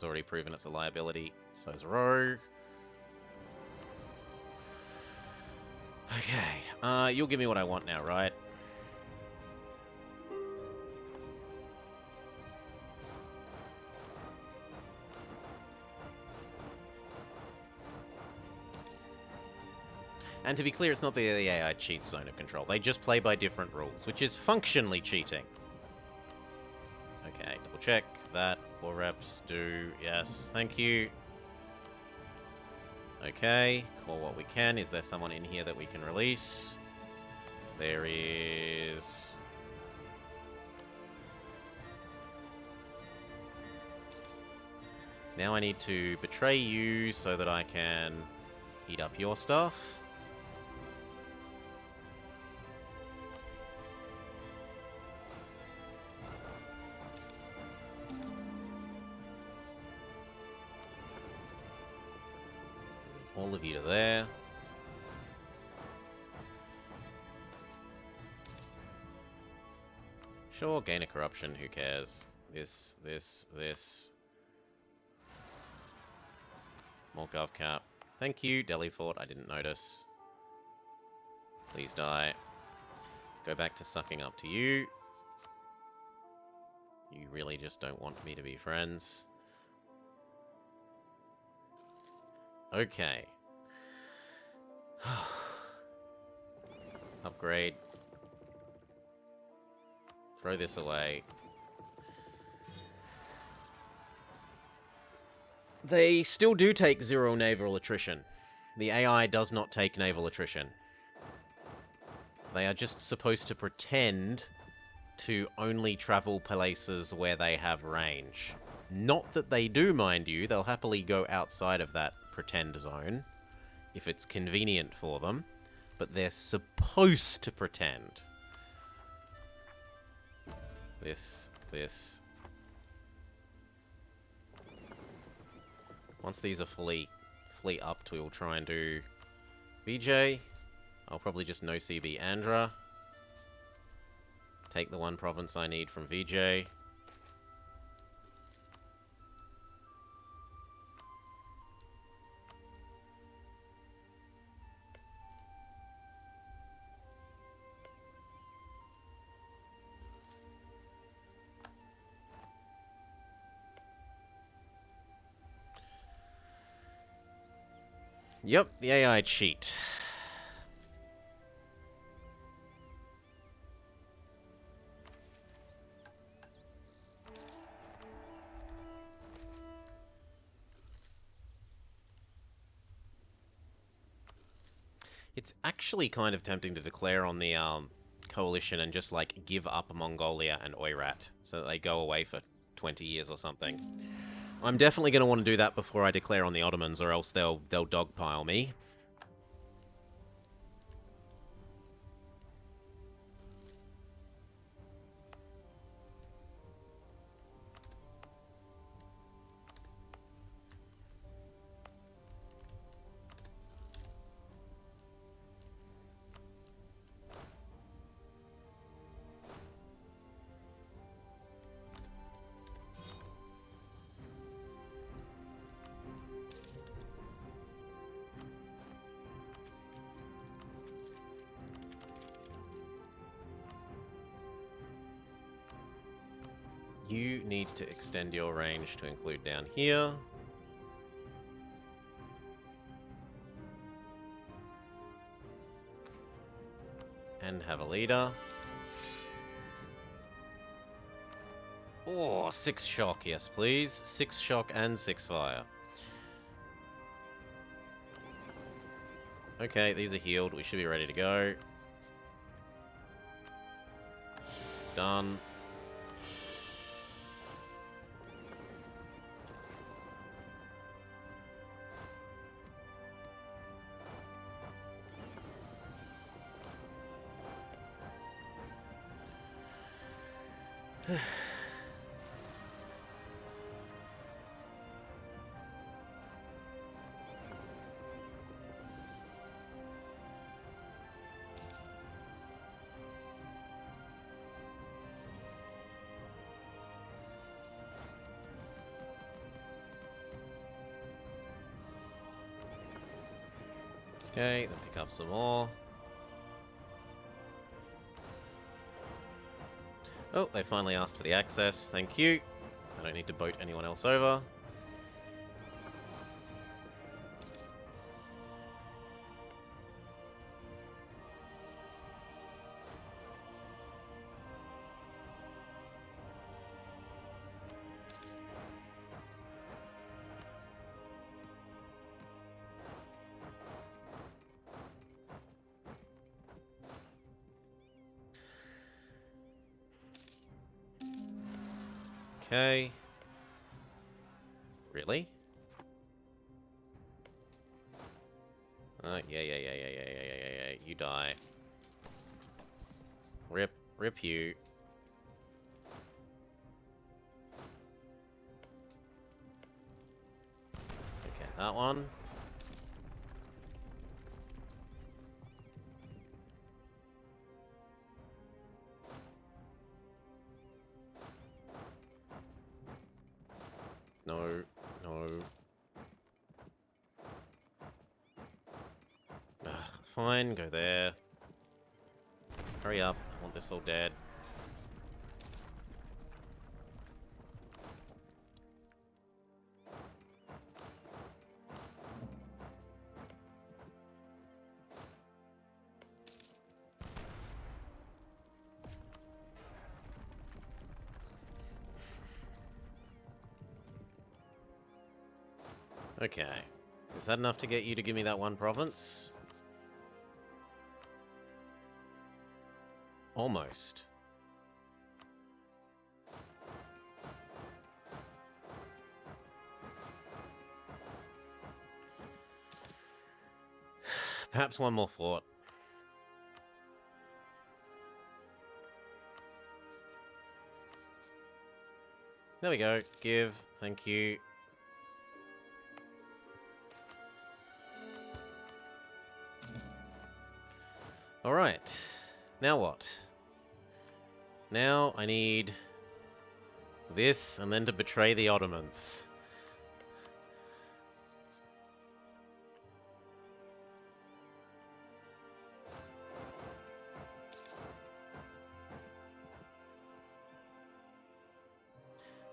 one's already proven it's a liability. So's Roe. Okay. You'll give me what I want now, right? And to be clear, it's not the AI cheats zone of control. They just play by different rules, which is functionally cheating. Okay, double check that. War reps do. Yes, thank you. Okay, call what we can. Is there someone in here that we can release? There is... Now I need to betray you so that I can heat up your stuff. All of you to there. Sure, gain a corruption, who cares? This. More gov cap. Thank you, Delhi Fort, I didn't notice. Please die. Go back to sucking up to you. You really just don't want me to be friends. Okay. Upgrade. Throw this away. They still do take 0 naval attrition. The AI does not take naval attrition. They are just supposed to pretend to only travel places where they have range. Not that they do, mind you. They'll happily go outside of that pretend zone if it's convenient for them, but they're supposed to pretend. This. Once these are fully upped, we will try and do VJ. I'll probably just no CB Andhra. Take the one province I need from VJ. Yep, the AI cheat. It's actually kind of tempting to declare on the coalition and just like give up Mongolia and Oirat so that they go away for 20 years or something. I'm definitely going to want to do that before I declare on the Ottomans, or else they'll dogpile me. You need to extend your range to include down here. And have a leader. Oh, 6 shock, yes please. 6 shock and 6 fire. Okay, these are healed. We should be ready to go. Done. Okay, then pick up some more. Oh, they finally asked for the access. Thank you. I don't need to boat anyone else over. Okay. Really? Yeah. You die. Rip you. Okay, that one. No. Fine, go there. Hurry up, I want this all dead. Okay. Is that enough to get you to give me that one province? Almost. Perhaps one more fort. There we go. Give. Thank you. Alright. Now what? Now I need this and then to betray the Ottomans.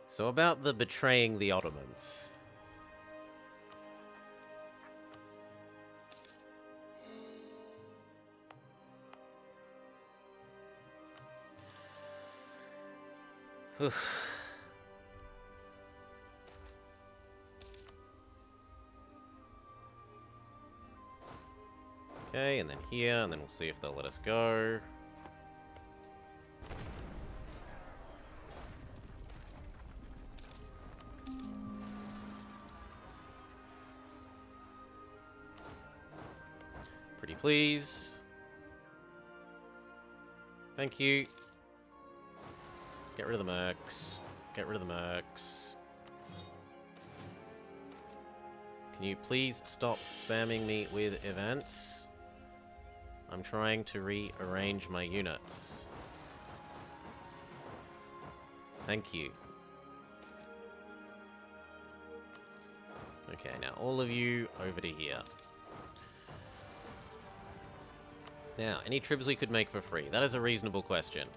So about the betraying the Ottomans. Okay, and then here, and then we'll see if they'll let us go. Pretty please. Thank you. Get rid of the mercs. Get rid of the mercs. Can you please stop spamming me with events? I'm trying to rearrange my units. Thank you. Okay, now all of you over to here. Now, any tribs we could make for free? That is a reasonable question.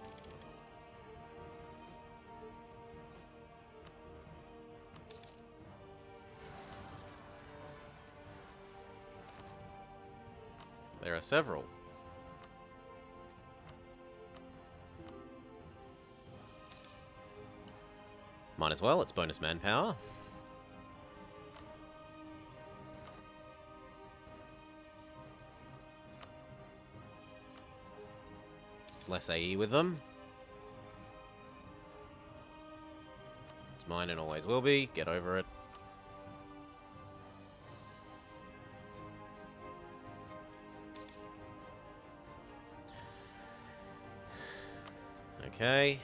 There are several. Might as well, it's bonus manpower. It's less AE with them. It's mine and always will be. Get over it. Okay.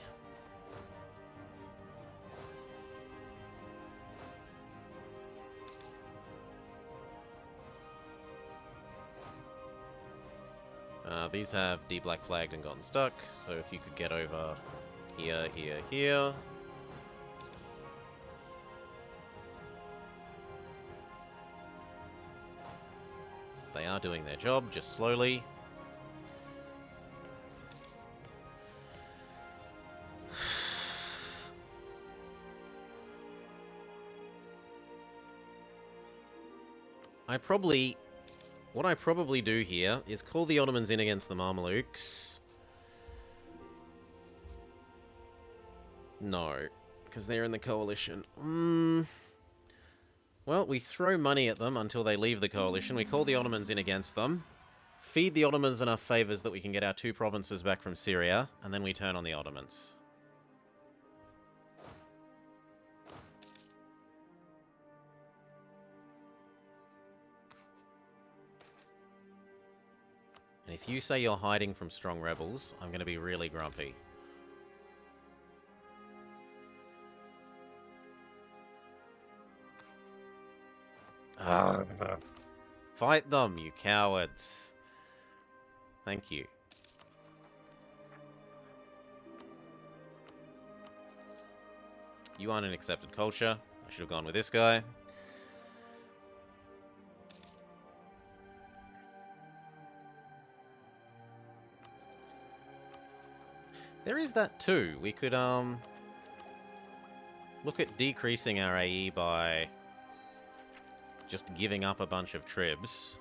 These have de-black flagged and gotten stuck, so if you could get over here, here. They are doing their job, just slowly. What I probably do here is call the Ottomans in against the Mamelukes. No, because they're in the coalition. Well, we throw money at them until they leave the coalition. We call the Ottomans in against them. Feed the Ottomans enough favours that we can get our 2 provinces back from Syria, and then we turn on the Ottomans. And if you say you're hiding from strong rebels, I'm going to be really grumpy. Fight them, you cowards. Thank you. You aren't an accepted culture. I should have gone with this guy. There is that too. We could look at decreasing our AE by just giving up a bunch of tribs.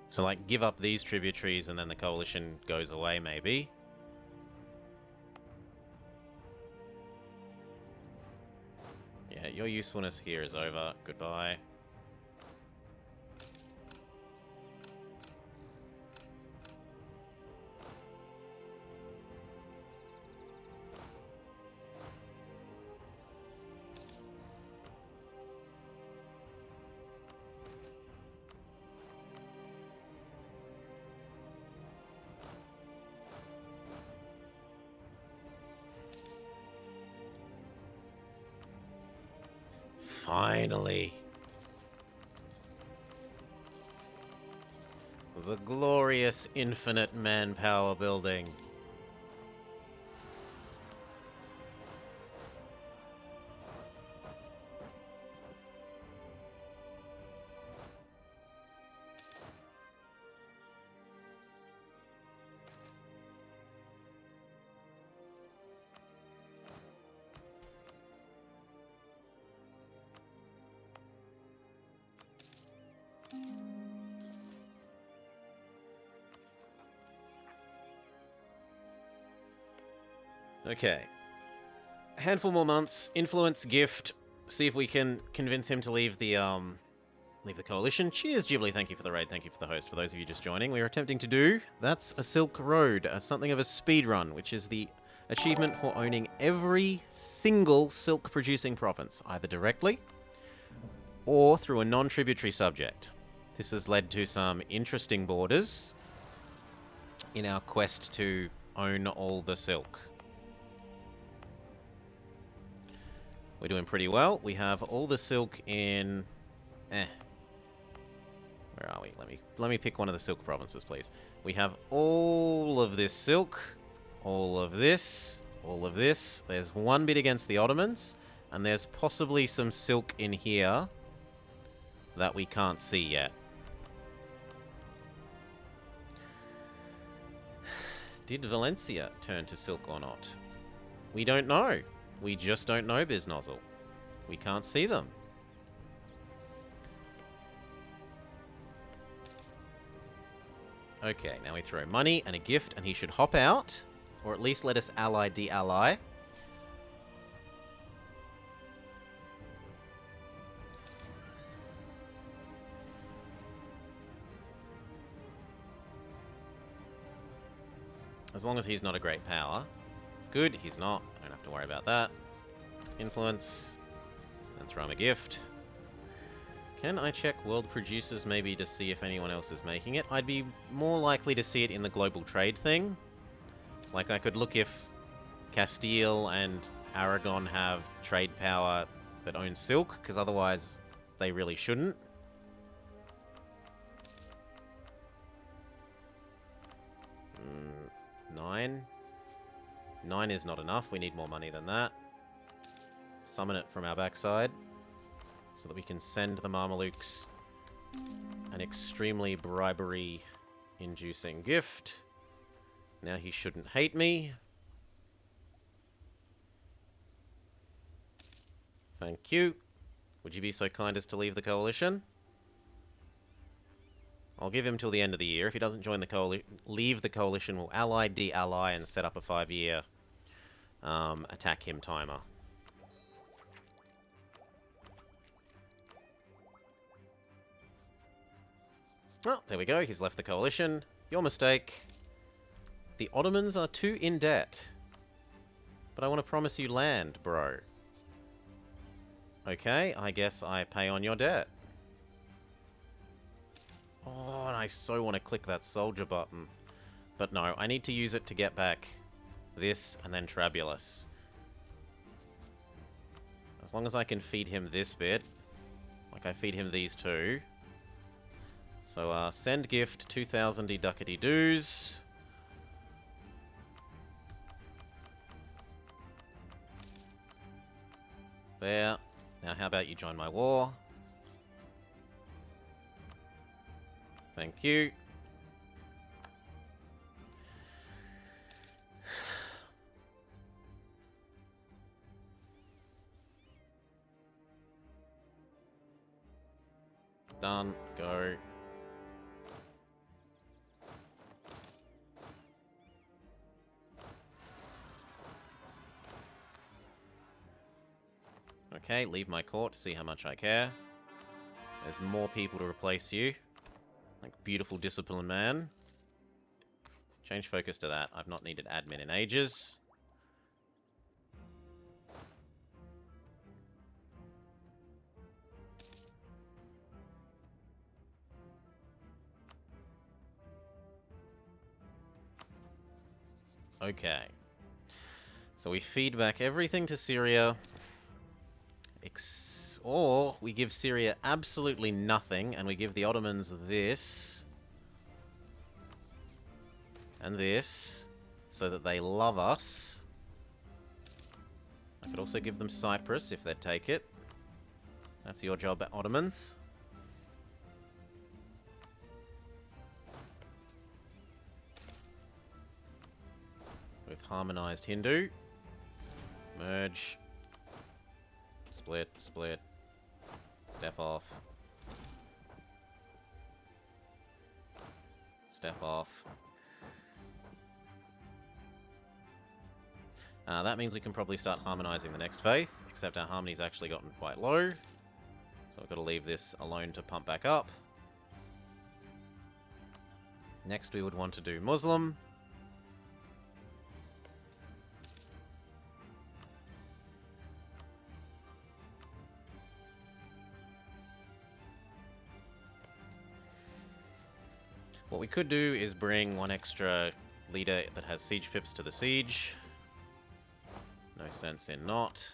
So, like, give up these tributaries and then the coalition goes away, maybe. Yeah, your usefulness here is over. Goodbye. Finally. The glorious infinite manpower building. Okay. A handful more months. Influence, gift. See if we can convince him to leave the coalition. Cheers, Ghibli. Thank you for the raid. Thank you for the host. For those of you just joining, we are attempting to do that's a Silk Road, something of a speed run, which is the achievement for owning every single silk producing province, either directly or through a non-tributary subject. This has led to some interesting borders in our quest to own all the silk. We're doing pretty well. We have all the silk in... Where are we? Let me pick one of the silk provinces, please. We have all of this silk, all of this, all of this. There's one bit against the Ottomans, and there's possibly some silk in here that we can't see yet. Did Valencia turn to silk or not? We don't know. We just don't know, Biznozzle. We can't see them. Okay, now we throw money and a gift, and he should hop out. Or at least let us ally de-ally. As long as he's not a great power. Good, he's not. I don't have to worry about that. Influence. And throw him a gift. Can I check world producers maybe to see if anyone else is making it? I'd be more likely to see it in the global trade thing. Like, I could look if Castile and Aragon have trade power that owns silk, because otherwise they really shouldn't. Nine. 9 is not enough. We need more money than that. Summon it from our backside. so that we can send the Mamelukes an extremely bribery-inducing gift. Now he shouldn't hate me. Thank you. Would you be so kind as to leave the coalition? I'll give him till the end of the year. If he doesn't join the leave the coalition, we'll ally, de-ally, and set up a 5-year attack him timer. Oh, there we go. He's left the coalition. Your mistake. The Ottomans are too in debt. But I want to promise you land, bro. Okay, I guess I pay on your debt. Oh, and I so want to click that soldier button. But no, I need to use it to get back this and then Trabulus. As long as I can feed him this bit, like I feed him these two. So, send gift, 2,000 deducity dues. There. Now, how about you join my war? Thank you. Done. Go. Okay, leave my court to see how much I care. There's more people to replace you. Like, beautiful, disciplined man. Change focus to that. I've not needed admin in ages. Okay. So we feed back everything to Syria. Or we give Syria absolutely nothing, and we give the Ottomans this. And this. So that they love us. I could also give them Cyprus if they'd take it. That's your job, Ottomans. We've harmonized Hindu. Merge. Split, split. Step off. Step off. That means we can probably start harmonizing the next faith, except our harmony's actually gotten quite low. So I've got to leave this alone to pump back up. Next we would want to do Muslim. What we could do is bring one extra leader that has siege pips to the siege. No sense in not.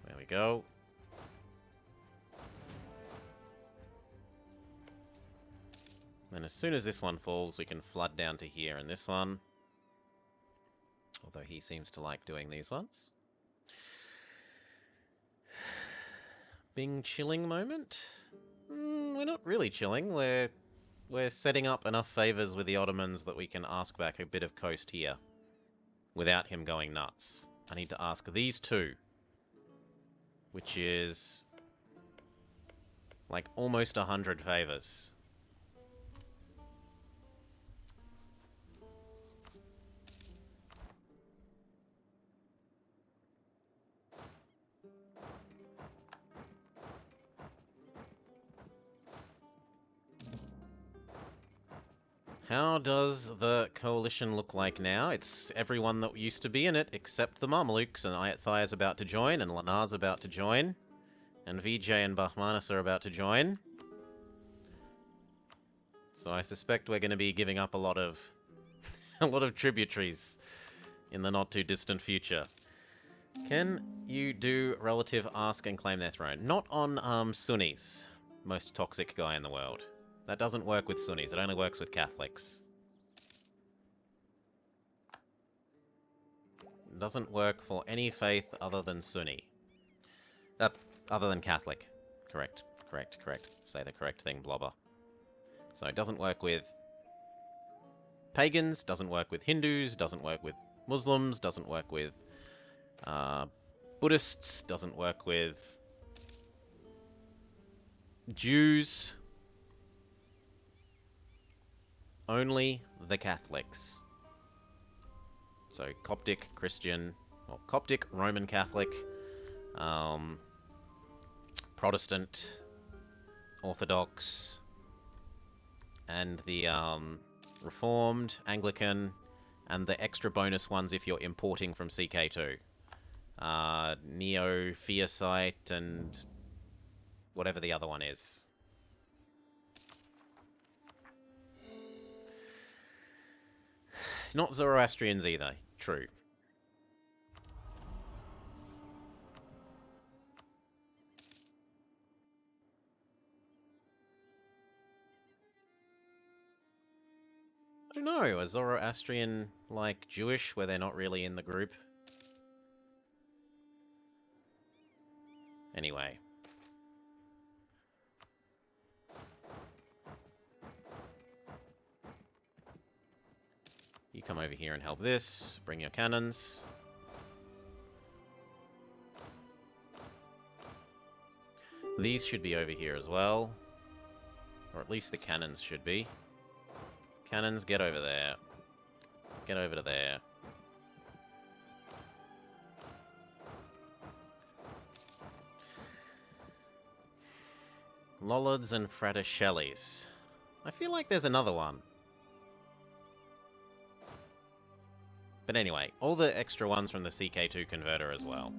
There we go. Then as soon as this one falls, we can flood down to here and this one. Although he seems to like doing these ones. Bing chilling moment? We're not really chilling. We're setting up enough favors with the Ottomans that we can ask back a bit of coast here. Without him going nuts. I need to ask these two. Which is like almost 100 favors. How does the coalition look like now? It's everyone that used to be in it, except the Mamelukes, and Ayathai is about to join, and Lanar's about to join, and Vijay and Bahmanis are about to join. So I suspect we're going to be giving up a lot of tributaries in the not-too-distant future. Can you do relative ask and claim their throne? Not on Sunnis, most toxic guy in the world. That doesn't work with Sunnis. It only works with Catholics. It doesn't work for any faith other than Sunni. Other than Catholic. Correct. Say the correct thing, blobber. So it doesn't work with pagans, doesn't work with Hindus, doesn't work with Muslims, doesn't work with Buddhists, doesn't work with Jews. Only the Catholics. So Coptic, Christian, well, Coptic, Roman Catholic, Protestant, Orthodox, and the Reformed, Anglican, and the extra bonus ones if you're importing from CK2. Neo-Theosite and whatever the other one is. Not Zoroastrians either. True. I don't know. Are Zoroastrian like Jewish, where they're not really in the group? Anyway. You come over here and help this. Bring your cannons. These should be over here as well. Or at least the cannons should be. Cannons, get over there. Get over to there. Lollards and Fraticellis. I feel like there's another one. But anyway, all the extra ones from the CK2 converter as well.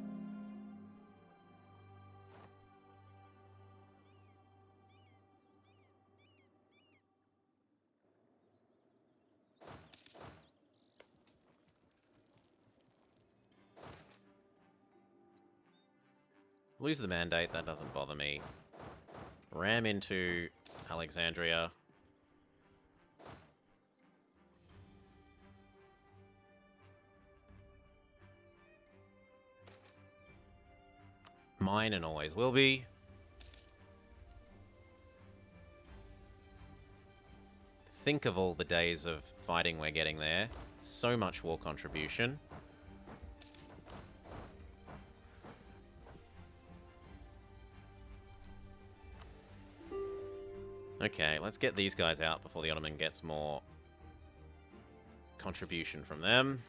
Lose the mandate, that doesn't bother me. Ram into Alexandria. Mine and always will be. Think of all the days of fighting we're getting there. So much war contribution. Okay, let's get these guys out before the Ottoman gets more contribution from them.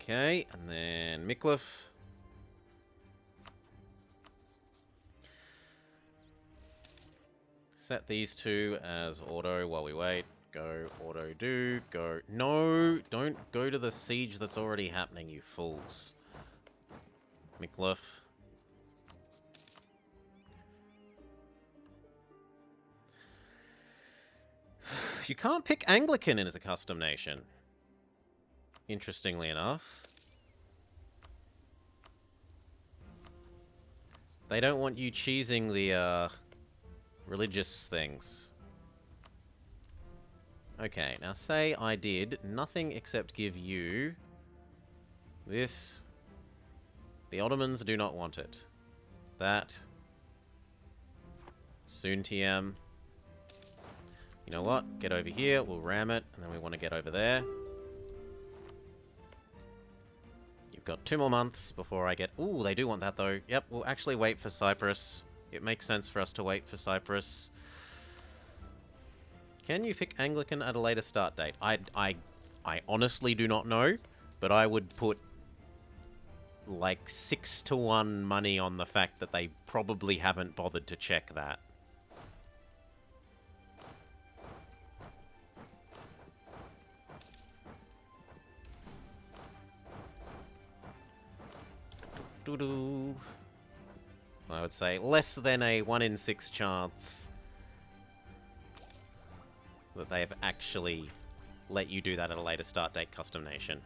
Okay, and then Micklef. Set these two as auto while we wait. Go, auto, do, go. No, don't go to the siege that's already happening, you fools. Micklef. You can't pick Anglican as a custom nation. Interestingly enough. They don't want you cheesing the, religious things. Okay, now say I did nothing except give you this. The Ottomans do not want it. That. Soon TM. You know what? Get over here, we'll ram it, and then we want to get over there. You've got 2 more months before I get... Ooh, they do want that though. Yep, we'll actually wait for Cyprus. It makes sense for us to wait for Cyprus. Can you pick Anglican at a later start date? I honestly do not know, but I would put like 6-to-1 money on the fact that they probably haven't bothered to check that. So I would say less than a 1 in 6 chance that they have actually let you do that at a later start date custom nation.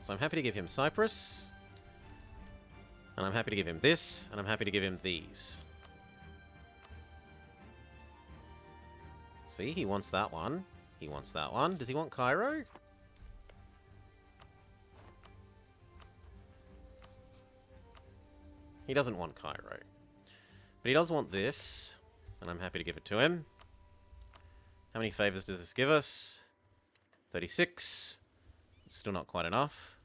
So I'm happy to give him Cyprus. And I'm happy to give him this, and I'm happy to give him these. See, he wants that one. He wants that one. Does he want Cairo? He doesn't want Cairo. But he does want this, and I'm happy to give it to him. How many favors does this give us? 36. It's still not quite enough.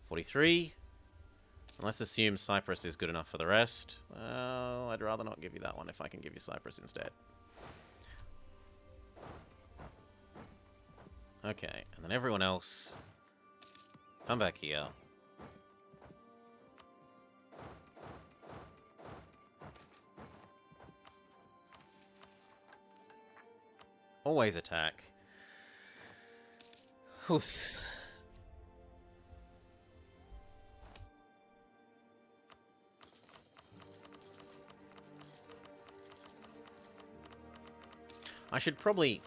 43. And let's assume Cyprus is good enough for the rest. Well, I'd rather not give you that one if I can give you Cyprus instead. Okay, and then everyone else, come back here. Always attack. Oof. I should probably...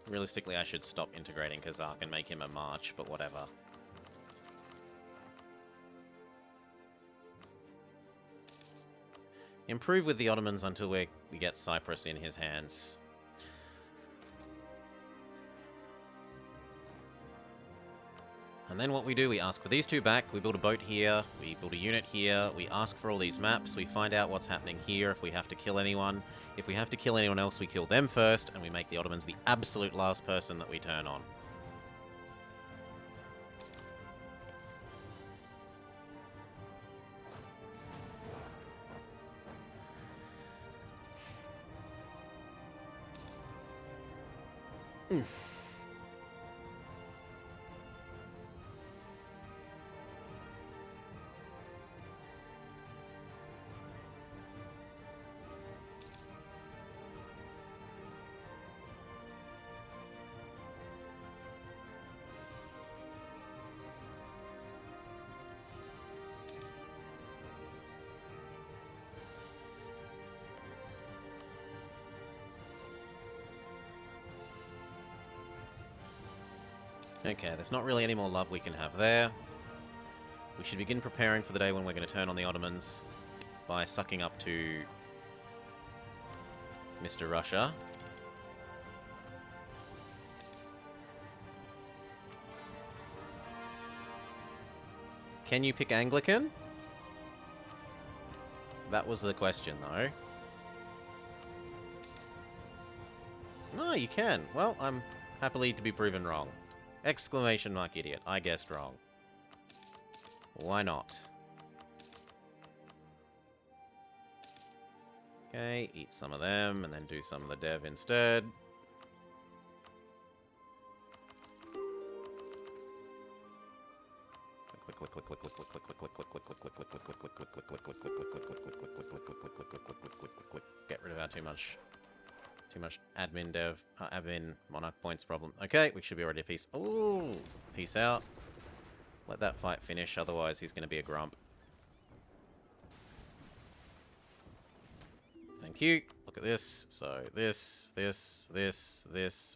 Realistically, I should stop integrating Kazakh and make him a march, but whatever. Improve with the Ottomans until we get Cyprus in his hands. And then what we do, we ask for these two back, we build a boat here, we build a unit here, we ask for all these maps, we find out what's happening here if we have to kill anyone. If we have to kill anyone else, we kill them first, and we make the Ottomans the absolute last person that we turn on. Okay, there's not really any more love we can have there. We should begin preparing for the day when we're going to turn on the Ottomans by sucking up to Mr. Russia. Can you pick Anglican? That was the question, though. No, you can. Well, I'm happily to be proven wrong. Exclamation mark idiot. I guessed wrong. Why not? Okay, eat some of them and then do some of the dev instead. Get rid of our too much admin dev, admin monarch points problem. Okay, we should be already a piece. Ooh, peace out. Let that fight finish, otherwise he's going to be a grump. Thank you. Look at this. So this,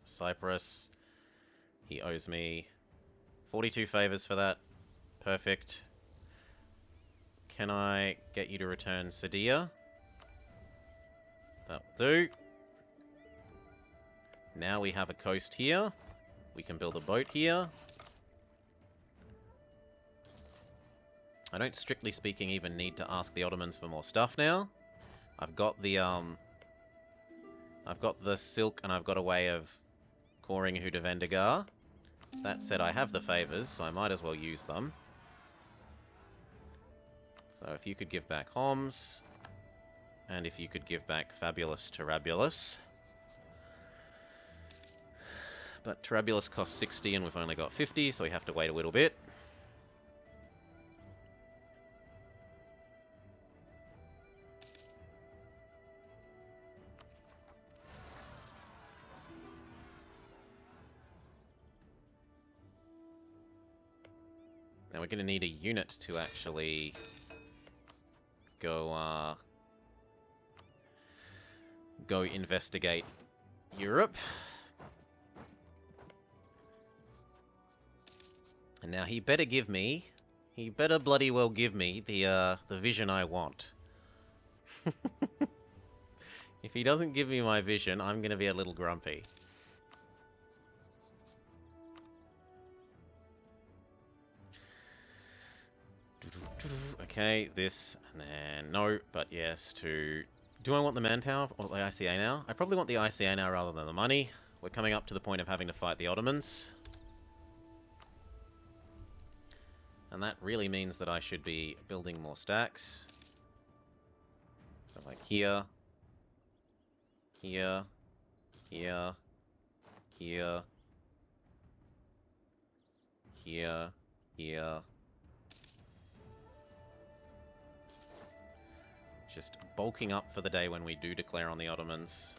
Cyprus. He owes me 42 favors for that. Perfect. Can I get you to return Sadia? That'll do. Now we have a coast here. We can build a boat here. I don't, strictly speaking, even need to ask the Ottomans for more stuff now. I've got the silk and I've got a way of coring Hudavendigar. That said, I have the favors, so I might as well use them. So if you could give back Homs, and if you could give back Fabulous Terabulous. But Terabulous costs 60 and we've only got 50, so we have to wait a little bit. Now we're going to need a unit to actually go investigate Europe. And now he better give me, he better bloody well give me the vision I want. If he doesn't give me my vision, I'm going to be a little grumpy. Okay, this, and then no, but yes to... Do I want the manpower or the ICA now? I probably want the ICA now rather than the money. We're coming up to the point of having to fight the Ottomans. And that really means that I should be building more stacks. So like here, here, here, here, here, here. Just bulking up for the day when we do declare on the Ottomans.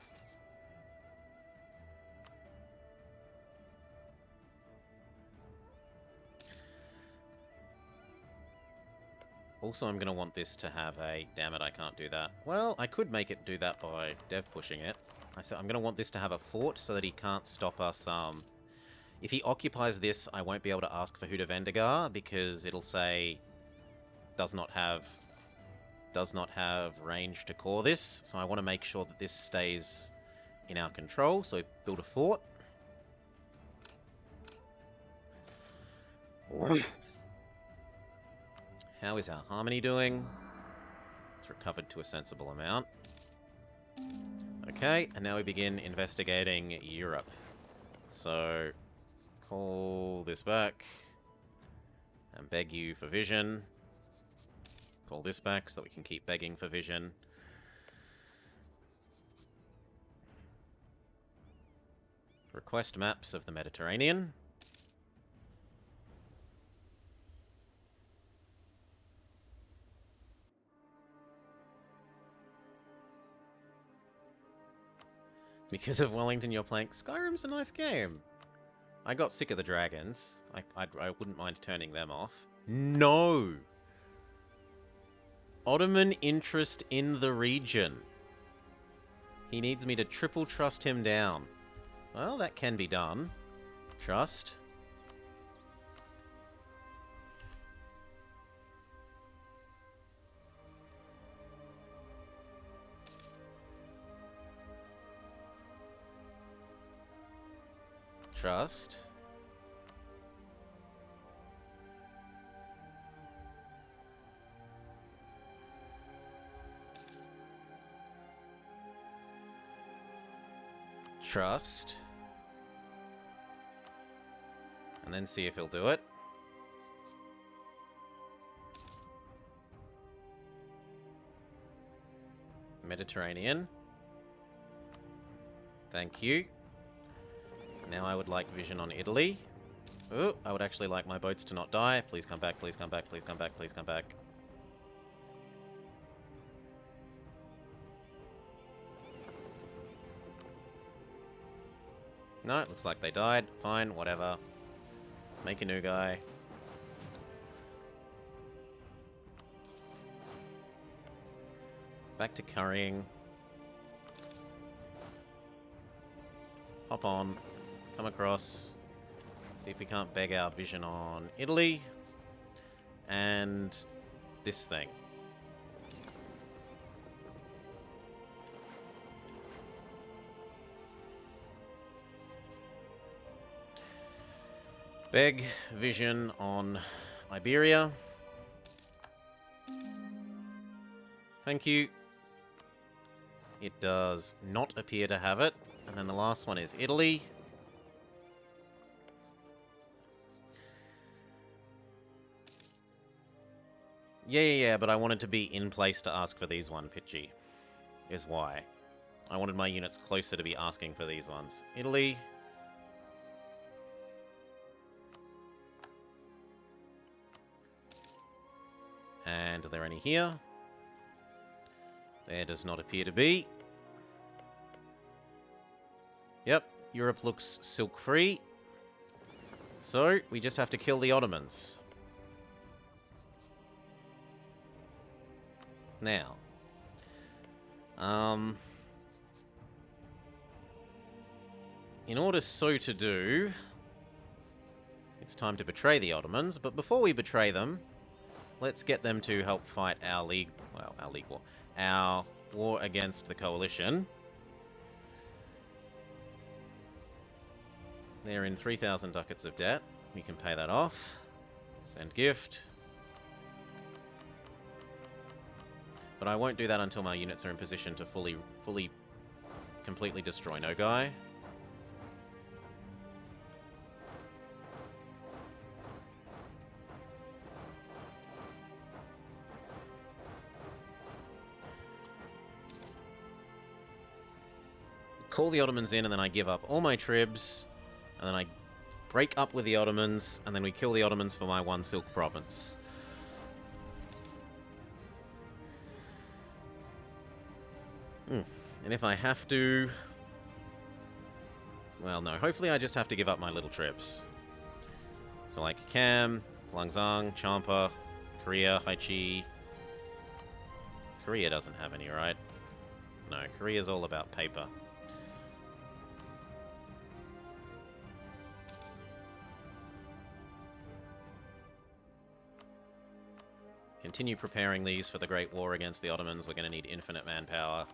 Also, I'm going to want this to have a... Damn it, I can't do that. Well, I could make it do that by dev pushing it. I said I'm going to want this to have a fort so that he can't stop us. If he occupies this, I won't be able to ask for Huda Vendigar because it'll say does not have range to core this. So I want to make sure that this stays in our control. So build a fort. How is our harmony doing? It's recovered to a sensible amount. Okay, and now we begin investigating Europe. So, call this back. And beg you for vision. Call this back so that we can keep begging for vision. Request maps of the Mediterranean. Because of Wellington, you're playing... Skyrim's a nice game. I got sick of the dragons. I wouldn't mind turning them off. No! Ottoman interest in the region. He needs me to triple trust him down. Well, that can be done. Trust. Trust. Trust. And then see if he'll do it. Mediterranean. Thank you. Now I would like vision on Italy. Oh, I would actually like my boats to not die. Please come back, please come back, please come back, please come back. No, it looks like they died. Fine, whatever. Make a new guy. Back to currying. Hop on. Come across. See if we can't beg our vision on Italy. And this thing. Beg vision on Iberia. Thank you. It does not appear to have it. And then the last one is Italy. Yeah, but I wanted to be in place to ask for these one, Pitchy. Is why. I wanted my units closer to be asking for these ones. Italy. And are there any here? There does not appear to be. Yep, Europe looks silk-free. So, we just have to kill the Ottomans. Now, in order so to do, it's time to betray the Ottomans, but before we betray them, let's get them to help fight our league war. Our war against the coalition. They're in 3,000 ducats of debt. We can pay that off. Send gift. But I won't do that until my units are in position to completely destroy Nogai. Call the Ottomans in, and then I give up all my tribs, and then I break up with the Ottomans, and then we kill the Ottomans for my one Silk province. And if I have to... Well, no. Hopefully I just have to give up my little tribs. So like Cam, Langzang, Champa, Korea, Haichi... Korea doesn't have any, right? No, Korea's all about paper. Continue preparing these for the Great War against the Ottomans. We're going to need infinite manpower.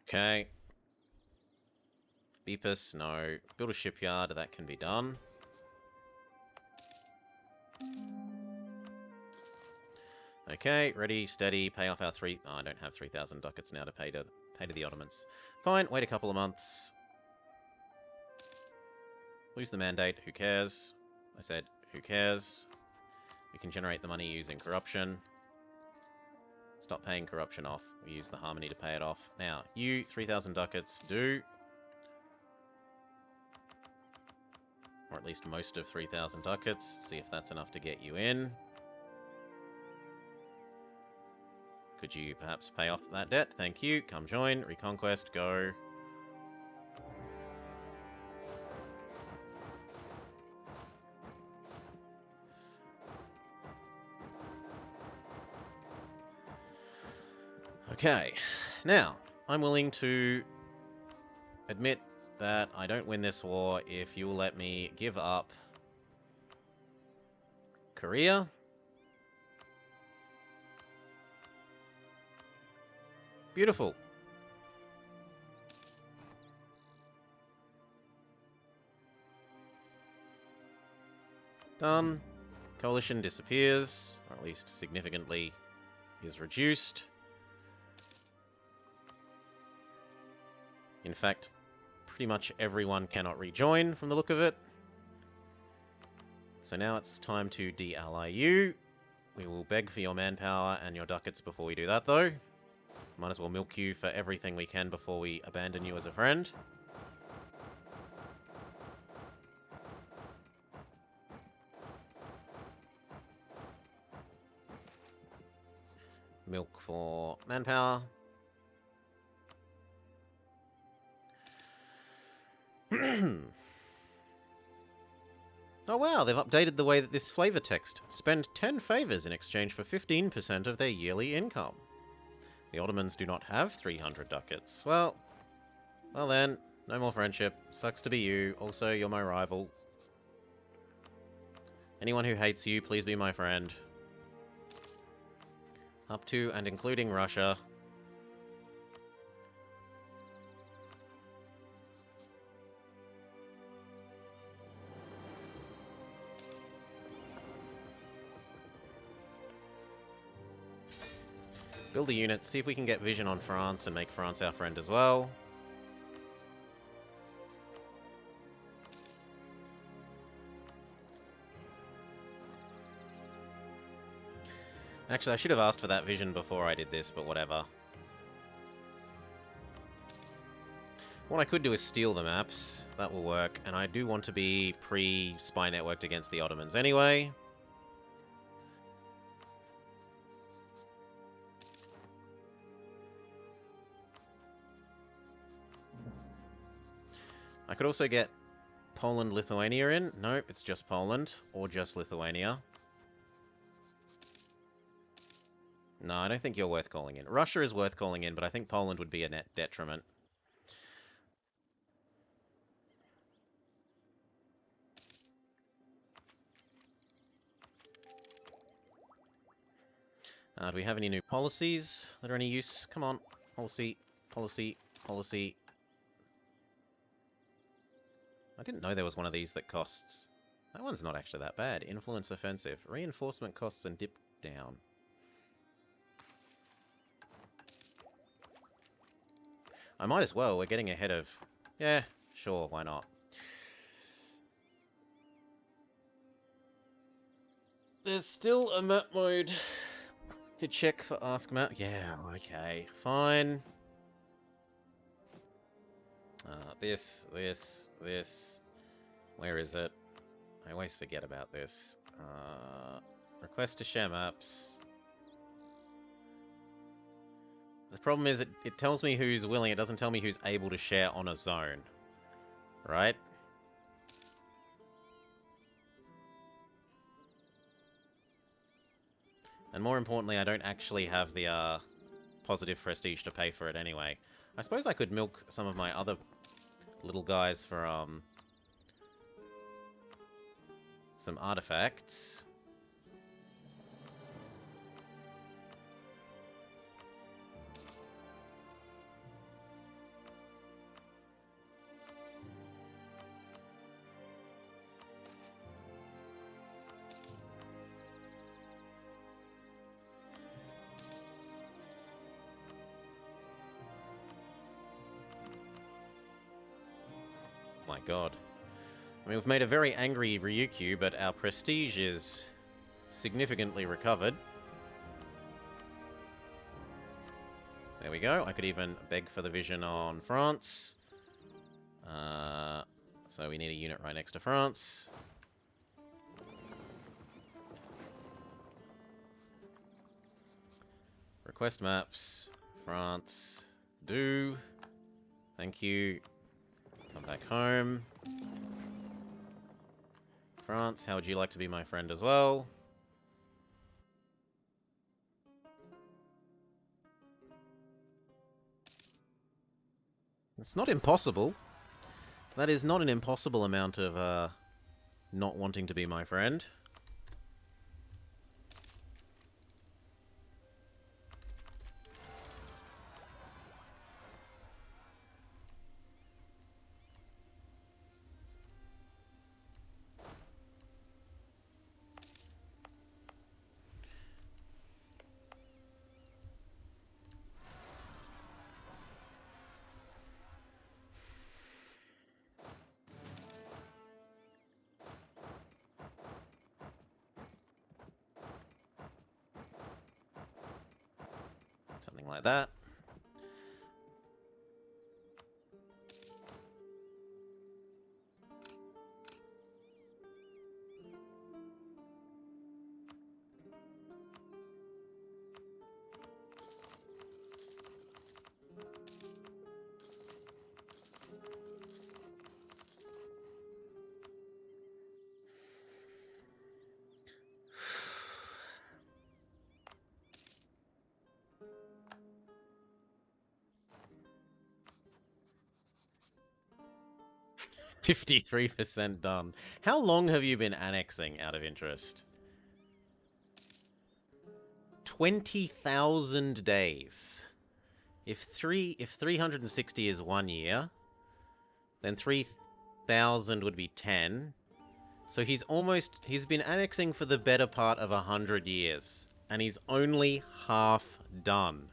Okay. Beepus, no. Build a shipyard, that can be done. Okay, ready, steady, pay off our Oh, I don't have 3,000 ducats now to pay to the Ottomans. Fine, wait a couple of months. Lose the mandate, who cares? I said, who cares? We can generate the money using corruption. Stop paying corruption off. We use the harmony to pay it off. Now, you, 3,000 ducats, do. Or at least most of 3,000 ducats. See if that's enough to get you in. Could you perhaps pay off that debt? Thank you. Come join. Reconquest. Go. Okay. Now, I'm willing to admit that I don't win this war if you'll let me give up Korea. Beautiful. Done. Coalition disappears, or at least significantly is reduced. In fact, pretty much everyone cannot rejoin from the look of it. So now it's time to de-ally you. We will beg for your manpower and your ducats before we do that, though. Might as well milk you for everything we can before we abandon you as a friend. Milk for manpower. Oh wow, they've updated the way that this flavor text. Spend 10 favors in exchange for 15% of their yearly income. The Ottomans do not have 300 ducats. Well then, no more friendship. Sucks to be you. Also, you're my rival. Anyone who hates you, please be my friend. Up to and including Russia. Build a unit, see if we can get vision on France and make France our friend as well. Actually, I should have asked for that vision before I did this, but whatever. What I could do is steal the maps. That will work. And I do want to be pre-spy networked against the Ottomans anyway. I could also get Poland, Lithuania in. Nope, it's just Poland. Or just Lithuania. No, I don't think you're worth calling in. Russia is worth calling in, but I think Poland would be a net detriment. Do we have any new policies that are any use? Come on. Policy, policy, policy. I didn't know there was one of these that costs... That one's not actually that bad. Influence offensive. Reinforcement costs and dip down. I might as well. We're getting ahead of... Yeah, sure, why not? There's still a map mode to check for Ask Map. Yeah, okay, fine. This. Where is it? I always forget about this. Request to share maps. The problem is it tells me who's willing. It doesn't tell me who's able to share on a zone. Right? And more importantly, I don't actually have the positive prestige to pay for it anyway. I suppose I could milk some of my other little guys for some artifacts. My god. I mean, we've made a very angry Ryukyu, but our prestige is significantly recovered. There we go. I could even beg for the vision on France. So we need a unit right next to France. Request maps. France. Do. Thank you. Come back home. France, how would you like to be my friend as well? It's not impossible. That is not an impossible amount of not wanting to be my friend. Something like that. %53 done. How long have you been annexing, out of interest? 20,000 days. If 360 is 1 year, then 3,000 would be 10. So he's been annexing for the better part of 100 years. And he's only half done.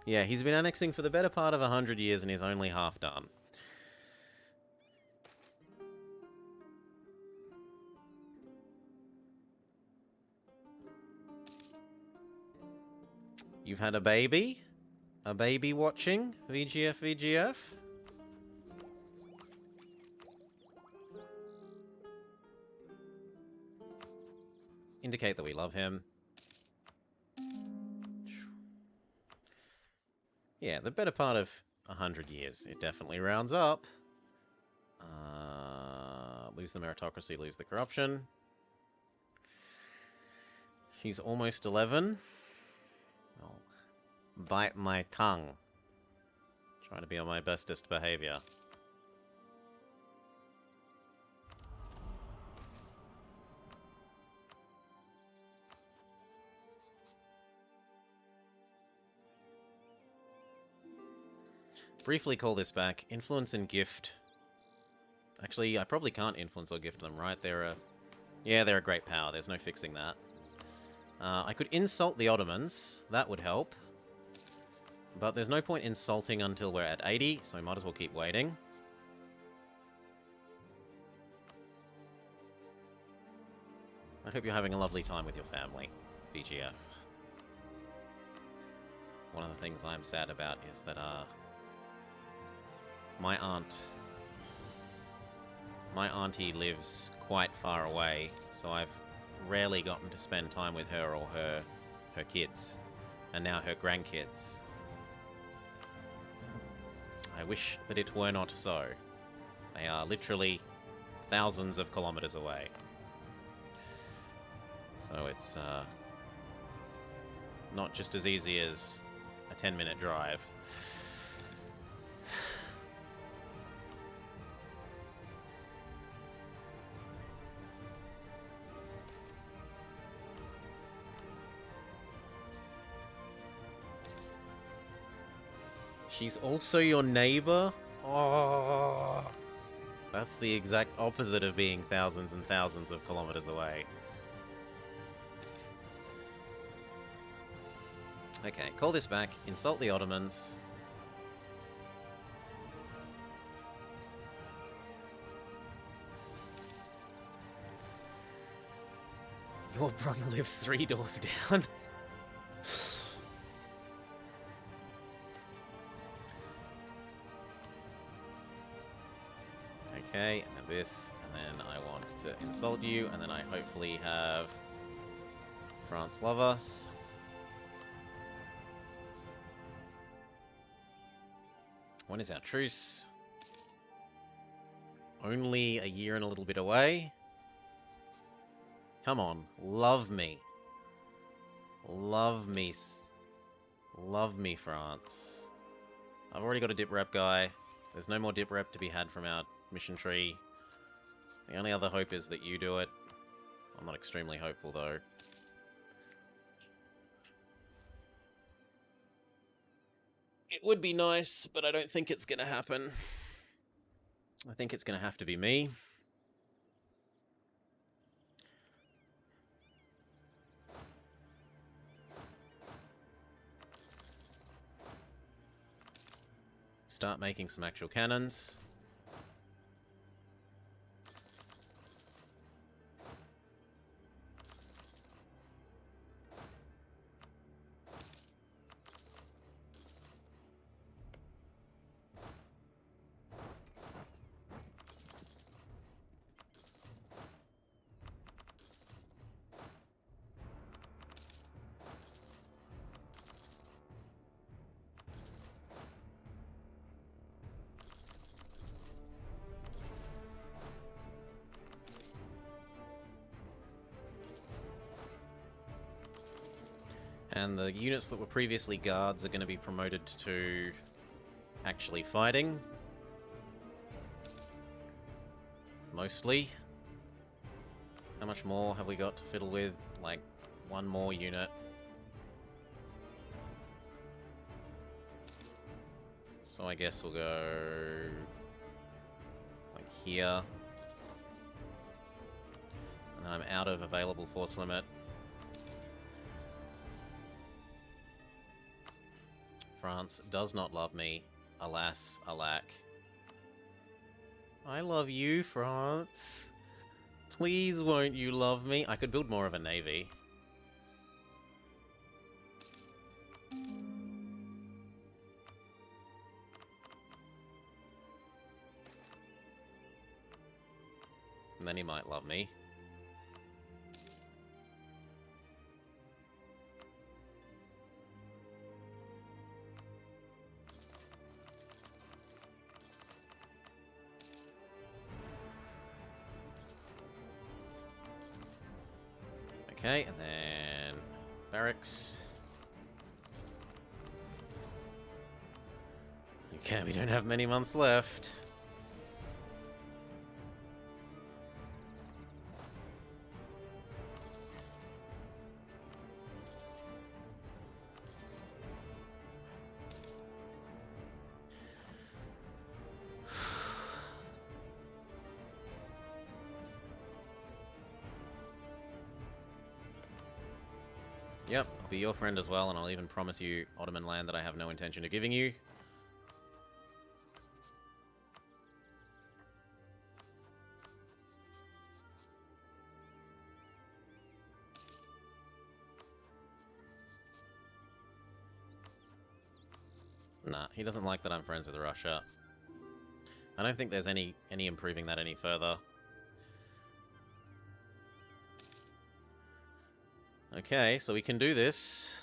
Yeah, he's been annexing for the better part of 100 years and he's only half done. You've had a baby? A baby watching? VGF, VGF? Indicate that we love him. Yeah, the better part of 100 years. It definitely rounds up. Lose the meritocracy, lose the corruption. She's almost 11. Oh, bite my tongue. Trying to be on my bestest behavior. Briefly call this back. Influence and gift. Actually, I probably can't influence or gift them, right? Yeah, they're a great power. There's no fixing that. I could insult the Ottomans. That would help. But there's no point insulting until we're at 80, so I might as well keep waiting. I hope you're having a lovely time with your family, BGF. One of the things I'm sad about is that, my auntie lives quite far away, so I've rarely gotten to spend time with her or her kids, and now her grandkids. I wish that it were not so. They are literally thousands of kilometers away. So it's not just as easy as a 10-minute drive. She's also your neighbor? Oh, that's the exact opposite of being thousands and thousands of kilometers away. Okay, call this back. Insult the Ottomans. Your brother lives 3 doors down. Okay, and then this, and then I want to insult you, and then I hopefully have France love us. When is our truce? Only a year and a little bit away. Come on, love me. Love me. Love me, France. I've already got a dip rep guy. There's no more dip rep to be had from our mission tree. The only other hope is that you do it. I'm not extremely hopeful, though. It would be nice, but I don't think it's going to happen. I think it's going to have to be me. Start making some actual cannons. And the units that were previously guards are going to be promoted to actually fighting. Mostly. How much more have we got to fiddle with? Like, one more unit. So I guess we'll go like here. And then I'm out of available force limit. France does not love me. Alas, alack. I love you, France. Please won't you love me? I could build more of a navy. And then he might love me. Okay, and then barracks. Okay, we don't have many months left. Yep, I'll be your friend as well, and I'll even promise you Ottoman land that I have no intention of giving you. Nah, he doesn't like that I'm friends with Russia. I don't think there's any improving that any further. Okay, so we can do this.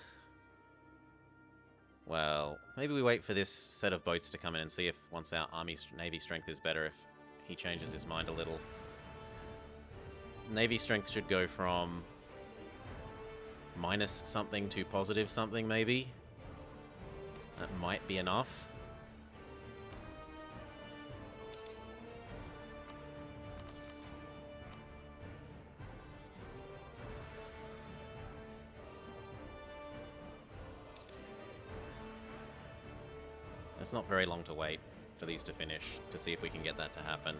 Well, maybe we wait for this set of boats to come in and see if once our navy strength is better, if he changes his mind a little. Navy strength should go from minus something to positive something, maybe. That might be enough. It's not very long to wait for these to finish, to see if we can get that to happen.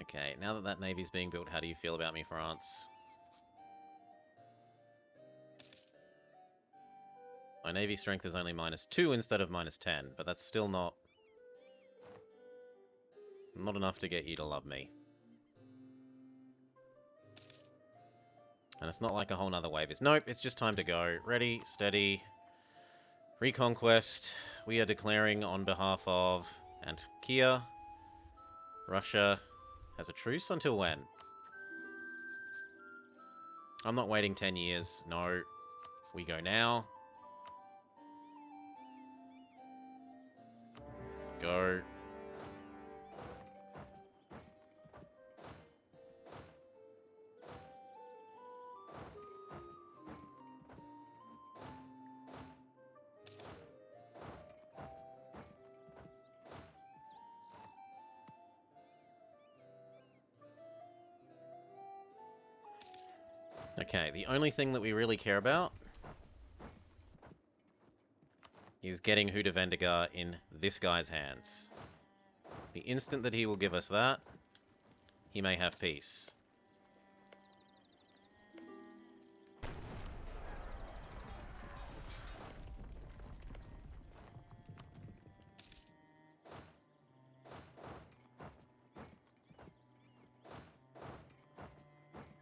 Okay, now that that navy's being built, how do you feel about me, France? My navy strength is only -2 instead of -10, but that's still not enough to get you to love me. And it's not like a whole nother wave is. Nope, it's just time to go. Ready, steady. Reconquest. We are declaring on behalf of Antioquia. Russia has a truce until when? I'm not waiting 10 years. No. We go now. Go. Okay, the only thing that we really care about is getting Huda Vendigar in this guy's hands. The instant that he will give us that, he may have peace.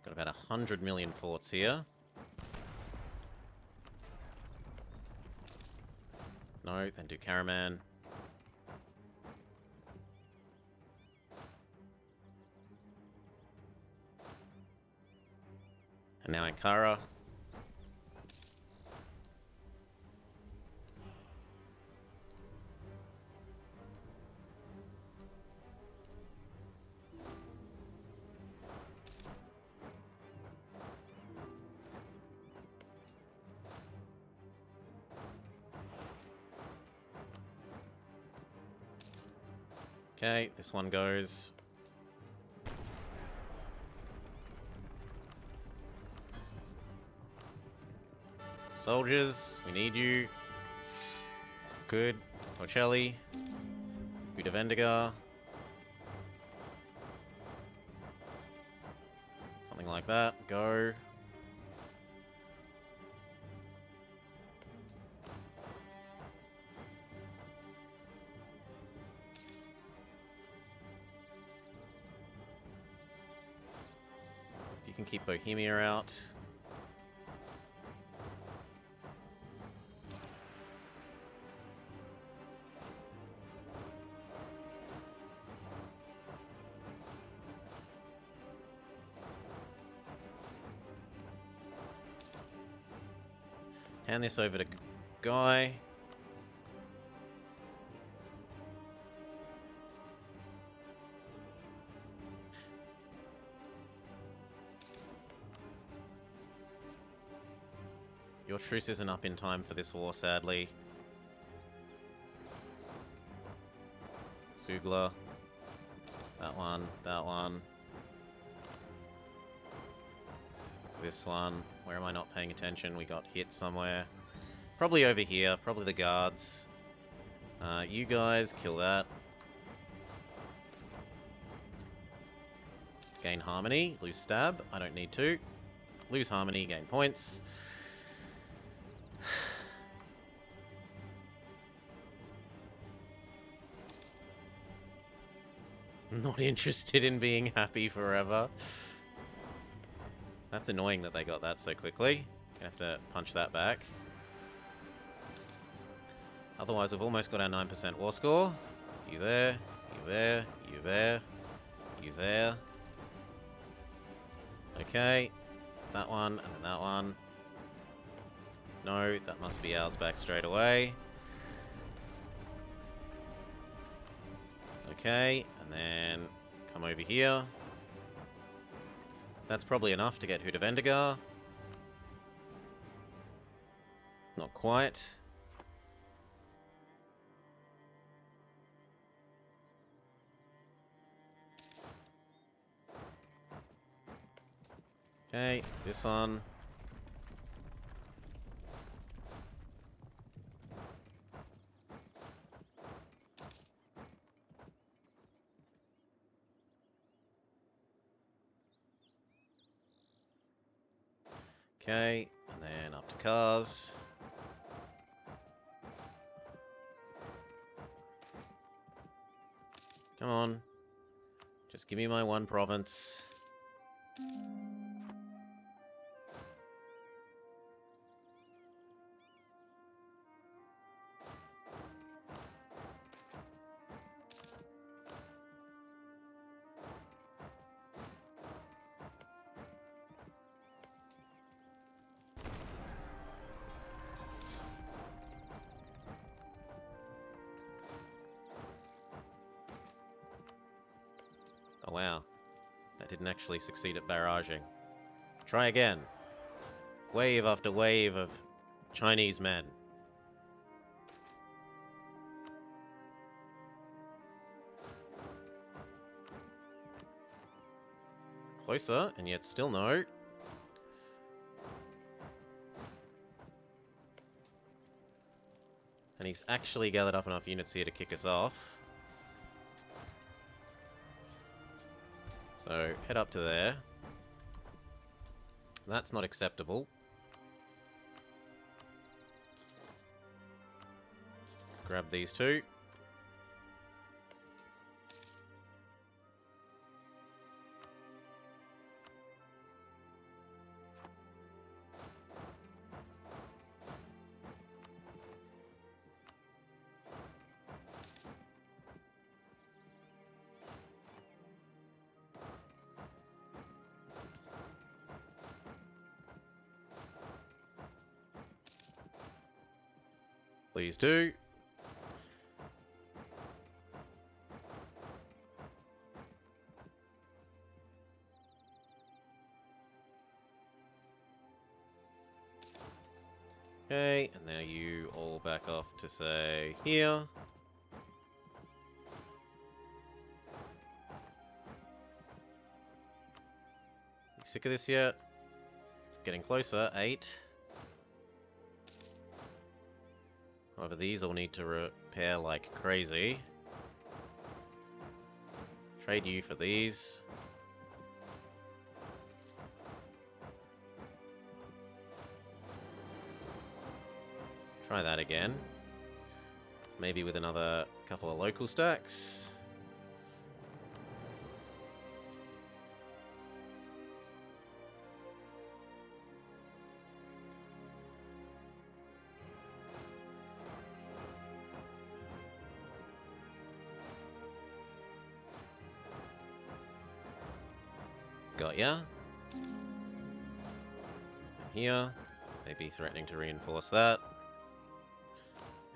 Got about 100 million forts here. No, then do Karaman. And now Ankara. Okay, this one goes. Soldiers, we need you. Good. Ocelli. Huda Vendigar. Something like that. Go. You can keep Bohemia out. Hand this over to Guy. Your truce isn't up in time for this war, sadly. Sugla. That one, that one. This one. Where am I not paying attention? We got hit somewhere. Probably over here. Probably the guards. You guys, kill that. Gain harmony. Lose stab. I don't need to. Lose harmony. Gain points. Not interested in being happy forever. That's annoying that they got that so quickly. Gonna have to punch that back. Otherwise, we've almost got our 9% war score. You there, you there, you there, you there. Okay. That one, and then that one. No, that must be ours back straight away. Okay, and then come over here. That's probably enough to get Hood of Endegar. Not quite. Okay, this one. Okay, and then up to cars. Come on. Just give me my one province. Oh wow. That didn't actually succeed at barraging. Try again. Wave after wave of Chinese men. Closer, and yet still no. And he's actually gathered up enough units here to kick us off. So, head up to there. That's not acceptable. Grab these two. Please do. Okay, and now you all back off to say here. You sick of this yet? Getting closer. 8. However, these all need to repair like crazy. Trade you for these. Try that again. Maybe with another couple of local stacks. Got ya. Here. Maybe threatening to reinforce that.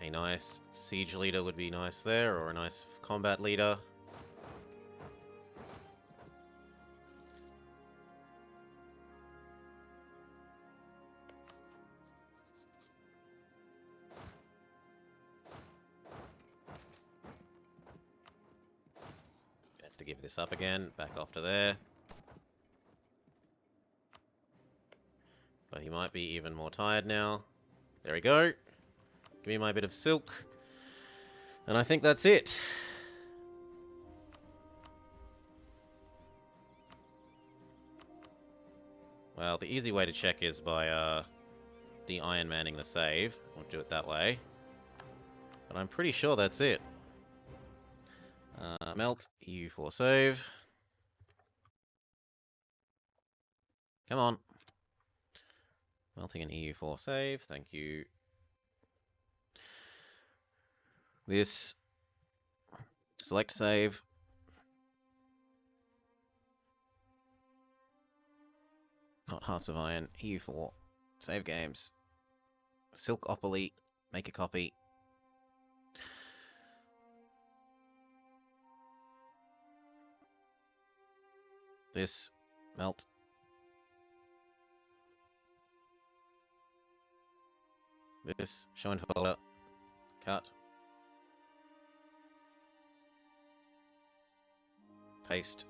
A nice siege leader would be nice there, or a nice combat leader. Have to give this up again, back off to there. But he might be even more tired now. There we go. Give me my bit of silk. And I think that's it. Well, the easy way to check is by de-Iron Manning the save. We'll do it that way. But I'm pretty sure that's it. Melt, EU4 save. Come on. Melting an EU4 save, thank you. This. Select save. Not Hearts of Iron, EU4. Save games. Silkopoly, make a copy. This. Melt. This. Show and folder. Cut. Paste.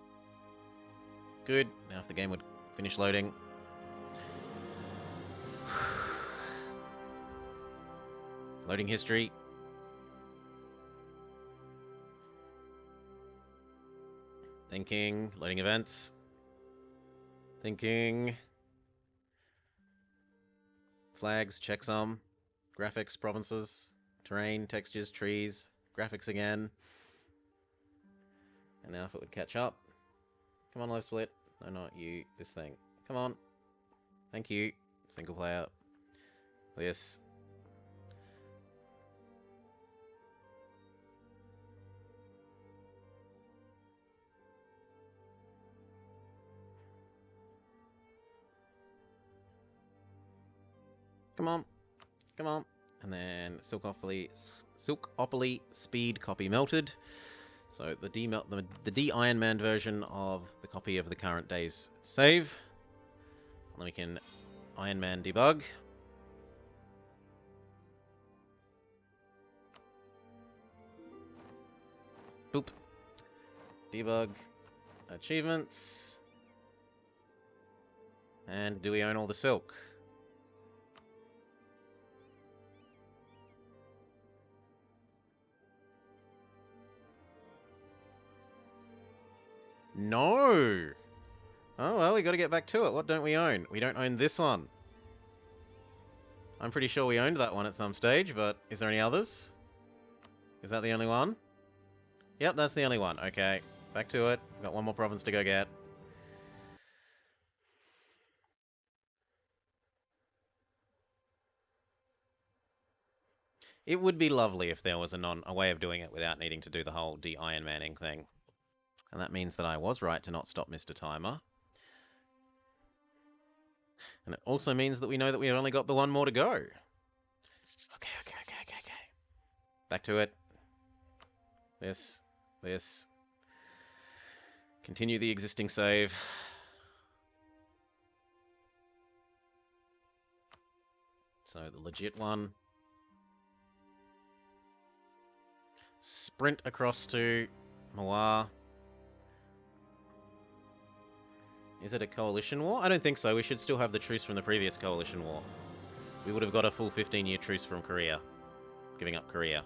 Good. Now if the game would finish loading. Loading history. Thinking. Loading events. Thinking. Flags, checksum. Graphics, provinces. Terrain, textures, trees. Graphics again. And now if it would catch up. Come on, Live Split. No, not you. This thing. Come on. Thank you. Single player. This. Come on. Come on. And then Silkopoly speed copy melted. So the de-Iron Man version of the copy of the current day's save. And then we can Iron Man debug. Boop. Debug. Achievements. And do we own all the silk? No! Oh, well, we gotta get back to it. What don't we own? We don't own this one. I'm pretty sure we owned that one at some stage, but is there any others? Is that the only one? Yep, that's the only one. Okay, back to it. Got one more province to go get. It would be lovely if there was a way of doing it without needing to do the whole de-Iron Manning thing. And that means that I was right to not stop Mr. Timer. And it also means that we know that we've only got the one more to go. Okay. Back to it. This. Continue the existing save. So the legit one. Sprint across to Mawar. Is it a coalition war? I don't think so. We should still have the truce from the previous coalition war. We would have got a full 15-year truce from Korea. Giving up Korea.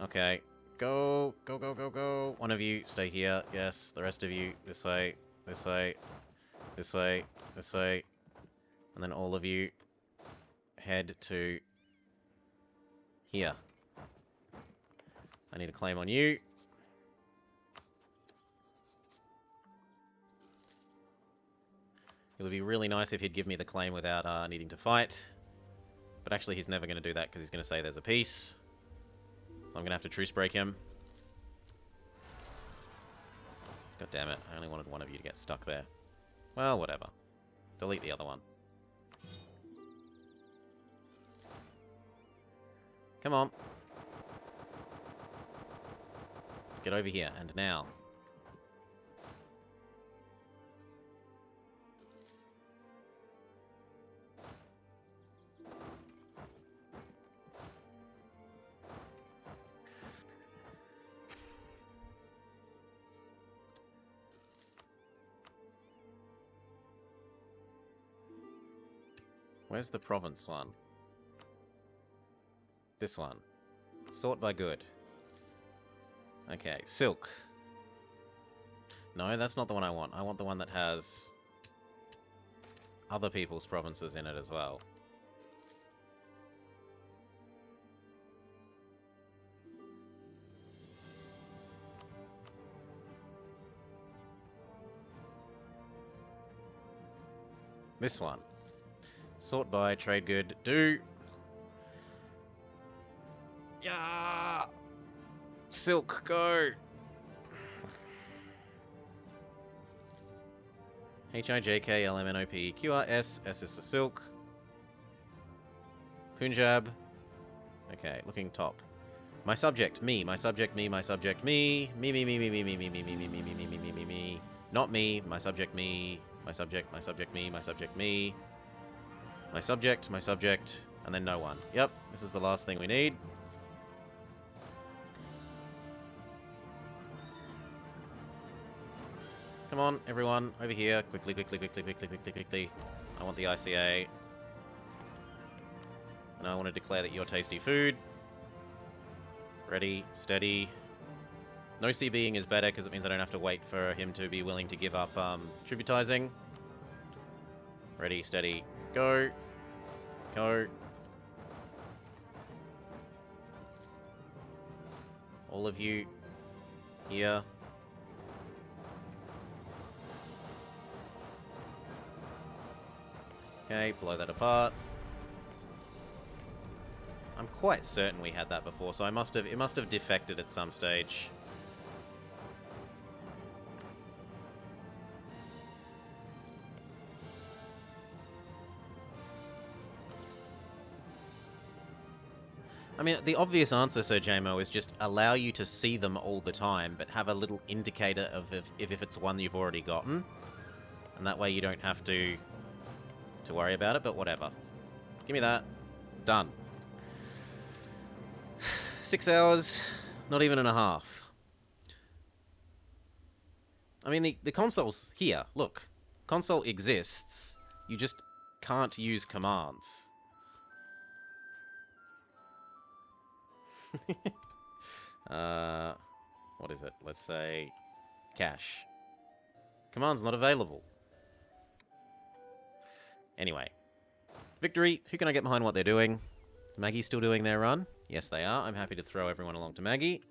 Okay. Go. One of you, stay here. Yes. The rest of you, this way. And then all of you, head to here. I need a claim on you. It would be really nice if he'd give me the claim without needing to fight. But actually, he's never going to do that because he's going to say there's a peace. So I'm going to have to truce break him. God damn it. I only wanted one of you to get stuck there. Well, whatever. delete the other one. Come on. Get over here, and now. Where's the province one? This one. Sort by good. Okay, silk. No, that's not the one I want. I want the one that has other people's provinces in it as well. This one. Sort by, trade good, do. Yeah. Silk, go. HIJK LMNOP S is for silk. Punjab. Okay, looking top. My subject, me. My subject, me. My subject, me. Me, me, me, me, me, me, me, me, me, me, me, me, me, me, me, me, me. Not me. My subject, me. My subject, me. My subject, me. My subject, and then no one. Yep, this is the last thing we need. Come on, everyone, over here. Quickly, quickly, quickly, quickly, quickly, quickly. I want the ICA. And I want to declare that you're tasty food. Ready, steady. No CBing is better because it means I don't have to wait for him to be willing to give up tributizing. Ready, steady, go. Go. All of you here. Okay, blow that apart. I'm quite certain we had that before, so it must have defected at some stage. I mean, the obvious answer, Sir JMO, is just allow you to see them all the time, but have a little indicator of if it's one you've already gotten. And that way you don't have to worry about it, but whatever. Give me that. Done. 6 hours, not even and a half. I mean, the console's here. Look. Console exists. You just can't use commands. What is it? Let's say cache. Command's not available. Anyway. Victory. Who can I get behind what they're doing? Maggie still doing their run? Yes, they are. I'm happy to throw everyone along to Maggie.